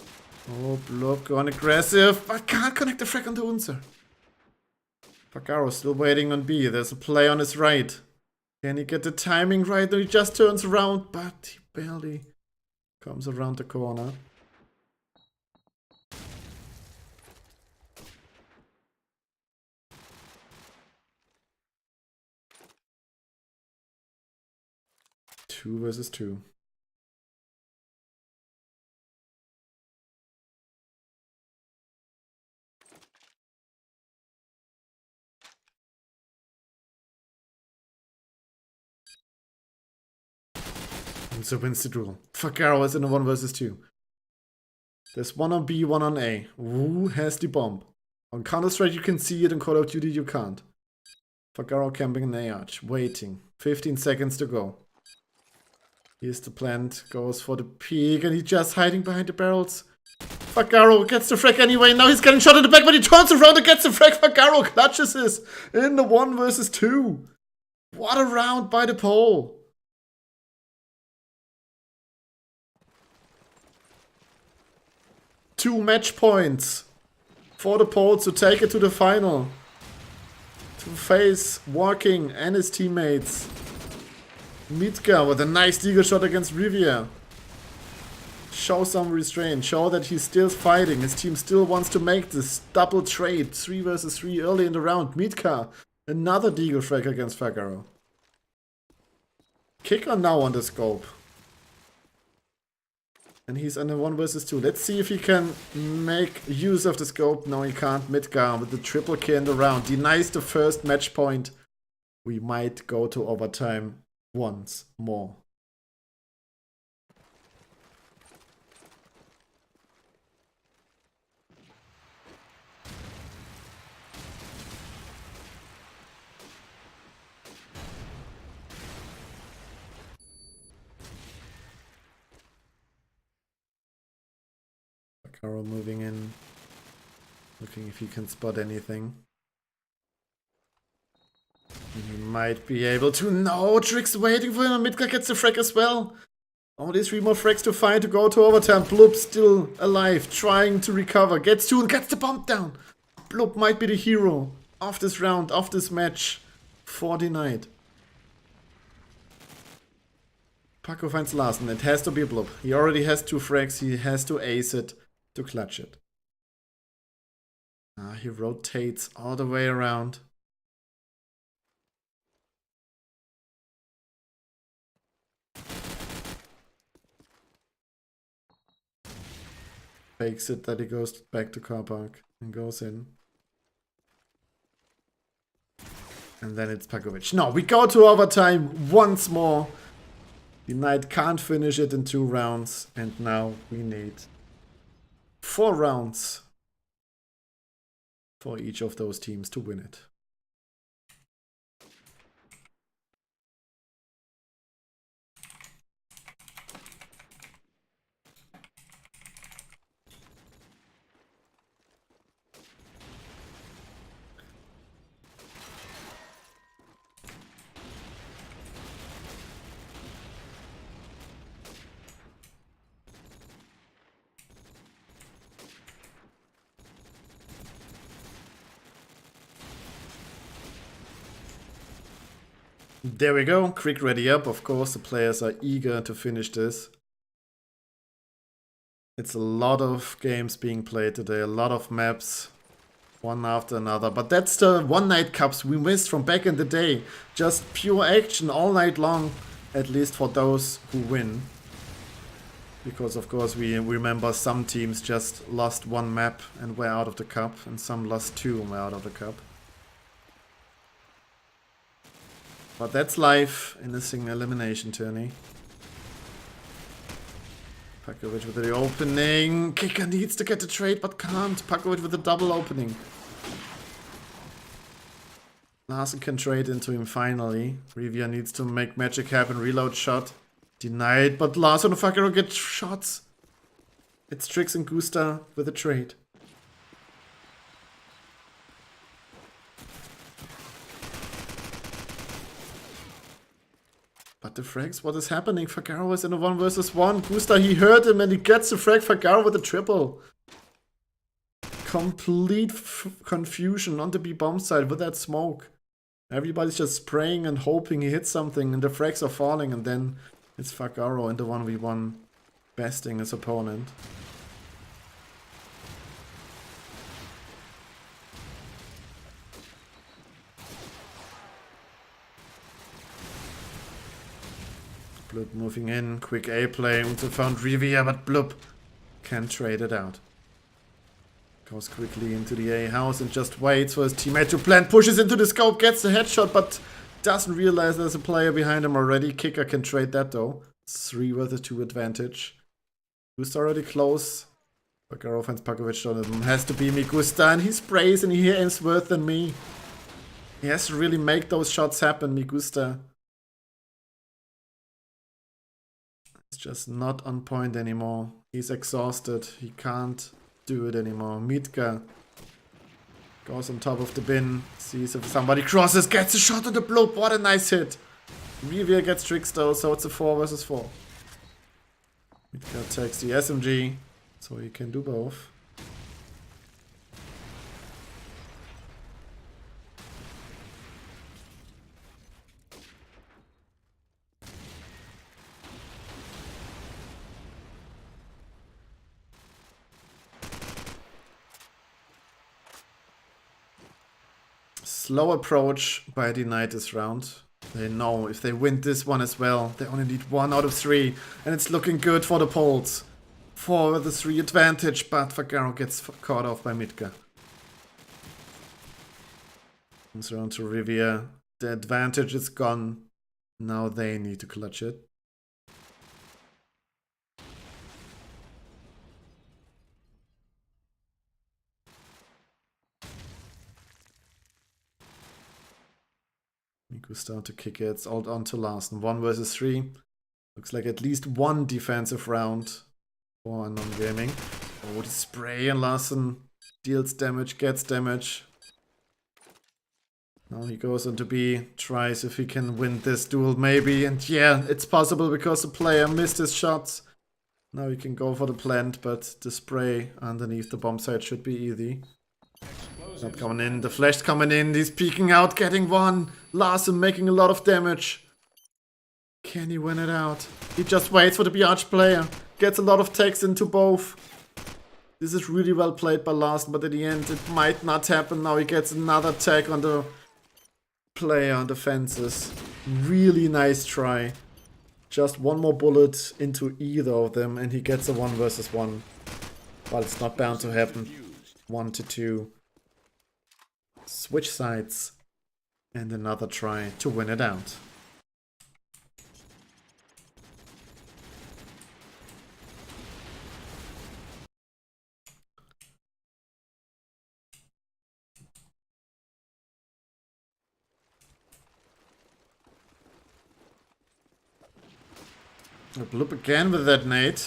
Oh, Blub going aggressive, but can't connect the frag onto Unser. Fagaro still waiting on B. There's a play on his right. Can he get the timing right? No, he just turns around, but he barely comes around the corner. Two versus 2. So wins the duel. Fagaro is in a 1 versus 2. There's 1 on B, 1 on A. Who has the bomb? On Counter-Strike you can see it, in Call of Duty you can't. Fagaro camping in A arch, waiting. 15 seconds to go. Here's the plant, goes for the peek, and he's just hiding behind the barrels. Fagaro gets the frag anyway, now he's getting shot in the back, but he turns around and gets the frag. Fagaro clutches this in the 1 versus 2. What a round by the pole. Two match points for the pole to take it to the final. To face Walking and his teammates. Mitka with a nice deagle shot against Riviera. Show some restraint. Show that he's still fighting. His team still wants to make this double trade. 3 versus 3 early in the round. Mitka, another deagle frag against Fagaro. Kicker now on the scope. And he's on a 1 versus 2. Let's see if he can make use of the scope. No, he can't. Midgar with the triple kill in the round. Denies the first match point. We might go to overtime once more. Carol moving in, looking if he can spot anything. He might be able to. No, Trick's waiting for him. Midgar gets the frag as well. Only 3 more frags to find to go to overtime. Blub still alive, trying to recover. Gets 2 and gets the bomb down. Blub might be the hero of this round, of this match for the night. Paco finds Larsen. It has to be Blub. He already has 2 frags. He has to ace it to clutch it. He rotates all the way around. Fakes it that he goes back to car park and goes in. And then it's Pakovic. No, we go to overtime once more. The Knight can't finish it in 2 rounds. And now we need 4 rounds for each of those teams to win it. There we go, quick ready up. Of course, the players are eager to finish this. It's a lot of games being played today, a lot of maps, one after another. But that's the one night cups we missed from back in the day. Just pure action all night long, at least for those who win. Because of course we remember some teams just lost 1 map and were out of the cup, and some lost 2 and were out of the cup. But that's life in a single elimination tourney. Pakovic with the opening. Kicker needs to get the trade but can't. Pakovic with the double opening. Larsen can trade into him finally. Rivia needs to make magic happen. Reload shot. Denied, but Larsen and Fagaro get shots. It's Trix and Gusta with a trade. But the frags, what is happening? Fagaro is in a 1 versus 1. Gusta, he heard him and he gets the frag. Fagaro with a triple. Complete confusion on the B bomb side with that smoke. Everybody's just spraying and hoping he hits something and the frags are falling, and then it's Fagaro in the 1v1 besting his opponent. Blub moving in, quick A play to found Rivia, but Blub can trade it out. Goes quickly into the A house and just waits for his teammate to plant, pushes into the scope, gets the headshot, but doesn't realize there's a player behind him already. Kicker can trade that though. It's 3 versus 2 advantage. Gusta already close. Fagaro finds Pakovic on him. Has to be me, Gusta, and he sprays and he aims worse than me. He has to really make those shots happen, me Gusta. It's just not on point anymore. He's exhausted. He can't do it anymore. Mitka goes on top of the bin. Sees if somebody crosses. Gets a shot on the Blub. What a nice hit. Rivia gets tricks though, so it's a 4 versus 4. Mitka takes the SMG, so he can do both. Slow approach by the Knight this round. They know if they win this one as well, they only need 1 out of 3. And it's looking good for the Poles. 4 with the 3 advantage, but Fagaro gets caught off by Mitka. Comes around to Rivia. The advantage is gone. Now they need to clutch it. Miku start to kick it. It's all on to Larsen. 1 versus 3. Looks like at least 1 defensive round for non-gaming. Oh, the spray, and Larsen deals damage, gets damage. Now he goes on to B, tries if he can win this duel maybe. And yeah, it's possible because the player missed his shots. Now he can go for the plant, but the spray underneath the bomb site should be easy. Not coming in. The flash's coming in. He's peeking out, getting one. Larson making a lot of damage. Can he win it out? He just waits for the BRH player. Gets a lot of tags into both. This is really well played by Larson, but at the end it might not happen. Now he gets another tag on the player on the fences. Really nice try. Just one more bullet into either of them and he gets a 1 versus 1. Well, it's not bound to happen. 1 to 2. Switch sides. And another try to win it out. A bloop again with that nade.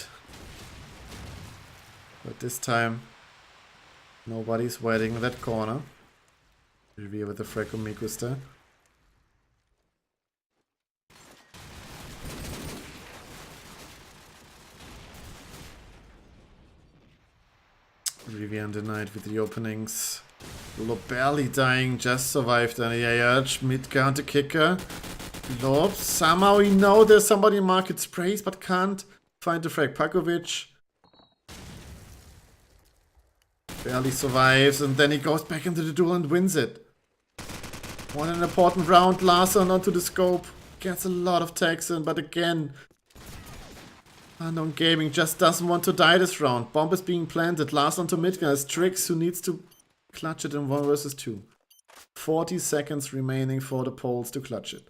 But this time, nobody's waiting in that corner. Revere with the frag on Mikusta. Revere and denied with the openings. barely dying, just survived. And yeah, Midgar and the kicker. Nope. Somehow we know there's somebody in market sprays, but can't find the frag. Pakovic barely survives, and then he goes back into the duel and wins it. Won an important round. Larson onto the scope. Gets a lot of tags in, but again, Unknown Gaming just doesn't want to die this round. Bomb is being planted. Larson to Midgar has Tricks who needs to clutch it in 1 versus 2. 40 seconds remaining for the Poles to clutch it.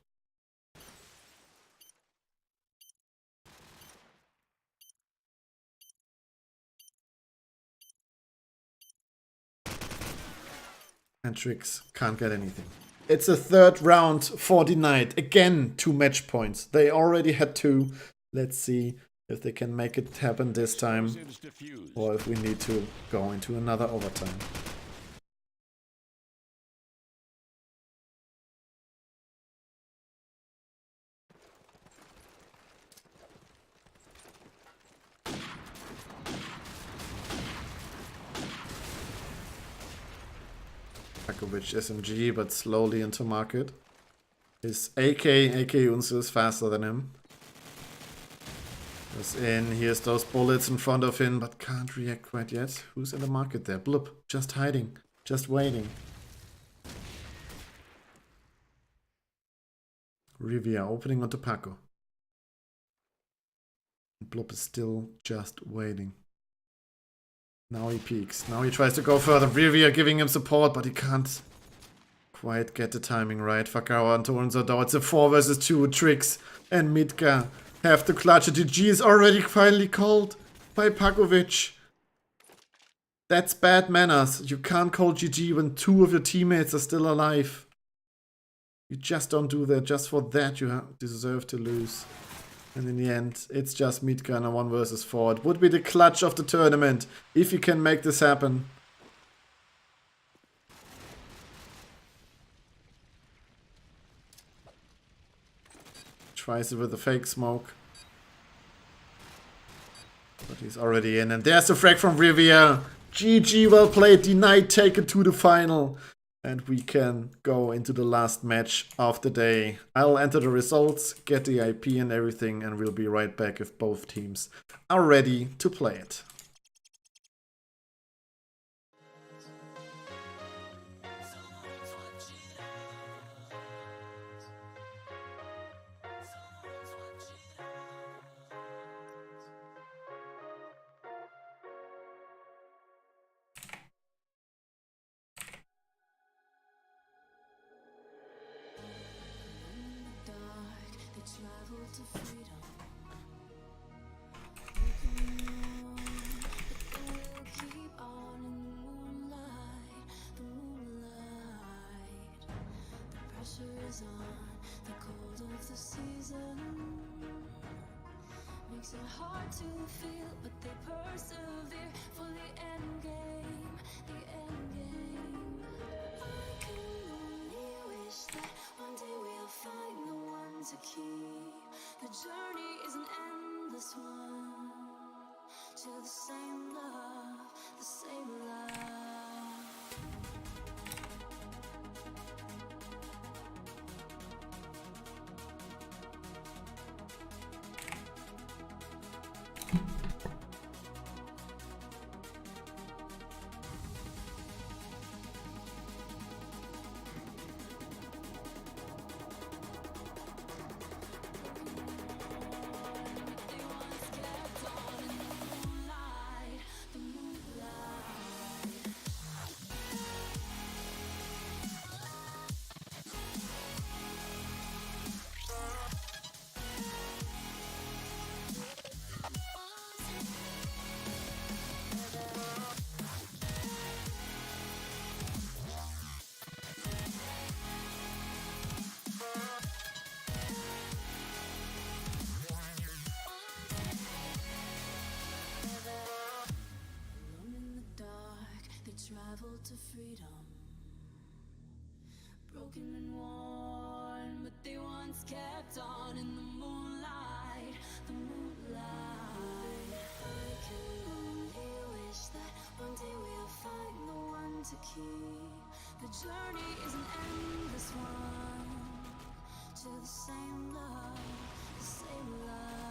And Tricks can't get anything. It's a third round for Denied. Again, 2 match points. They already had 2. Let's see if they can make it happen this time. Or if we need to go into another overtime. Pakovic SMG, but slowly into market. His AK Unsu is faster than him. Goes in, here's those bullets in front of him, but can't react quite yet. Who's in the market there? Bloop, just hiding, just waiting. Rivia opening onto Paco. Bloop is still just waiting. Now he peeks. Now he tries to go further. Rivia giving him support, but he can't quite get the timing right. Fakawa and Torenzo though. It's a 4 versus 2. Tricks and Midgar have to clutch it. GG is already finally called by Pakovic. That's bad manners. You can't call GG when 2 of your teammates are still alive. You just don't do that. Just for that you deserve to lose. And in the end, it's just Midgar in a 1 versus 4. It would be the clutch of the tournament if you can make this happen. Tries it with a fake smoke. But he's already in. And there's the frag from Riviera. GG, well played. Denied, take it to the final. And we can go into the last match of the day. I'll enter the results, get the IP and everything, and we'll be right back if both teams are ready to play it. Makes it hard to feel, but they persevere for the end game, the end game. I can only wish that one day we'll find the one to keep. The journey is an endless one, to the same love, the same love. freedom. Broken and worn, but they once kept on in the moonlight, the moonlight. I can only wish that one day we'll find the one to keep. The journey is an endless one, to the same love, the same love.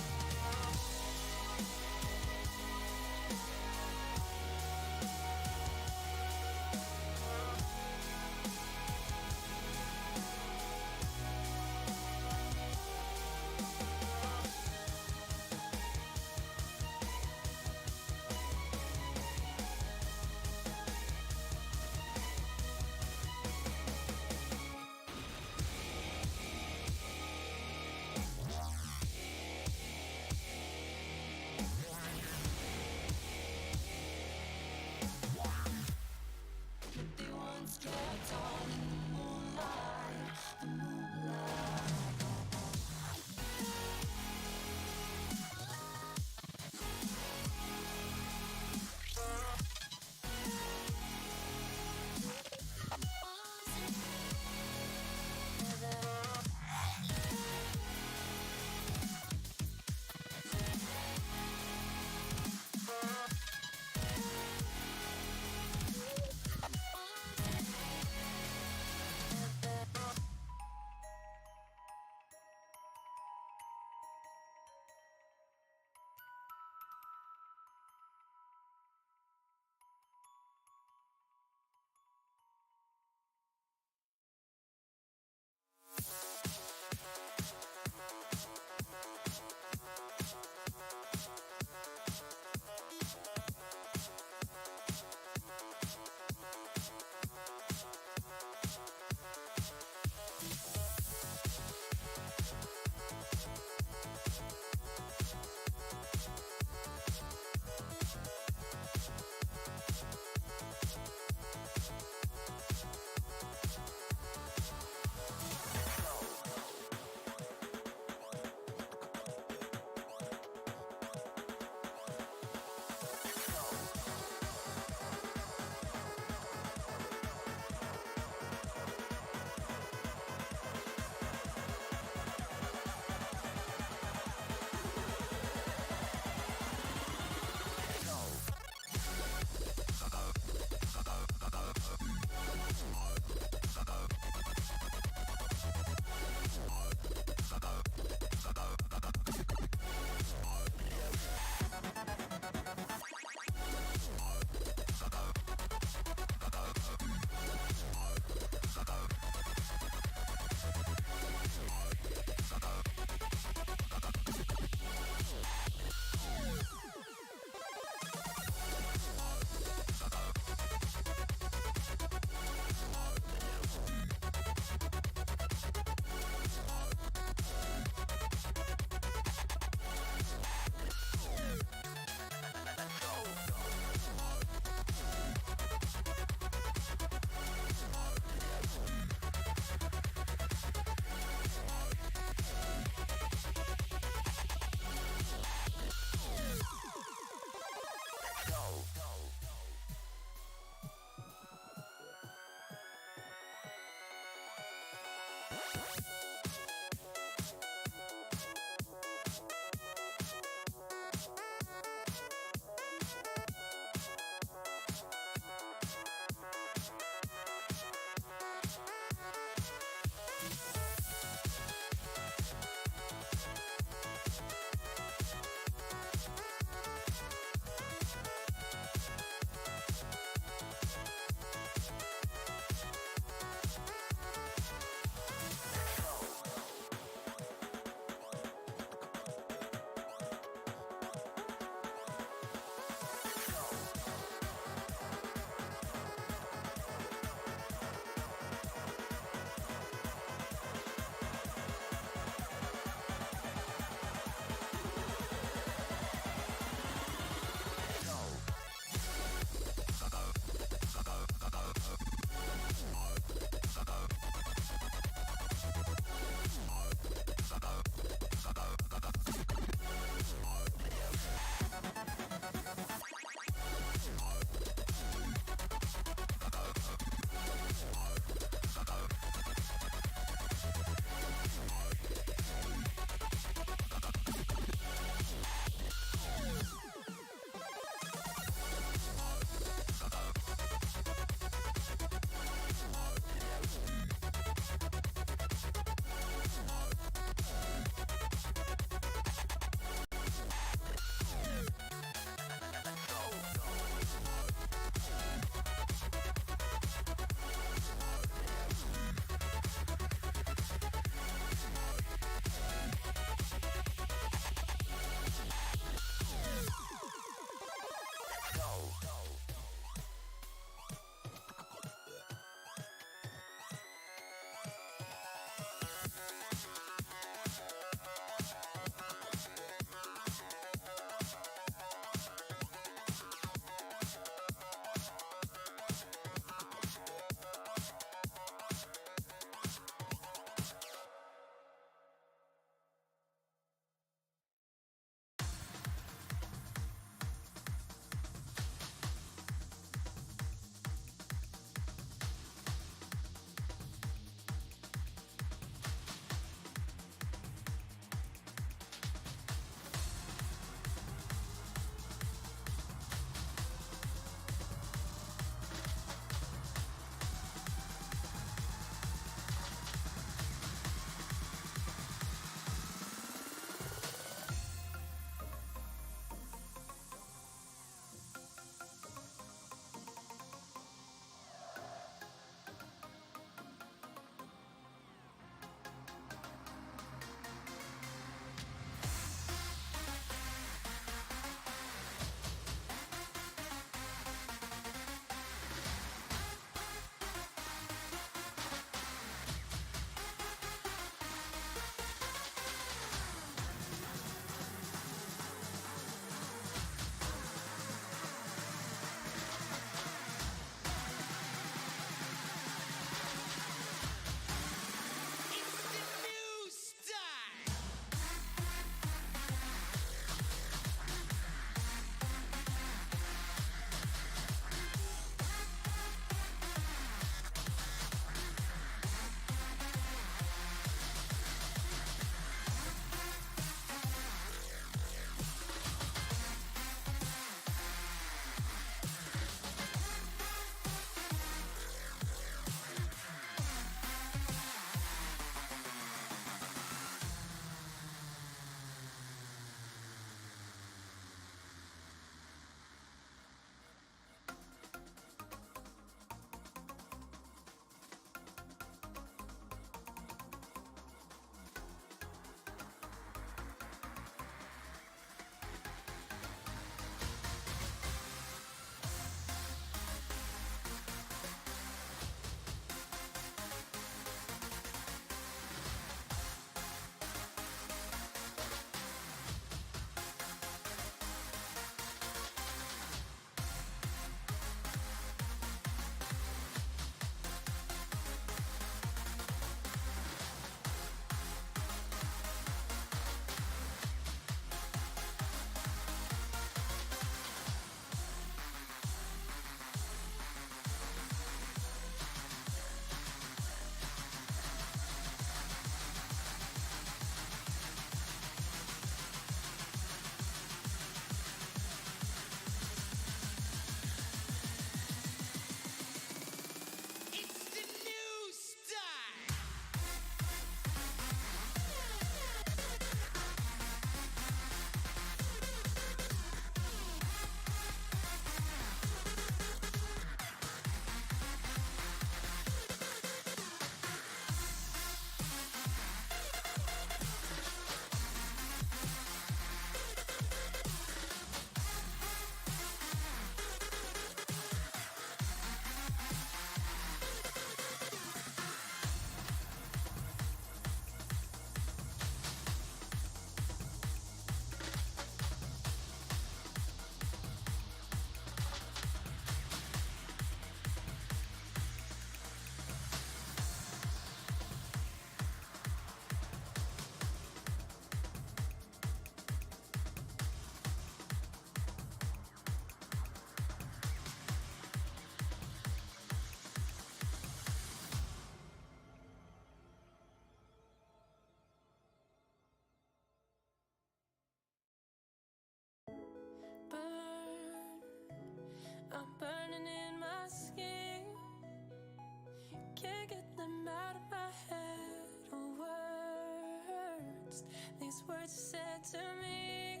past. These words you said to me,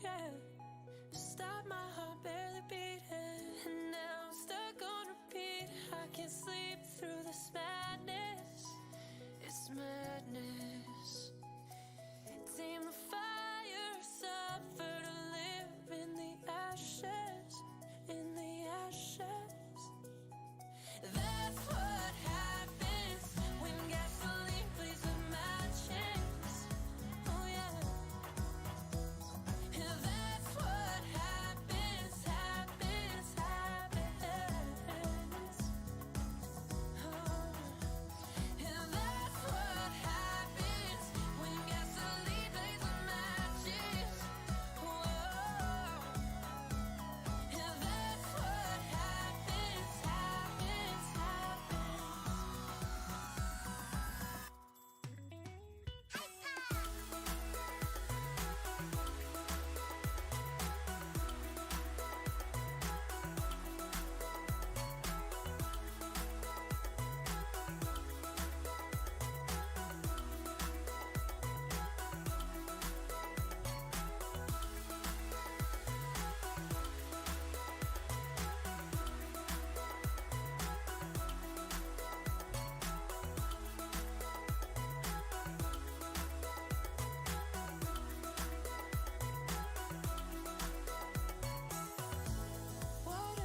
yeah. Stop my heart barely beating, and now I'm stuck on repeat. I can't sleep through this madness. It's madness. Tame the fire, suffer to live in the ashes, in the ashes. That's what happens when gasoline plays with matches. Oh yeah. And that's what happens, happens, happens. Oh. And that's what happens when gasoline plays with matches. Whoa. And that's what happens, happens, happens. Water,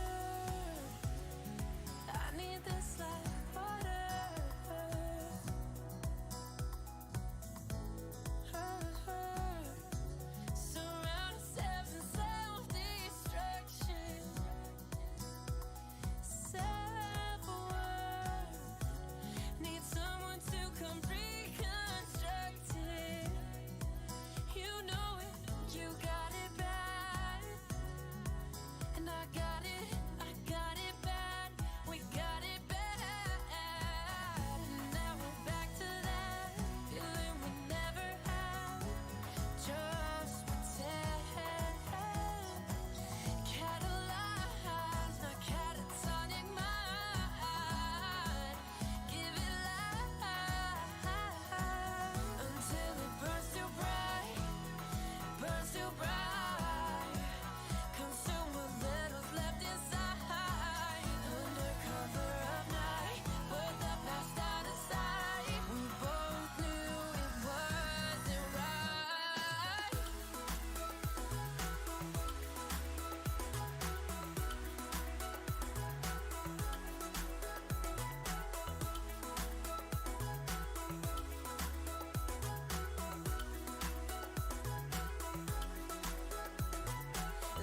I need this like water. Surround ourselves in self-destruction. Self-worth, need someone to come reconstruct it. You know it, you got it bad. And I got it bad. We got it bad. And now we're back to that feeling we never had. Just pretend. Catalyze my catatonic mind. Give it life until it burns too bright. Burns too bright. Consume what little's left inside. Under cover of night, put the past out of sight. We both knew it wasn't right.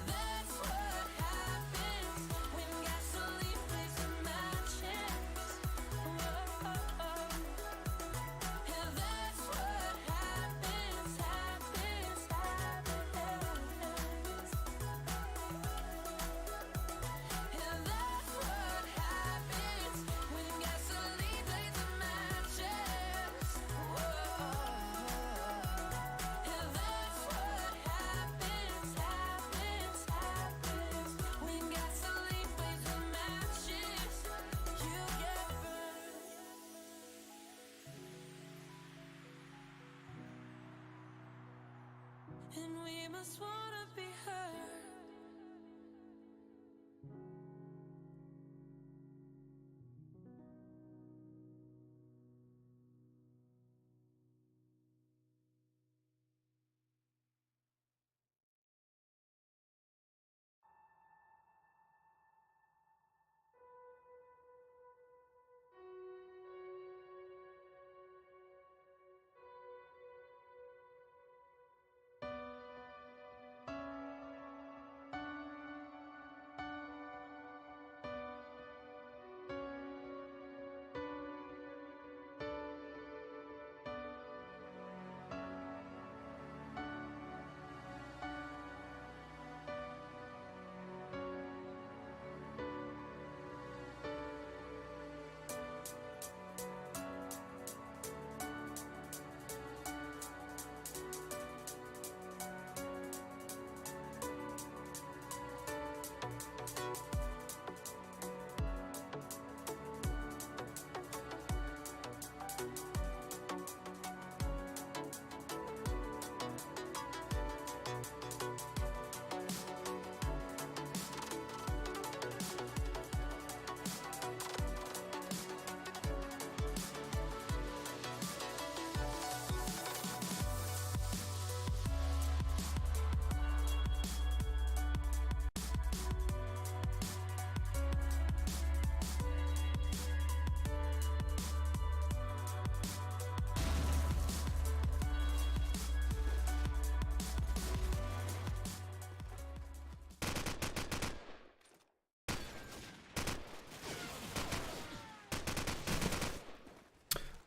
That's what happens when gasoline plays with matches. Whoa. And that's what happens, happens, happens. And that's what happens when gasoline plays with matches. Whoa. And that's what happens, happens, happens. When gasoline plays with matches, you get burned. And we must wanna be heard.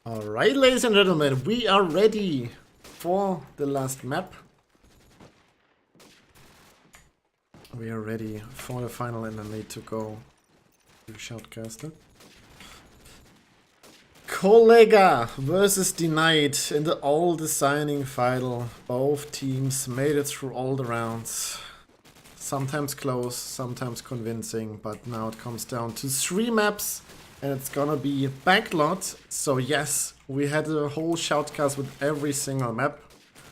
Alright, ladies and gentlemen, we are ready for the last map. We are ready for the final and I need to go to Shoutcaster. Kollega versus Denied in the all-deciding final. Both teams made it through all the rounds. Sometimes close, sometimes convincing, but now it comes down to 3 maps. And it's gonna be Backlot. So yes, we had a whole shoutcast with every single map.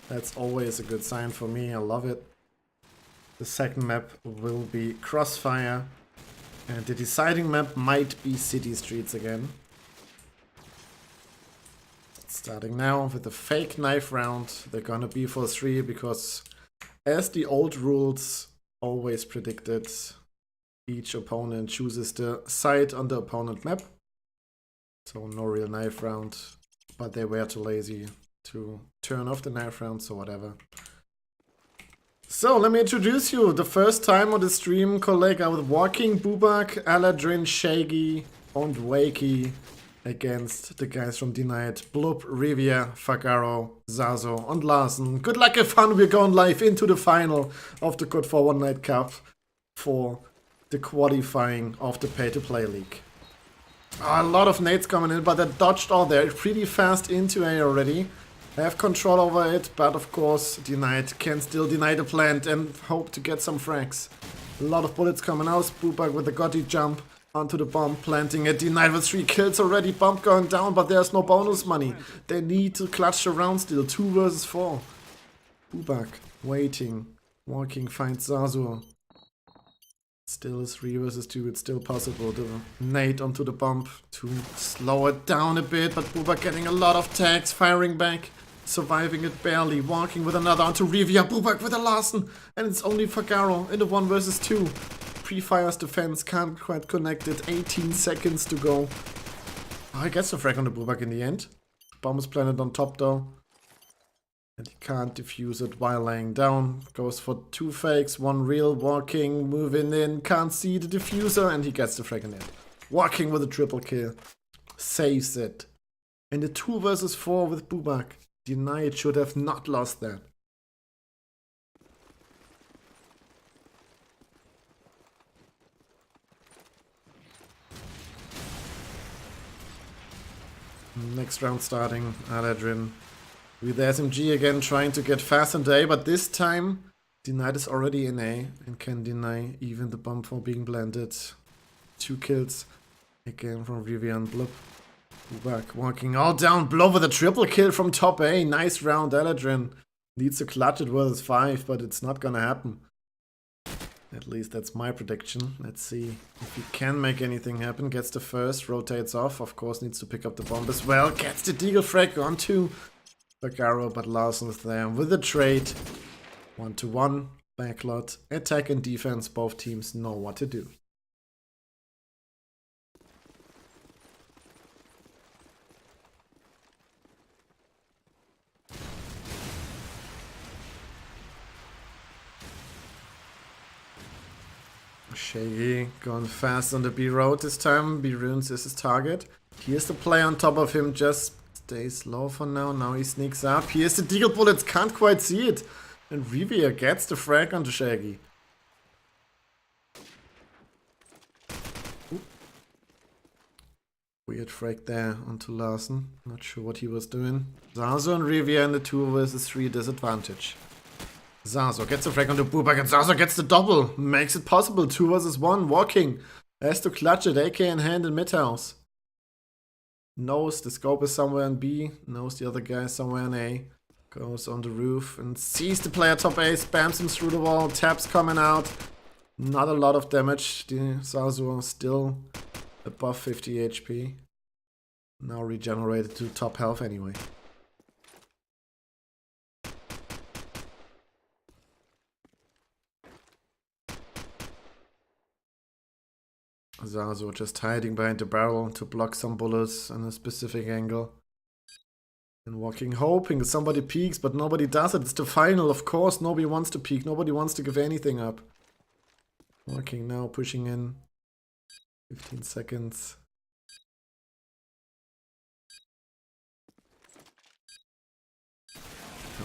That's always a good sign for me, I love it. The second map will be Crossfire. And the deciding map might be City Streets again. Starting now with the fake knife round. They're gonna be for 3 because as the old rules always predicted, each opponent chooses the side on the opponent map. So no real knife round, but they were too lazy to turn off the knife round, so whatever. So let me introduce you. The first time on the stream, Kollega with Walking, Bubak, Aladrin, Shaggy, and Wakey against the guys from Denied, Blub, Rivia, Fagaro, Zazo, and Larsen. Good luck and fun. We're going live into the final of the CoD4 One Night Cup for the qualifying of the pay-to-play league. A lot of nades coming in, but they dodged all there pretty fast into A already. They have control over it, but of course Denied can still deny the plant and hope to get some frags. A lot of bullets coming out. Spoopbug with a Gotti jump onto the bomb, planting it. Denied with 3 kills already. Bomb going down, but there's no bonus money. They need to clutch the round still. 2 versus 4. Spoopbug waiting. Walking finds Zazu. Still 3 versus 2, it's still possible to nade onto the bomb to slow it down a bit, but Bubak getting a lot of tags, firing back, surviving it barely, walking with another onto Rivia, Bubak with a Larsen, and it's only Fagaro in the 1 versus 2. Pre-fires defense, can't quite connect it, 18 seconds to go. Oh, he gets a frag on the Bubak in the end. Bomb is planted on top though. And he can't defuse it while laying down. Goes for 2 fakes, 1 real, walking, moving in, can't see the diffuser, and he gets the frag in it. Walking with a triple kill. Saves it. In the 2 versus 4 with Bubak. Denied should have not lost that. Next round starting, Aladrin. With the SMG again trying to get fast into A, but this time Denied is already in A and can deny even the bomb for being blended. 2 kills again from Rivia and Blub. Bubak walking all down. Blub with a triple kill from top A. Nice round, Aladrin. Needs to clutch it versus 5, but it's not gonna happen. At least that's my prediction. Let's see if he can make anything happen. Gets the first, rotates off. Of course needs to pick up the bomb as well. Gets the deagle frag onto Fagaro, but Larsen's there with the trade. 1-1, Backlot, attack and defense, both teams know what to do. Shaggy going fast on the B road this time. B runes is his target. Here's the play on top of him, just stays low for now. Now he sneaks up. Here's the deagle bullets, can't quite see it. And Rivia gets the frag onto Shaggy. Oop. Weird frag there onto Larsen. Not sure what he was doing. Zazo and Rivia in the 2 versus 3 disadvantage. Zazo gets the frag onto Bubak and Zazo gets the double. Makes it possible. 2 versus 1. Walking. Has to clutch it. AK in hand in mid-house. Knows the scope is somewhere in B. Knows the other guy is somewhere in A. Goes on the roof and sees the player top A. Spams him through the wall. Taps coming out. Not a lot of damage. The Zazo still above 50 HP. Now regenerated to top health anyway. Zazo just hiding behind the barrel to block some bullets in a specific angle. And walking, hoping somebody peeks, but nobody does it. It's the final, of course. Nobody wants to peek. Nobody wants to give anything up. Walking now, pushing in. 15 seconds.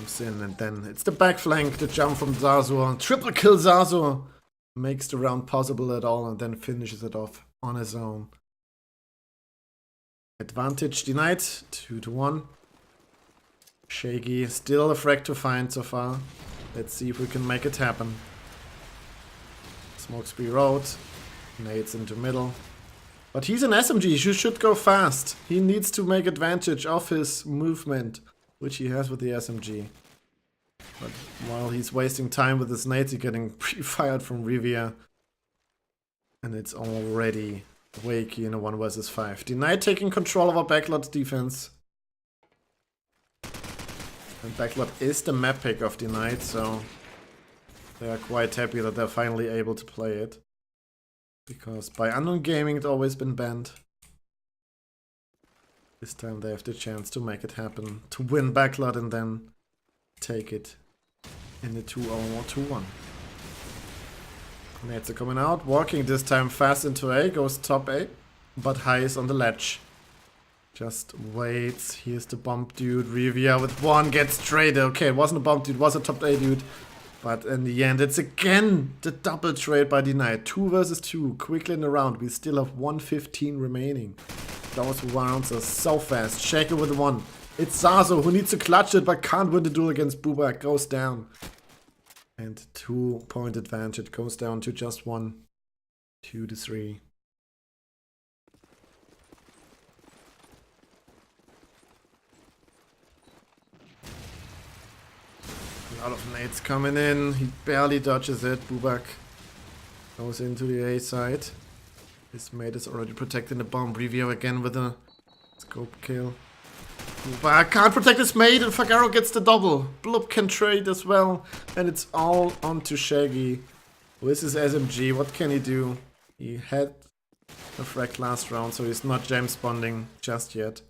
moves in, and then it's the back flank, the jump from Zazur. Triple kill Zazur makes the round possible at all, and then finishes it off on his own. Advantage denied, 2-1. Shaggy, still a frag to find so far. Let's see if we can make it happen. Smoke spree road, nades into middle. But he's an SMG, he should go fast. He needs to make advantage of his movement, which he has with the SMG. But while he's wasting time with his nades, he's getting pre-fired from Rivia. And it's already Wakey in a 1 vs 5. Denied taking control of our Backlot defense. And Backlot is the map pick of Denied, so they are quite happy that they're finally able to play it. Because by Unknown Gaming it's always been banned. This time they have the chance to make it happen, to win Backlot and then take it in the 2-0 or 2-1. Nades are coming out, walking this time fast into A, goes top A, but High is on the ledge. Just waits, here's the bump dude, Rivia with 1 gets traded. Okay, it wasn't a bump dude, it was a top A dude. But in the end, it's again the double trade by Denied. 2 vs 2, quickly in the round. We still have 1:15 remaining. Those rounds are so fast. Shaker with 1. It's Zazo who needs to clutch it but can't win the duel against Bubak. Goes down. And 2-point advantage goes down to just 1. 2-3. A lot of nades coming in. He barely dodges it. Bubak goes into the A side. His mate is already protecting the bomb. Review again with a scope kill. Bubak can't protect his mate, and Fagaro gets the double. Blub can trade as well. And it's all onto Shaggy. With his SMG, what can he do? He had a frag last round, so he's not James Bonding just yet.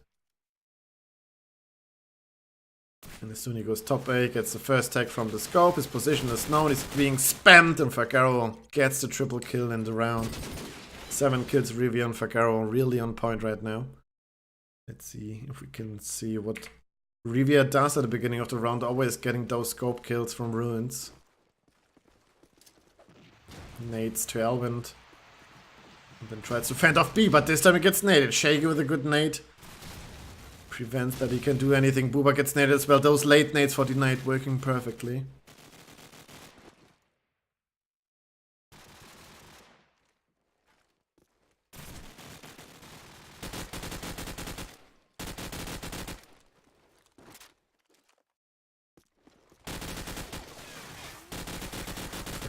And as soon as he goes top A, gets the first tag from the scope, his position is known, he's being spammed, and Fagaro gets the triple kill in the round. 7 kills, Rivia and Fagaro really on point right now. Let's see if we can see what Rivia does at the beginning of the round, always getting those scope kills from Ruins. Nades to Elvind. And then tries to fend off B, but this time he gets naded. Shaky with a good nade. Prevents that he can do anything. Booba gets naded as well. Those late nades for Denied working perfectly.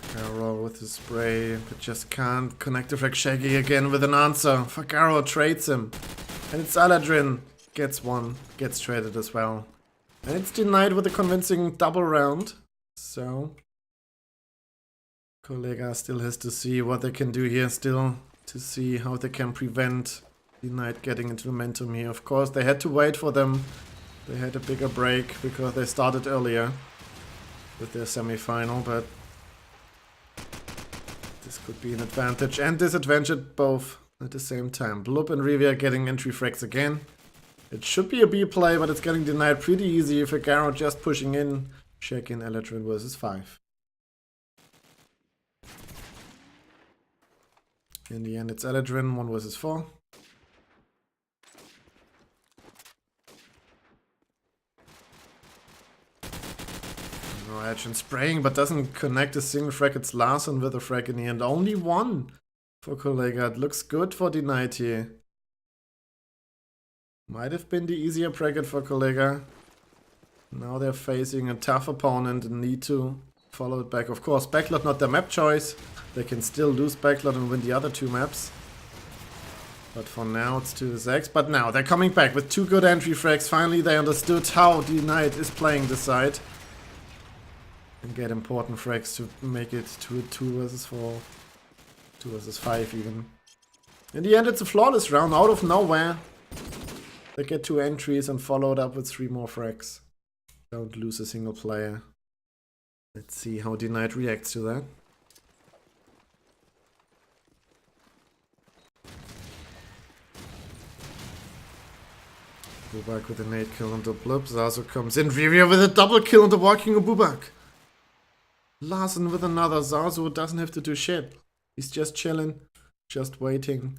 Fagaro with his spray, but just can't connect the frag. Shaggy again with an answer. Fagaro trades him. And it's Aladrin. Gets 1, gets traded as well. And it's Denied with a convincing double round. So Kollega still has to see what they can do here still, to see how they can prevent Denied getting into momentum here. Of course, they had to wait for them. They had a bigger break because they started earlier with their semi-final, but this could be an advantage and disadvantage both at the same time. Blub and Rivia getting entry frags again. It should be a B play, but it's getting denied pretty easy. Fagaro just pushing in. Check in Eladrin versus 5. In the end, it's Eladrin 1 versus 4. No edge and spraying, but doesn't connect a single frag. It's Larson with a frag in the end. Only 1 for Kollega. It looks good for Denied here. Might have been the easier bracket for Kollega. Now they're facing a tough opponent and need to follow it back. Of course, Backlot not their map choice. They can still lose Backlot and win the other 2 maps. But for now it's 2-6. But now they're coming back with 2 good entry frags. Finally they understood how Denied is playing this side. And get important frags to make it to a 2 versus 4. 2 versus 5 even. In the end it's a flawless round out of nowhere. They get 2 entries and followed up with 3 more frags. Don't lose a single player. Let's see how Denied reacts to that. Bubak with a nade kill on the blip. Zazu comes in. Rivia with a double kill on the walking of Bubak. Larsen with another. Zazu doesn't have to do shit. He's just chilling. Just waiting.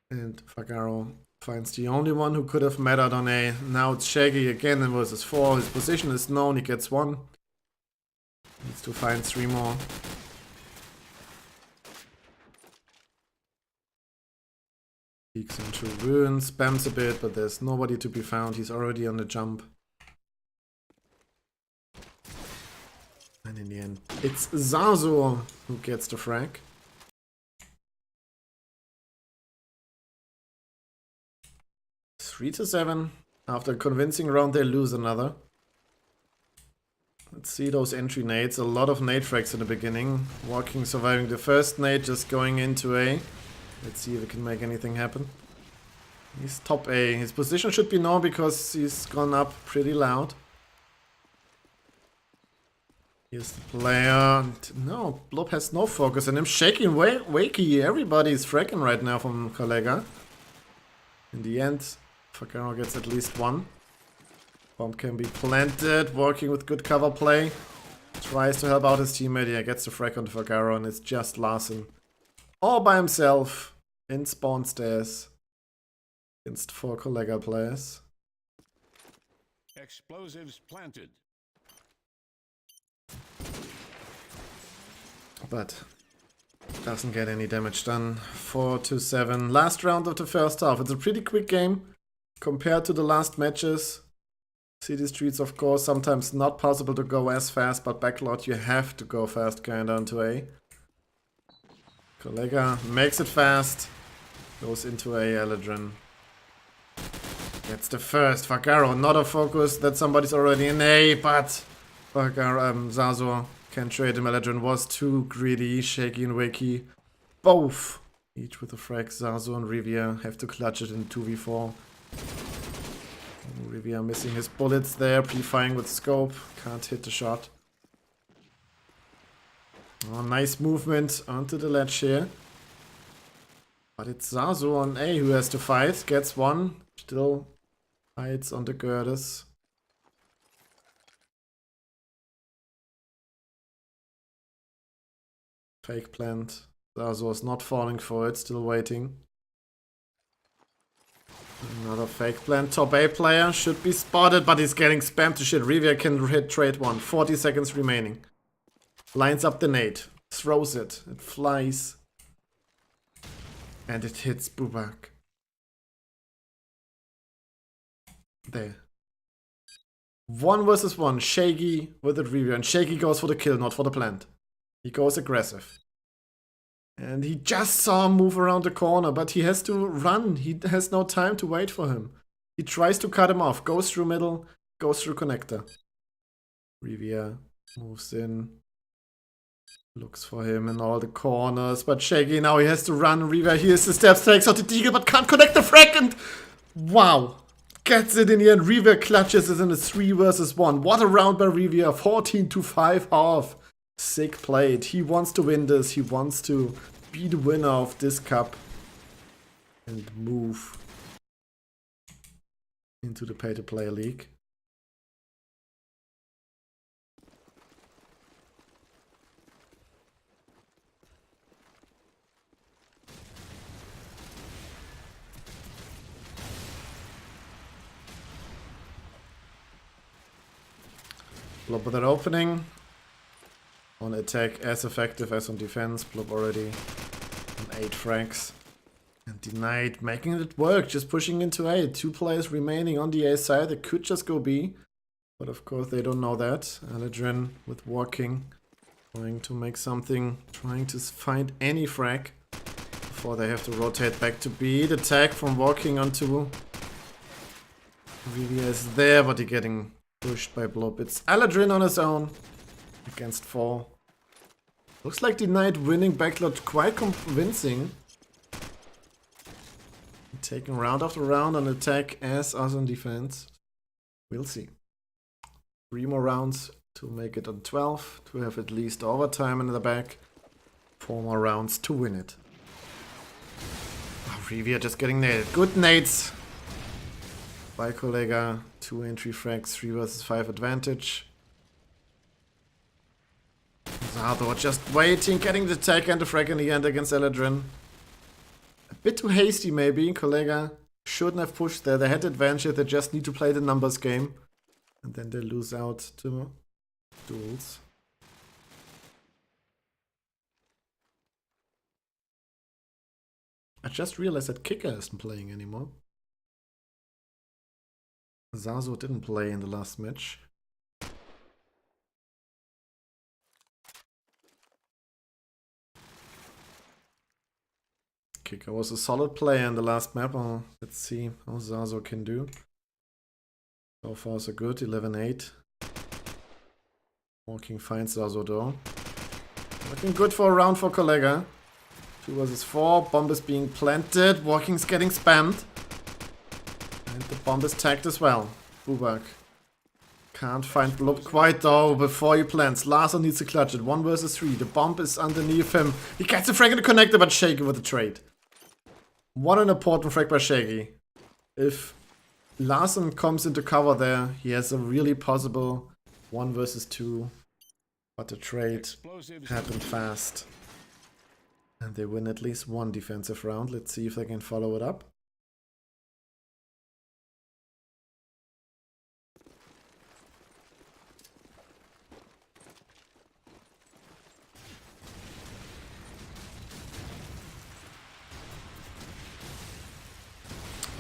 And Fagaro finds the only one who could have mattered on A. Now it's Shaggy again and versus 4. His position is known. He gets 1. Needs to find 3 more. Peeks into ruins, spams a bit, but there's nobody to be found. He's already on the jump. And in the end, it's Zazu who gets the frag. Three to 7. After a convincing round, they lose another. Let's see those entry nades. A lot of nade frags in the beginning. Walking, surviving the first nade, just going into A. Let's see if we can make anything happen. He's top A. His position should be known because he's gone up pretty loud. Here's the player. No, Blob has no focus on him. Shaking wakey. Everybody's fragging right now from Kollega. In the end, Fagaro gets at least 1. Bomb can be planted. Working with good cover play. Tries to help out his teammate. Yeah, gets the frag on Fagaro and it's just Larsen. All by himself in spawn stairs against 4 Kollega players. Explosives planted. But doesn't get any damage done. 4 to 7. Last round of the first half. It's a pretty quick game compared to the last matches. City Streets, of course, sometimes not possible to go as fast, but Backlot you have to go fast kinda into A. Kollega makes it fast. Goes into A, Eladrin. Gets the first. Fagaro, not a focus that somebody's already in A, but Fagaro, Zazu can trade him. Eladrin was too greedy. Shaky and Wakey, both each with a frag. Zazu and Rivia have to clutch it in 2v4. Rivia missing his bullets there, pre-firing with scope. Can't hit the shot. Oh, nice movement onto the ledge here. But it's Zazu on A who has to fight. Gets 1. Still hides on the girders. Fake plant. Zazu is not falling for it. Still waiting. Another fake plant. Top A player should be spotted, but he's getting spammed to shit. Rivia can hit trade 1. 40 seconds remaining. Lines up the nade. Throws it. It flies. And it hits Bubak. There. 1 versus 1. Shaggy with the Rivia. And Shaggy goes for the kill, not for the plant. He goes aggressive. And he just saw him move around the corner, but he has to run. He has no time to wait for him. He tries to cut him off. Goes through middle. Goes through connector. Rivia moves in. Looks for him in all the corners. But Shaggy now he has to run. Rivia hears the steps. Takes out the deagle but can't connect the frag. And wow. Gets it in the end. Rivia clutches it in a 3 versus 1. What a round by Rivia. 14 to 5 half. Sick played. He wants to win this. He wants to be the winner of this cup and move into the pay-to-play league. Blob with that opening. On attack as effective as on defense. Blob already on 8 frags. And denied, making it work, just pushing into A. 2 players remaining on the A side. They could just go B. But of course they don't know that. Eladrin with walking. Trying to make something. Trying to find any frag. Before they have to rotate back to B. The tag from walking onto Rivia is there, but he's getting pushed by Blob. It's Eladrin on his own. Against 4. Looks like Denied winning Backlot quite convincing. Taking round after round on attack as us on defense. We'll see. 3 more rounds to make it on 12. To have at least overtime in the back. 4 more rounds to win it. Oh, Rivia just getting nailed. Good nades. by Kollega. 2 entry frags, 3 versus 5 advantage. Zardo just waiting, getting the tag and the frag in the end against Eladrin. A bit too hasty maybe. Kollega shouldn't have pushed there. They had advantage, they just need to play the numbers game. And then they lose out to duels. I just realized that Kicker isn't playing anymore. Zazo didn't play in the last match. Kicker was a solid player in the last map. Let's see how Zazo can do. So far so good, 11-8. Walking finds Zazo though. Looking good for a round for Kollega. 2 versus 4, bomb is being planted, Walking's getting spammed. And the bomb is tagged as well. Bubak. Can't find Blub quite though before he plants. Larson needs to clutch it, 1 versus 3. The bomb is underneath him. He gets the frag in the connector, but Shaky with the trade. What an important frag by Shaky. If Larson comes into cover there, he has a really possible 1 versus 2. But the trade happened fast. And they win at least 1 defensive round. Let's see if they can follow it up.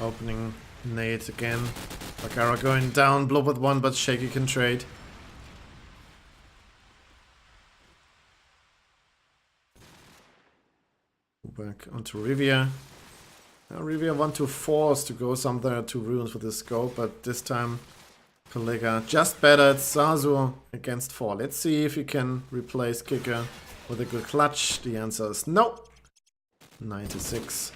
Opening nade again. Bagara going down, Blob with 1, but Shaky can trade. Back onto Rivia. Now Rivia want to force to go somewhere to ruins with the scope, but this time Kollega just better. It's Zazu against 4. Let's see if he can replace Kicker with a good clutch. The answer is no. 96.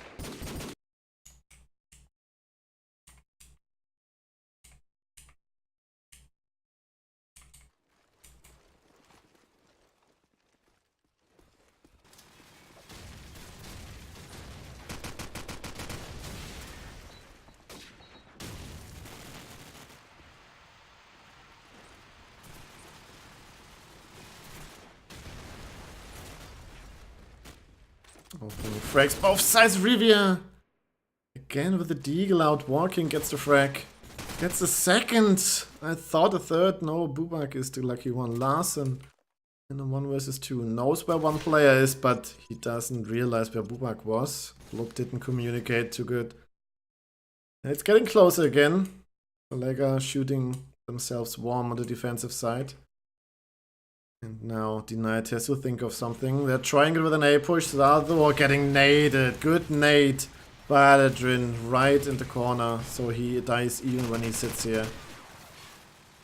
Opening frags both sides. Rivia again with the deagle out. Walking gets the frag. Gets the second. I thought a third. No, Bubak is the lucky one. Larson in a 1 versus 2 knows where one player is, but he doesn't realize where Bubak was. Blob didn't communicate too good. And it's getting closer again. Kollega shooting themselves warm on the defensive side. And now Denied has to think of something. They're trying it with an A push. Zardo getting naded. Good nade by Adrin right in the corner. So he dies even when he sits here.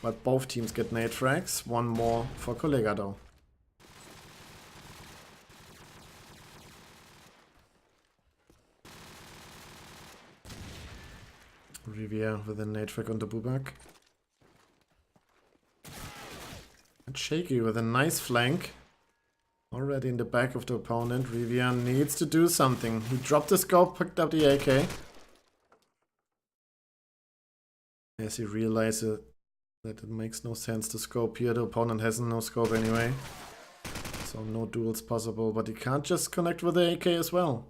But both teams get nade frags. 1 more for Kollega though. Rivia with a nade frag on the Bubak. And Shaky with a nice flank. Already in the back of the opponent. Rivia needs to do something. He dropped the scope, picked up the AK. As he realizes that it makes no sense to scope here. The opponent has no scope anyway. So no duels possible. But he can't just connect with the AK as well.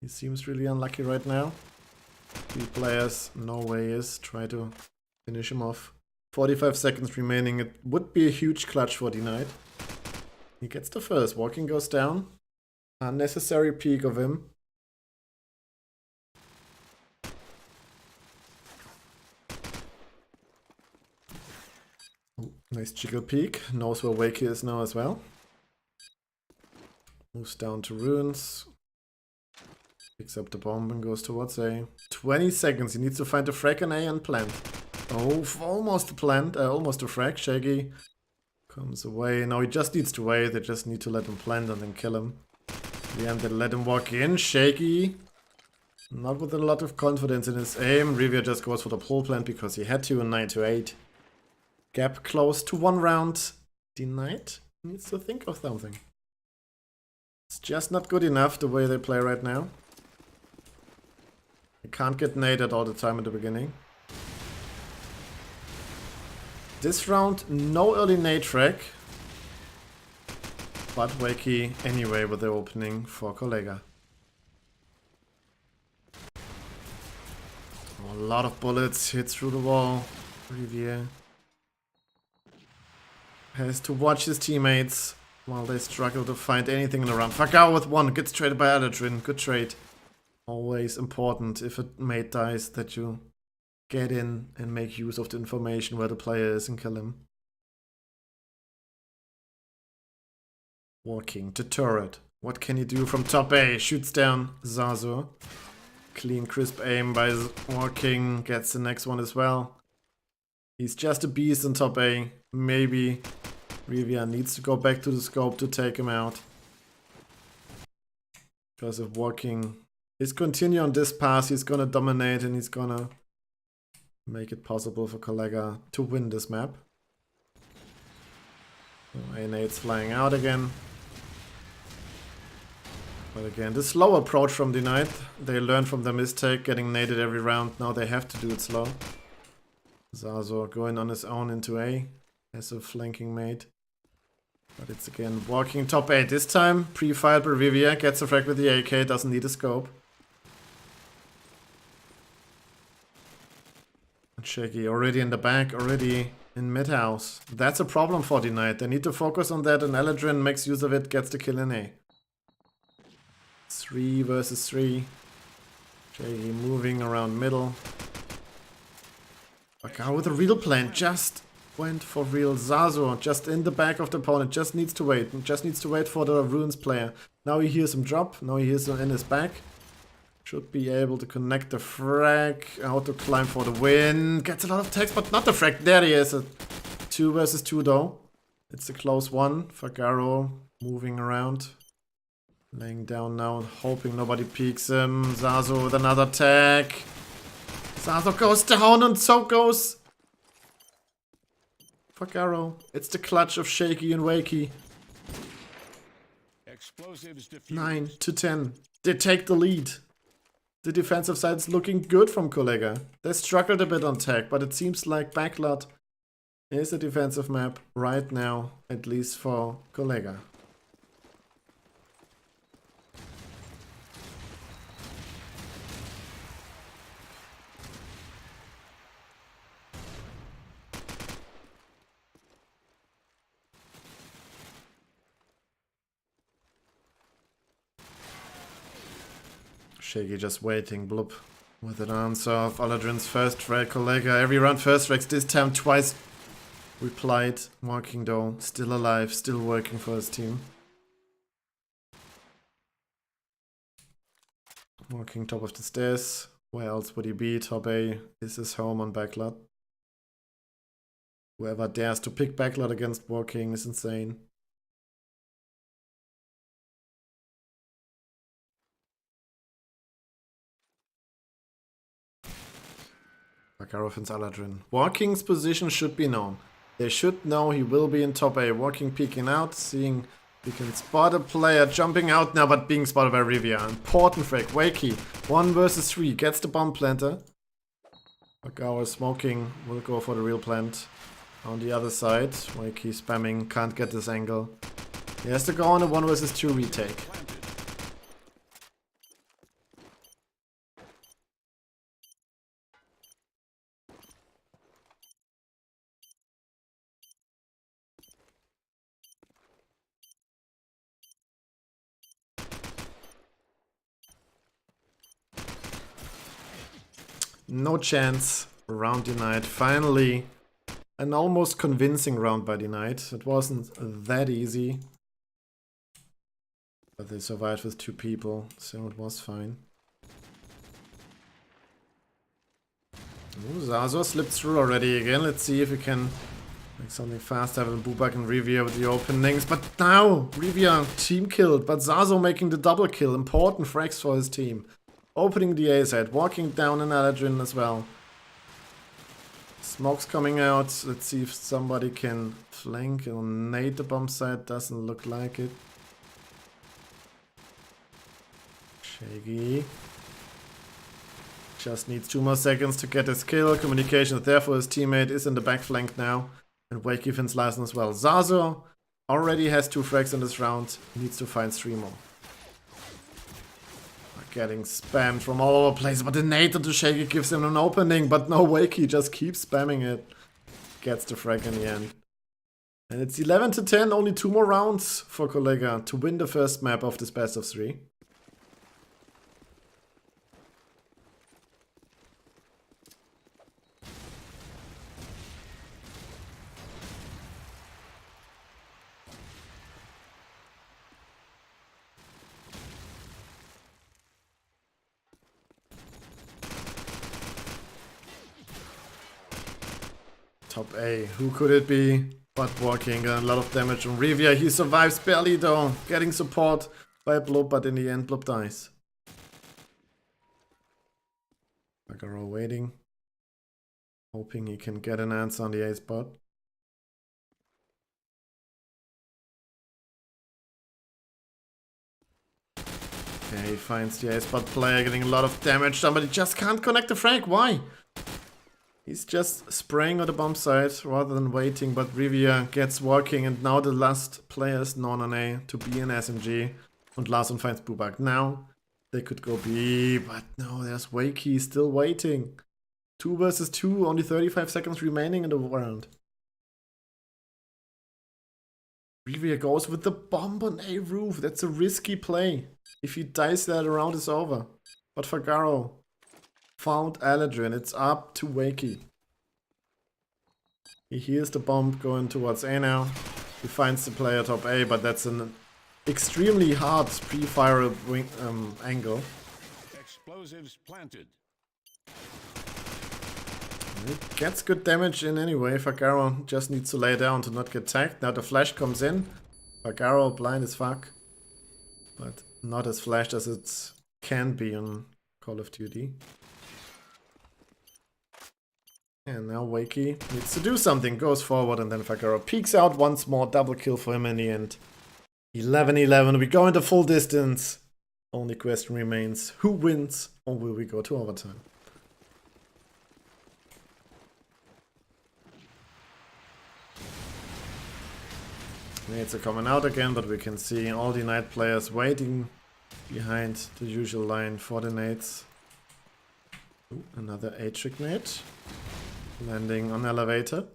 He seems really unlucky right now. 3 players, no way is. Try to finish him off. 45 seconds remaining. It would be a huge clutch for Denied. He gets the first. Walking goes down. Unnecessary peek of him. Oh, nice jiggle peek. Knows where Wakey is now as well. Moves down to ruins. Picks up the bomb and goes towards A. 20 seconds. He needs to find a frag and A and plant. Oh, almost a plant, almost a frag. Shaky comes away. No, he just needs to wait. They just need to let him plant and then kill him. In the end, they let him walk in. Shaky, not with a lot of confidence in his aim. Rivia just goes for the pole plant because he had to in 9-8. Gap close to 1 round. Denied needs to think of something. It's just not good enough the way they play right now. They can't get naded all the time at the beginning. This round, no early nade track. But Wakey anyway with the opening for Kollega. A lot of bullets hit through the wall. Riviere has to watch his teammates while they struggle to find anything in the round. Fagao with one, gets traded by Aladrin. Good trade. Always important if a mate dies that you get in and make use of the information where the player is and kill him. Walking to turret. What can you do from top A? Shoots down Zazu. Clean, crisp aim by Walking. Gets the next one as well. He's just a beast on top A. Maybe Rivia needs to go back to the scope to take him out. Because if Walking is continue on this path, he's gonna dominate and he's gonna make it possible for Kollega to win this map. So A-nades flying out again. But again, the slow approach from Denied. They learned from their mistake, getting naded every round. Now they have to do it slow. Zazo going on his own into A as a flanking mate. But it's again Walking top A. This time, pre-fired by Rivia, gets a frag with the AK, doesn't need a scope. And Shaky already in the back, already in mid-house. That's a problem for Denied. They need to focus on that and Aladrin makes use of it, gets the kill in A. 3 versus 3. Shaky moving around middle. Bakao with a real plan, just went for real. Zazu just in the back of the opponent, just needs to wait. Just needs to wait for the Runes player. Now he hears him drop, now he hears him in his back. Should be able to connect the frag. How to climb for the win. Gets a lot of text, but not the frag. There he is. A 2 versus 2 though. It's a close one. Fagaro moving around. Laying down now, hoping nobody peeks him. Zazu with another tag. Zazu goes down and so goes Fagaro. It's the clutch of Shaky and Wakey. Explosives defused. 9 to 10. They take the lead. The defensive side is looking good from Kollega. They struggled a bit on tag, but it seems like Backlot is a defensive map right now, at least for Kollega. Shaky just waiting, bloop. With an answer of Aladrin's first frag, Kollega. Every round first frags, this time twice replied. Walking though, still alive, still working for his team. Walking top of the stairs. Where else would he be? Top A is his home on Backlot. Whoever dares to pick Backlot against Walking is insane. Bakaro finds Aladrin. Walking's position should be known. They should know he will be in top A. Walking peeking out, seeing he can spot a player jumping out now, but being spotted by Rivia. Important frag. Wakey, 1 versus 3, gets the bomb planter. Bakaro smoking, will go for the real plant. On the other side, Wakey spamming, can't get this angle. He has to go on a 1 versus 2 retake. No chance. Round denied. Finally, an almost convincing round by Denied. It wasn't that easy. But they survived with 2 people, so it was fine. Ooh, Zazo slipped through already again. Let's see if we can make something fast. Having Bubak and Rivia with the openings. But now, Rivia team killed. But Zazo making the double kill. Important frags for his team. Opening the A side, walking down an Aladrin as well. Smoke's coming out. Let's see if somebody can flank or nade the bomb site. Doesn't look like it. Shaky. Just needs 2 more seconds to get his kill. Communication there for his teammate is in the back flank now. And Wakey Finn's license as well. Zazo already has 2 frags in this round. He needs to find 3 more. Getting spammed from all over the place, but the nade into Shaky gives him an opening, but no, Wakey just keeps spamming it. Gets the frag in the end. And it's 11 to 10, only 2 more rounds for Kollega to win the first map of this best of 3. Top A, who could it be? But walking a lot of damage on Rivia. He survives barely though, getting support by Blub, but in the end Blub dies. Bagaro waiting, hoping he can get an answer on the A spot. Okay, he finds the A spot player, getting a lot of damage done, but he just can't connect the frag. Why? He's just spraying on the bomb site rather than waiting, but Rivia gets walking, and now the last player is non on A to be an SMG. And Larson finds Bubak. Now they could go B, but no, there's Wakey still waiting. 2 versus 2, only 35 seconds remaining in the round. Rivia goes with the bomb on A roof. That's a risky play. If he dies there, the round is over. But Fagaro found Aladrin. It's up to Wakey. He hears the bomb going towards A now. He finds the player top A, but that's an extremely hard pre-fire angle. Explosives planted. It gets good damage in anyway. Fagaro just needs to lay down to not get tagged. Now the flash comes in. Fagaro blind as fuck. But not as flashed as it can be on Call of Duty. And now Wakey needs to do something, goes forward, and then Fagaro peeks out once more. Double kill for him in the end. 11-11, we go into full distance. Only question remains, who wins, or will we go to overtime? Nades are coming out again, but we can see all the Knight players waiting behind the usual line for the nades. Ooh, another A-trick nade. Landing on elevator.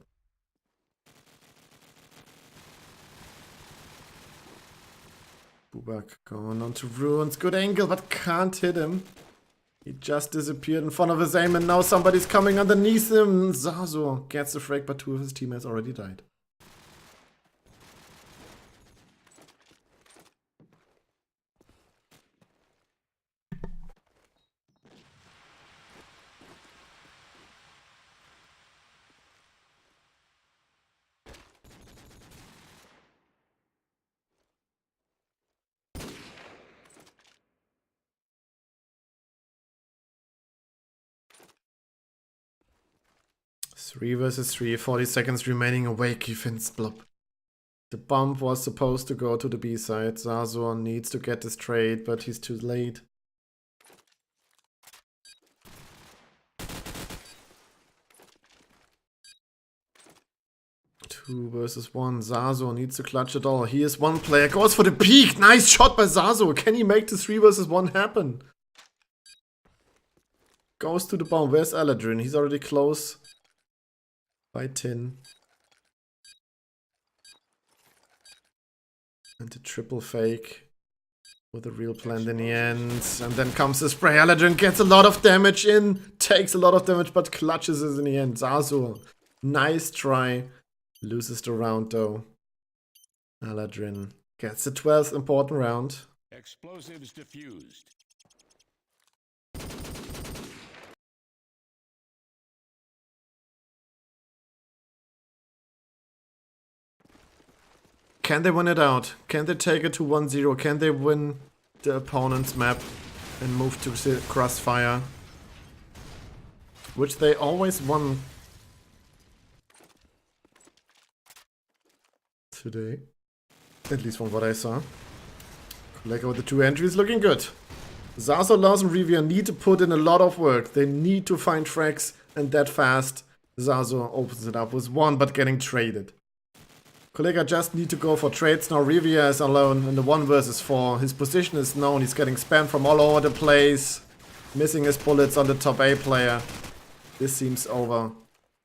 Bubak going on to ruins. Good angle, but can't hit him. He just disappeared in front of his aim, and now somebody's coming underneath him. Zazo gets the frag, but 2 of his teammates already died. Three versus 3, 40 seconds remaining. Awake, Finn's Blub. The bomb was supposed to go to the B side. Zazo needs to get this trade, but he's too late. Two versus 1. Zazo needs to clutch it all. He is one player. Goes for the peak. Nice shot by Zazo. Can he make the 3 versus 1 happen? Goes to the bomb. Where's Aladrin? He's already close. By 10. And the triple fake with a real plant in the end. And then comes the spray. Aladrin gets a lot of damage in. Takes a lot of damage, but clutches it in the end. Zazo, nice try. Loses the round though. Aladrin gets the 12th important round. Explosives diffused. Can they win it out? Can they take it to 1-0? Can they win the opponent's map and move to Crossfire? Which they always won today. At least from what I saw. Kollega with the 2 entries looking good. Zazo, Lars and Rivia need to put in a lot of work. They need to find frags and that fast Zazo opens it up with 1, but getting traded. Kollega just need to go for trades now. Rivia is alone in the 1 versus 4. His position is known. He's getting spammed from all over the place. Missing his bullets on the top A player. This seems over.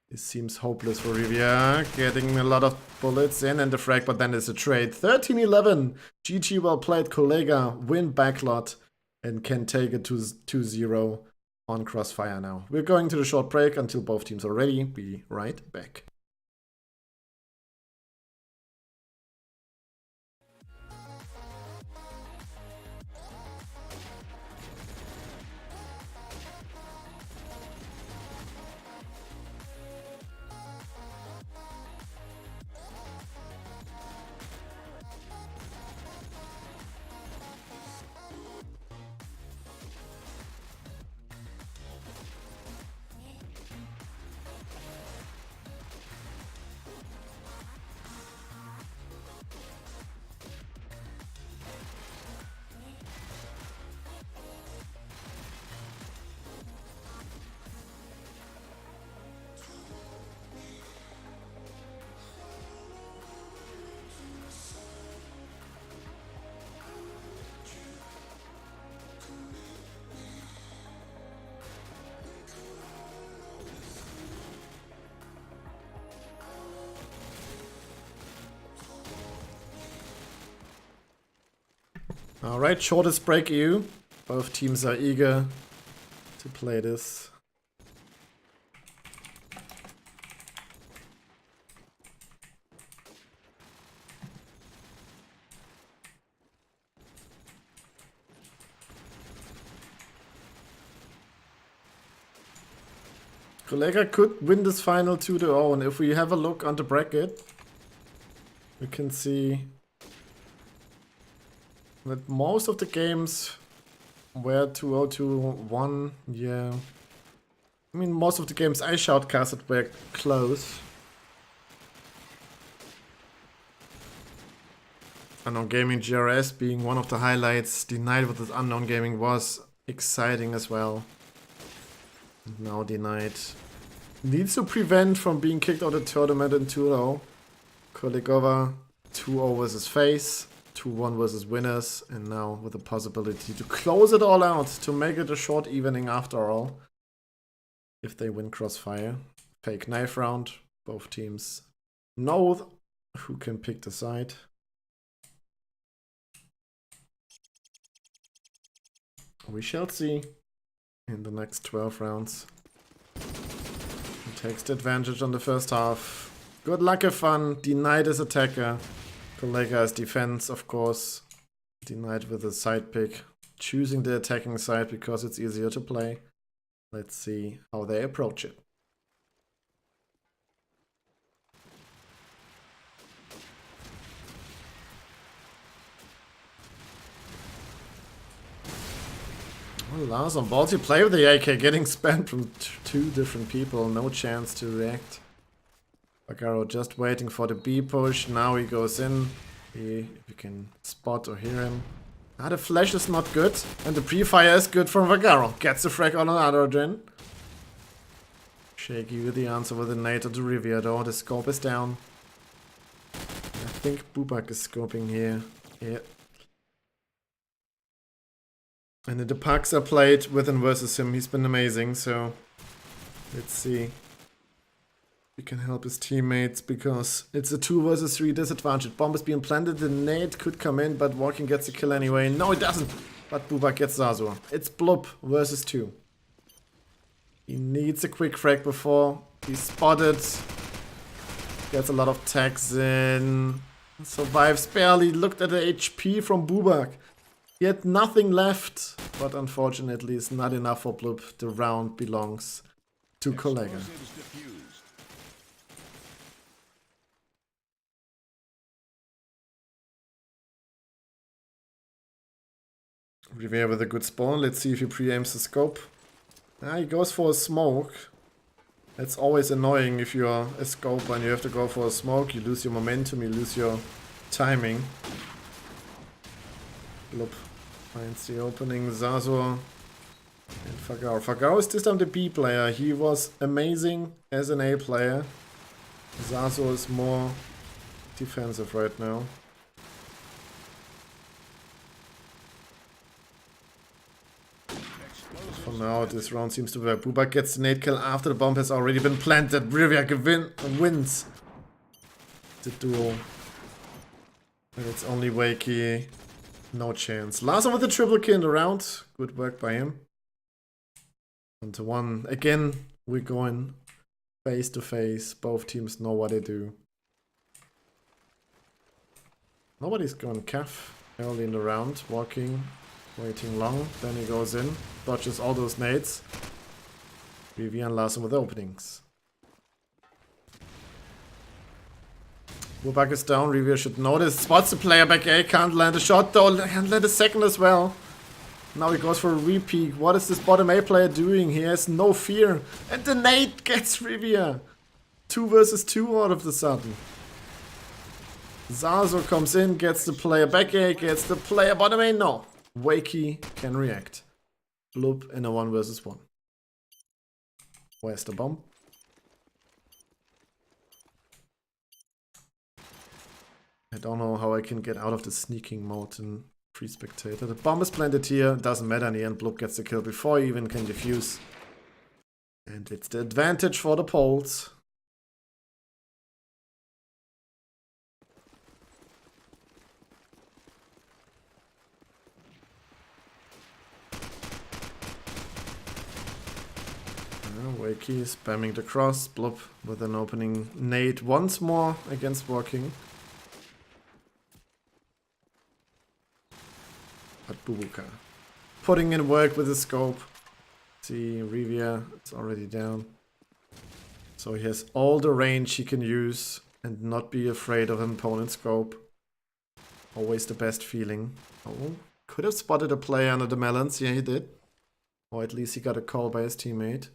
This seems hopeless for Rivia. Getting a lot of bullets in and the frag, but then there's a trade. 13-11. GG, well played. Kollega win Backlot and can take it to 2-0 on Crossfire now. We're going to the short break until both teams are ready. Be right back. Alright, shortest break EU. Both teams are eager to play this. Kollega could win this final 2-0, and if we have a look on the bracket, we can see that most of the games were 2-0-2-1, yeah. I mean, most of the games I shoutcasted were close. Unknown Gaming GRS being one of the highlights. Denied with this Unknown Gaming was exciting as well. And now Denied needs to prevent from being kicked out of the tournament in 2-0. Kolikova 2-0 versus FaZe. 2-1 versus winners, and now with the possibility to close it all out, to make it a short evening after all. If they win Crossfire. Fake knife round. Both teams know who can pick the side. We shall see in the next 12 rounds. He takes the advantage on the first half. Good luck, have fun. Denied his attacker. Kollega as defense, of course. Denied with a side pick. Choosing the attacking side because it's easier to play. Let's see how they approach it. Well, Lars on ballsy play with the AK, getting spammed from 2 different people. No chance to react. Bagaro just waiting for the B push. Now he goes in. If you can spot or hear him. Ah, the flash is not good. And the pre-fire is good from Bagaro. Gets the frag on another gen. Shaky with the answer with the nade to Rivia though. The scope is down. I think Bubak is scoping here. Yeah. And the pucks are played with and versus him. He's been amazing, so let's see. He can help his teammates because it's a 2 versus 3 disadvantage. Bomb is being planted, the nade could come in, but Walking gets the kill anyway. No, it doesn't. But Bubak gets Zazua. It's Blub versus 2. He needs a quick frag before he's spotted. Gets a lot of tags in. Survives barely. Looked at the HP from Bubak. He had nothing left, but unfortunately it's not enough for Blub. The round belongs to Kollega. Rivera with a good spawn. Let's see if he pre-aims the scope. Ah, he goes for a smoke. That's always annoying if you're a scope and you have to go for a smoke. You lose your momentum, you lose your timing. Blub finds the opening. Zazor And Fagao is this time the B player. He was amazing as an A player. Zazo is more defensive right now. For now, this round seems to work. Bubak gets the nade kill after the bomb has already been planted. Rivia wins the duel. And it's only Wakey. No chance. Larson with the triple kill in the round. Good work by him. 1-1. Again, we're going face to face. Both teams know what they do. Nobody's going calf early in the round. Walking, waiting long. Then he goes in. Dodges all those nades. Vivi and Larson with openings. Bubak is down. Revere should notice. Spots the player back A. Can't land a shot though. Can't land a second as well. Now he goes for a repeat. What is this bottom A player doing? He has no fear. And the nade gets Revere. 2 versus 2 all of the sudden. Zazo comes in, gets the player back A, gets the player bottom A. No. Wakey can react. Bloop in a 1 versus 1. Where's the bomb? I don't know how I can get out of the sneaking mode in free spectator. The bomb is planted here. Doesn't matter in the end. Bloop gets the kill before he even can defuse. And it's the advantage for the Poles. Wakey spamming the cross. Bloop with an opening nade once more against Walking. But Bubuka putting in work with the scope. See, Revia, it's already down. So he has all the range he can use and not be afraid of an opponent's scope. Always the best feeling. Oh, could have spotted a player under the melons. Yeah, he did. Or at least he got a call by his teammate.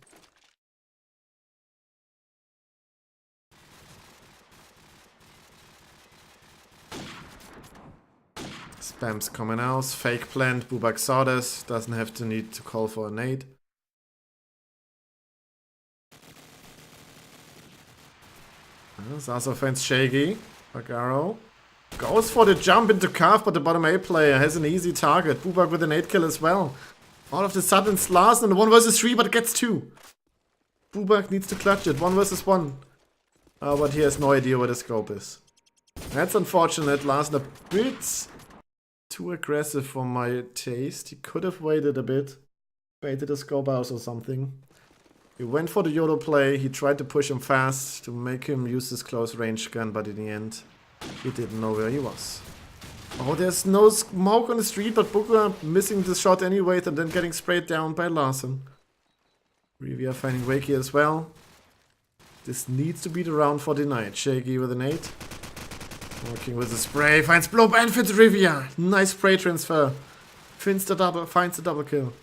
Spam's coming out, fake plant, Bubak saw this, doesn't have to need to call for a nade. Zazo finds Shaggy, Bagaro. Goes for the jump into calf, but the bottom A player has an easy target. Bubak with a nade kill as well. All of the sudden it's Larson, 1 versus 3, but it gets 2. Bubak needs to clutch it, 1 versus 1. But he has no idea what the scope is. That's unfortunate, Larson a bit too aggressive for my taste. He could have waited a bit. Baited a scope out or something. He went for the YOLO play. He tried to push him fast to make him use his close range gun, but in the end, he didn't know where he was. Oh, there's no smoke on the street, but Booker missing the shot anyway and then getting sprayed down by Larson. Revia finding Wakey as well. This needs to be the round for the night. Shaky with an 8. Working with the spray, finds Bloop and finds Rivia. Nice spray transfer. Finds the double kill.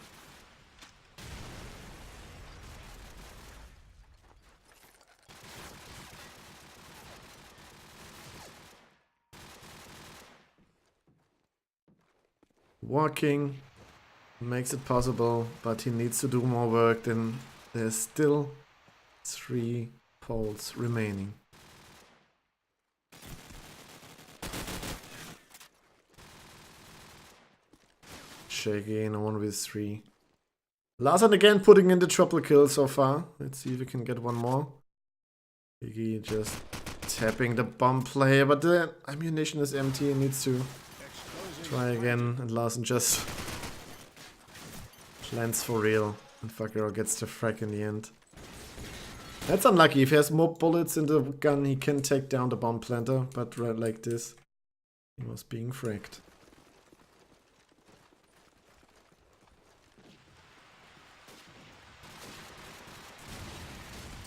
Walking makes it possible, but he needs to do more work. Then there's still 3 poles remaining. Shaky in a 1v3. Larson again putting in the triple kill so far. Let's see if we can get one more. Shaky just tapping the bomb player, but the ammunition is empty and needs to try again. And Larson just plants for real. And Fakiro gets the frag in the end. That's unlucky. If he has more bullets in the gun, he can take down the bomb planter. But right like this, he was being fragged.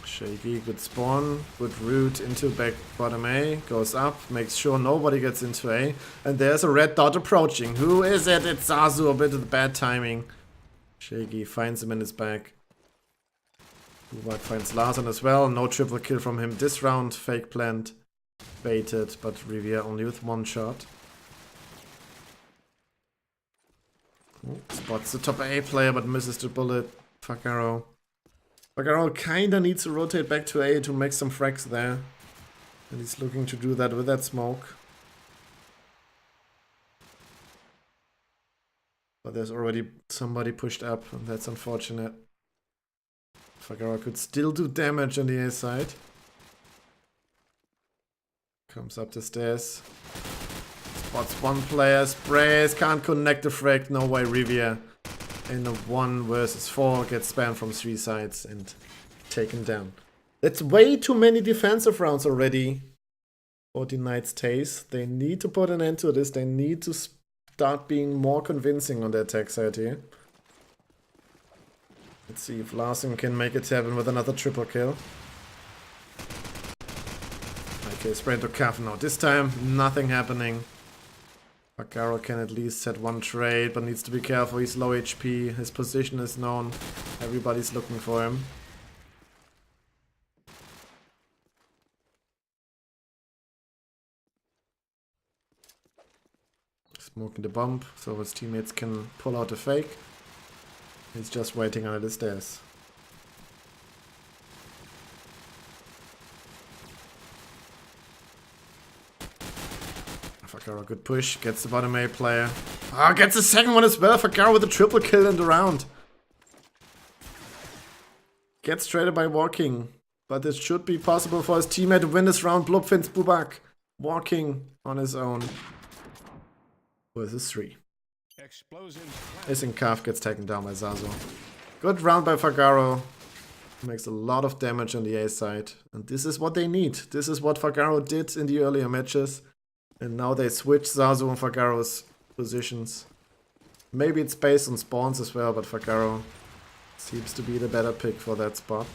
Shaky, good spawn, good route into back bottom A, goes up, makes sure nobody gets into A, and there's a red dot approaching. Who is it? It's Zazu, a bit of bad timing. Shaky finds him in his back. Bubak finds Larson as well, no triple kill from him this round, fake plant, baited, but Rivia only with 1 shot. Spots the top A player but misses the bullet. Fagaro. Fagaro kinda needs to rotate back to A to make some frags there. And he's looking to do that with that smoke. But there's already somebody pushed up, and that's unfortunate. Fagaro could still do damage on the A side. Comes up the stairs. Spots one player, sprays, can't connect the frag, no way Rivia. In a 1 versus 4 gets spammed from 3 sides and taken down. That's way too many defensive rounds already for the Knight's taste. They need to put an end to this, they need to start being more convincing on the attack side here. Let's see if Larsen can make it happen with another triple kill. Okay, spray to Cav now. This time, nothing happening. Fagaro can at least set 1 trade, but needs to be careful. He's low HP. His position is known. Everybody's looking for him. Smoking the bomb, so his teammates can pull out the fake. He's just waiting under the stairs. Fagaro, good push, gets the bottom A player. Ah, gets the second one as well. Fagaro with a triple kill in the round. Gets traded by walking, but it should be possible for his teammate to win this round. Blub fins Bubak, walking on his own. Versus 3. Ising gets taken down by Zazu. Good round by Fagaro. Makes a lot of damage on the A side. And this is what they need. This is what Fagaro did in the earlier matches. And now they switch Zazu and Fagaro's positions. Maybe it's based on spawns as well, but Fagaro seems to be the better pick for that spot.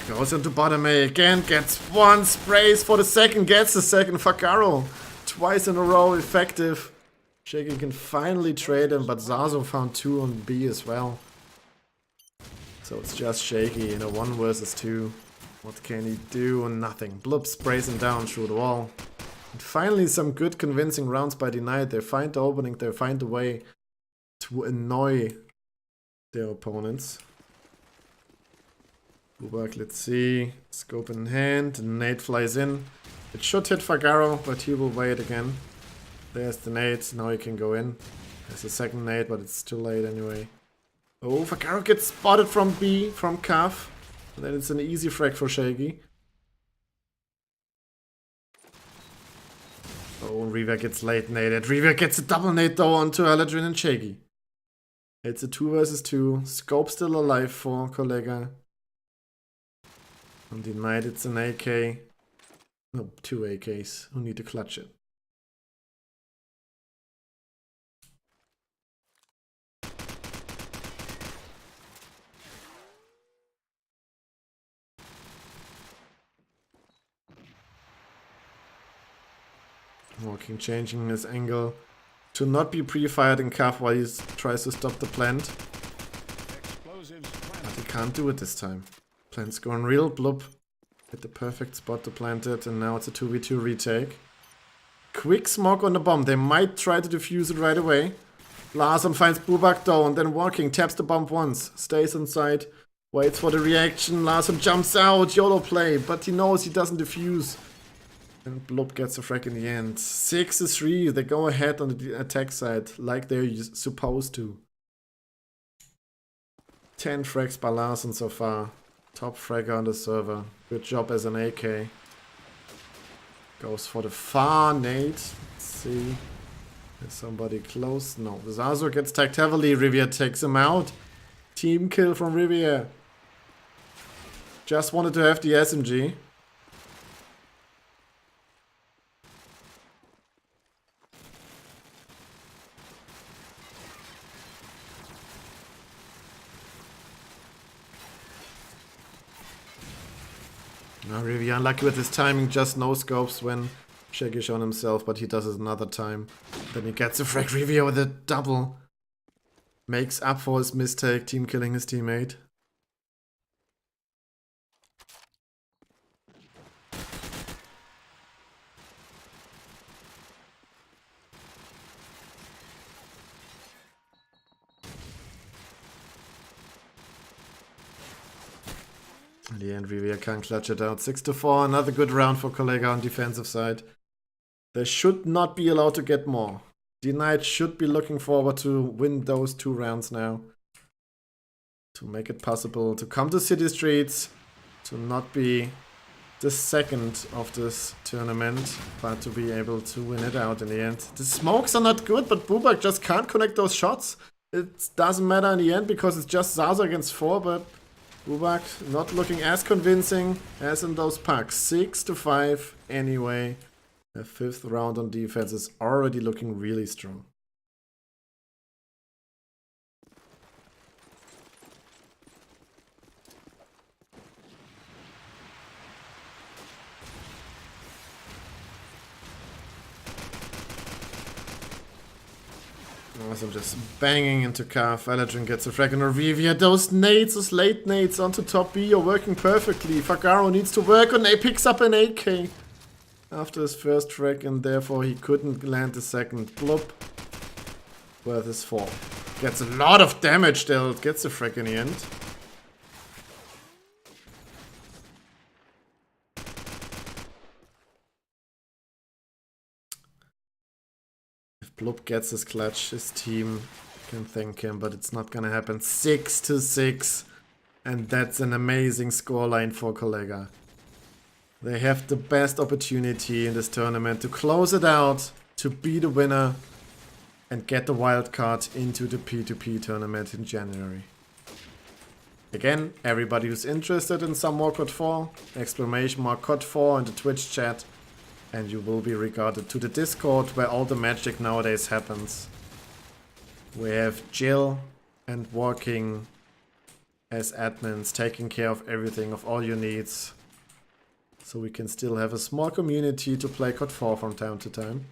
Goes into bottom A again, gets 1, sprays for the second, gets the second. Fagaro, twice in a row, effective. Shaky can finally trade him, but Zazu found 2 on B as well. So it's just Shaky in a 1 versus 2. What can he do? Nothing. Blub sprays him down through the wall. And finally some good convincing rounds by the Knight. They find the opening, they find a way to annoy their opponents. Bubak, let's see. Scope in hand. Nade flies in. It should hit Fagaro, but he will wait again. There's the nade. Now he can go in. There's a second nade, but it's too late anyway. Oh, Fagaro gets spotted from B, from Cav. And then it's an easy frag for Shaky. Oh, Rivia gets late naded. Rivia gets a double nade though onto Aladrin and Shaky. It's a 2 versus 2. Scope still alive for Kollega. On the Knight it's an AK. No, 2 AKs who need to clutch it. Walking, changing his angle to not be pre-fired in Cav while he tries to stop the plant. But he can't do it this time. Plant's going real. Blub hit the perfect spot to plant it, and now it's a 2v2 retake. Quick smoke on the bomb. They might try to defuse it right away. Larsen finds Bubak though, and then walking, taps the bomb once, stays inside, waits for the reaction. Larsen jumps out, YOLO play, but he knows he doesn't defuse. And Blub gets a frag in the end. 6-3, they go ahead on the attack side like they're supposed to. 10 frags by Larsen so far. Top fragger on the server. Good job as an AK. Goes for the far nade. Let's see. Is somebody close? No. Zazu gets tagged heavily. Rivia takes him out. Team kill from Rivia. Just wanted to have the SMG. Now Rivia unlucky with his timing, just no scopes when Shaky shown himself, but he does it another time. Then he gets a frag. Rivia with a double. Makes up for his mistake, team killing his teammate. In the end, Vivia can't clutch it out. 6-4, another good round for Kollega on defensive side. They should not be allowed to get more. The Knight should be looking forward to win those 2 rounds now. To make it possible to come to City Streets, to not be the second of this tournament, but to be able to win it out in the end. The smokes are not good, but Bubak just can't connect those shots. It doesn't matter in the end because it's just Zaza against 4, but Bubak not looking as convincing as in those pucks. 6-5 anyway. The 5th round on defense is already looking really strong. Awesome, just banging into Calf. Valadrin gets a frag on Revivia. Those nades, those late nades onto top B are working perfectly. Fagaro needs to work on A, picks up an AK after his first frag, and therefore he couldn't land the second. Bloop. Worth his 4. Gets a lot of damage still. Gets the frag in the end. Bloop gets his clutch, his team can thank him, but it's not gonna happen. 6-6, and that's an amazing scoreline for Kollega. They have the best opportunity in this tournament to close it out, to be the winner, and get the wild card into the P2P tournament in January. Again, everybody who's interested in some more CoD4, exclamation mark CoD4 in the Twitch chat. And you will be regarded to the Discord where all the magic nowadays happens. We have Jill and Walking as admins, taking care of everything, of all your needs. So we can still have a small community to play CoD4 from time to time.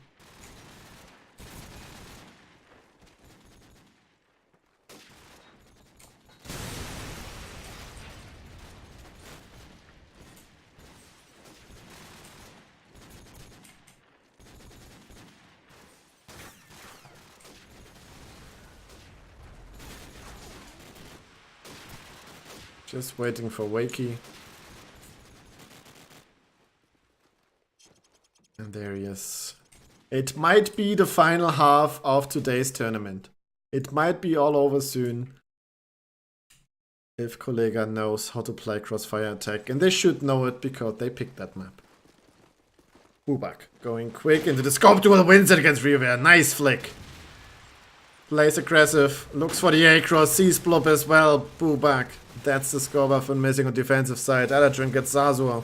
Just waiting for Wakey. And there he is. It might be the final half of today's tournament. It might be all over soon. If Kollega knows how to play Crossfire attack. And they should know it because they picked that map. Bubak going quick into the scope duel, wins it against Revere. Nice flick. Plays aggressive, looks for the A-cross, sees Bloop as well. Bubak. That's the score buff missing on defensive side. Aladrin gets Zazua.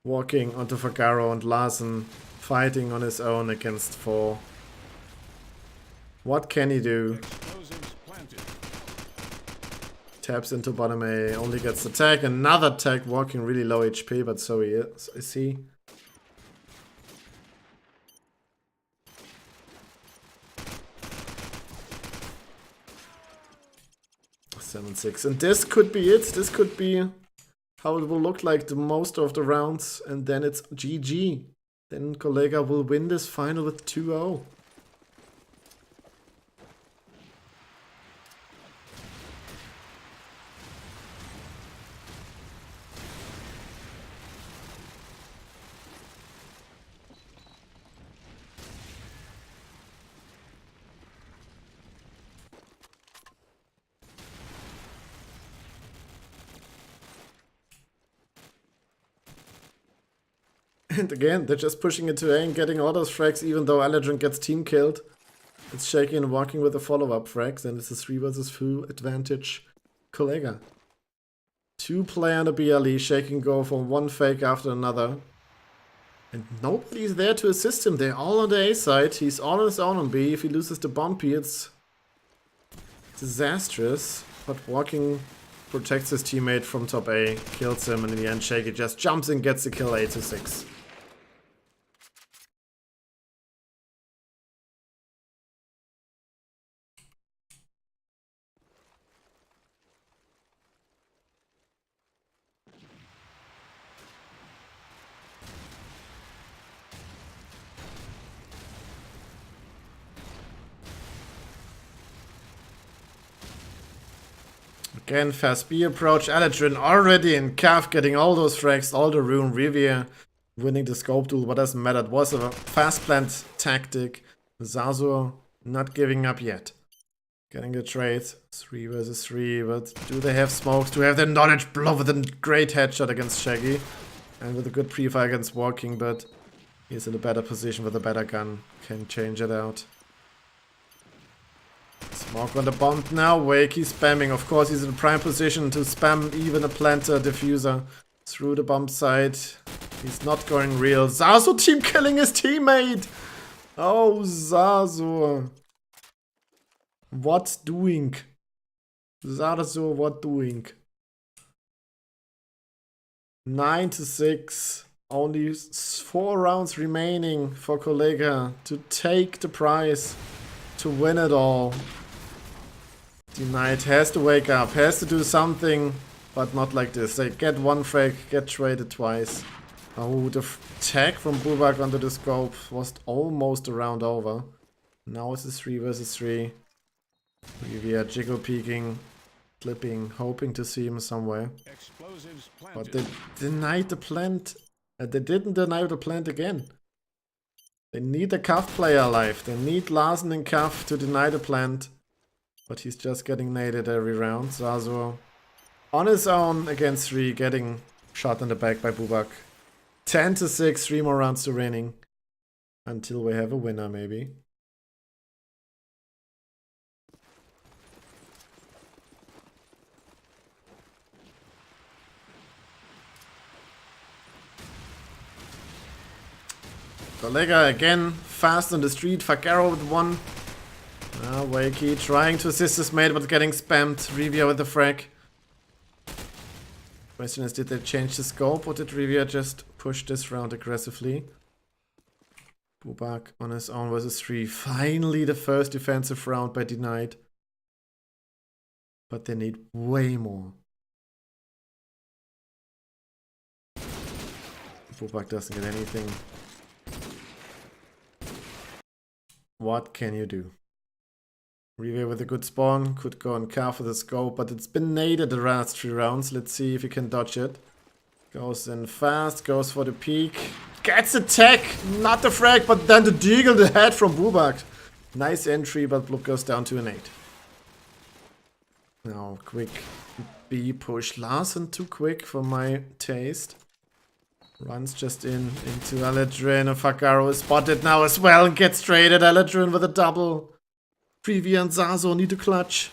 Walking onto Fagaro and Larsen fighting on his own against 4. What can he do? Taps into bottom A, only gets the tag. Another tag, Walking really low HP, but so he is he? 7-6. And this could be it. This could be how it will look like the most of the rounds. And then it's GG. Then Kollega will win this final with 2-0. And again, they're just pushing it to A and getting all those frags, even though Aladrin gets team killed. It's Shaky and Walking with a follow-up frags, and it's a 3 versus 2 advantage Kollega. 2 play on the BLE, Shaking go from one fake after another. And nobody's there to assist him. They're all on the A side. He's all on his own on B. If he loses the bumpy, it's disastrous. But Walking protects his teammate from top A, kills him, and in the end Shaky just jumps in, gets the kill 8-6. Again, fast B approach. Aladrin already in calf, getting all those frags, all the rune. Rivier winning the scope duel, but doesn't matter. It was a fast plant tactic. Zazur not giving up yet. Getting the trade. 3 versus 3, but do they have smokes? Do they have the knowledge blow with a great headshot against Shaggy? And with a good pre-fire against Walking, but he's in a better position with a better gun. Can change it out. Smoke on the bomb now. Wakey spamming. Of course, he's in a prime position to spam even a planter diffuser through the bomb site. He's not going real. Zazur team killing his teammate. Oh, Zazur. What doing? Zazur, what doing? 9-6. Only 4 rounds remaining for Kollega to take the prize, to win it all. Denied has to wake up, has to do something, but not like this. They get 1 frag, get traded twice. Oh, the tag from Bubak onto the scope was almost a round over. Now it's a 3 versus 3. We are jiggle peeking, clipping, hoping to see him somewhere. Explosives But planted. they denied the plant. They didn't deny the plant again. They need a Cuff player alive. They need Larsen and Cuff to deny the plant. But he's just getting naded every round. Zazur on his own against 3, getting shot in the back by Bubak. 10-6, 3 more rounds remaining. Until we have a winner, maybe. Kollega again, fast on the street. Fagaro with 1. Wakey trying to assist his mate, but getting spammed. Rivia with the frag. Question is, did they change the scope, or did Rivia just push this round aggressively? Bubak on his own versus 3. Finally the first defensive round by Denied. But they need way more. Bubak doesn't get anything. What can you do? Rivia with a good spawn, could go and carve with the scope, but it's been naded the last 3 rounds. Let's see if he can dodge it. Goes in fast, goes for the peek. Gets a tech! Not the frag, but then the deagle, the head from Bubak. Nice entry, but Blub goes down to an 8. Now, quick B push. Larsen too quick for my taste. Runs just into Aladrin. Fagaro is spotted now as well and gets traded. Aladrin with a double. Previa and Zazur need to clutch.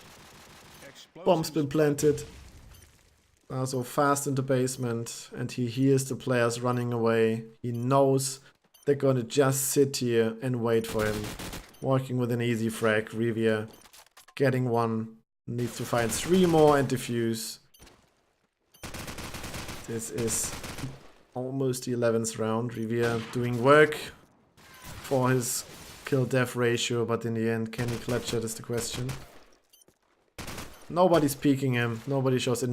Bomb's been planted. Zazur fast in the basement and he hears the players running away. He knows they're gonna just sit here and wait for him. Working with an easy frag. Rivia getting 1. Needs to find 3 more and defuse. This is almost the 11th round. Rivia doing work for his kill-death ratio, but in the end, can he clutch it is the question. Nobody's peeking him. Nobody shows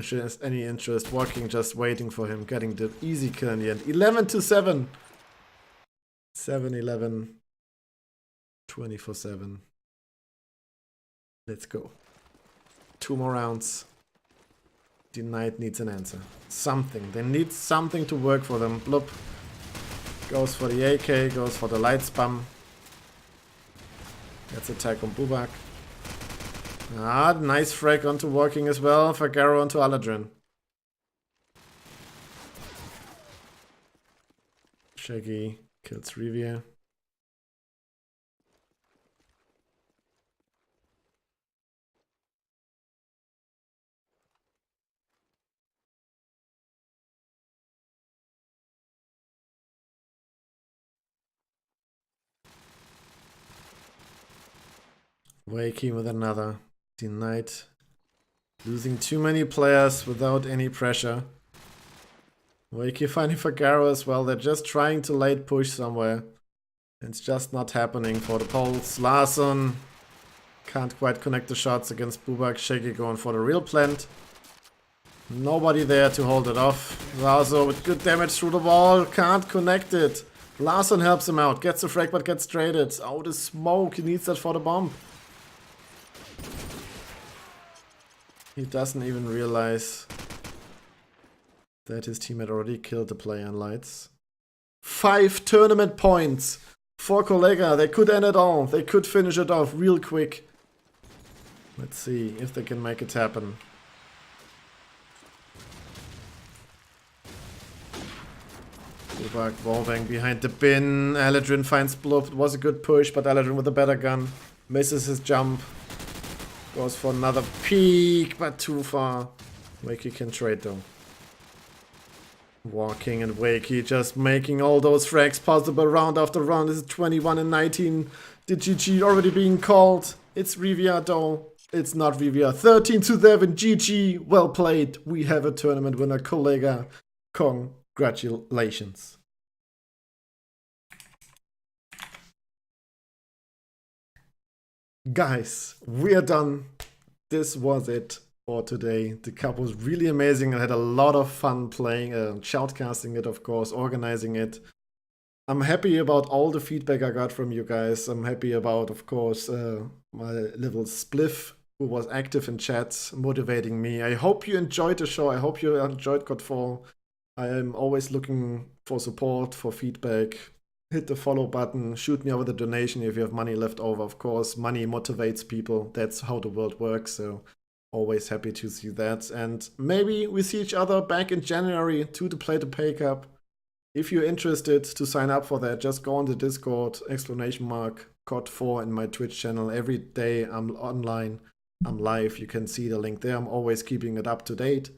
any interest. Walking, just waiting for him. Getting the easy kill in the end. 11-7. 7-11. 24-7. Let's go. 2 more rounds. Denied needs an answer. Something. They need something to work for them. Blub goes for the AK, goes for the light spam. Gets attack on Bubak. Nice frag onto Walking as well. Fagaro onto Aladrin. Shaggy kills Rivia. Wakey with another. Denied. Losing too many players without any pressure. Wakey finding Fagaro as well. They're just trying to late push somewhere. It's just not happening for the Poles. Larsen can't quite connect the shots against Bubak. Shaggy going for the real plant. Nobody there to hold it off. Zazur with good damage through the wall. Can't connect it. Larsen helps him out. Gets the frag but gets traded. Oh, the smoke. He needs that for the bomb. He doesn't even realize that his team had already killed the player in lights. 5 tournament points for Kollega. They could end it all. They could finish it off real quick. Let's see if they can make it happen. Subak Wallbang behind the bin. Aladrin finds Bluff. It was a good push, but Aladrin with a better gun misses his jump. Goes for another peek, but too far. Wakey can trade though. Walking and Wakey just making all those frags possible round after round. This is 21 and 19. The GG already being called. It's Rivia though. It's not Rivia. 13-7. GG. Well played. We have a tournament winner, Kollega. Congratulations. Guys, we are done. This was it for today. The cup was really amazing. I had a lot of fun playing, shoutcasting it, of course, organizing it. I'm happy about all the feedback I got from you guys. I'm happy about, of course, my little spliff who was active in chats, motivating me. I hope you enjoyed the show. I hope you enjoyed CoD4. I am always looking for support, for feedback. Hit the follow button, shoot me over the donation if you have money left over, of course. Money motivates people. That's how the world works, so always happy to see that. And maybe we see each other back in January to the Play to Pay Cup. If you're interested to sign up for that, just go on the Discord, !CoD4 in my Twitch channel. Every day I'm online, I'm live. You can see the link there. I'm always keeping it up to date.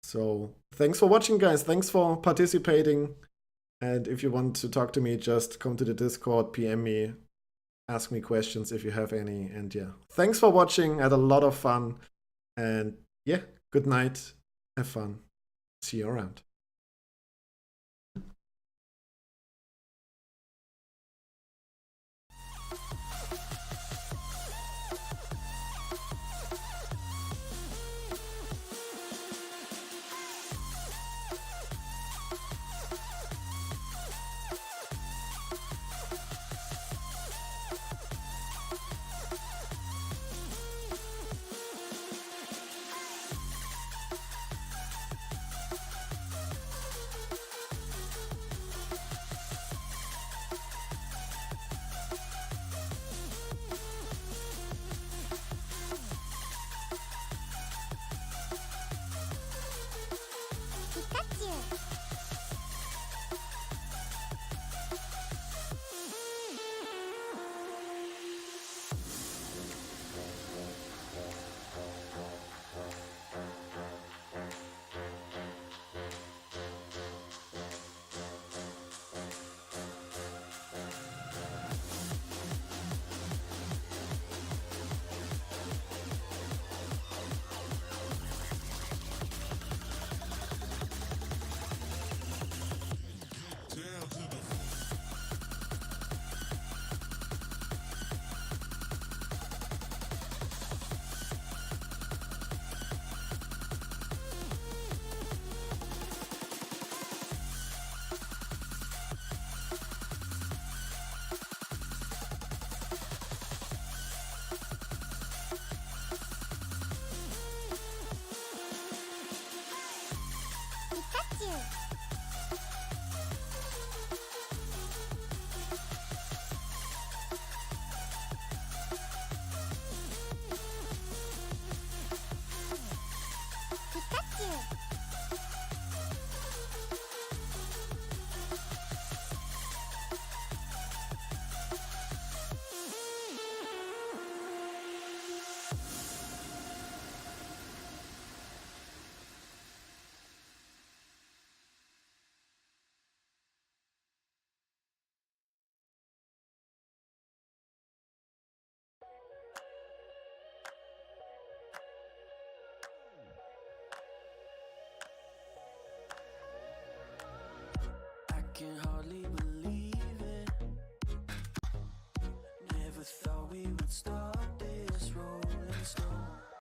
So thanks for watching, guys. Thanks for participating. And if you want to talk to me, just come to the Discord, PM me, ask me questions if you have any. And yeah, thanks for watching. I had a lot of fun. And yeah, good night. Have fun. See you around.